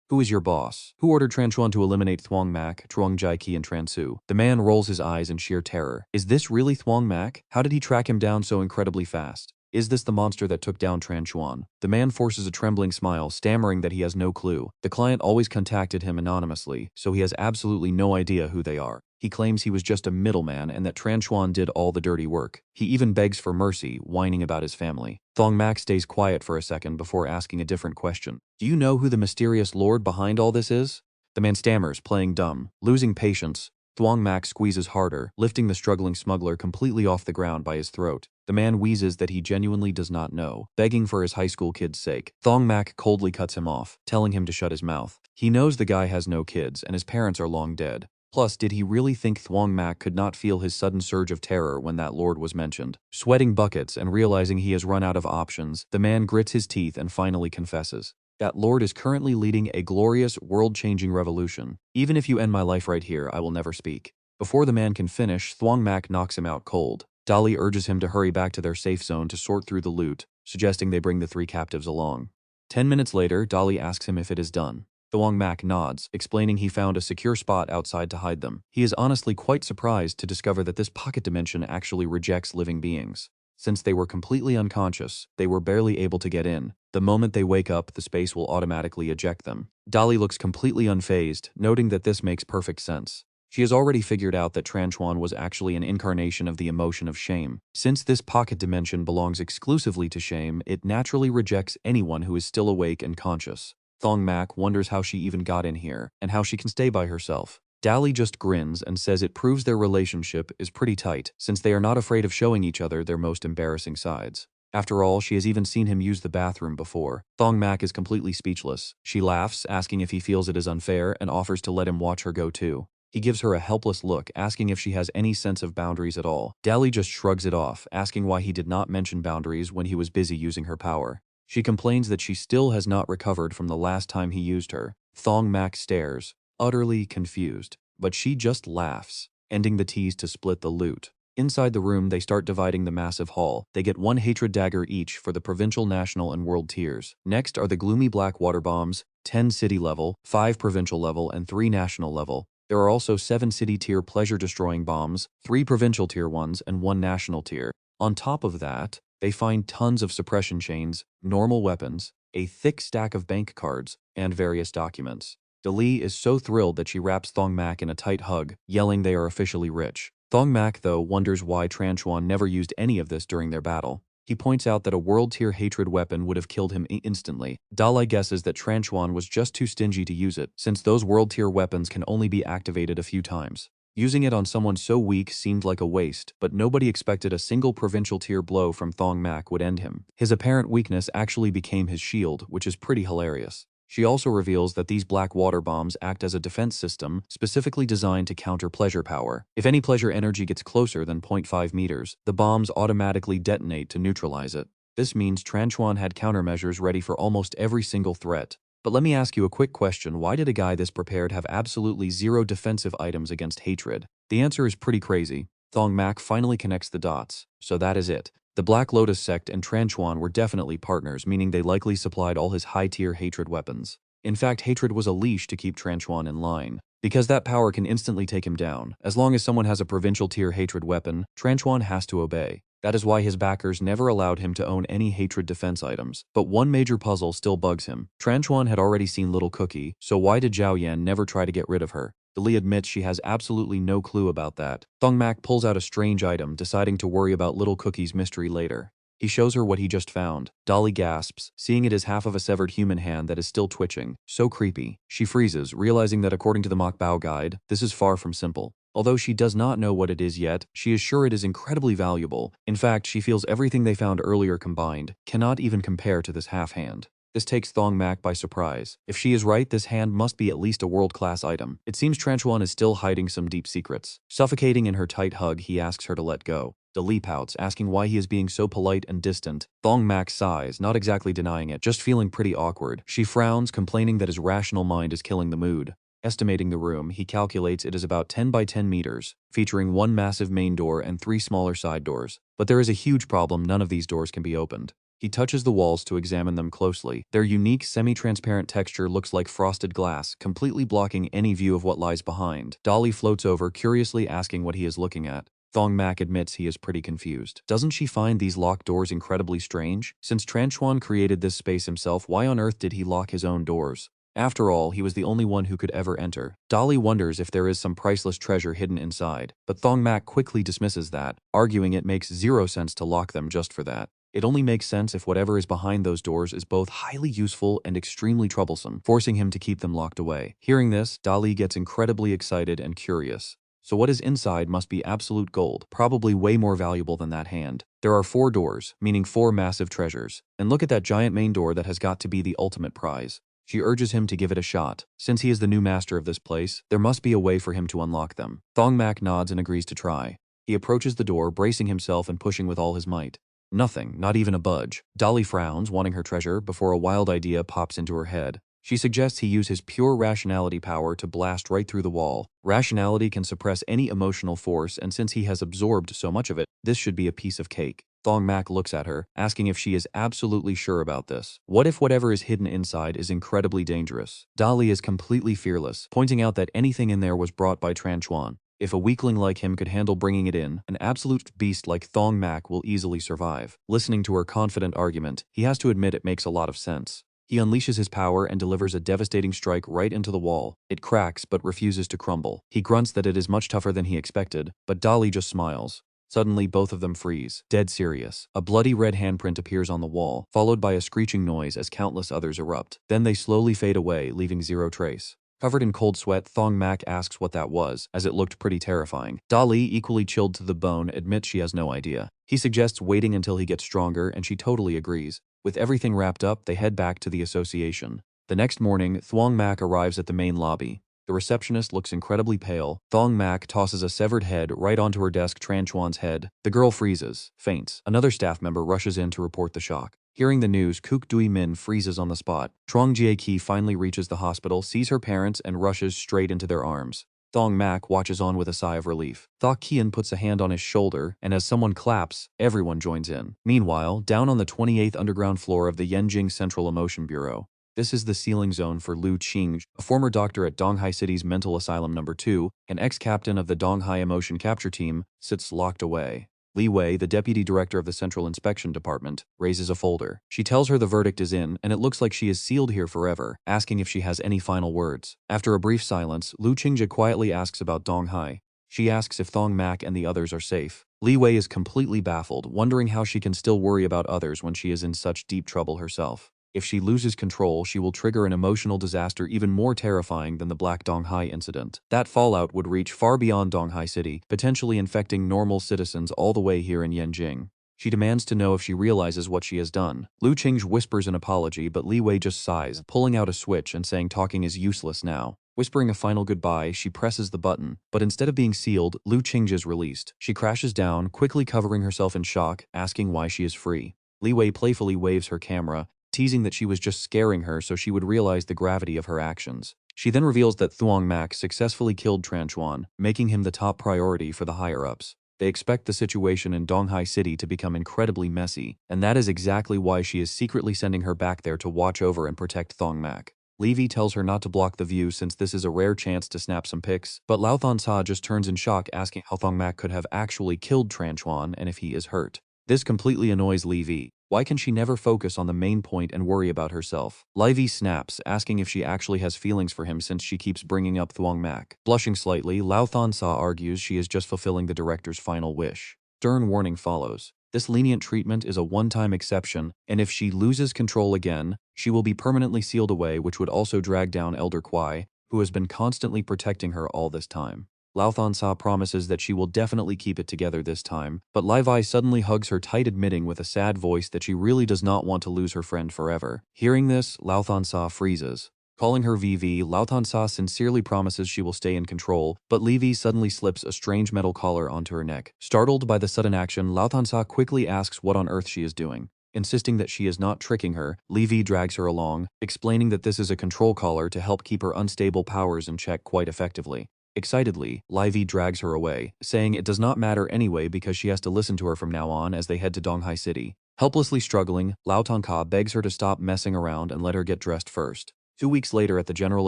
Who is your boss? Who ordered Tranchuan to eliminate Thuong Mac, Truong Jaiki, and Transu? The man rolls his eyes in sheer terror. Is this really Thuong Mac? How did he track him down so incredibly fast? Is this the monster that took down Tranchuan? The man forces a trembling smile, stammering that he has no clue. The client always contacted him anonymously, so he has absolutely no idea who they are. He claims he was just a middleman and that Tran Xuan did all the dirty work. He even begs for mercy, whining about his family. Thuong Mac stays quiet for a second before asking a different question. Do you know who the mysterious lord behind all this is? The man stammers, playing dumb. Losing patience, Thuong Mac squeezes harder, lifting the struggling smuggler completely off the ground by his throat. The man wheezes that he genuinely does not know, begging for his high school kid's sake. Thuong Mac coldly cuts him off, telling him to shut his mouth. He knows the guy has no kids and his parents are long dead. Plus, did he really think Thuong Mac could not feel his sudden surge of terror when that lord was mentioned? Sweating buckets and realizing he has run out of options, the man grits his teeth and finally confesses. That lord is currently leading a glorious, world-changing revolution. Even if you end my life right here, I will never speak. Before the man can finish, Thuong Mac knocks him out cold. Dali urges him to hurry back to their safe zone to sort through the loot, suggesting they bring the 3 captives along. 10 minutes later, Dali asks him if it is done. Thuong Mac nods, explaining he found a secure spot outside to hide them. He is honestly quite surprised to discover that this pocket dimension actually rejects living beings. Since they were completely unconscious, they were barely able to get in. The moment they wake up, the space will automatically eject them. Dali looks completely unfazed, noting that this makes perfect sense. She has already figured out that Tran Xuan was actually an incarnation of the emotion of shame. Since this pocket dimension belongs exclusively to shame, it naturally rejects anyone who is still awake and conscious. Thuong Mac wonders how she even got in here, and how she can stay by herself. Dali just grins and says it proves their relationship is pretty tight, since they are not afraid of showing each other their most embarrassing sides. After all, she has even seen him use the bathroom before. Thuong Mac is completely speechless. She laughs, asking if he feels it is unfair, and offers to let him watch her go too. He gives her a helpless look, asking if she has any sense of boundaries at all. Dali just shrugs it off, asking why he did not mention boundaries when he was busy using her power. She complains that she still has not recovered from the last time he used her. Thuong Mac stares, utterly confused, but she just laughs, ending the tease to split the loot. Inside the room, they start dividing the massive haul. They get 1 hatred dagger each for the provincial, national, and world tiers. Next are the gloomy black water bombs, 10 city level, 5 provincial level, and 3 national level. There are also 7 city tier pleasure-destroying bombs, 3 provincial tier ones, and 1 national tier. On top of that, they find tons of suppression chains, normal weapons, a thick stack of bank cards, and various documents. Dali is so thrilled that she wraps Thuong Mac in a tight hug, yelling they are officially rich. Thuong Mac, though, wonders why Tran Xuan never used any of this during their battle. He points out that a world-tier hatred weapon would have killed him instantly. Dali guesses that Tran Xuan was just too stingy to use it, since those world-tier weapons can only be activated a few times. Using it on someone so weak seemed like a waste, but nobody expected a single provincial-tier blow from Thuong Mac would end him. His apparent weakness actually became his shield, which is pretty hilarious. She also reveals that these black water bombs act as a defense system specifically designed to counter pleasure power. If any pleasure energy gets closer than 0.5 meters, the bombs automatically detonate to neutralize it. This means Tran Xuan had countermeasures ready for almost every single threat. But let me ask you a quick question: why did a guy this prepared have absolutely 0 defensive items against hatred? The answer is pretty crazy. Thuong Mac finally connects the dots. So that is it. The Black Lotus sect and Tran Xuan were definitely partners, meaning they likely supplied all his high-tier hatred weapons. In fact, hatred was a leash to keep Tran Xuan in line, because that power can instantly take him down. As long as someone has a provincial-tier hatred weapon, Tran Xuan has to obey. That is why his backers never allowed him to own any hatred defense items. But one major puzzle still bugs him. Tran Xuan had already seen Little Cookie, so why did Zhao Yan never try to get rid of her? Dali admits she has absolutely no clue about that. Thuong Mac pulls out a strange item, deciding to worry about Little Cookie's mystery later. He shows her what he just found. Dali gasps, seeing it as half of a severed human hand that is still twitching. So creepy. She freezes, realizing that according to the Mokbao guide, this is far from simple. Although she does not know what it is yet, she is sure it is incredibly valuable. In fact, she feels everything they found earlier combined cannot even compare to this half-hand. This takes Thuong Mac by surprise. If she is right, this hand must be at least a world-class item. It seems Tran Xuan is still hiding some deep secrets. Suffocating in her tight hug, he asks her to let go. Dali pouts, asking why he is being so polite and distant. Thuong Mac sighs, not exactly denying it, just feeling pretty awkward. She frowns, complaining that his rational mind is killing the mood. Estimating the room, he calculates it is about 10 by 10 meters, featuring 1 massive main door and 3 smaller side doors. But there is a huge problem: none of these doors can be opened. He touches the walls to examine them closely. Their unique semi-transparent texture looks like frosted glass, completely blocking any view of what lies behind. Dali floats over, curiously asking what he is looking at. Thuong Mac admits he is pretty confused. Doesn't she find these locked doors incredibly strange? Since Tran Xuan created this space himself, why on earth did he lock his own doors? After all, he was the only one who could ever enter. Dolly wonders if there is some priceless treasure hidden inside, but Thuong Mac quickly dismisses that, arguing it makes zero sense to lock them just for that. It only makes sense if whatever is behind those doors is both highly useful and extremely troublesome, forcing him to keep them locked away. Hearing this, Dolly gets incredibly excited and curious. So what is inside must be absolute gold, probably way more valuable than that hand. There are 4 doors, meaning 4 massive treasures. And look at that giant main door that has got to be the ultimate prize. She urges him to give it a shot. Since he is the new master of this place, there must be a way for him to unlock them. Thuong Mac nods and agrees to try. He approaches the door, bracing himself and pushing with all his might. Nothing, not even a budge. Dolly frowns, wanting her treasure, before a wild idea pops into her head. She suggests he use his pure rationality power to blast right through the wall. Rationality can suppress any emotional force, and since he has absorbed so much of it, this should be a piece of cake. Thuong Mac looks at her, asking if she is absolutely sure about this. What if whatever is hidden inside is incredibly dangerous? Dolly is completely fearless, pointing out that anything in there was brought by Tran Chuan. If a weakling like him could handle bringing it in, an absolute beast like Thuong Mac will easily survive. Listening to her confident argument, he has to admit it makes a lot of sense. He unleashes his power and delivers a devastating strike right into the wall. It cracks but refuses to crumble. He grunts that it is much tougher than he expected, but Dolly just smiles. Suddenly, both of them freeze, dead serious. A bloody red handprint appears on the wall, followed by a screeching noise as countless others erupt. Then they slowly fade away, leaving zero trace. Covered in cold sweat, Thuong Mac asks what that was, as it looked pretty terrifying. Dolly, equally chilled to the bone, admits she has no idea. He suggests waiting until he gets stronger, and she totally agrees. With everything wrapped up, they head back to the association. The next morning, Thuong Mac arrives at the main lobby. The receptionist looks incredibly pale. Thuong Mac tosses a severed head right onto her desk, Tran Chuan's head. The girl freezes, faints. Another staff member rushes in to report the shock. Hearing the news, Kook Dui Min freezes on the spot. Trong Jie Ki finally reaches the hospital, sees her parents, and rushes straight into their arms. Thuong Mac watches on with a sigh of relief. Thok Kian puts a hand on his shoulder, and as someone claps, everyone joins in. Meanwhile, down on the 28th underground floor of the Yenjing Central Emotion Bureau, this is the sealing zone for Lu Qing, a former doctor at Donghai City's Mental Asylum No. 2, an ex-captain of the Donghai Emotion Capture Team, sits locked away. Li Wei, the deputy director of the Central Inspection Department, raises a folder. She tells her the verdict is in, and it looks like she is sealed here forever, asking if she has any final words. After a brief silence, Lu Qingja quietly asks about Donghai. She asks if Thuong Mac and the others are safe. Li Wei is completely baffled, wondering how she can still worry about others when she is in such deep trouble herself. If she loses control, she will trigger an emotional disaster even more terrifying than the Black Donghai incident. That fallout would reach far beyond Donghai City, potentially infecting normal citizens all the way here in Yenjing. She demands to know if she realizes what she has done. Lu Qingj whispers an apology, but Li Wei just sighs, pulling out a switch and saying talking is useless now. Whispering a final goodbye, she presses the button, but instead of being sealed, Lu Qingj is released. She crashes down, quickly covering herself in shock, asking why she is free. Li Wei playfully waves her camera, teasing that she was just scaring her so she would realize the gravity of her actions. She then reveals that Thuong Mac successfully killed Tran Chuan, making him the top priority for the higher-ups. They expect the situation in Donghai City to become incredibly messy, and that is exactly why she is secretly sending her back there to watch over and protect Thuong Mac. Levy tells her not to block the view since this is a rare chance to snap some pics, but Lao Thon Sa just turns in shock asking how Thuong Mac could have actually killed Tran Chuan and if he is hurt. This completely annoys Levy. Why can she never focus on the main point and worry about herself? Livy snaps, asking if she actually has feelings for him since she keeps bringing up Thuong Mac. Blushing slightly, Lao Thon Sa argues she is just fulfilling the director's final wish. Stern warning follows. This lenient treatment is a one-time exception, and if she loses control again, she will be permanently sealed away, which would also drag down Elder Kwai, who has been constantly protecting her all this time. Lao Thon Sa promises that she will definitely keep it together this time, but Levi suddenly hugs her tight, admitting with a sad voice that she really does not want to lose her friend forever. Hearing this, Lao Thon Sa freezes. Calling her VV, Lao Thon Sa sincerely promises she will stay in control, but Levy suddenly slips a strange metal collar onto her neck. Startled by the sudden action, Lao Thon Sa quickly asks what on earth she is doing. Insisting that she is not tricking her, Levy drags her along, explaining that this is a control collar to help keep her unstable powers in check quite effectively. Excitedly, Livy drags her away, saying it does not matter anyway because she has to listen to her from now on as they head to Donghai City. Helplessly struggling, Lao Tonka begs her to stop messing around and let her get dressed first. 2 weeks later at the General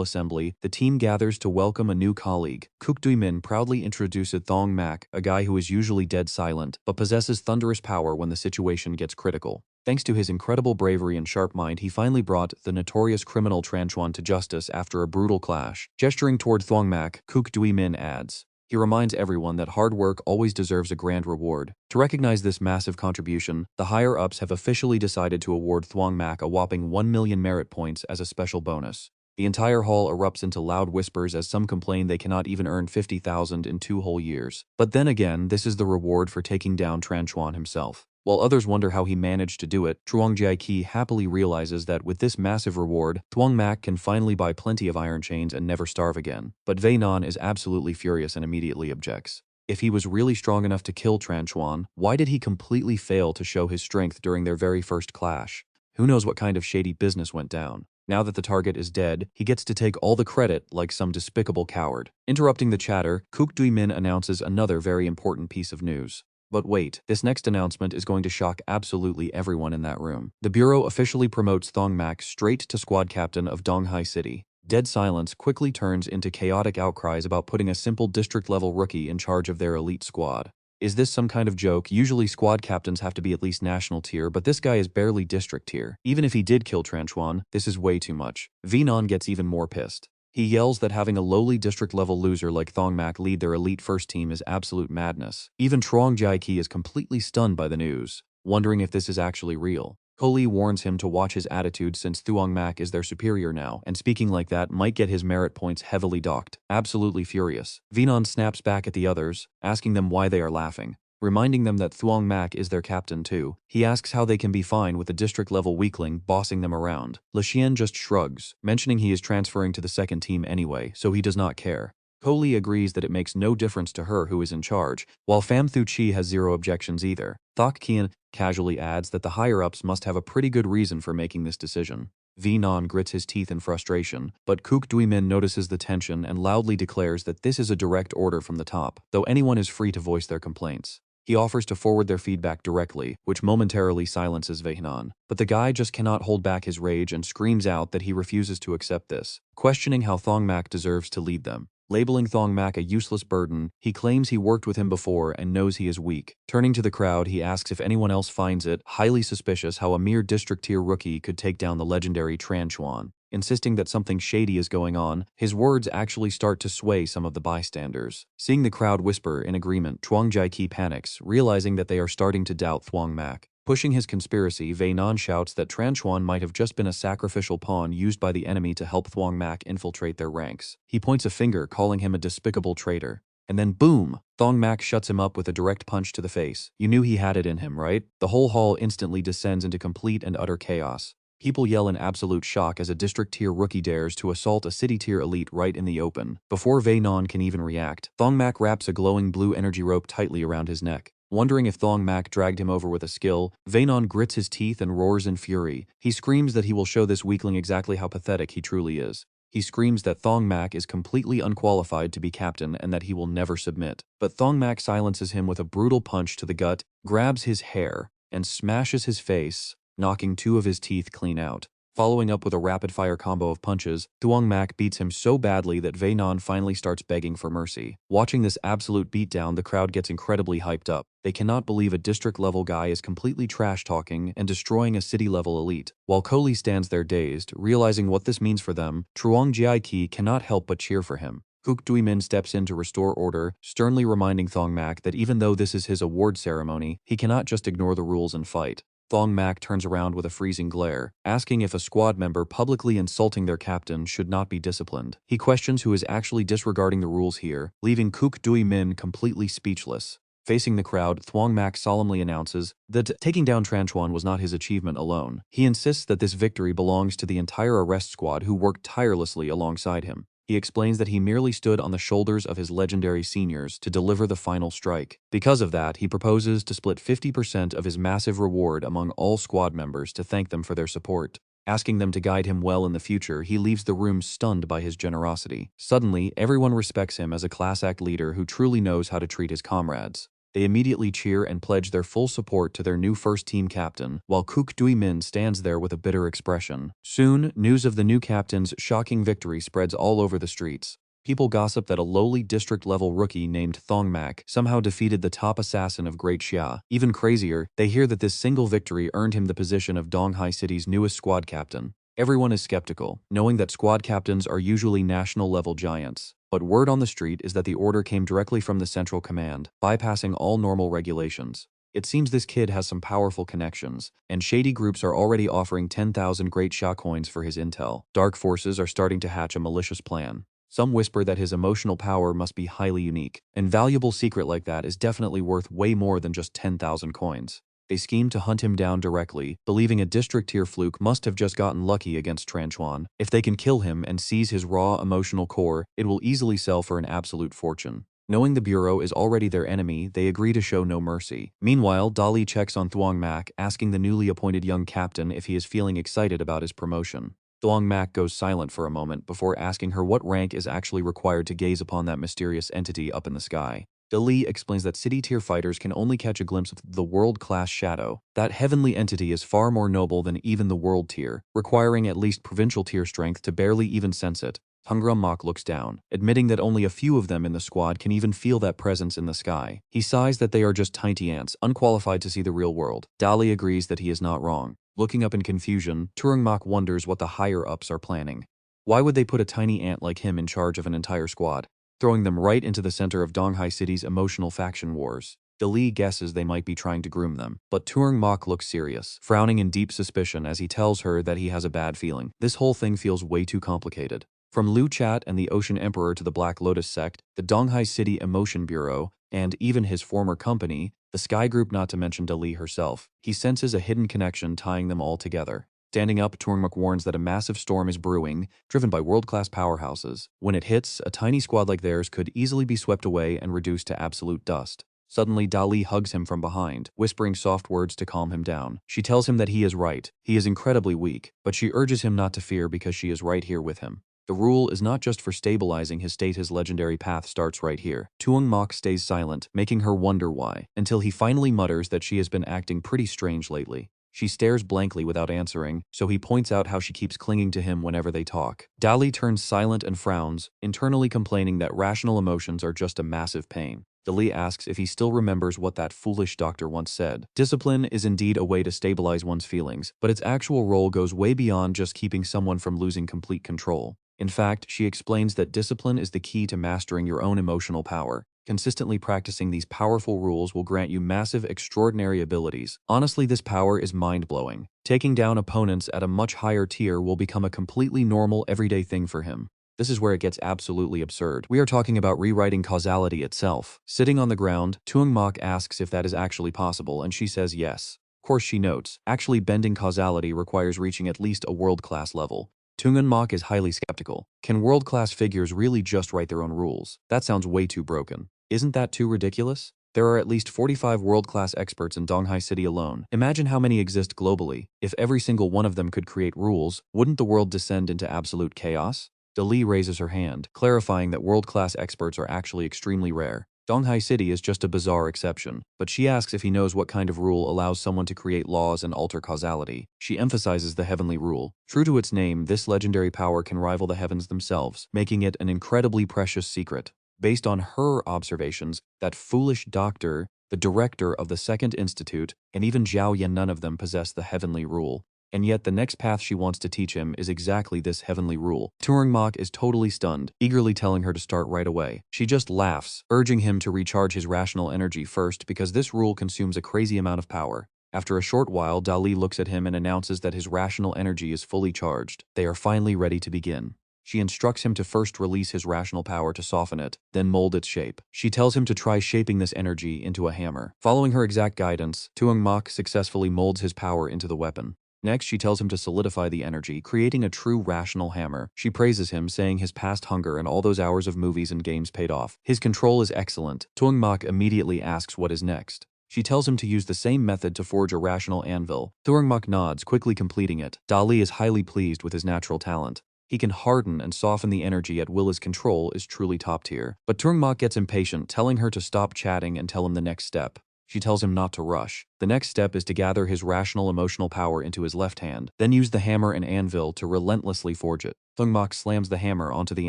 Assembly, the team gathers to welcome a new colleague. Kook Dui Min proudly introduces Thuong Mac, a guy who is usually dead silent, but possesses thunderous power when the situation gets critical. Thanks to his incredible bravery and sharp mind, he finally brought the notorious criminal Tran Chuan to justice after a brutal clash. Gesturing toward Thuong Mac, Kook Dui Min adds, he reminds everyone that hard work always deserves a grand reward. To recognize this massive contribution, the higher-ups have officially decided to award Thuong Mac a whopping 1 million merit points as a special bonus. The entire hall erupts into loud whispers as some complain they cannot even earn 50,000 in 2 whole years. But then again, this is the reward for taking down Tran Chuan himself. While others wonder how he managed to do it, Truong Jiaqi happily realizes that with this massive reward, Thuong Mac can finally buy plenty of iron chains and never starve again. But Wei Nan is absolutely furious and immediately objects. If he was really strong enough to kill Tran Chuan, why did he completely fail to show his strength during their very first clash? Who knows what kind of shady business went down? Now that the target is dead, he gets to take all the credit like some despicable coward. Interrupting the chatter, Kook Dui Min announces another very important piece of news. But wait, this next announcement is going to shock absolutely everyone in that room. The Bureau officially promotes Thuong Mac straight to squad captain of Donghai City. Dead silence quickly turns into chaotic outcries about putting a simple district-level rookie in charge of their elite squad. Is this some kind of joke? Usually squad captains have to be at least national tier, but this guy is barely district tier. Even if he did kill Tran Chuan, this is way too much. Vinon gets even more pissed. He yells that having a lowly district-level loser like Thuong Mac lead their elite first team is absolute madness. Even Truong Jiaqi is completely stunned by the news, wondering if this is actually real. Koli warns him to watch his attitude since Thuong Mac is their superior now, and speaking like that might get his merit points heavily docked. Absolutely furious, Vinon snaps back at the others, asking them why they are laughing. Reminding them that Thuong Mac is their captain too, he asks how they can be fine with a district-level weakling bossing them around. Le Chien just shrugs, mentioning he is transferring to the second team anyway, so he does not care. Koli agrees that it makes no difference to her who is in charge, while Pham Thu Chi has zero objections either. Thok Kian casually adds that the higher-ups must have a pretty good reason for making this decision. Vinon grits his teeth in frustration, but Kook Dui Min notices the tension and loudly declares that this is a direct order from the top, though anyone is free to voice their complaints. He offers to forward their feedback directly, which momentarily silences Vehnan. But the guy just cannot hold back his rage and screams out that he refuses to accept this, questioning how Thuong Mac deserves to lead them. Labeling Thuong Mac a useless burden, he claims he worked with him before and knows he is weak. Turning to the crowd, he asks if anyone else finds it highly suspicious how a mere district-tier rookie could take down the legendary Tran Chuan. Insisting that something shady is going on, his words actually start to sway some of the bystanders. Seeing the crowd whisper in agreement, Truong Jiaqi panics, realizing that they are starting to doubt Thuong Mac. Pushing his conspiracy, Veinan shouts that Tran Chuan might have just been a sacrificial pawn used by the enemy to help Thuong Mac infiltrate their ranks. He points a finger, calling him a despicable traitor. And then boom! Thuong Mac shuts him up with a direct punch to the face. You knew he had it in him, right? The whole hall instantly descends into complete and utter chaos. People yell in absolute shock as a district-tier rookie dares to assault a city-tier elite right in the open. Before Veinan can even react, Thuong Mac wraps a glowing blue energy rope tightly around his neck. Wondering if Thuong Mac dragged him over with a skill, Veinan grits his teeth and roars in fury. He screams that he will show this weakling exactly how pathetic he truly is. He screams that Thuong Mac is completely unqualified to be captain and that he will never submit. But Thuong Mac silences him with a brutal punch to the gut, grabs his hair, and smashes his face, knocking 2 of his teeth clean out. Following up with a rapid-fire combo of punches, Thuong Mac beats him so badly that Veinan finally starts begging for mercy. Watching this absolute beatdown, the crowd gets incredibly hyped up. They cannot believe a district-level guy is completely trash-talking and destroying a city-level elite. While Koli stands there dazed, realizing what this means for them, Truong Jiaqi cannot help but cheer for him. Kook Dui Min steps in to restore order, sternly reminding Thuong Mac that even though this is his award ceremony, he cannot just ignore the rules and fight. Thuong Mac turns around with a freezing glare, asking if a squad member publicly insulting their captain should not be disciplined. He questions who is actually disregarding the rules here, leaving Kook Dui Min completely speechless. Facing the crowd, Thuong Mac solemnly announces that taking down Tran Chuan was not his achievement alone. He insists that this victory belongs to the entire arrest squad who worked tirelessly alongside him. He explains that he merely stood on the shoulders of his legendary seniors to deliver the final strike. Because of that, he proposes to split 50% of his massive reward among all squad members to thank them for their support. Asking them to guide him well in the future, he leaves the room stunned by his generosity. Suddenly, everyone respects him as a class act leader who truly knows how to treat his comrades. They immediately cheer and pledge their full support to their new first-team captain, while Kook Dui Min stands there with a bitter expression. Soon, news of the new captain's shocking victory spreads all over the streets. People gossip that a lowly district-level rookie named Thuong Mac somehow defeated the top assassin of Great Xia. Even crazier, they hear that this single victory earned him the position of Donghai City's newest squad captain. Everyone is skeptical, knowing that squad captains are usually national-level giants. But word on the street is that the order came directly from the central command, bypassing all normal regulations. It seems this kid has some powerful connections, and shady groups are already offering 10,000 Great Xia coins for his intel. Dark forces are starting to hatch a malicious plan. Some whisper that his emotional power must be highly unique. An valuable secret like that is definitely worth way more than just 10,000 coins. They scheme to hunt him down directly, believing a district-tier fluke must have just gotten lucky against Tranchuan. If they can kill him and seize his raw emotional core, it will easily sell for an absolute fortune. Knowing the Bureau is already their enemy, they agree to show no mercy. Meanwhile, Dali checks on Thuong Mac, asking the newly appointed young captain if he is feeling excited about his promotion. Thuong Mac goes silent for a moment before asking her what rank is actually required to gaze upon that mysterious entity up in the sky. Dali explains that city-tier fighters can only catch a glimpse of the world-class shadow. That heavenly entity is far more noble than even the world tier, requiring at least provincial tier strength to barely even sense it. Thuong Mac looks down, admitting that only a few of them in the squad can even feel that presence in the sky. He sighs that they are just tiny ants, unqualified to see the real world. Dali agrees that he is not wrong. Looking up in confusion, Thuong Mac wonders what the higher-ups are planning. Why would they put a tiny ant like him in charge of an entire squad, throwing them right into the center of Donghai City's emotional faction wars? Dali guesses they might be trying to groom them, but Thuong Mac looks serious, frowning in deep suspicion as he tells her that he has a bad feeling. This whole thing feels way too complicated. From Liu Chat and the Ocean Emperor to the Black Lotus sect, the Donghai City Emotion Bureau, and even his former company, the Sky Group, not to mention Dali herself, he senses a hidden connection tying them all together. Standing up, Thuong Mac warns that a massive storm is brewing, driven by world-class powerhouses. When it hits, a tiny squad like theirs could easily be swept away and reduced to absolute dust. Suddenly, Dali hugs him from behind, whispering soft words to calm him down. She tells him that he is right. He is incredibly weak, but she urges him not to fear because she is right here with him. The rule is not just for stabilizing his state, his legendary path starts right here. Thuong Mac stays silent, making her wonder why, until he finally mutters that she has been acting pretty strange lately. She stares blankly without answering, so he points out how she keeps clinging to him whenever they talk. Dali turns silent and frowns, internally complaining that rational emotions are just a massive pain. Dali asks if he still remembers what that foolish doctor once said. Discipline is indeed a way to stabilize one's feelings, but its actual role goes way beyond just keeping someone from losing complete control. In fact, she explains that discipline is the key to mastering your own emotional power. Consistently practicing these powerful rules will grant you massive, extraordinary abilities. Honestly, this power is mind-blowing. Taking down opponents at a much higher tier will become a completely normal, everyday thing for him. This is where it gets absolutely absurd. We are talking about rewriting causality itself. Sitting on the ground, Thuong Mac asks if that is actually possible, and she says yes. Of course, she notes, actually bending causality requires reaching at least a world-class level. Thuong Mac is highly skeptical. Can world-class figures really just write their own rules? That sounds way too broken. Isn't that too ridiculous? There are at least 45 world-class experts in Donghai City alone. Imagine how many exist globally. If every single one of them could create rules, wouldn't the world descend into absolute chaos? Dali raises her hand, clarifying that world-class experts are actually extremely rare. Donghai City is just a bizarre exception, but she asks if he knows what kind of rule allows someone to create laws and alter causality. She emphasizes the heavenly rule. True to its name, this legendary power can rival the heavens themselves, making it an incredibly precious secret. Based on her observations, that foolish doctor, the director of the Second Institute, and even Zhao Yan, none of them possess the heavenly rule. And yet the next path she wants to teach him is exactly this heavenly rule. Thuong Mac is totally stunned, eagerly telling her to start right away. She just laughs, urging him to recharge his rational energy first because this rule consumes a crazy amount of power. After a short while, Dali looks at him and announces that his rational energy is fully charged. They are finally ready to begin. She instructs him to first release his rational power to soften it, then mold its shape. She tells him to try shaping this energy into a hammer. Following her exact guidance, Thuong Mac successfully molds his power into the weapon. Next, she tells him to solidify the energy, creating a true rational hammer. She praises him, saying his past hunger and all those hours of movies and games paid off. His control is excellent. Thuong Mac immediately asks what is next. She tells him to use the same method to forge a rational anvil. Thuong Mac nods, quickly completing it. Dali is highly pleased with his natural talent. He can harden and soften the energy at will. His control is truly top tier. But Thuong Mac gets impatient, telling her to stop chatting and tell him the next step. She tells him not to rush. The next step is to gather his rational emotional power into his left hand, then use the hammer and anvil to relentlessly forge it. Thuong Mac slams the hammer onto the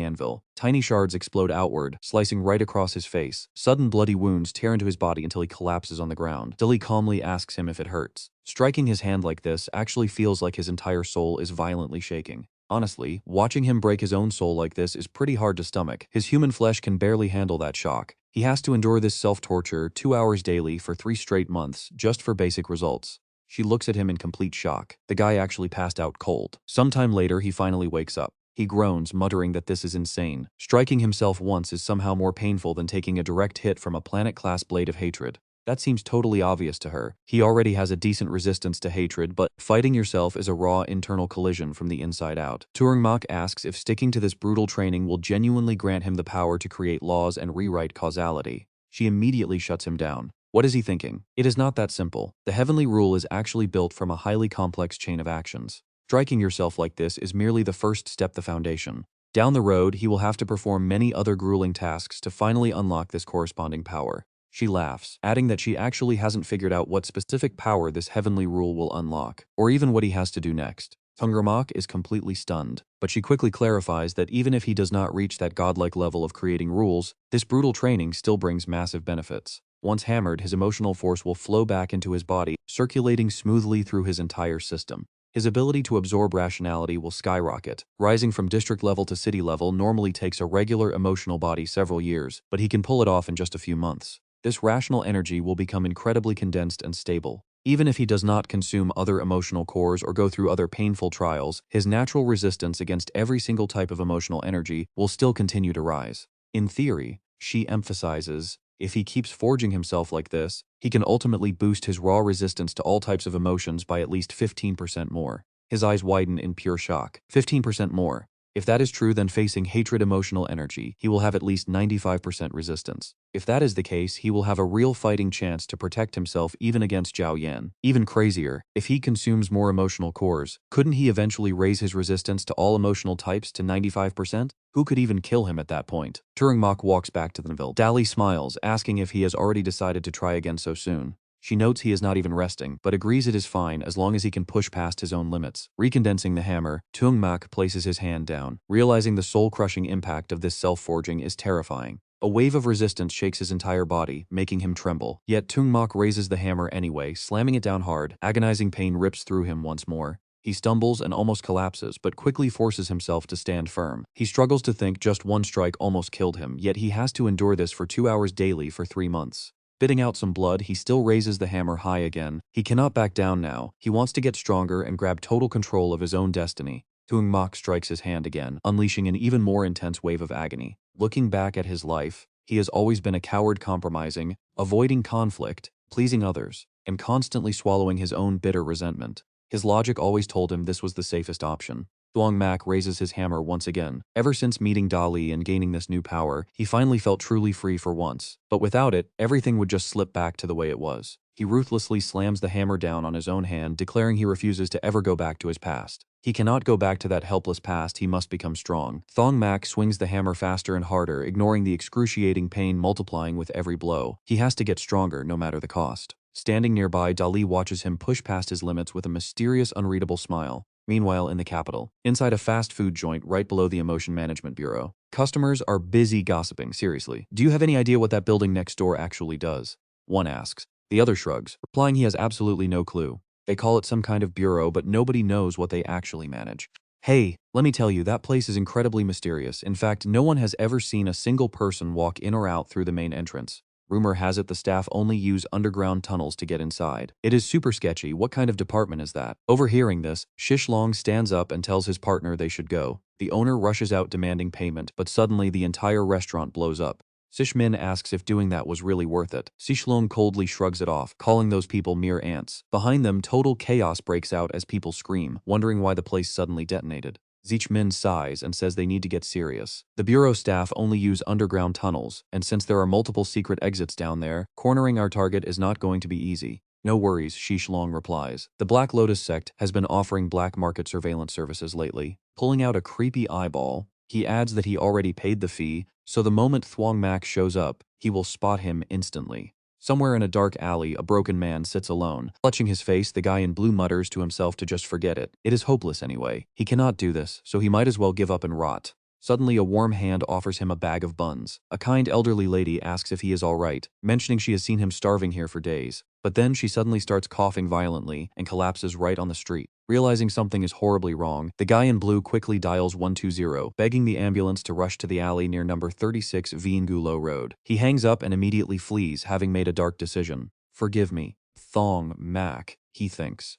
anvil. Tiny shards explode outward, slicing right across his face. Sudden bloody wounds tear into his body until he collapses on the ground. Dilly calmly asks him if it hurts. Striking his hand like this actually feels like his entire soul is violently shaking. Honestly, watching him break his own soul like this is pretty hard to stomach. His human flesh can barely handle that shock. He has to endure this self-torture 2 hours daily for 3 straight months just for basic results. She looks at him in complete shock. The guy actually passed out cold. Sometime later, he finally wakes up. He groans, muttering that this is insane. Striking himself once is somehow more painful than taking a direct hit from a planet-class blade of hatred. That seems totally obvious to her. He already has a decent resistance to hatred, but fighting yourself is a raw internal collision from the inside out. Thuong Mac asks if sticking to this brutal training will genuinely grant him the power to create laws and rewrite causality. She immediately shuts him down. What is he thinking? It is not that simple. The heavenly rule is actually built from a highly complex chain of actions. Striking yourself like this is merely the first step, the foundation. Down the road, he will have to perform many other grueling tasks to finally unlock this corresponding power. She laughs, adding that she actually hasn't figured out what specific power this heavenly rule will unlock, or even what he has to do next. Thuong Mac is completely stunned, but she quickly clarifies that even if he does not reach that godlike level of creating rules, this brutal training still brings massive benefits. Once hammered, his emotional force will flow back into his body, circulating smoothly through his entire system. His ability to absorb rationality will skyrocket. Rising from district level to city level normally takes a regular emotional body several years, but he can pull it off in just a few months. This rational energy will become incredibly condensed and stable. Even if he does not consume other emotional cores or go through other painful trials, his natural resistance against every single type of emotional energy will still continue to rise. In theory, she emphasizes, if he keeps forging himself like this, he can ultimately boost his raw resistance to all types of emotions by at least 15% more. His eyes widen in pure shock. 15% more. If that is true, then facing hatred emotional energy, he will have at least 95% resistance. If that is the case, he will have a real fighting chance to protect himself even against Zhao Yan. Even crazier, if he consumes more emotional cores, couldn't he eventually raise his resistance to all emotional types to 95%? Who could even kill him at that point? Thuong Mac walks back to the Neville. Dali smiles, asking if he has already decided to try again so soon. She notes he is not even resting, but agrees it is fine as long as he can push past his own limits. Recondensing the hammer, Thuong Mac places his hand down, realizing the soul-crushing impact of this self-forging is terrifying. A wave of resistance shakes his entire body, making him tremble. Yet Thuong Mac raises the hammer anyway, slamming it down hard. Agonizing pain rips through him once more. He stumbles and almost collapses, but quickly forces himself to stand firm. He struggles to think just one strike almost killed him, yet he has to endure this for 2 hours daily for 3 months. Spitting out some blood, he still raises the hammer high again. He cannot back down now. He wants to get stronger and grab total control of his own destiny. Thuong Mac strikes his hand again, unleashing an even more intense wave of agony. Looking back at his life, he has always been a coward, compromising, avoiding conflict, pleasing others, and constantly swallowing his own bitter resentment. His logic always told him this was the safest option. Thuong Mac raises his hammer once again. Ever since meeting Dali and gaining this new power, he finally felt truly free for once. But without it, everything would just slip back to the way it was. He ruthlessly slams the hammer down on his own hand, declaring he refuses to ever go back to his past. He cannot go back to that helpless past, he must become strong. Thuong Mac swings the hammer faster and harder, ignoring the excruciating pain multiplying with every blow. He has to get stronger, no matter the cost. Standing nearby, Dali watches him push past his limits with a mysterious, unreadable smile. Meanwhile, in the capital, inside a fast food joint right below the Emotion Management Bureau, customers are busy gossiping. Seriously, do you have any idea what that building next door actually does? One asks. The other shrugs, replying he has absolutely no clue. They call it some kind of bureau, but nobody knows what they actually manage. Hey, let me tell you, that place is incredibly mysterious. In fact, no one has ever seen a single person walk in or out through the main entrance. Rumor has it the staff only use underground tunnels to get inside. It is super sketchy. What kind of department is that? Overhearing this, Shishlong stands up and tells his partner they should go. The owner rushes out demanding payment, but suddenly the entire restaurant blows up. Sishmin asks if doing that was really worth it. Sishlong coldly shrugs it off, calling those people mere ants. Behind them, total chaos breaks out as people scream, wondering why the place suddenly detonated. Zichmin sighs and says they need to get serious. The bureau staff only use underground tunnels, and since there are multiple secret exits down there, cornering our target is not going to be easy. No worries, Shishlong replies. The Black Lotus sect has been offering black market surveillance services lately. Pulling out a creepy eyeball, he adds that he already paid the fee, so the moment Thuong Mac shows up, he will spot him instantly. Somewhere in a dark alley, a broken man sits alone. Clutching his face, the guy in blue mutters to himself to just forget it. It is hopeless anyway. He cannot do this, so he might as well give up and rot. Suddenly, a warm hand offers him a bag of buns. A kind elderly lady asks if he is all right, mentioning she has seen him starving here for days. But then she suddenly starts coughing violently and collapses right on the street. Realizing something is horribly wrong, the guy in blue quickly dials 120, begging the ambulance to rush to the alley near number 36 Viangulo Road. He hangs up and immediately flees, having made a dark decision. Forgive me, Thuong Mac, he thinks.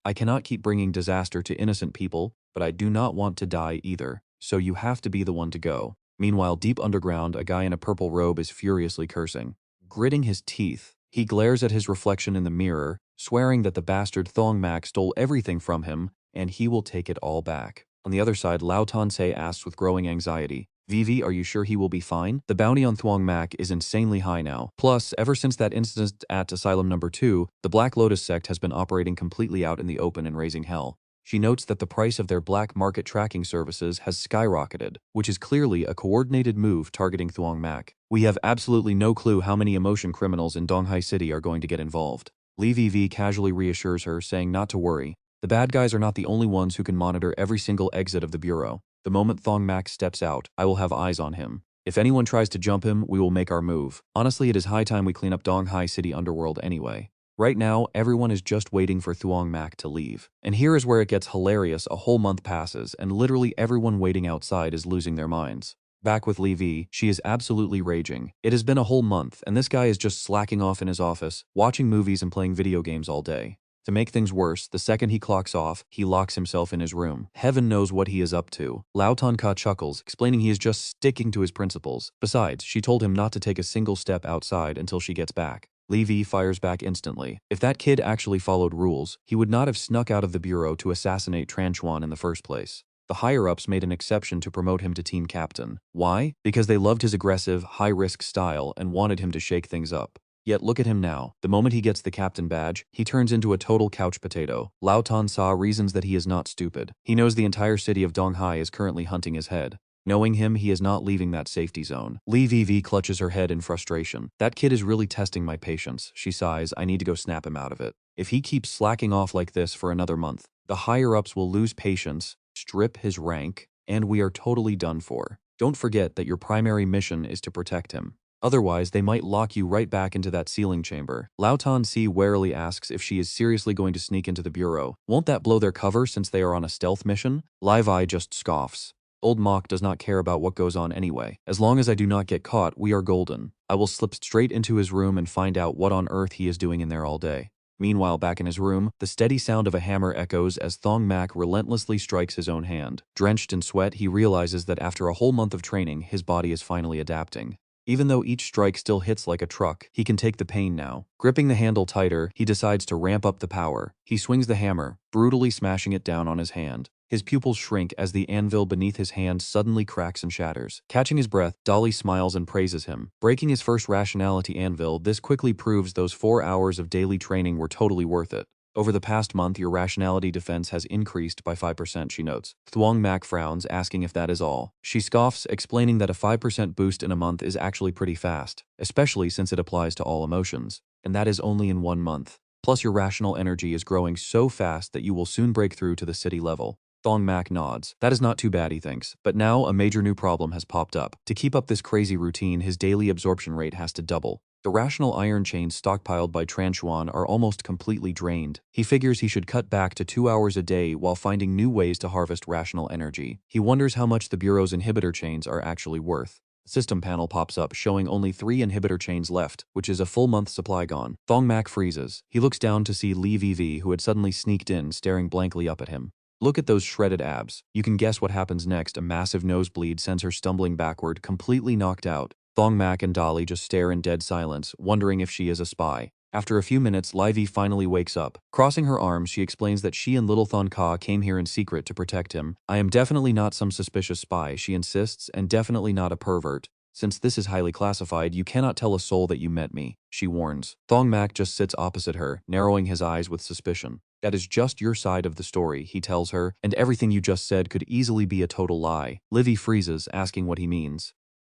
I cannot keep bringing disaster to innocent people, but I do not want to die either. So you have to be the one to go. Meanwhile, deep underground, a guy in a purple robe is furiously cursing. Gritting his teeth, he glares at his reflection in the mirror, swearing that the bastard Thuong Mac stole everything from him, and he will take it all back. On the other side, Lao Tansei asks with growing anxiety, Vivi, are you sure he will be fine? The bounty on Thuong Mac is insanely high now. Plus, ever since that incident at Asylum Number 2, the Black Lotus sect has been operating completely out in the open and raising hell. She notes that the price of their black market tracking services has skyrocketed, which is clearly a coordinated move targeting Thuong Mac. We have absolutely no clue how many emotion criminals in Donghai City are going to get involved. Lee VV casually reassures her, saying not to worry. The bad guys are not the only ones who can monitor every single exit of the bureau. The moment Thuong Mac steps out, I will have eyes on him. If anyone tries to jump him, we will make our move. Honestly, it is high time we clean up Donghai City underworld anyway. Right now, everyone is just waiting for Thuong Mac to leave. And here is where it gets hilarious. A whole month passes, and literally everyone waiting outside is losing their minds. Back with Lee V, she is absolutely raging. It has been a whole month, and this guy is just slacking off in his office, watching movies and playing video games all day. To make things worse, the second he clocks off, he locks himself in his room. Heaven knows what he is up to. Lao Tanka chuckles, explaining he is just sticking to his principles. Besides, she told him not to take a single step outside until she gets back. Lee V fires back instantly. If that kid actually followed rules, he would not have snuck out of the bureau to assassinate Tran Chuan in the first place. The higher-ups made an exception to promote him to team captain. Why? Because they loved his aggressive, high-risk style and wanted him to shake things up. Yet look at him now. The moment he gets the captain badge, he turns into a total couch potato. Lao Tan Sa reasons that he is not stupid. He knows the entire city of Donghai is currently hunting his head. Knowing him, he is not leaving that safety zone. Lee VV clutches her head in frustration. That kid is really testing my patience. She sighs, I need to go snap him out of it. If he keeps slacking off like this for another month, the higher-ups will lose patience, strip his rank, and we are totally done for. Don't forget that your primary mission is to protect him. Otherwise, they might lock you right back into that sealing chamber. Lao Tan Si warily asks if she is seriously going to sneak into the bureau. Won't that blow their cover since they are on a stealth mission? Live Eye just scoffs. Old Mock does not care about what goes on anyway. As long as I do not get caught, we are golden. I will slip straight into his room and find out what on earth he is doing in there all day. Meanwhile, back in his room, the steady sound of a hammer echoes as Thuong Mac relentlessly strikes his own hand. Drenched in sweat, he realizes that after a whole month of training, his body is finally adapting. Even though each strike still hits like a truck, he can take the pain now. Gripping the handle tighter, he decides to ramp up the power. He swings the hammer, brutally smashing it down on his hand. His pupils shrink as the anvil beneath his hand suddenly cracks and shatters. Catching his breath, Dolly smiles and praises him. Breaking his first rationality anvil, this quickly proves those 4 hours of daily training were totally worth it. Over the past month, your rationality defense has increased by 5%, she notes. Thuong Mac frowns, asking if that is all. She scoffs, explaining that a 5% boost in a month is actually pretty fast, especially since it applies to all emotions. And that is only in 1 month. Plus, your rational energy is growing so fast that you will soon break through to the city level. Thuong Mac nods. That is not too bad, he thinks. But now, a major new problem has popped up. To keep up this crazy routine, his daily absorption rate has to double. The rational iron chains stockpiled by Tran Chuan are almost completely drained. He figures he should cut back to 2 hours a day while finding new ways to harvest rational energy. He wonders how much the Bureau's inhibitor chains are actually worth. System panel pops up showing only 3 inhibitor chains left, which is a full month supply gone. Thuong Mac freezes. He looks down to see Lee VV, who had suddenly sneaked in, staring blankly up at him. Look at those shredded abs. You can guess what happens next. A massive nosebleed sends her stumbling backward, completely knocked out. Thuong Mac and Dolly just stare in dead silence, wondering if she is a spy. After a few minutes, Livy finally wakes up. Crossing her arms, she explains that she and Little Thon Ka came here in secret to protect him. I am definitely not some suspicious spy, she insists, and definitely not a pervert. Since this is highly classified, you cannot tell a soul that you met me, she warns. Thuong Mac just sits opposite her, narrowing his eyes with suspicion. That is just your side of the story, he tells her, and everything you just said could easily be a total lie. Livy freezes, asking what he means.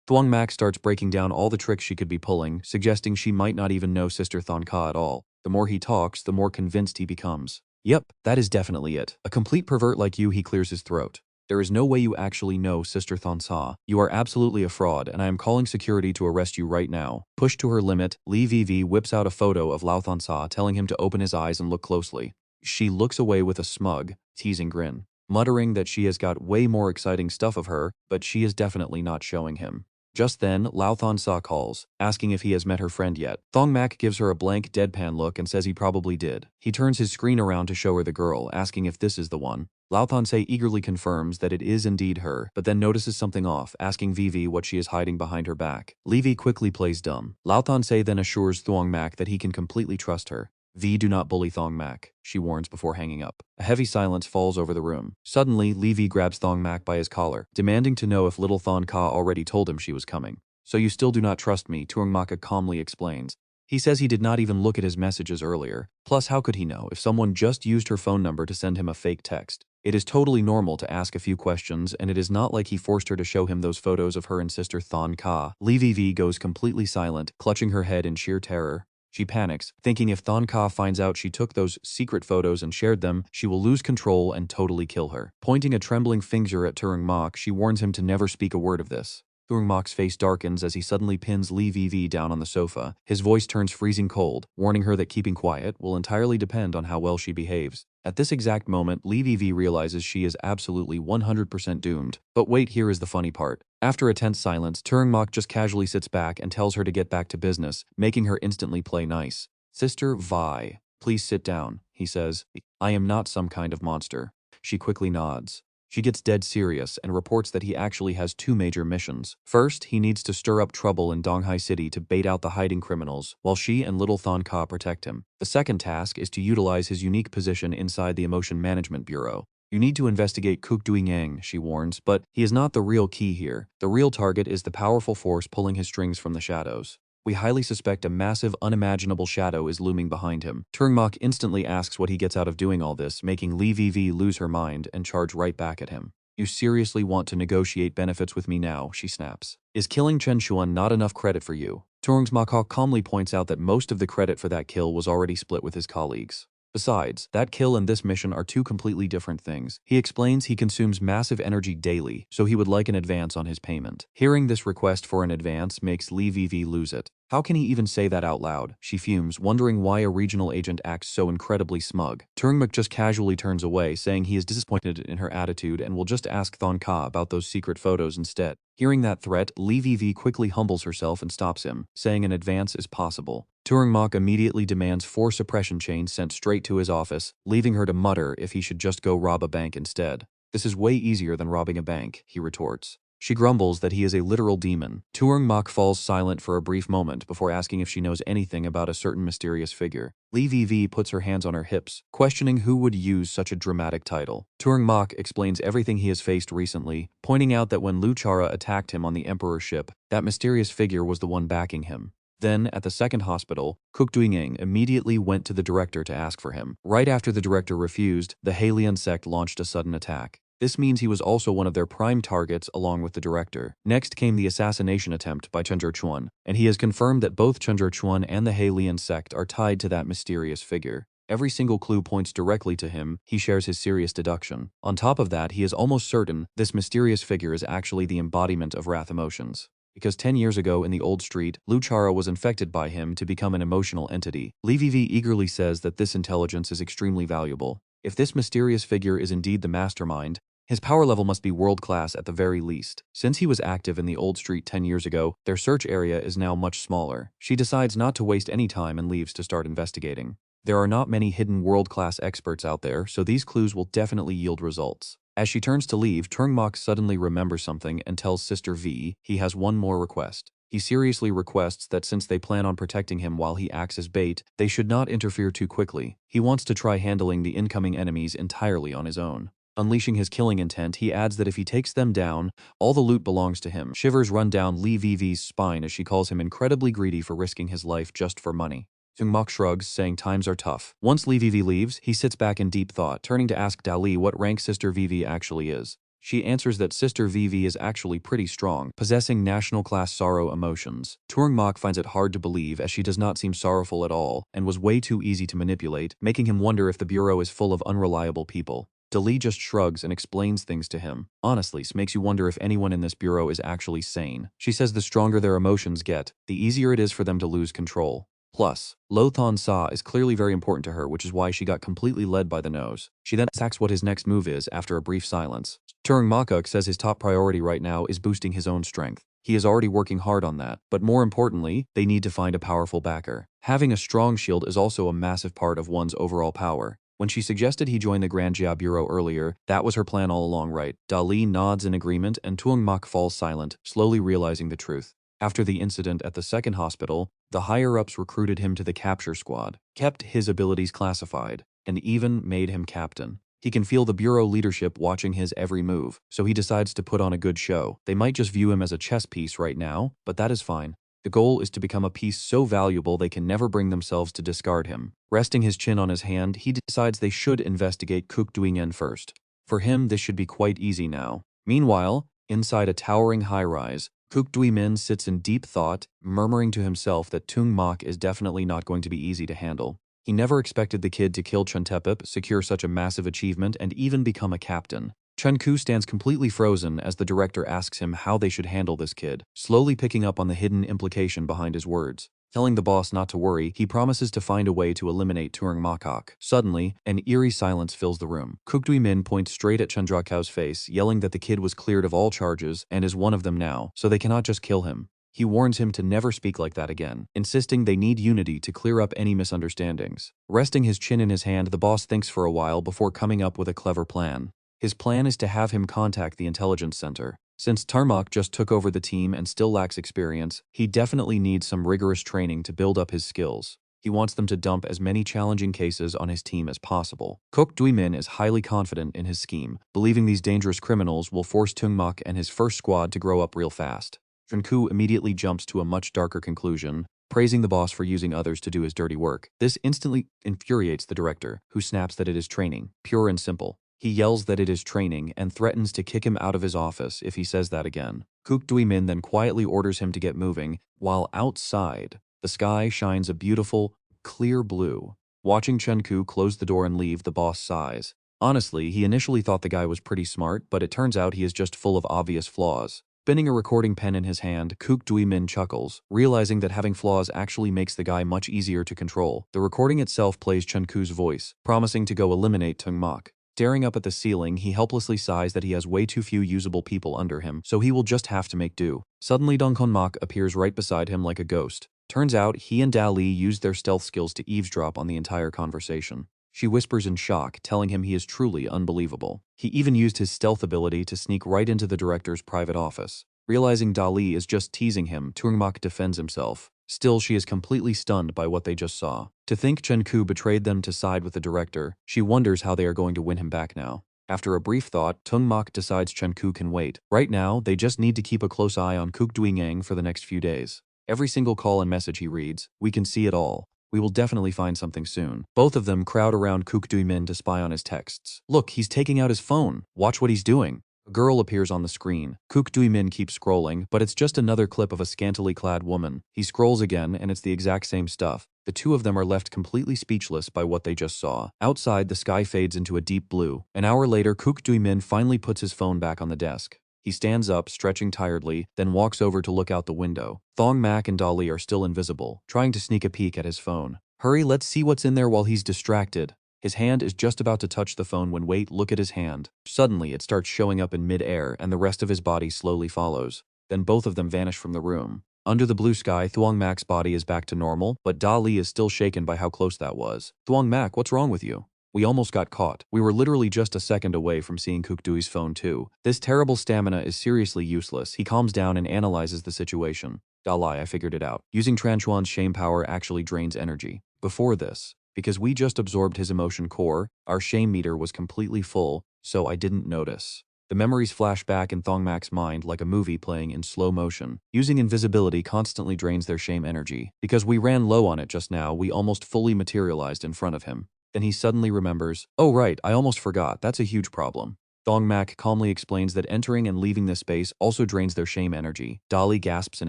Thuong Mac starts breaking down all the tricks she could be pulling, suggesting she might not even know Sister Thon Ka at all. The more he talks, the more convinced he becomes. Yep, that is definitely it. A complete pervert like you, he clears his throat. There is no way you actually know Sister Thon Sa. You are absolutely a fraud, and I am calling security to arrest you right now. Pushed to her limit, Lee VV whips out a photo of Lao Thon Sa, telling him to open his eyes and look closely. She looks away with a smug, teasing grin, muttering that she has got way more exciting stuff of her, but she is definitely not showing him. Just then, Lao Thon Sa calls, asking if he has met her friend yet. Thuong Mac gives her a blank, deadpan look and says he probably did. He turns his screen around to show her the girl, asking if this is the one. Lao Thon Sa eagerly confirms that it is indeed her, but then notices something off, asking Vivi what she is hiding behind her back. Vivi quickly plays dumb. Lao Thon Sa then assures Thuong Mac that he can completely trust her. V, do not bully Thuong Mac, she warns before hanging up. A heavy silence falls over the room. Suddenly, Levy grabs Thuong Mac by his collar, demanding to know if little Thon Ka already told him she was coming. So you still do not trust me, Thuong Mac calmly explains. He says he did not even look at his messages earlier. Plus, how could he know if someone just used her phone number to send him a fake text? It is totally normal to ask a few questions, and it is not like he forced her to show him those photos of her and Sister Thon Ka. Levy V goes completely silent, clutching her head in sheer terror. She panics, thinking if Thon Ka finds out she took those secret photos and shared them, she will lose control and totally kill her. Pointing a trembling finger at Thuong Mac, she warns him to never speak a word of this. Thuong Mac's face darkens as he suddenly pins Lee VV down on the sofa. His voice turns freezing cold, warning her that keeping quiet will entirely depend on how well she behaves. At this exact moment, Lee VV realizes she is absolutely 100% doomed. But wait, here is the funny part. After a tense silence, Thuong Mac just casually sits back and tells her to get back to business, making her instantly play nice. Sister Vi, please sit down, he says. I am not some kind of monster. She quickly nods. She gets dead serious and reports that he actually has two major missions. First, he needs to stir up trouble in Donghai City to bait out the hiding criminals, while she and little Thon Ka protect him. The second task is to utilize his unique position inside the Emotion Management Bureau. You need to investigate Kook Dui-Yang, she warns, but he is not the real key here. The real target is the powerful force pulling his strings from the shadows. We highly suspect a massive, unimaginable shadow is looming behind him. Thuong Mac instantly asks what he gets out of doing all this, making Lee VV lose her mind and charge right back at him. You seriously want to negotiate benefits with me now, she snaps. Is killing Chen Xuan not enough credit for you? Thuong Mac calmly points out that most of the credit for that kill was already split with his colleagues. Besides, that kill and this mission are two completely different things. He explains he consumes massive energy daily, so he would like an advance on his payment. Hearing this request for an advance makes Lee VV lose it. How can he even say that out loud? She fumes, wondering why a regional agent acts so incredibly smug. Thuong Mac just casually turns away, saying he is disappointed in her attitude and will just ask Thon Ka about those secret photos instead. Hearing that threat, Lee VV quickly humbles herself and stops him, saying an advance is possible. Thuong Mac immediately demands 4 suppression chains sent straight to his office, leaving her to mutter if he should just go rob a bank instead. This is way easier than robbing a bank, he retorts. She grumbles that he is a literal demon. Thuong Mac falls silent for a brief moment before asking if she knows anything about a certain mysterious figure. Lee VV puts her hands on her hips, questioning who would use such a dramatic title. Thuong Mac explains everything he has faced recently, pointing out that when Lu Chara attacked him on the Emperor's ship, that mysterious figure was the one backing him. Then, at the second hospital, Kook Dui-Yang immediately went to the director to ask for him. Right after the director refused, the Halian sect launched a sudden attack. This means he was also one of their prime targets along with the director. Next came the assassination attempt by Chen Chuan, and he has confirmed that both Chen Chuan and the Halian sect are tied to that mysterious figure. Every single clue points directly to him. He shares his serious deduction. On top of that, he is almost certain this mysterious figure is actually the embodiment of wrath emotions. Because 10 years ago in the old street, Lu Chara was infected by him to become an emotional entity. Lee VV eagerly says that this intelligence is extremely valuable. If this mysterious figure is indeed the mastermind, his power level must be world-class at the very least. Since he was active in the old street 10 years ago, their search area is now much smaller. She decides not to waste any time and leaves to start investigating. There are not many hidden world-class experts out there, so these clues will definitely yield results. As she turns to leave, Thuong Mac suddenly remembers something and tells Sister V he has one more request. He seriously requests that since they plan on protecting him while he acts as bait, they should not interfere too quickly. He wants to try handling the incoming enemies entirely on his own. Unleashing his killing intent, he adds that if he takes them down, all the loot belongs to him. Shivers run down Lee VV's spine as she calls him incredibly greedy for risking his life just for money. Thuong Mac shrugs, saying times are tough. Once Lee VV leaves, he sits back in deep thought, turning to ask Dali what rank Sister VV actually is. She answers that Sister Vivi is actually pretty strong, possessing national-class sorrow emotions. Thuong Mac finds it hard to believe as she does not seem sorrowful at all and was way too easy to manipulate, making him wonder if the bureau is full of unreliable people. Dali just shrugs and explains things to him. Honestly, this makes you wonder if anyone in this bureau is actually sane. She says the stronger their emotions get, the easier it is for them to lose control. Plus, Lo Thon Sa is clearly very important to her, which is why she got completely led by the nose. She then asks what his next move is after a brief silence. Thuong Mac says his top priority right now is boosting his own strength. He is already working hard on that, but more importantly, they need to find a powerful backer. Having a strong shield is also a massive part of one's overall power. When she suggested he join the Grand Jia Bureau earlier, that was her plan all along, right? Dali nods in agreement and Thuong Mac falls silent, slowly realizing the truth. After the incident at the second hospital, the higher-ups recruited him to the capture squad, kept his abilities classified, and even made him captain. He can feel the bureau leadership watching his every move, so he decides to put on a good show. They might just view him as a chess piece right now, but that is fine. The goal is to become a piece so valuable they can never bring themselves to discard him. Resting his chin on his hand, he decides they should investigate Kook Duingen first. For him, this should be quite easy now. Meanwhile, inside a towering high-rise, Kook Dui Min sits in deep thought, murmuring to himself that Thuong Mac is definitely not going to be easy to handle. He never expected the kid to kill Chuntepip, secure such a massive achievement, and even become a captain. Chun-Ku stands completely frozen as the director asks him how they should handle this kid, slowly picking up on the hidden implication behind his words. Telling the boss not to worry, he promises to find a way to eliminate Thuong Mac. Suddenly, an eerie silence fills the room. Kook Dui Min points straight at Chandrakao's face, yelling that the kid was cleared of all charges and is one of them now, so they cannot just kill him. He warns him to never speak like that again, insisting they need unity to clear up any misunderstandings. Resting his chin in his hand, the boss thinks for a while before coming up with a clever plan. His plan is to have him contact the intelligence center. Since Tarmac just took over the team and still lacks experience, he definitely needs some rigorous training to build up his skills. He wants them to dump as many challenging cases on his team as possible. Kook Dui Min is highly confident in his scheme, believing these dangerous criminals will force Thuong Mac and his first squad to grow up real fast. Chun-Ku immediately jumps to a much darker conclusion, praising the boss for using others to do his dirty work. This instantly infuriates the director, who snaps that it is training, pure and simple. He yells that it is training and threatens to kick him out of his office if he says that again. Kook Dui Min then quietly orders him to get moving, while outside, the sky shines a beautiful, clear blue. Watching Chun-Ku close the door and leave, the boss sighs. Honestly, he initially thought the guy was pretty smart, but it turns out he is just full of obvious flaws. Spinning a recording pen in his hand, Kook Dui Min chuckles, realizing that having flaws actually makes the guy much easier to control. The recording itself plays Chun-Ku's voice, promising to go eliminate Thuong Mac. Staring up at the ceiling, he helplessly sighs that he has way too few usable people under him, so he will just have to make do. Suddenly, Thuong Mac appears right beside him like a ghost. Turns out, he and Dali used their stealth skills to eavesdrop on the entire conversation. She whispers in shock, telling him he is truly unbelievable. He even used his stealth ability to sneak right into the director's private office. Realizing Dali is just teasing him, Thuong Mac defends himself. Still, she is completely stunned by what they just saw. To think Chun-Ku betrayed them to side with the director, she wonders how they are going to win him back now. After a brief thought, Thuong Mac decides Chun-Ku can wait. Right now, they just need to keep a close eye on Kook Duingen for the next few days. Every single call and message he reads, we can see it all. We will definitely find something soon. Both of them crowd around Kook Dui Min to spy on his texts. Look, he's taking out his phone. Watch what he's doing. A girl appears on the screen. Kook Dui Min keeps scrolling, but it's just another clip of a scantily clad woman. He scrolls again, and it's the exact same stuff. The two of them are left completely speechless by what they just saw. Outside, the sky fades into a deep blue. An hour later, Kook Dui Min finally puts his phone back on the desk. He stands up, stretching tiredly, then walks over to look out the window. Thuong Mac and Dali are still invisible, trying to sneak a peek at his phone. Hurry, let's see what's in there while he's distracted. His hand is just about to touch the phone when look at his hand. Suddenly, it starts showing up in mid-air and the rest of his body slowly follows. Then both of them vanish from the room. Under the blue sky, Thuong Mac's body is back to normal, but Dali is still shaken by how close that was. Thuong Mac, what's wrong with you? We almost got caught. We were literally just a second away from seeing Kook Dui's phone too. This terrible stamina is seriously useless. He calms down and analyzes the situation. Dali, I figured it out. Using Tranchuan's shame power actually drains energy. Before this, because we just absorbed his emotion core, our shame meter was completely full, so I didn't notice. The memories flash back in Thuong Mac's mind like a movie playing in slow motion. Using invisibility constantly drains their shame energy. Because we ran low on it just now, we almost fully materialized in front of him. Then he suddenly remembers, oh right, I almost forgot, that's a huge problem. Thuong Mac calmly explains that entering and leaving this space also drains their shame energy. Dolly gasps in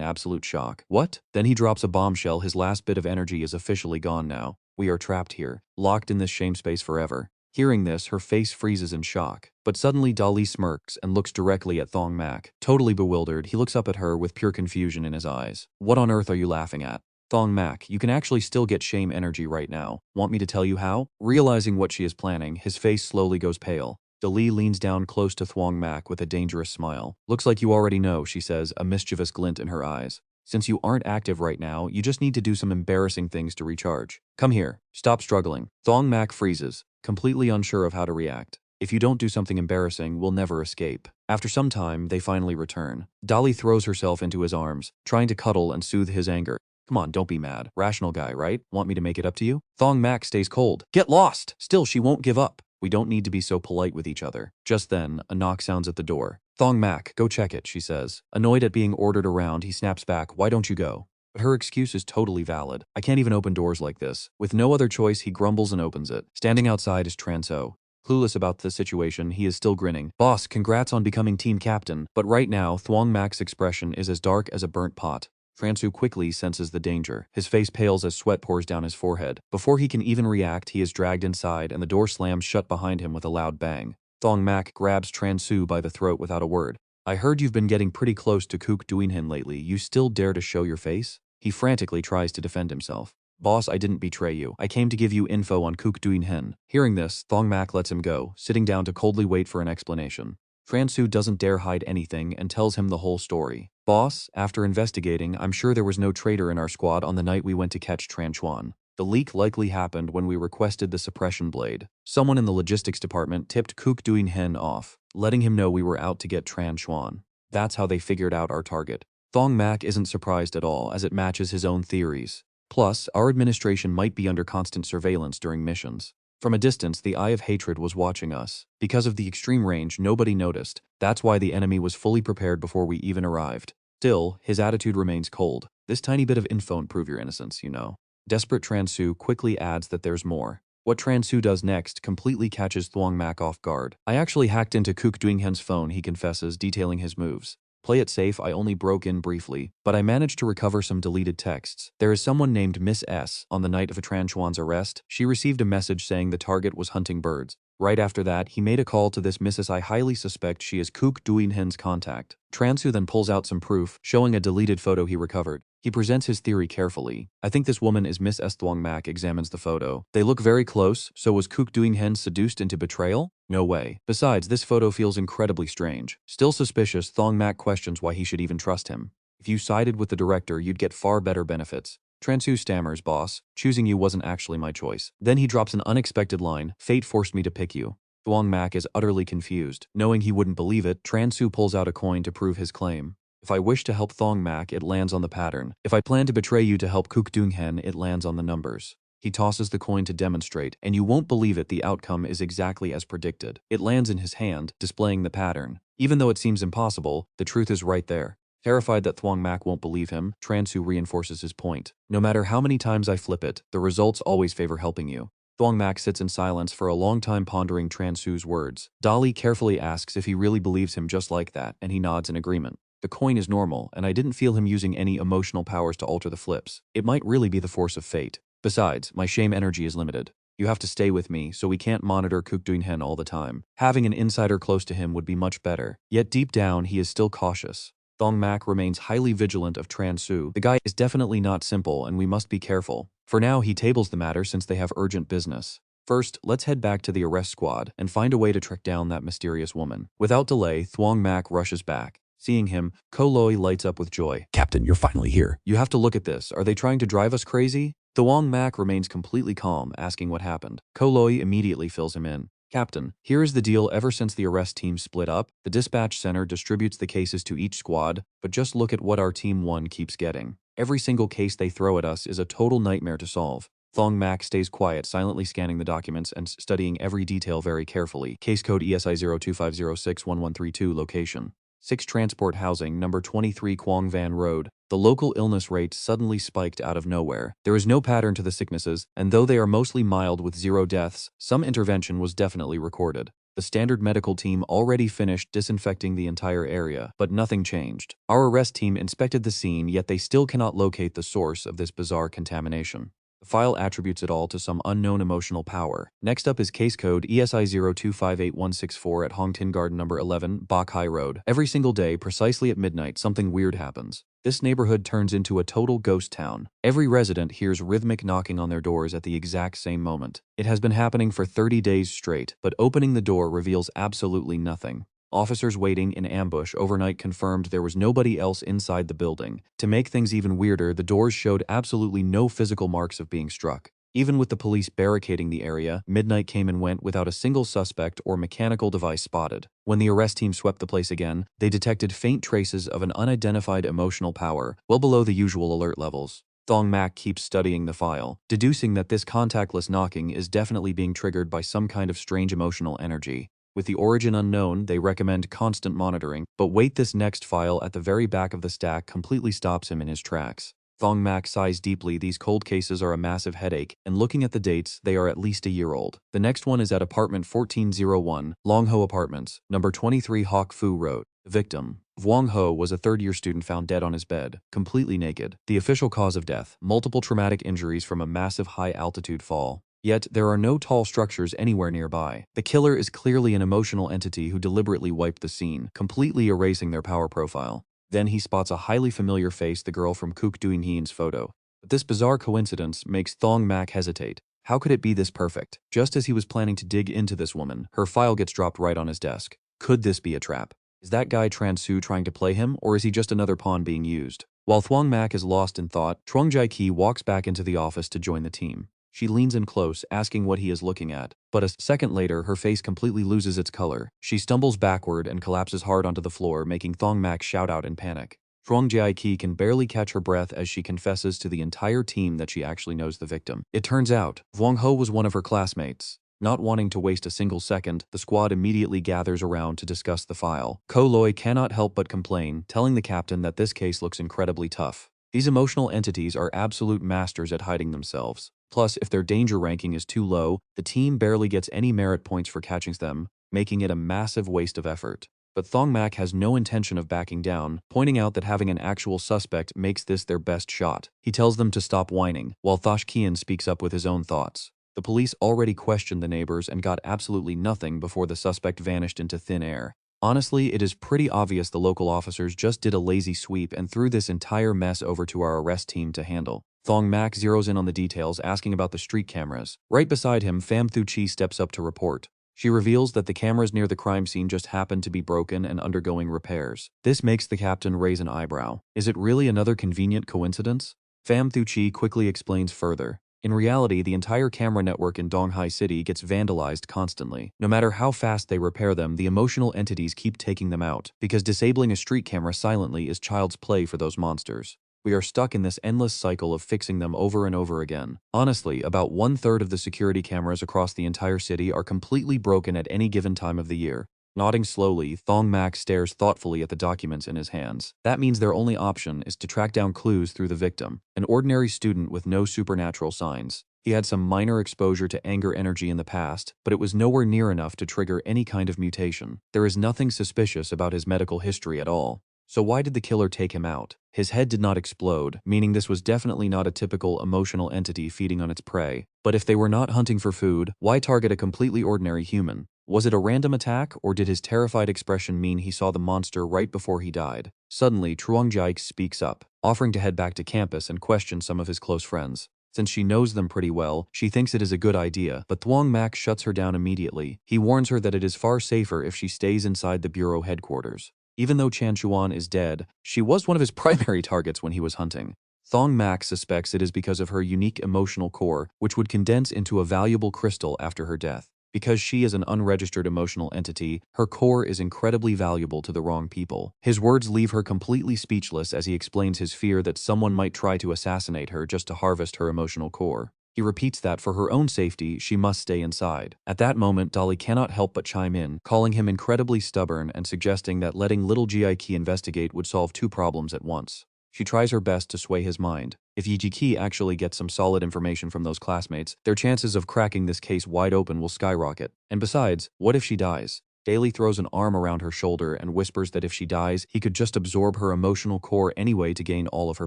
absolute shock. What? Then he drops a bombshell. His last bit of energy is officially gone now. We are trapped here, locked in this shame space forever. Hearing this, her face freezes in shock. But suddenly Dolly smirks and looks directly at Thuong Mac. Totally bewildered, he looks up at her with pure confusion in his eyes. What on earth are you laughing at? Thuong Mac, you can actually still get shame energy right now. Want me to tell you how? Realizing what she is planning, his face slowly goes pale. Dolly leans down close to Thuong Mac with a dangerous smile. Looks like you already know, she says, a mischievous glint in her eyes. Since you aren't active right now, you just need to do some embarrassing things to recharge. Come here. Stop struggling. Thuong Mac freezes, completely unsure of how to react. If you don't do something embarrassing, we'll never escape. After some time, they finally return. Dolly throws herself into his arms, trying to cuddle and soothe his anger. Come on, don't be mad. Rational guy, right? Want me to make it up to you? Thuong Mac stays cold. Get lost! Still, she won't give up. We don't need to be so polite with each other. Just then, a knock sounds at the door. Thuong Mac, go check it, she says. Annoyed at being ordered around, he snaps back, why don't you go? But her excuse is totally valid. I can't even open doors like this. With no other choice, he grumbles and opens it. Standing outside is Transo. Clueless about the situation, he is still grinning. Boss, congrats on becoming team captain. But right now, Thuong Mac's expression is as dark as a burnt pot. Transu quickly senses the danger. His face pales as sweat pours down his forehead. Before he can even react, he is dragged inside and the door slams shut behind him with a loud bang. Thuong Mac grabs Transu by the throat without a word. I heard you've been getting pretty close to Kook Duinhin lately. You still dare to show your face? He frantically tries to defend himself. Boss, I didn't betray you. I came to give you info on Kook Duinhin. Hearing this, Thuong Mac lets him go, sitting down to coldly wait for an explanation. Transu doesn't dare hide anything and tells him the whole story. Boss, after investigating, I'm sure there was no traitor in our squad on the night we went to catch Tran Chuan. The leak likely happened when we requested the suppression blade. Someone in the logistics department tipped Kook Duinhin off, letting him know we were out to get Tran Chuan. That's how they figured out our target. Thuong Mac isn't surprised at all, as it matches his own theories. Plus, our administration might be under constant surveillance during missions. From a distance, the Eye of Hatred was watching us. Because of the extreme range, nobody noticed. That's why the enemy was fully prepared before we even arrived. Still, his attitude remains cold. This tiny bit of info won't prove your innocence, you know. Desperate Transu quickly adds that there's more. What Transu does next completely catches Thuong Mac off guard. I actually hacked into Kook Duinghen's phone, he confesses, detailing his moves. Play it safe, I only broke in briefly, but I managed to recover some deleted texts. There is someone named Miss S. On the night of Tran Chuan's arrest, she received a message saying the target was hunting birds. Right after that, he made a call to this Mrs. I highly suspect she is Kook Duinhen's contact. Transu then pulls out some proof, showing a deleted photo he recovered. He presents his theory carefully. I think this woman is Miss S. Thuong Mac examines the photo. They look very close, so was Kook Duinghen seduced into betrayal? No way. Besides, this photo feels incredibly strange. Still suspicious, Thuong Mac questions why he should even trust him. If you sided with the director, you'd get far better benefits. Transu stammers, boss. Choosing you wasn't actually my choice. Then he drops an unexpected line, fate forced me to pick you. Thuong Mac is utterly confused. Knowing he wouldn't believe it, Transu pulls out a coin to prove his claim. If I wish to help Thuong Mac, it lands on the pattern. If I plan to betray you to help Kook Duinghen, it lands on the numbers. He tosses the coin to demonstrate, and you won't believe it, the outcome is exactly as predicted. It lands in his hand, displaying the pattern. Even though it seems impossible, the truth is right there. Terrified that Thuong Mac won't believe him, Transu reinforces his point. No matter how many times I flip it, the results always favor helping you. Thuong Mac sits in silence for a long time pondering Transu's words. Dolly carefully asks if he really believes him just like that, and he nods in agreement. The coin is normal, and I didn't feel him using any emotional powers to alter the flips. It might really be the force of fate. Besides, my shame energy is limited. You have to stay with me, so we can't monitor Kook Duinhen all the time. Having an insider close to him would be much better. Yet deep down, he is still cautious. Thuong Mac remains highly vigilant of Transu. The guy is definitely not simple, and we must be careful. For now, he tables the matter since they have urgent business. First, let's head back to the arrest squad and find a way to track down that mysterious woman. Without delay, Thuong Mac rushes back. Seeing him, Koloi lights up with joy. Captain, you're finally here. You have to look at this. Are they trying to drive us crazy? Thuong Mac remains completely calm, asking what happened. Koloi immediately fills him in. Captain, here is the deal. Ever since the arrest team split up, the dispatch center distributes the cases to each squad, but just look at what our Team 1 keeps getting. Every single case they throw at us is a total nightmare to solve. Thuong Mac stays quiet, silently scanning the documents and studying every detail very carefully. Case code ESI 025061132, location 6 Transport Housing, number 23 Quang Van Road. The local illness rate suddenly spiked out of nowhere. There is no pattern to the sicknesses, and though they are mostly mild with 0 deaths, some intervention was definitely recorded. The standard medical team already finished disinfecting the entire area, but nothing changed. Our arrest team inspected the scene, yet they still cannot locate the source of this bizarre contamination. The file attributes it all to some unknown emotional power. Next up is case code ESI02586164 at Hong Tin Garden number 11, Bok Hai Road. Every single day, precisely at midnight, something weird happens. This neighborhood turns into a total ghost town. Every resident hears rhythmic knocking on their doors at the exact same moment. It has been happening for 30 days straight, but opening the door reveals absolutely nothing. Officers waiting in ambush overnight confirmed there was nobody else inside the building. To make things even weirder, the doors showed absolutely no physical marks of being struck. Even with the police barricading the area, midnight came and went without a single suspect or mechanical device spotted. When the arrest team swept the place again, they detected faint traces of an unidentified emotional power, well below the usual alert levels. Thuong Mac keeps studying the file, deducing that this contactless knocking is definitely being triggered by some kind of strange emotional energy. With the origin unknown, they recommend constant monitoring, but wait, this next file at the very back of the stack completely stops him in his tracks. Thuong Mac sighs deeply. These cold cases are a massive headache, and looking at the dates, they are at least a year old. The next one is at apartment 1401, Long Ho Apartments, number 23 Hoc Fu Road. The victim, Vuong Ho, was a third-year student found dead on his bed, completely naked. The official cause of death, multiple traumatic injuries from a massive high-altitude fall. Yet, there are no tall structures anywhere nearby. The killer is clearly an emotional entity who deliberately wiped the scene, completely erasing their power profile. Then he spots a highly familiar face, the girl from Kook Duin Heen's photo. But this bizarre coincidence makes Thuong Mac hesitate. How could it be this perfect? Just as he was planning to dig into this woman, her file gets dropped right on his desk. Could this be a trap? Is that guy Tran Su trying to play him, or is he just another pawn being used? While Thuong Mac is lost in thought, Truong Jai Ki walks back into the office to join the team. She leans in close, asking what he is looking at. But a second later, her face completely loses its color. She stumbles backward and collapses hard onto the floor, making Thuong Mac shout out in panic. Truong Jai Ki can barely catch her breath as she confesses to the entire team that she actually knows the victim. It turns out, Vuong Ho was one of her classmates. Not wanting to waste a single second, the squad immediately gathers around to discuss the file. Ko Loi cannot help but complain, telling the captain that this case looks incredibly tough. These emotional entities are absolute masters at hiding themselves. Plus, if their danger ranking is too low, the team barely gets any merit points for catching them, making it a massive waste of effort. But Thuong Mac has no intention of backing down, pointing out that having an actual suspect makes this their best shot. He tells them to stop whining, while Thosh Kian speaks up with his own thoughts. The police already questioned the neighbors and got absolutely nothing before the suspect vanished into thin air. Honestly, it is pretty obvious the local officers just did a lazy sweep and threw this entire mess over to our arrest team to handle. Thuong Mac zeroes in on the details, asking about the street cameras. Right beside him, Pham Thu Chi steps up to report. She reveals that the cameras near the crime scene just happened to be broken and undergoing repairs. This makes the captain raise an eyebrow. Is it really another convenient coincidence? Pham Thu Chi quickly explains further. In reality, the entire camera network in Donghai City gets vandalized constantly. No matter how fast they repair them, the emotional entities keep taking them out, because disabling a street camera silently is child's play for those monsters. We are stuck in this endless cycle of fixing them over and over again. Honestly, about 1/3 of the security cameras across the entire city are completely broken at any given time of the year. Nodding slowly, Thuong Mac stares thoughtfully at the documents in his hands. That means their only option is to track down clues through the victim, an ordinary student with no supernatural signs. He had some minor exposure to anger energy in the past, but it was nowhere near enough to trigger any kind of mutation. There is nothing suspicious about his medical history at all. So why did the killer take him out? His head did not explode, meaning this was definitely not a typical emotional entity feeding on its prey. But if they were not hunting for food, why target a completely ordinary human? Was it a random attack, or did his terrified expression mean he saw the monster right before he died? Suddenly, Truong Jai speaks up, offering to head back to campus and question some of his close friends. Since she knows them pretty well, she thinks it is a good idea, but Thuong Mac shuts her down immediately. He warns her that it is far safer if she stays inside the bureau headquarters. Even though Chan Chuan is dead, she was one of his primary targets when he was hunting. Thuong Mac suspects it is because of her unique emotional core, which would condense into a valuable crystal after her death. Because she is an unregistered emotional entity, her core is incredibly valuable to the wrong people. His words leave her completely speechless as he explains his fear that someone might try to assassinate her just to harvest her emotional core. He repeats that for her own safety, she must stay inside. At that moment, Dolly cannot help but chime in, calling him incredibly stubborn and suggesting that letting little Gi investigate would solve two problems at once. She tries her best to sway his mind. If Yijiki actually gets some solid information from those classmates, their chances of cracking this case wide open will skyrocket. And besides, what if she dies? Daly throws an arm around her shoulder and whispers that if she dies, he could just absorb her emotional core anyway to gain all of her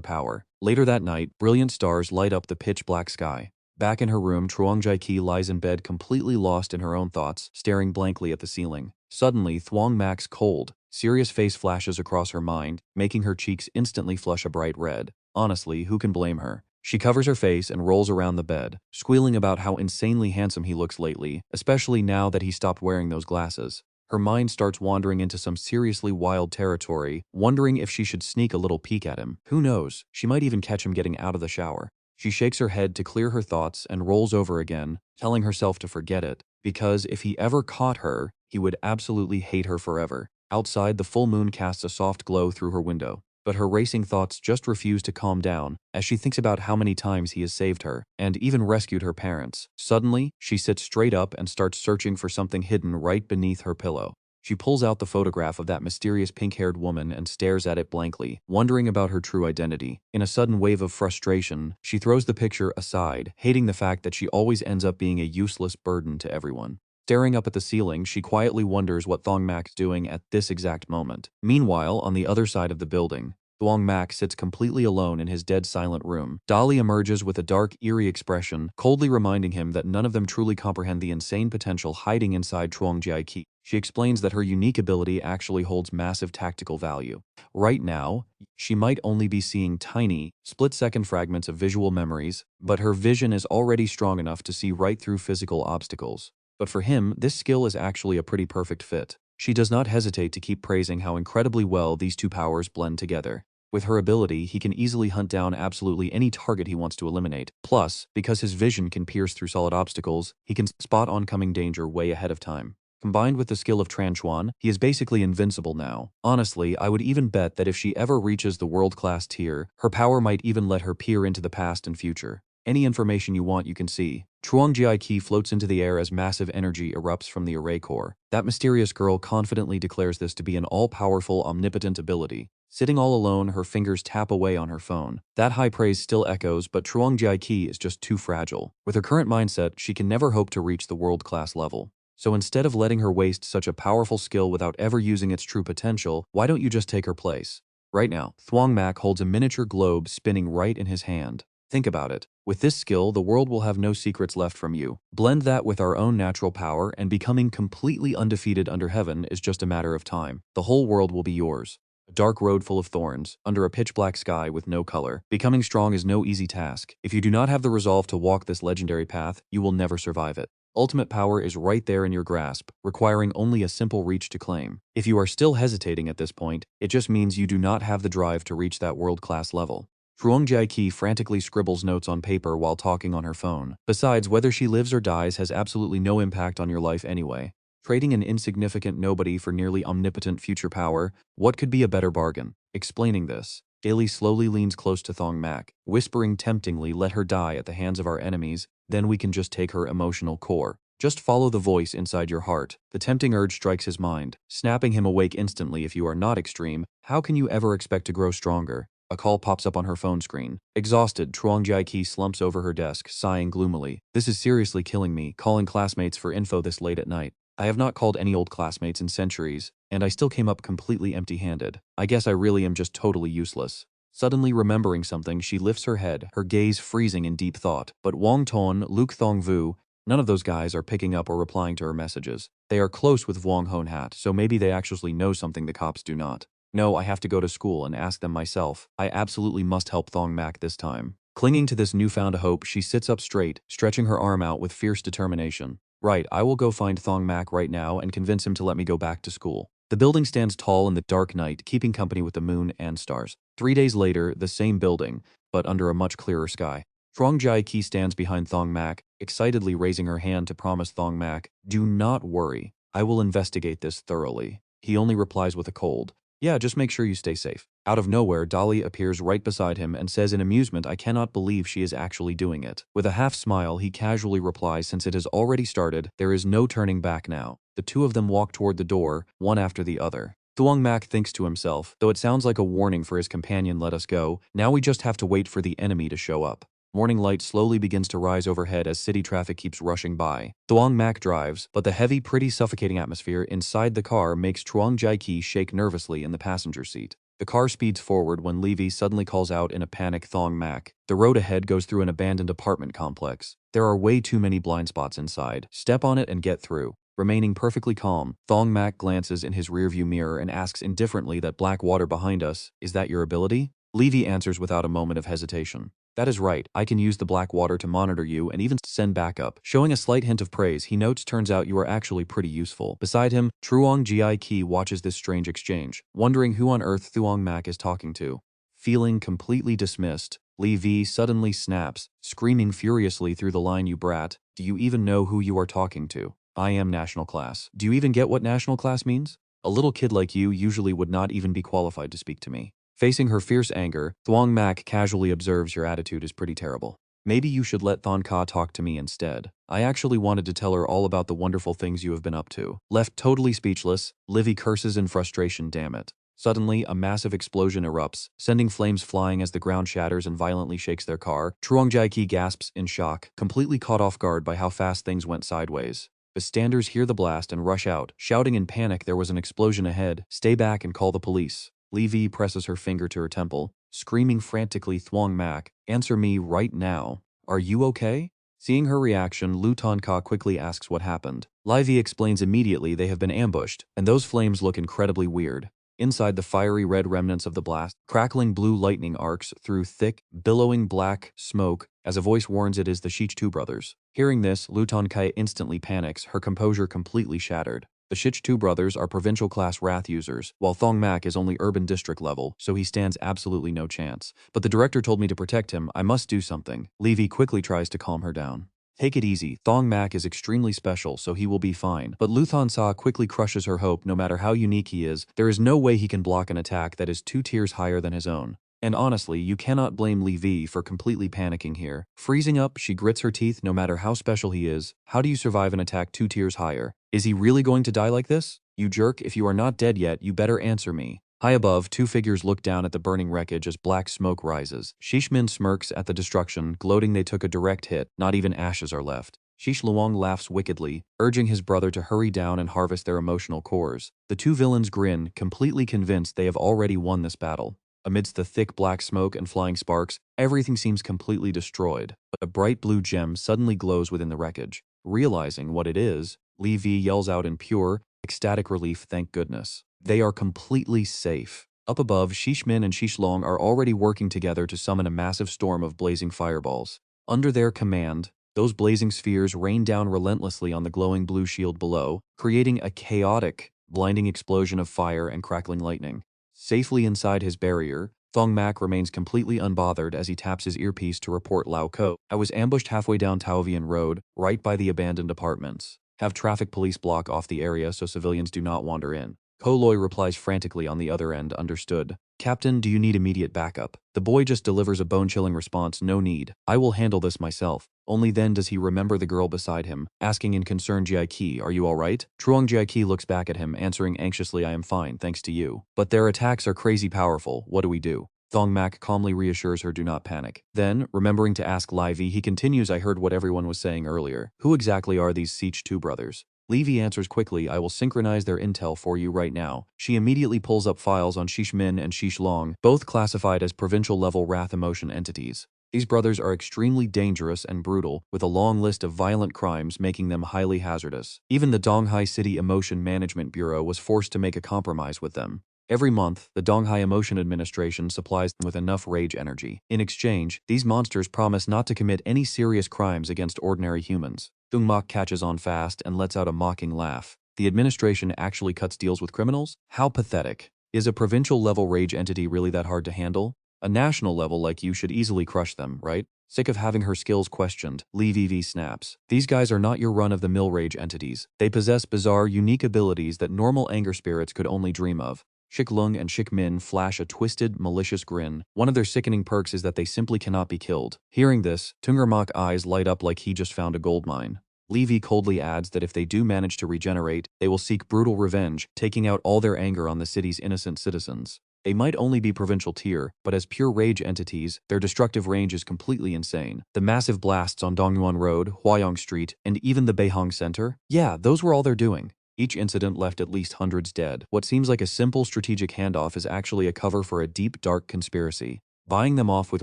power. Later that night, brilliant stars light up the pitch-black sky. Back in her room, Truong Jae-ki lies in bed completely lost in her own thoughts, staring blankly at the ceiling. Suddenly, Thuong Mac's cold, serious face flashes across her mind, making her cheeks instantly flush a bright red. Honestly, who can blame her? She covers her face and rolls around the bed, squealing about how insanely handsome he looks lately, especially now that he stopped wearing those glasses. Her mind starts wandering into some seriously wild territory, wondering if she should sneak a little peek at him. Who knows? She might even catch him getting out of the shower. She shakes her head to clear her thoughts and rolls over again, telling herself to forget it, because if he ever caught her, he would absolutely hate her forever. Outside, the full moon casts a soft glow through her window, but her racing thoughts just refuse to calm down as she thinks about how many times he has saved her and even rescued her parents. Suddenly, she sits straight up and starts searching for something hidden right beneath her pillow. She pulls out the photograph of that mysterious pink-haired woman and stares at it blankly, wondering about her true identity. In a sudden wave of frustration, she throws the picture aside, hating the fact that she always ends up being a useless burden to everyone. Staring up at the ceiling, she quietly wonders what Thuong Mac's doing at this exact moment. Meanwhile, on the other side of the building, Thuong Mac sits completely alone in his dead silent room. Dolly emerges with a dark, eerie expression, coldly reminding him that none of them truly comprehend the insane potential hiding inside Truong Jae-ki. She explains that her unique ability actually holds massive tactical value. Right now, she might only be seeing tiny, split-second fragments of visual memories, but her vision is already strong enough to see right through physical obstacles. But for him, this skill is actually a pretty perfect fit. She does not hesitate to keep praising how incredibly well these two powers blend together. With her ability, he can easily hunt down absolutely any target he wants to eliminate. Plus, because his vision can pierce through solid obstacles, he can spot oncoming danger way ahead of time. Combined with the skill of Tranchuan, he is basically invincible now. Honestly, I would even bet that if she ever reaches the world-class tier, her power might even let her peer into the past and future. Any information you want you can see. Truong Jae-ki floats into the air as massive energy erupts from the array core. That mysterious girl confidently declares this to be an all-powerful, omnipotent ability. Sitting all alone, her fingers tap away on her phone. That high praise still echoes, but Truong Jae-ki is just too fragile. With her current mindset, she can never hope to reach the world-class level. So instead of letting her waste such a powerful skill without ever using its true potential, why don't you just take her place? Right now, Thuong Mac holds a miniature globe spinning right in his hand. Think about it. With this skill, the world will have no secrets left from you. Blend that with our own natural power, and becoming completely undefeated under heaven is just a matter of time. The whole world will be yours. A dark road full of thorns, under a pitch-black sky with no color. Becoming strong is no easy task. If you do not have the resolve to walk this legendary path, you will never survive it. Ultimate power is right there in your grasp, requiring only a simple reach to claim. If you are still hesitating at this point, it just means you do not have the drive to reach that world-class level. Truong Jae-ki frantically scribbles notes on paper while talking on her phone. Besides, whether she lives or dies has absolutely no impact on your life anyway. Trading an insignificant nobody for nearly omnipotent future power, what could be a better bargain? Explaining this, Daly slowly leans close to Thuong Mac, whispering temptingly, "Let her die at the hands of our enemies, then we can just take her emotional core. Just follow the voice inside your heart." The tempting urge strikes his mind, snapping him awake instantly. If you are not extreme, how can you ever expect to grow stronger? A call pops up on her phone screen. Exhausted, Truong Jae-ki slumps over her desk, sighing gloomily. "This is seriously killing me, calling classmates for info this late at night. I have not called any old classmates in centuries, and I still came up completely empty-handed. I guess I really am just totally useless." Suddenly remembering something, she lifts her head, her gaze freezing in deep thought. But Wong Ton, Luke Thong Vu, none of those guys are picking up or replying to her messages. They are close with Wong Hon Hat, so maybe they actually know something the cops do not. No, I have to go to school and ask them myself. I absolutely must help Thuong Mac this time. Clinging to this newfound hope, she sits up straight, stretching her arm out with fierce determination. Right, I will go find Thuong Mac right now and convince him to let me go back to school. The building stands tall in the dark night, keeping company with the moon and stars. 3 days later, the same building, but under a much clearer sky. Truong Jae-ki stands behind Thuong Mac, excitedly raising her hand to promise Thuong Mac, "Do not worry, I will investigate this thoroughly." He only replies with a cold, "Yeah, just make sure you stay safe." Out of nowhere, Dolly appears right beside him and says in amusement, "I cannot believe she is actually doing it." With a half smile, he casually replies, "Since it has already started, there is no turning back now." The two of them walk toward the door, one after the other. Thuong Mac thinks to himself, though it sounds like a warning for his companion let us go, now we just have to wait for the enemy to show up. Morning light slowly begins to rise overhead as city traffic keeps rushing by. Thuong Mac drives, but the heavy, pretty suffocating atmosphere inside the car makes Truong Jae-ki shake nervously in the passenger seat. The car speeds forward when Levy suddenly calls out in a panic Thuong Mac. The road ahead goes through an abandoned apartment complex. There are way too many blind spots inside. Step on it and get through. Remaining perfectly calm, Thuong Mac glances in his rearview mirror and asks indifferently that black water behind us, is that your ability? Levy answers without a moment of hesitation. That is right, I can use the black water to monitor you and even send backup. Showing a slight hint of praise, he notes turns out you are actually pretty useful. Beside him, Truong Jae-ki watches this strange exchange, wondering who on earth Thuong Mac is talking to. Feeling completely dismissed, Levy suddenly snaps, screaming furiously through the line, you brat, do you even know who you are talking to? I am national class. Do you even get what national class means? A little kid like you usually would not even be qualified to speak to me. Facing her fierce anger, Thuong Mac casually observes your attitude is pretty terrible. Maybe you should let Thon Ka talk to me instead. I actually wanted to tell her all about the wonderful things you have been up to. Left totally speechless, Livy curses in frustration, damn it. Suddenly, a massive explosion erupts, sending flames flying as the ground shatters and violently shakes their car. Truong Jae-ki gasps in shock, completely caught off guard by how fast things went sideways. Bystanders hear the blast and rush out, shouting in panic there was an explosion ahead. Stay back and call the police. Levy presses her finger to her temple, screaming frantically, Thuong Mac, answer me right now. Are you okay? Seeing her reaction, Lu Ka quickly asks what happened. Livy explains immediately they have been ambushed, and those flames look incredibly weird. Inside the fiery red remnants of the blast, crackling blue lightning arcs through thick, billowing black smoke, as a voice warns it is the Shichtu brothers. Hearing this, Lu Kai instantly panics, her composure completely shattered. The Shichtu brothers are provincial-class wrath users, while Thuong Mac is only urban district level, so he stands absolutely no chance. But the director told me to protect him, I must do something. Levy quickly tries to calm her down. Take it easy, Thuong Mac is extremely special, so he will be fine. But Luthan Sa quickly crushes her hope. No matter how unique he is, there is no way he can block an attack that is 2 tiers higher than his own. And honestly, you cannot blame Levy for completely panicking here. Freezing up, she grits her teeth. No matter how special he is, how do you survive an attack 2 tiers higher? Is he really going to die like this? You jerk, if you are not dead yet, you better answer me. High above, 2 figures look down at the burning wreckage as black smoke rises. Shishmin smirks at the destruction, gloating they took a direct hit, not even ashes are left. Shish Luong laughs wickedly, urging his brother to hurry down and harvest their emotional cores. The 2 villains grin, completely convinced they have already won this battle. Amidst the thick black smoke and flying sparks, everything seems completely destroyed, but a bright blue gem suddenly glows within the wreckage. Realizing what it is, Levy yells out in pure, ecstatic relief, thank goodness. They are completely safe. Up above, Shishmin and Shishlong are already working together to summon a massive storm of blazing fireballs. Under their command, those blazing spheres rain down relentlessly on the glowing blue shield below, creating a chaotic, blinding explosion of fire and crackling lightning. Safely inside his barrier, Thuong Mac remains completely unbothered as he taps his earpiece to report Lao Ko. I was ambushed halfway down Taovian Road, right by the abandoned apartments. Have traffic police block off the area so civilians do not wander in. Ko Loi replies frantically on the other end, understood. Captain, do you need immediate backup? The boy just delivers a bone-chilling response, no need. I will handle this myself. Only then does he remember the girl beside him, asking in concern, Jae-ki, are you alright? Truong Jae-ki looks back at him, answering anxiously, I am fine, thanks to you. But their attacks are crazy powerful, what do we do? Thuong Mac calmly reassures her, do not panic. Then, remembering to ask Livy, he continues, I heard what everyone was saying earlier. Who exactly are these Shichtu brothers? Levy answers quickly, I will synchronize their intel for you right now. She immediately pulls up files on Shishmin and Shishlong, both classified as provincial-level wrath emotion entities. These brothers are extremely dangerous and brutal, with a long list of violent crimes making them highly hazardous. Even the Donghai City Emotion Management Bureau was forced to make a compromise with them. Every month, the Donghai Emotion Administration supplies them with enough rage energy. In exchange, these monsters promise not to commit any serious crimes against ordinary humans. Thuong Mac catches on fast and lets out a mocking laugh. The administration actually cuts deals with criminals? How pathetic. Is a provincial-level rage entity really that hard to handle? A national level like you should easily crush them, right? Sick of having her skills questioned, Levy snaps. These guys are not your run-of-the-mill rage entities. They possess bizarre, unique abilities that normal anger spirits could only dream of. Shik Lung and Shik Min flash a twisted, malicious grin. One of their sickening perks is that they simply cannot be killed. Hearing this, Thuong Mac's eyes light up like he just found a gold mine. Li Vi coldly adds that if they do manage to regenerate, they will seek brutal revenge, taking out all their anger on the city's innocent citizens. They might only be provincial tier, but as pure rage entities, their destructive range is completely insane. The massive blasts on Dongyuan Road, Huayong Street, and even the Beihang Center? Yeah, those were all they're doing. Each incident left at least hundreds dead. What seems like a simple strategic handoff is actually a cover for a deep, dark conspiracy. Buying them off with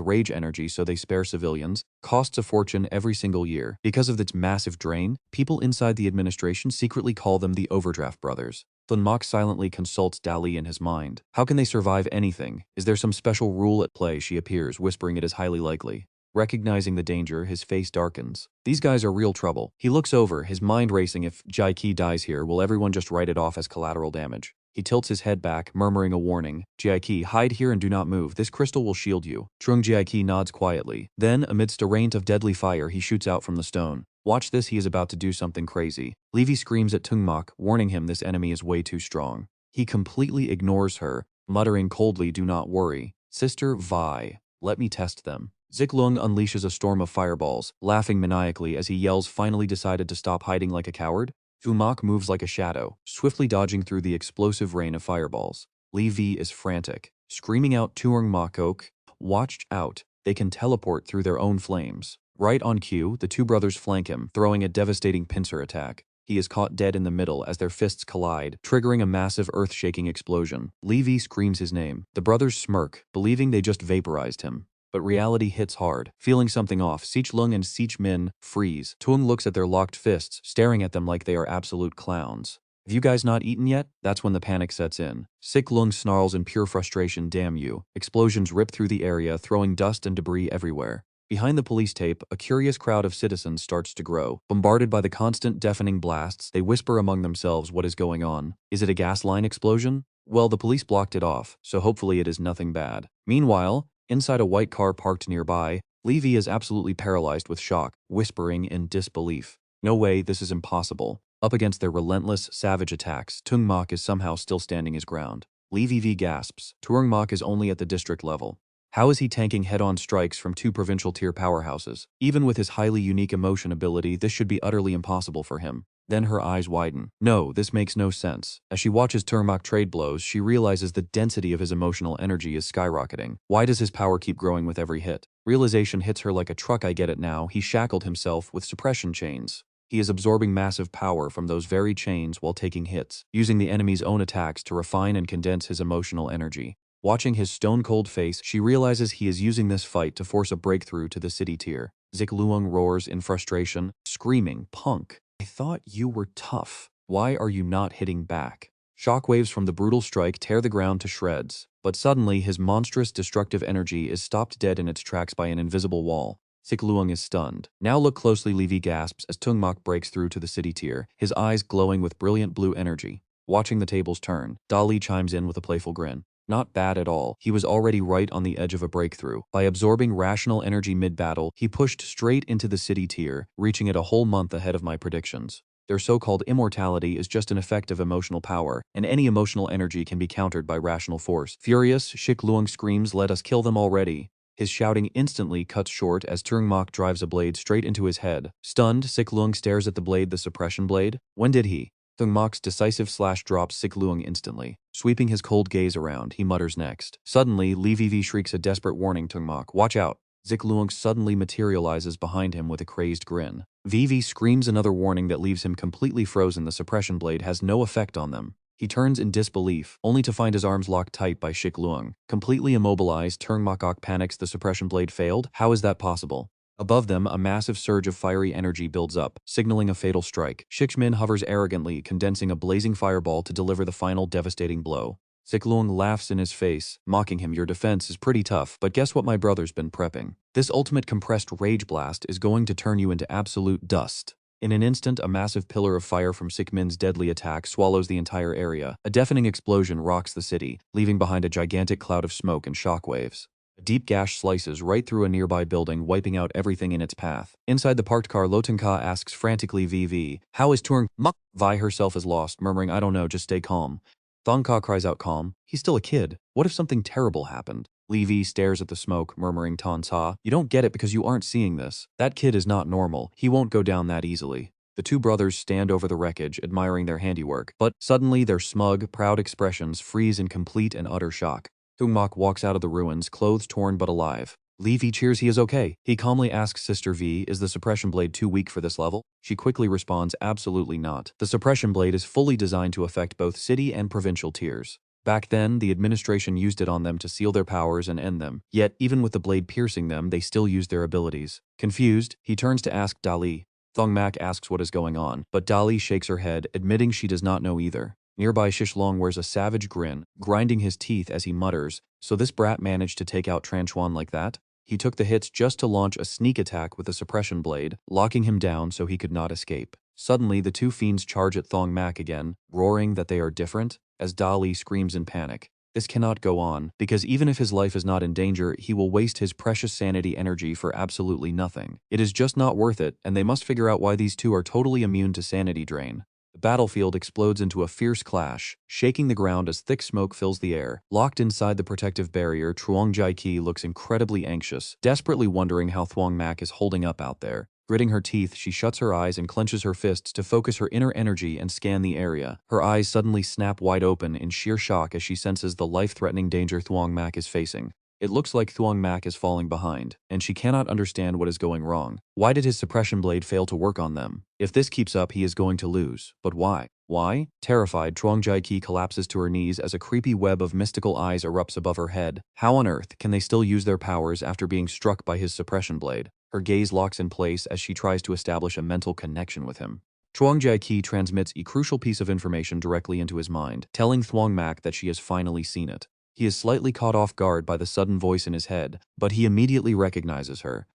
rage energy so they spare civilians costs a fortune every single year. Because of its massive drain, people inside the administration secretly call them the Overdraft Brothers. Thuong Mac silently consults Dali in his mind. How can they survive anything? Is there some special rule at play? She appears, whispering it is highly likely. Recognizing the danger, his face darkens. These guys are real trouble. He looks over, his mind racing. If Jai Qi dies here, will everyone just write it off as collateral damage? He tilts his head back, murmuring a warning. Jai Qi, hide here and do not move. This crystal will shield you. Trung Jai Qi nods quietly. Then, amidst a rain of deadly fire, he shoots out from the stone. Watch this, he is about to do something crazy. Levy screams at Thuong Mac, warning him this enemy is way too strong. He completely ignores her, muttering coldly, do not worry. Sister Vi, let me test them. Ziklung unleashes a storm of fireballs, laughing maniacally as he yells finally decided to stop hiding like a coward. Thuong Mac moves like a shadow, swiftly dodging through the explosive rain of fireballs. Li Vi is frantic, screaming out Thuong Mac ok, watch out, they can teleport through their own flames. Right on cue, the two brothers flank him, throwing a devastating pincer attack. He is caught dead in the middle as their fists collide, triggering a massive earth-shaking explosion. Li Vi screams his name. The brothers smirk, believing they just vaporized him. But reality hits hard. Feeling something off, Sich Lung and Sich Min freeze. Thuong looks at their locked fists, staring at them like they are absolute clowns. Have you guys not eaten yet? That's when the panic sets in. Sich Lung snarls in pure frustration, damn you. Explosions rip through the area, throwing dust and debris everywhere. Behind the police tape, a curious crowd of citizens starts to grow. Bombarded by the constant deafening blasts, they whisper among themselves what is going on. Is it a gas line explosion? Well, the police blocked it off, so hopefully it is nothing bad. Meanwhile, inside a white car parked nearby, Levy is absolutely paralyzed with shock, whispering in disbelief. No way, this is impossible. Up against their relentless, savage attacks, Thuong Mac is somehow still standing his ground. Levy gasps. Thuong Mac is only at the district level. How is he tanking head-on strikes from two provincial-tier powerhouses? Even with his highly unique emotion ability, this should be utterly impossible for him. Then her eyes widen. No, this makes no sense. As she watches Thuong Mac trade blows, she realizes the density of his emotional energy is skyrocketing. Why does his power keep growing with every hit? Realization hits her like a truck. I get it now. He shackled himself with suppression chains. He is absorbing massive power from those very chains while taking hits, using the enemy's own attacks to refine and condense his emotional energy. Watching his stone-cold face, she realizes he is using this fight to force a breakthrough to the city tier. Zich Luong roars in frustration, screaming, "Punk! I thought you were tough. Why are you not hitting back?" Shockwaves from the brutal strike tear the ground to shreds, but suddenly his monstrous destructive energy is stopped dead in its tracks by an invisible wall. Zich Luong is stunned. Now look closely, Levy gasps as Thuong Mac breaks through to the city tier, his eyes glowing with brilliant blue energy. Watching the tables turn, Dali chimes in with a playful grin. Not bad at all. He was already right on the edge of a breakthrough. By absorbing rational energy mid-battle, he pushed straight into the city tier, reaching it a whole month ahead of my predictions. Their so-called immortality is just an effect of emotional power, and any emotional energy can be countered by rational force. Furious, Zich Luong screams, "Let us kill them already." His shouting instantly cuts short as Thuong Mac drives a blade straight into his head. Stunned, Zich Luong stares at the blade, the suppression blade. When did he? Thuong Mac's decisive slash drops Zich Luong instantly. Sweeping his cold gaze around, he mutters next. Suddenly, Li Vivi shrieks a desperate warning, Thuong Mac, watch out. Zich Luong suddenly materializes behind him with a crazed grin. Vivi screams another warning that leaves him completely frozen. The suppression blade has no effect on them. He turns in disbelief, only to find his arms locked tight by Zich Luong. Completely immobilized, Thuong Mac panics. The suppression blade failed? How is that possible? Above them, a massive surge of fiery energy builds up, signaling a fatal strike. Zich Min hovers arrogantly, condensing a blazing fireball to deliver the final devastating blow. Zich Luong laughs in his face, mocking him. Your defense is pretty tough, but guess what my brother's been prepping? This ultimate compressed rage blast is going to turn you into absolute dust. In an instant, a massive pillar of fire from Sich Min's deadly attack swallows the entire area. A deafening explosion rocks the city, leaving behind a gigantic cloud of smoke and shockwaves. A deep gash slices right through a nearby building, wiping out everything in its path. Inside the parked car, Lo Tengka asks frantically, VV, how is Thuong Mac? Vi herself is lost, murmuring, I don't know, just stay calm. Thuong Ka cries out, calm? He's still a kid. What if something terrible happened? Levy stares at the smoke, murmuring, Tan Sa, you don't get it because you aren't seeing this. That kid is not normal. He won't go down that easily. The two brothers stand over the wreckage, admiring their handiwork, but suddenly their smug, proud expressions freeze in complete and utter shock. Thuong Mac walks out of the ruins, clothes torn but alive. Levi cheers he is okay. He calmly asks Sister V, is the suppression blade too weak for this level? She quickly responds, absolutely not. The suppression blade is fully designed to affect both city and provincial tiers. Back then, the administration used it on them to seal their powers and end them. Yet, even with the blade piercing them, they still used their abilities. Confused, he turns to ask Dali. Thuong Mac asks what is going on, but Dali shakes her head, admitting she does not know either. Nearby, Shishlong wears a savage grin, grinding his teeth as he mutters, so this brat managed to take out Tranchuan like that? He took the hits just to launch a sneak attack with a suppression blade, locking him down so he could not escape. Suddenly, the two fiends charge at Thuong Mac again, roaring that they are different, as Dali screams in panic. This cannot go on, because even if his life is not in danger, he will waste his precious sanity energy for absolutely nothing. It is just not worth it, and they must figure out why these two are totally immune to sanity drain. The battlefield explodes into a fierce clash, shaking the ground as thick smoke fills the air. Locked inside the protective barrier, Truong Jaiki looks incredibly anxious, desperately wondering how Thuong Mac is holding up out there. Gritting her teeth, she shuts her eyes and clenches her fists to focus her inner energy and scan the area. Her eyes suddenly snap wide open in sheer shock as she senses the life-threatening danger Thuong Mac is facing. It looks like Thuong Mac is falling behind, and she cannot understand what is going wrong. Why did his suppression blade fail to work on them? If this keeps up, he is going to lose. But why? Why? Terrified, Truong Jaiki collapses to her knees as a creepy web of mystical eyes erupts above her head. How on earth can they still use their powers after being struck by his suppression blade? Her gaze locks in place as she tries to establish a mental connection with him. Truong Jaiki transmits a crucial piece of information directly into his mind, telling Thuong Mac that she has finally seen it. He is slightly caught off guard by the sudden voice in his head, but he immediately recognizes her.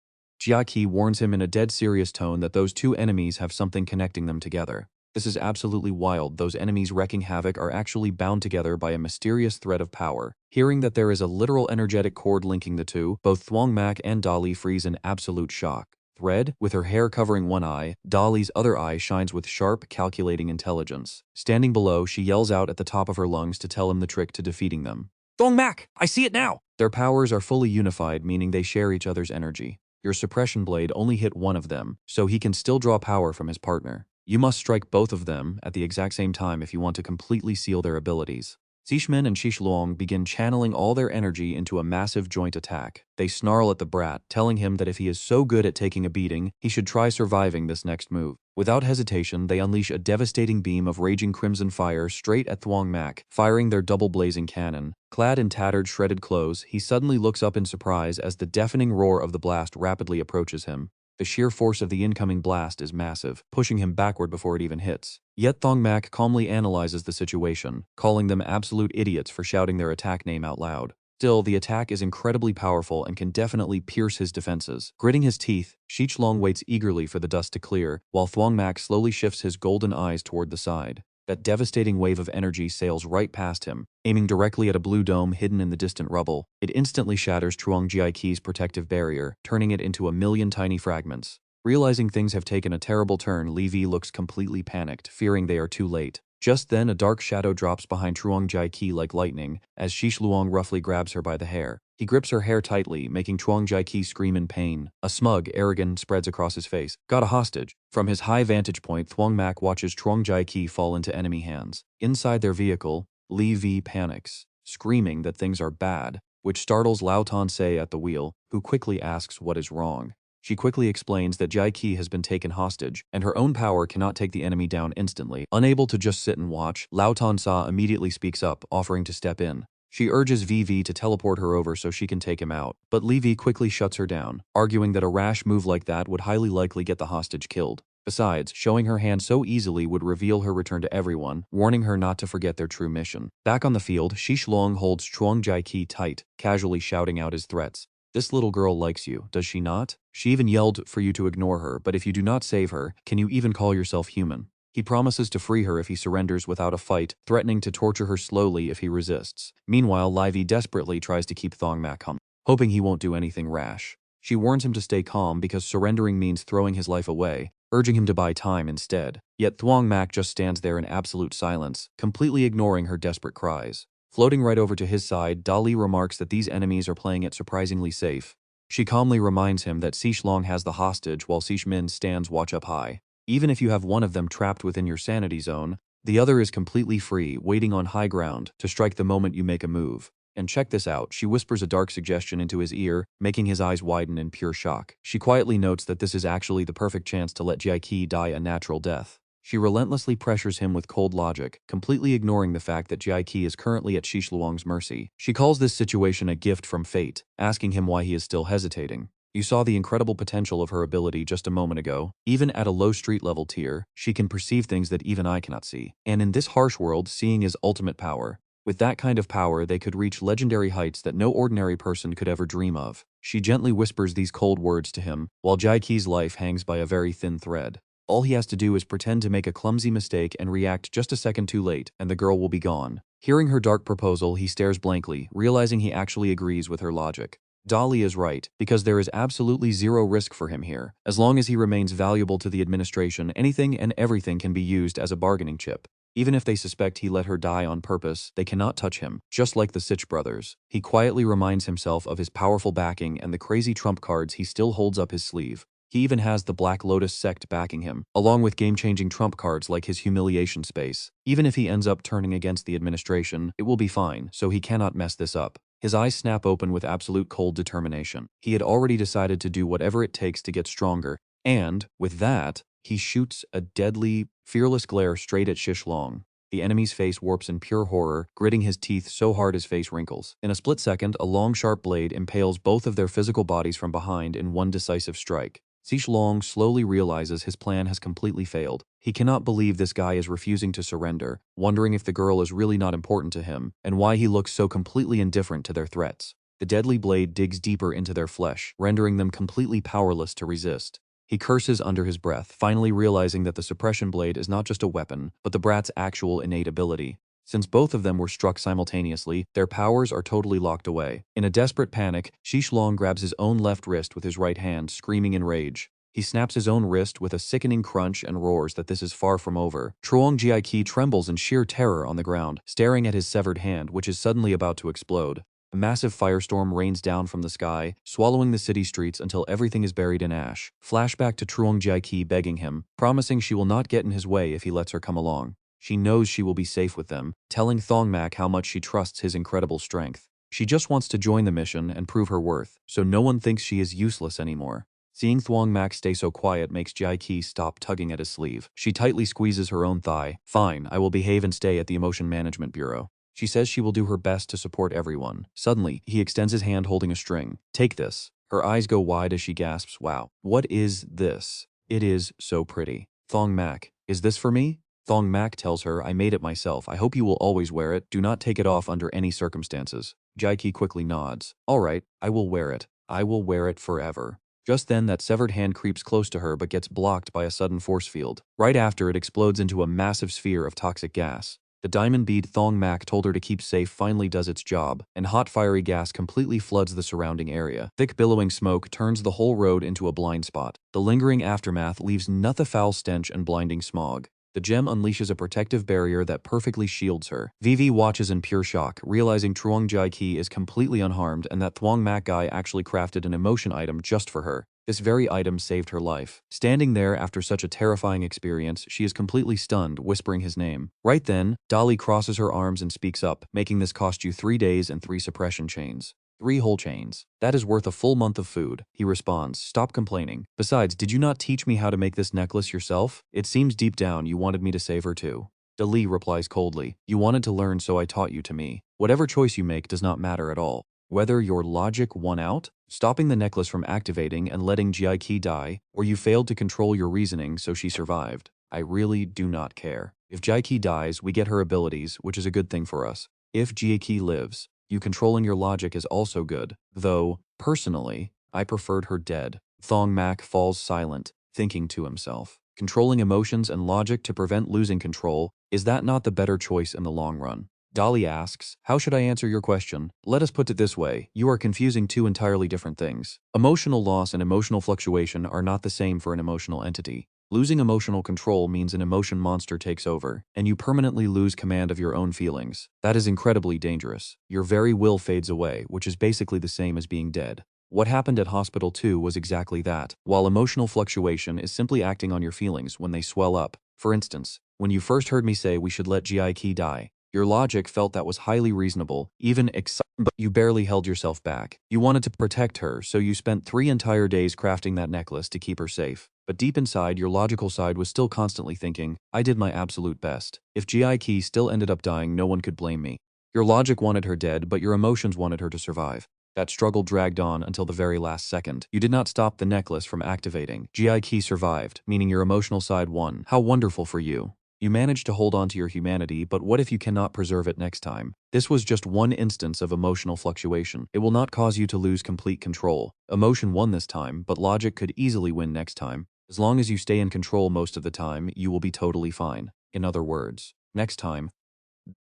Jiaqi warns him in a dead serious tone that those two enemies have something connecting them together. This is absolutely wild. Those enemies wreaking havoc are actually bound together by a mysterious thread of power. Hearing that there is a literal energetic cord linking the two, both Thuong Mac and Dali freeze in absolute shock. Thread, with her hair covering one eye, Dali's other eye shines with sharp, calculating intelligence. Standing below, she yells out at the top of her lungs to tell him the trick to defeating them. Thuong Mac, I see it now! Their powers are fully unified, meaning they share each other's energy. Your suppression blade only hit one of them, so he can still draw power from his partner. You must strike both of them at the exact same time if you want to completely seal their abilities. Xishmin and Xishluong begin channeling all their energy into a massive joint attack. They snarl at the brat, telling him that if he is so good at taking a beating, he should try surviving this next move. Without hesitation, they unleash a devastating beam of raging crimson fire straight at Thuong Mac, firing their double-blazing cannon. Clad in tattered, shredded clothes, he suddenly looks up in surprise as the deafening roar of the blast rapidly approaches him. The sheer force of the incoming blast is massive, pushing him backward before it even hits. Yet Thuong Mac calmly analyzes the situation, calling them absolute idiots for shouting their attack name out loud. Still, the attack is incredibly powerful and can definitely pierce his defenses. Gritting his teeth, Xichlong waits eagerly for the dust to clear, while Thuong Mac slowly shifts his golden eyes toward the side. That devastating wave of energy sails right past him, aiming directly at a blue dome hidden in the distant rubble. It instantly shatters Truong Jiaiqi's protective barrier, turning it into a million tiny fragments. Realizing things have taken a terrible turn, Levi looks completely panicked, fearing they are too late. Just then, a dark shadow drops behind Truong Jiaiqi like lightning, as Xishluong roughly grabs her by the hair. He grips her hair tightly, making Truong Jiaiqi scream in pain. A smug, arrogance spreads across his face. Got a hostage. From his high vantage point, Thuong Mac watches Truong Jiaiqi fall into enemy hands. Inside their vehicle, Li V panics, screaming that things are bad, which startles Lao Tonsei at the wheel, who quickly asks what is wrong. She quickly explains that Jiaiqi has been taken hostage, and her own power cannot take the enemy down instantly. Unable to just sit and watch, Lao Tansa immediately speaks up, offering to step in. She urges VV to teleport her over so she can take him out, but Levi quickly shuts her down, arguing that a rash move like that would highly likely get the hostage killed. Besides, showing her hand so easily would reveal her return to everyone, warning her not to forget their true mission. Back on the field, Xishlong holds Truong Jiaiqi tight, casually shouting out his threats. This little girl likes you, does she not? She even yelled for you to ignore her, but if you do not save her, can you even call yourself human? He promises to free her if he surrenders without a fight, threatening to torture her slowly if he resists. Meanwhile, Livy desperately tries to keep Thuong Mac calm, hoping he won't do anything rash. She warns him to stay calm because surrendering means throwing his life away, urging him to buy time instead. Yet Thuong Mac just stands there in absolute silence, completely ignoring her desperate cries. Floating right over to his side, Dali remarks that these enemies are playing it surprisingly safe. She calmly reminds him that Xishlong has the hostage while Xishmin stands watch up high. Even if you have one of them trapped within your sanity zone, the other is completely free, waiting on high ground to strike the moment you make a move. And check this out, she whispers a dark suggestion into his ear, making his eyes widen in pure shock. She quietly notes that this is actually the perfect chance to let Jaiki die a natural death. She relentlessly pressures him with cold logic, completely ignoring the fact that Jaiki is currently at Shishluong's mercy. She calls this situation a gift from fate, asking him why he is still hesitating. You saw the incredible potential of her ability just a moment ago. Even at a low street-level tier, she can perceive things that even I cannot see. And in this harsh world, seeing is ultimate power. With that kind of power, they could reach legendary heights that no ordinary person could ever dream of. She gently whispers these cold words to him, while Jaiki's life hangs by a very thin thread. All he has to do is pretend to make a clumsy mistake and react just a second too late, and the girl will be gone. Hearing her dark proposal, he stares blankly, realizing he actually agrees with her logic. Dolly is right, because there is absolutely zero risk for him here. As long as he remains valuable to the administration, anything and everything can be used as a bargaining chip. Even if they suspect he let her die on purpose, they cannot touch him, just like the Sitch brothers. He quietly reminds himself of his powerful backing and the crazy trump cards he still holds up his sleeve. He even has the Black Lotus sect backing him, along with game-changing trump cards like his humiliation space. Even if he ends up turning against the administration, it will be fine, so he cannot mess this up. His eyes snap open with absolute cold determination. He had already decided to do whatever it takes to get stronger, and, with that, he shoots a deadly, fearless glare straight at Shishluong. The enemy's face warps in pure horror, gritting his teeth so hard his face wrinkles. In a split second, a long sharp blade impales both of their physical bodies from behind in one decisive strike. Shishluong slowly realizes his plan has completely failed. He cannot believe this guy is refusing to surrender, wondering if the girl is really not important to him, and why he looks so completely indifferent to their threats. The deadly blade digs deeper into their flesh, rendering them completely powerless to resist. He curses under his breath, finally realizing that the suppression blade is not just a weapon, but the brat's actual innate ability. Since both of them were struck simultaneously, their powers are totally locked away. In a desperate panic, Shishluong grabs his own left wrist with his right hand, screaming in rage. He snaps his own wrist with a sickening crunch and roars that this is far from over. Thuong Jiaki trembles in sheer terror on the ground, staring at his severed hand, which is suddenly about to explode. A massive firestorm rains down from the sky, swallowing the city streets until everything is buried in ash. Flashback to Thuong Jiaki begging him, promising she will not get in his way if he lets her come along. She knows she will be safe with them, telling Thuong Mac how much she trusts his incredible strength. She just wants to join the mission and prove her worth, so no one thinks she is useless anymore. Seeing Thuong Mac stay so quiet makes Jaiki stop tugging at his sleeve. She tightly squeezes her own thigh. Fine, I will behave and stay at the Emotion Management Bureau. She says she will do her best to support everyone. Suddenly, he extends his hand holding a string. Take this. Her eyes go wide as she gasps, wow. What is this? It is so pretty. Thuong Mac, is this for me? Thuong Mac tells her, I made it myself. I hope you will always wear it. Do not take it off under any circumstances. Jaiki quickly nods. All right, I will wear it. I will wear it forever. Just then, that severed hand creeps close to her but gets blocked by a sudden force field. Right after, it explodes into a massive sphere of toxic gas. The diamond bead Thuong Mac told her to keep safe finally does its job, and hot fiery gas completely floods the surrounding area. Thick billowing smoke turns the whole road into a blind spot. The lingering aftermath leaves nothing but foul stench and blinding smog. The gem unleashes a protective barrier that perfectly shields her. Vivi watches in pure shock, realizing Thuong Jaiki is completely unharmed and that Thuong Mac guy actually crafted an emotion item just for her. This very item saved her life. Standing there after such a terrifying experience, she is completely stunned, whispering his name. Right then, Dolly crosses her arms and speaks up, making this cost you 3 days and 3 suppression chains. 3 whole chains. That is worth a full month of food. He responds, stop complaining. Besides, did you not teach me how to make this necklace yourself? It seems deep down you wanted me to save her too. Dali replies coldly, you wanted to learn so I taught you to me. Whatever choice you make does not matter at all. Whether your logic won out, stopping the necklace from activating and letting Jaiki die, or you failed to control your reasoning so she survived, I really do not care. If Jaiki dies, we get her abilities, which is a good thing for us. If Jaiki lives, you controlling your logic is also good, though, personally, I preferred her dead. Thuong Mac falls silent, thinking to himself. Controlling emotions and logic to prevent losing control, is that not the better choice in the long run? Dolly asks, how should I answer your question? Let us put it this way, you are confusing 2 entirely different things. Emotional loss and emotional fluctuation are not the same for an emotional entity. Losing emotional control means an emotion monster takes over, and you permanently lose command of your own feelings. That is incredibly dangerous. Your very will fades away, which is basically the same as being dead. What happened at Hospital 2 was exactly that. While emotional fluctuation is simply acting on your feelings when they swell up. For instance, when you first heard me say we should let Ji die, your logic felt that was highly reasonable, even exciting, but you barely held yourself back. You wanted to protect her, so you spent 3 entire days crafting that necklace to keep her safe. But deep inside, your logical side was still constantly thinking, I did my absolute best. If Ji still ended up dying, no one could blame me. Your logic wanted her dead, but your emotions wanted her to survive. That struggle dragged on until the very last second. You did not stop the necklace from activating. Ji survived, meaning your emotional side won. How wonderful for you. You managed to hold on to your humanity, but what if you cannot preserve it next time? This was just one instance of emotional fluctuation. It will not cause you to lose complete control. Emotion won this time, but logic could easily win next time. As long as you stay in control most of the time, you will be totally fine. In other words, next time,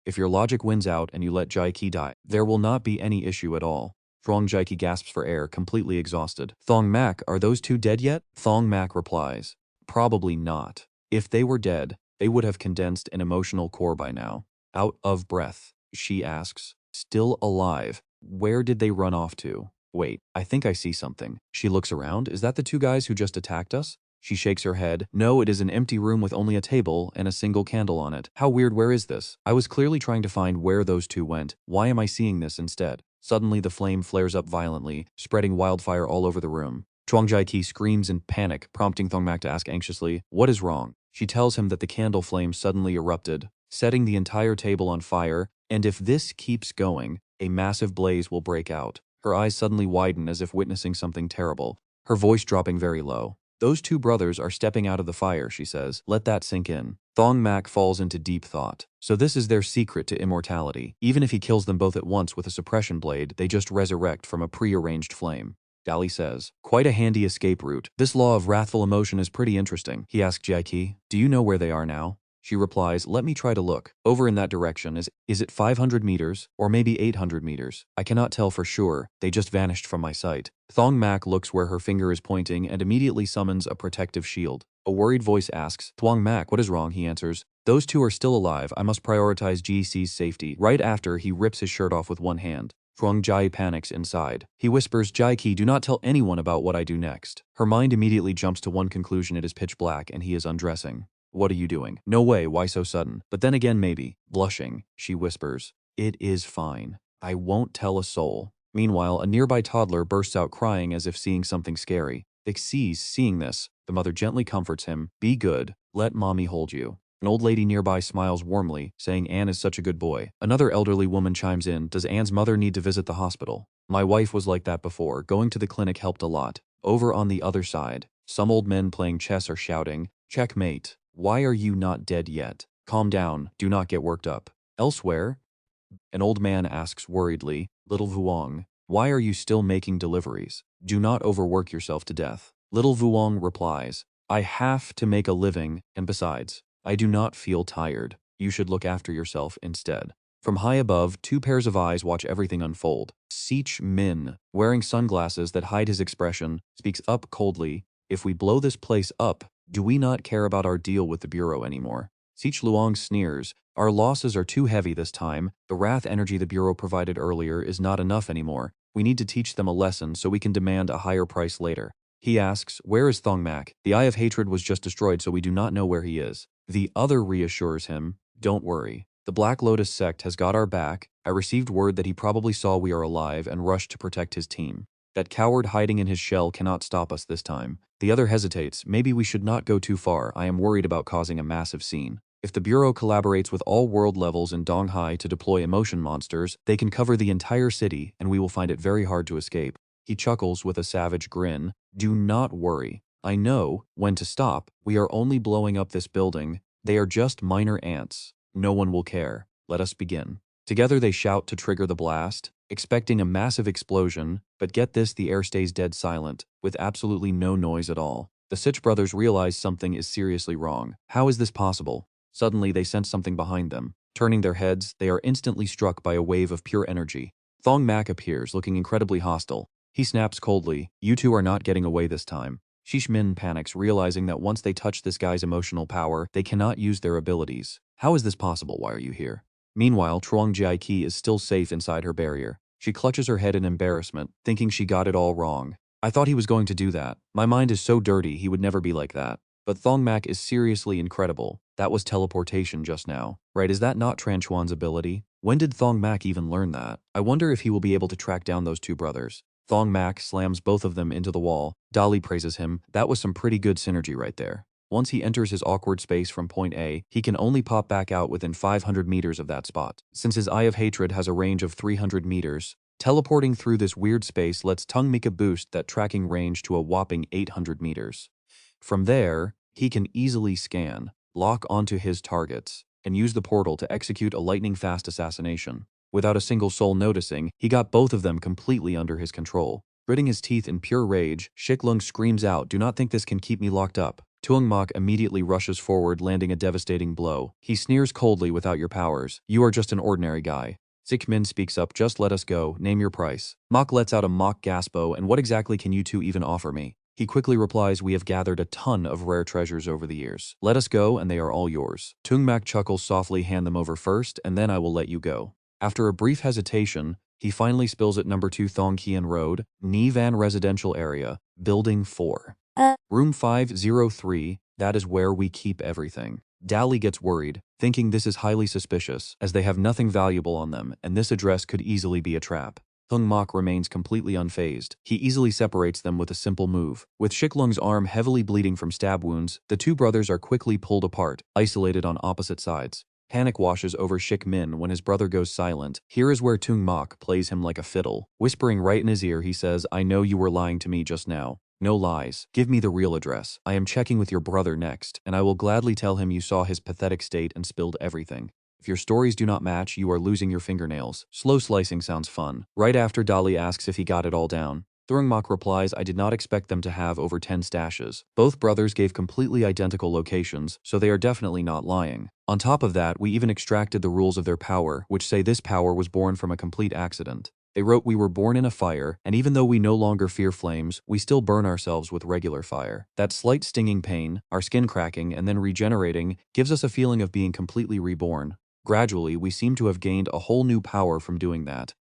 if your logic wins out and you let Jaiki die, there will not be any issue at all. Thuong Jaiki gasps for air, completely exhausted. Thuong Mac, are those two dead yet? Thuong Mac replies, probably not. If they were dead, they would have condensed an emotional core by now. Out of breath, she asks, still alive. Where did they run off to? Wait, I think I see something. She looks around. Is that the two guys who just attacked us? She shakes her head. No, it is an empty room with only a table and a single candle on it. How weird, where is this? I was clearly trying to find where those two went. Why am I seeing this instead? Suddenly the flame flares up violently, spreading wildfire all over the room. Thuong Jaiki screams in panic, prompting Thuong Mac to ask anxiously, what is wrong? She tells him that the candle flame suddenly erupted, setting the entire table on fire, and if this keeps going, a massive blaze will break out. Her eyes suddenly widen as if witnessing something terrible, her voice dropping very low. Those two brothers are stepping out of the fire, she says. Let that sink in. Thuong Mac falls into deep thought. So this is their secret to immortality. Even if he kills them both at once with a suppression blade, they just resurrect from a pre-arranged flame. Dali says, quite a handy escape route. This law of wrathful emotion is pretty interesting. He asks Jaiki, do you know where they are now? She replies, let me try to look. Over in that direction, is it 500 meters? Or maybe 800 meters? I cannot tell for sure, they just vanished from my sight. Thuong Mac looks where her finger is pointing and immediately summons a protective shield. A worried voice asks, Thuong Mac, what is wrong? He answers, those two are still alive, I must prioritize GC's safety. Right after, he rips his shirt off with one hand. Thuong Jai panics inside. He whispers, Jaiki, do not tell anyone about what I do next. Her mind immediately jumps to one conclusion, it is pitch black and he is undressing. What are you doing? No way, why so sudden? But then again maybe. Blushing, she whispers, it is fine. I won't tell a soul. Meanwhile, a nearby toddler bursts out crying as if seeing something scary. Xyz, seeing this, the mother gently comforts him, be good, let mommy hold you. An old lady nearby smiles warmly, saying Anne is such a good boy. Another elderly woman chimes in, does Anne's mother need to visit the hospital? My wife was like that before, going to the clinic helped a lot. Over on the other side, some old men playing chess are shouting, checkmate. Why are you not dead yet? Calm down, do not get worked up. Elsewhere, an old man asks worriedly, Little Vuong, why are you still making deliveries? Do not overwork yourself to death. Little Vuong replies, I have to make a living, and besides, I do not feel tired. You should look after yourself instead. From high above, two pairs of eyes watch everything unfold. Seech Min, wearing sunglasses that hide his expression, speaks up coldly, if we blow this place up, do we not care about our deal with the Bureau anymore? Seech Luong sneers, our losses are too heavy this time, the wrath energy the Bureau provided earlier is not enough anymore, we need to teach them a lesson so we can demand a higher price later. He asks, where is Thuong Mac? The Eye of Hatred was just destroyed so we do not know where he is. The other reassures him, don't worry. The Black Lotus sect has got our back, I received word that he probably saw we are alive and rushed to protect his team. That coward hiding in his shell cannot stop us this time. The other hesitates, maybe we should not go too far, I am worried about causing a massive scene. If the Bureau collaborates with all world levels in Donghai to deploy emotion monsters, they can cover the entire city and we will find it very hard to escape. He chuckles with a savage grin, do not worry. I know when to stop, we are only blowing up this building, they are just minor ants. No one will care. Let us begin. Together they shout to trigger the blast, expecting a massive explosion, but get this, the air stays dead silent, with absolutely no noise at all. The Sitch brothers realize something is seriously wrong. How is this possible? Suddenly they sense something behind them. Turning their heads, they are instantly struck by a wave of pure energy. Thuong Mac appears, looking incredibly hostile. He snaps coldly, you two are not getting away this time. Seech Min panics, realizing that once they touch this guy's emotional power, they cannot use their abilities. How is this possible? Why are you here? Meanwhile, Thuong Jaiki is still safe inside her barrier. She clutches her head in embarrassment, thinking she got it all wrong. I thought he was going to do that. My mind is so dirty, he would never be like that. But Thuong Mac is seriously incredible. That was teleportation just now. Right, is that not Tran Chuan's ability? When did Thuong Mac even learn that? I wonder if he will be able to track down those two brothers. Thuong Mac slams both of them into the wall. Dali praises him. That was some pretty good synergy right there. Once he enters his awkward space from point A, he can only pop back out within 500 meters of that spot. Since his Eye of Hatred has a range of 300 meters, teleporting through this weird space lets Thuong Mac boost that tracking range to a whopping 800 meters. From there, he can easily scan, lock onto his targets, and use the portal to execute a lightning-fast assassination. Without a single soul noticing, he got both of them completely under his control. Gritting his teeth in pure rage, Shiklung screams out, "Do not think this can keep me locked up." Thuong Mac immediately rushes forward, landing a devastating blow. He sneers coldly, "Without your powers, you are just an ordinary guy." Zik Min speaks up, "Just let us go, name your price." Mac lets out a mock gaspo, "And what exactly can you two even offer me?" He quickly replies, "We have gathered a ton of rare treasures over the years. Let us go and they are all yours." Thuong Mac chuckles softly, "Hand them over first, and then I will let you go." After a brief hesitation, he finally spills at number 2 Thong Kien Road, Nhi Van Residential Area, Building 4. Room 503, that is where we keep everything. Dali gets worried, thinking this is highly suspicious, as they have nothing valuable on them, and this address could easily be a trap. Thuong Mac remains completely unfazed. He easily separates them with a simple move. With Shiklung's arm heavily bleeding from stab wounds, the two brothers are quickly pulled apart, isolated on opposite sides. Panic washes over Shik Min when his brother goes silent. Here is where Thuong Mac plays him like a fiddle. Whispering right in his ear, he says, "I know you were lying to me just now. No lies. Give me the real address. I am checking with your brother next, and I will gladly tell him you saw his pathetic state and spilled everything. If your stories do not match, you are losing your fingernails." Slow slicing sounds fun. Right after Dali asks if he got it all down, Thuong Mac replies, "I did not expect them to have over 10 stashes. Both brothers gave completely identical locations, so they are definitely not lying. On top of that, we even extracted the rules of their power, which say this power was born from a complete accident. They wrote, we were born in a fire, and even though we no longer fear flames, we still burn ourselves with regular fire. That slight stinging pain, our skin cracking and then regenerating, gives us a feeling of being completely reborn. Gradually, we seem to have gained a whole new power from doing that.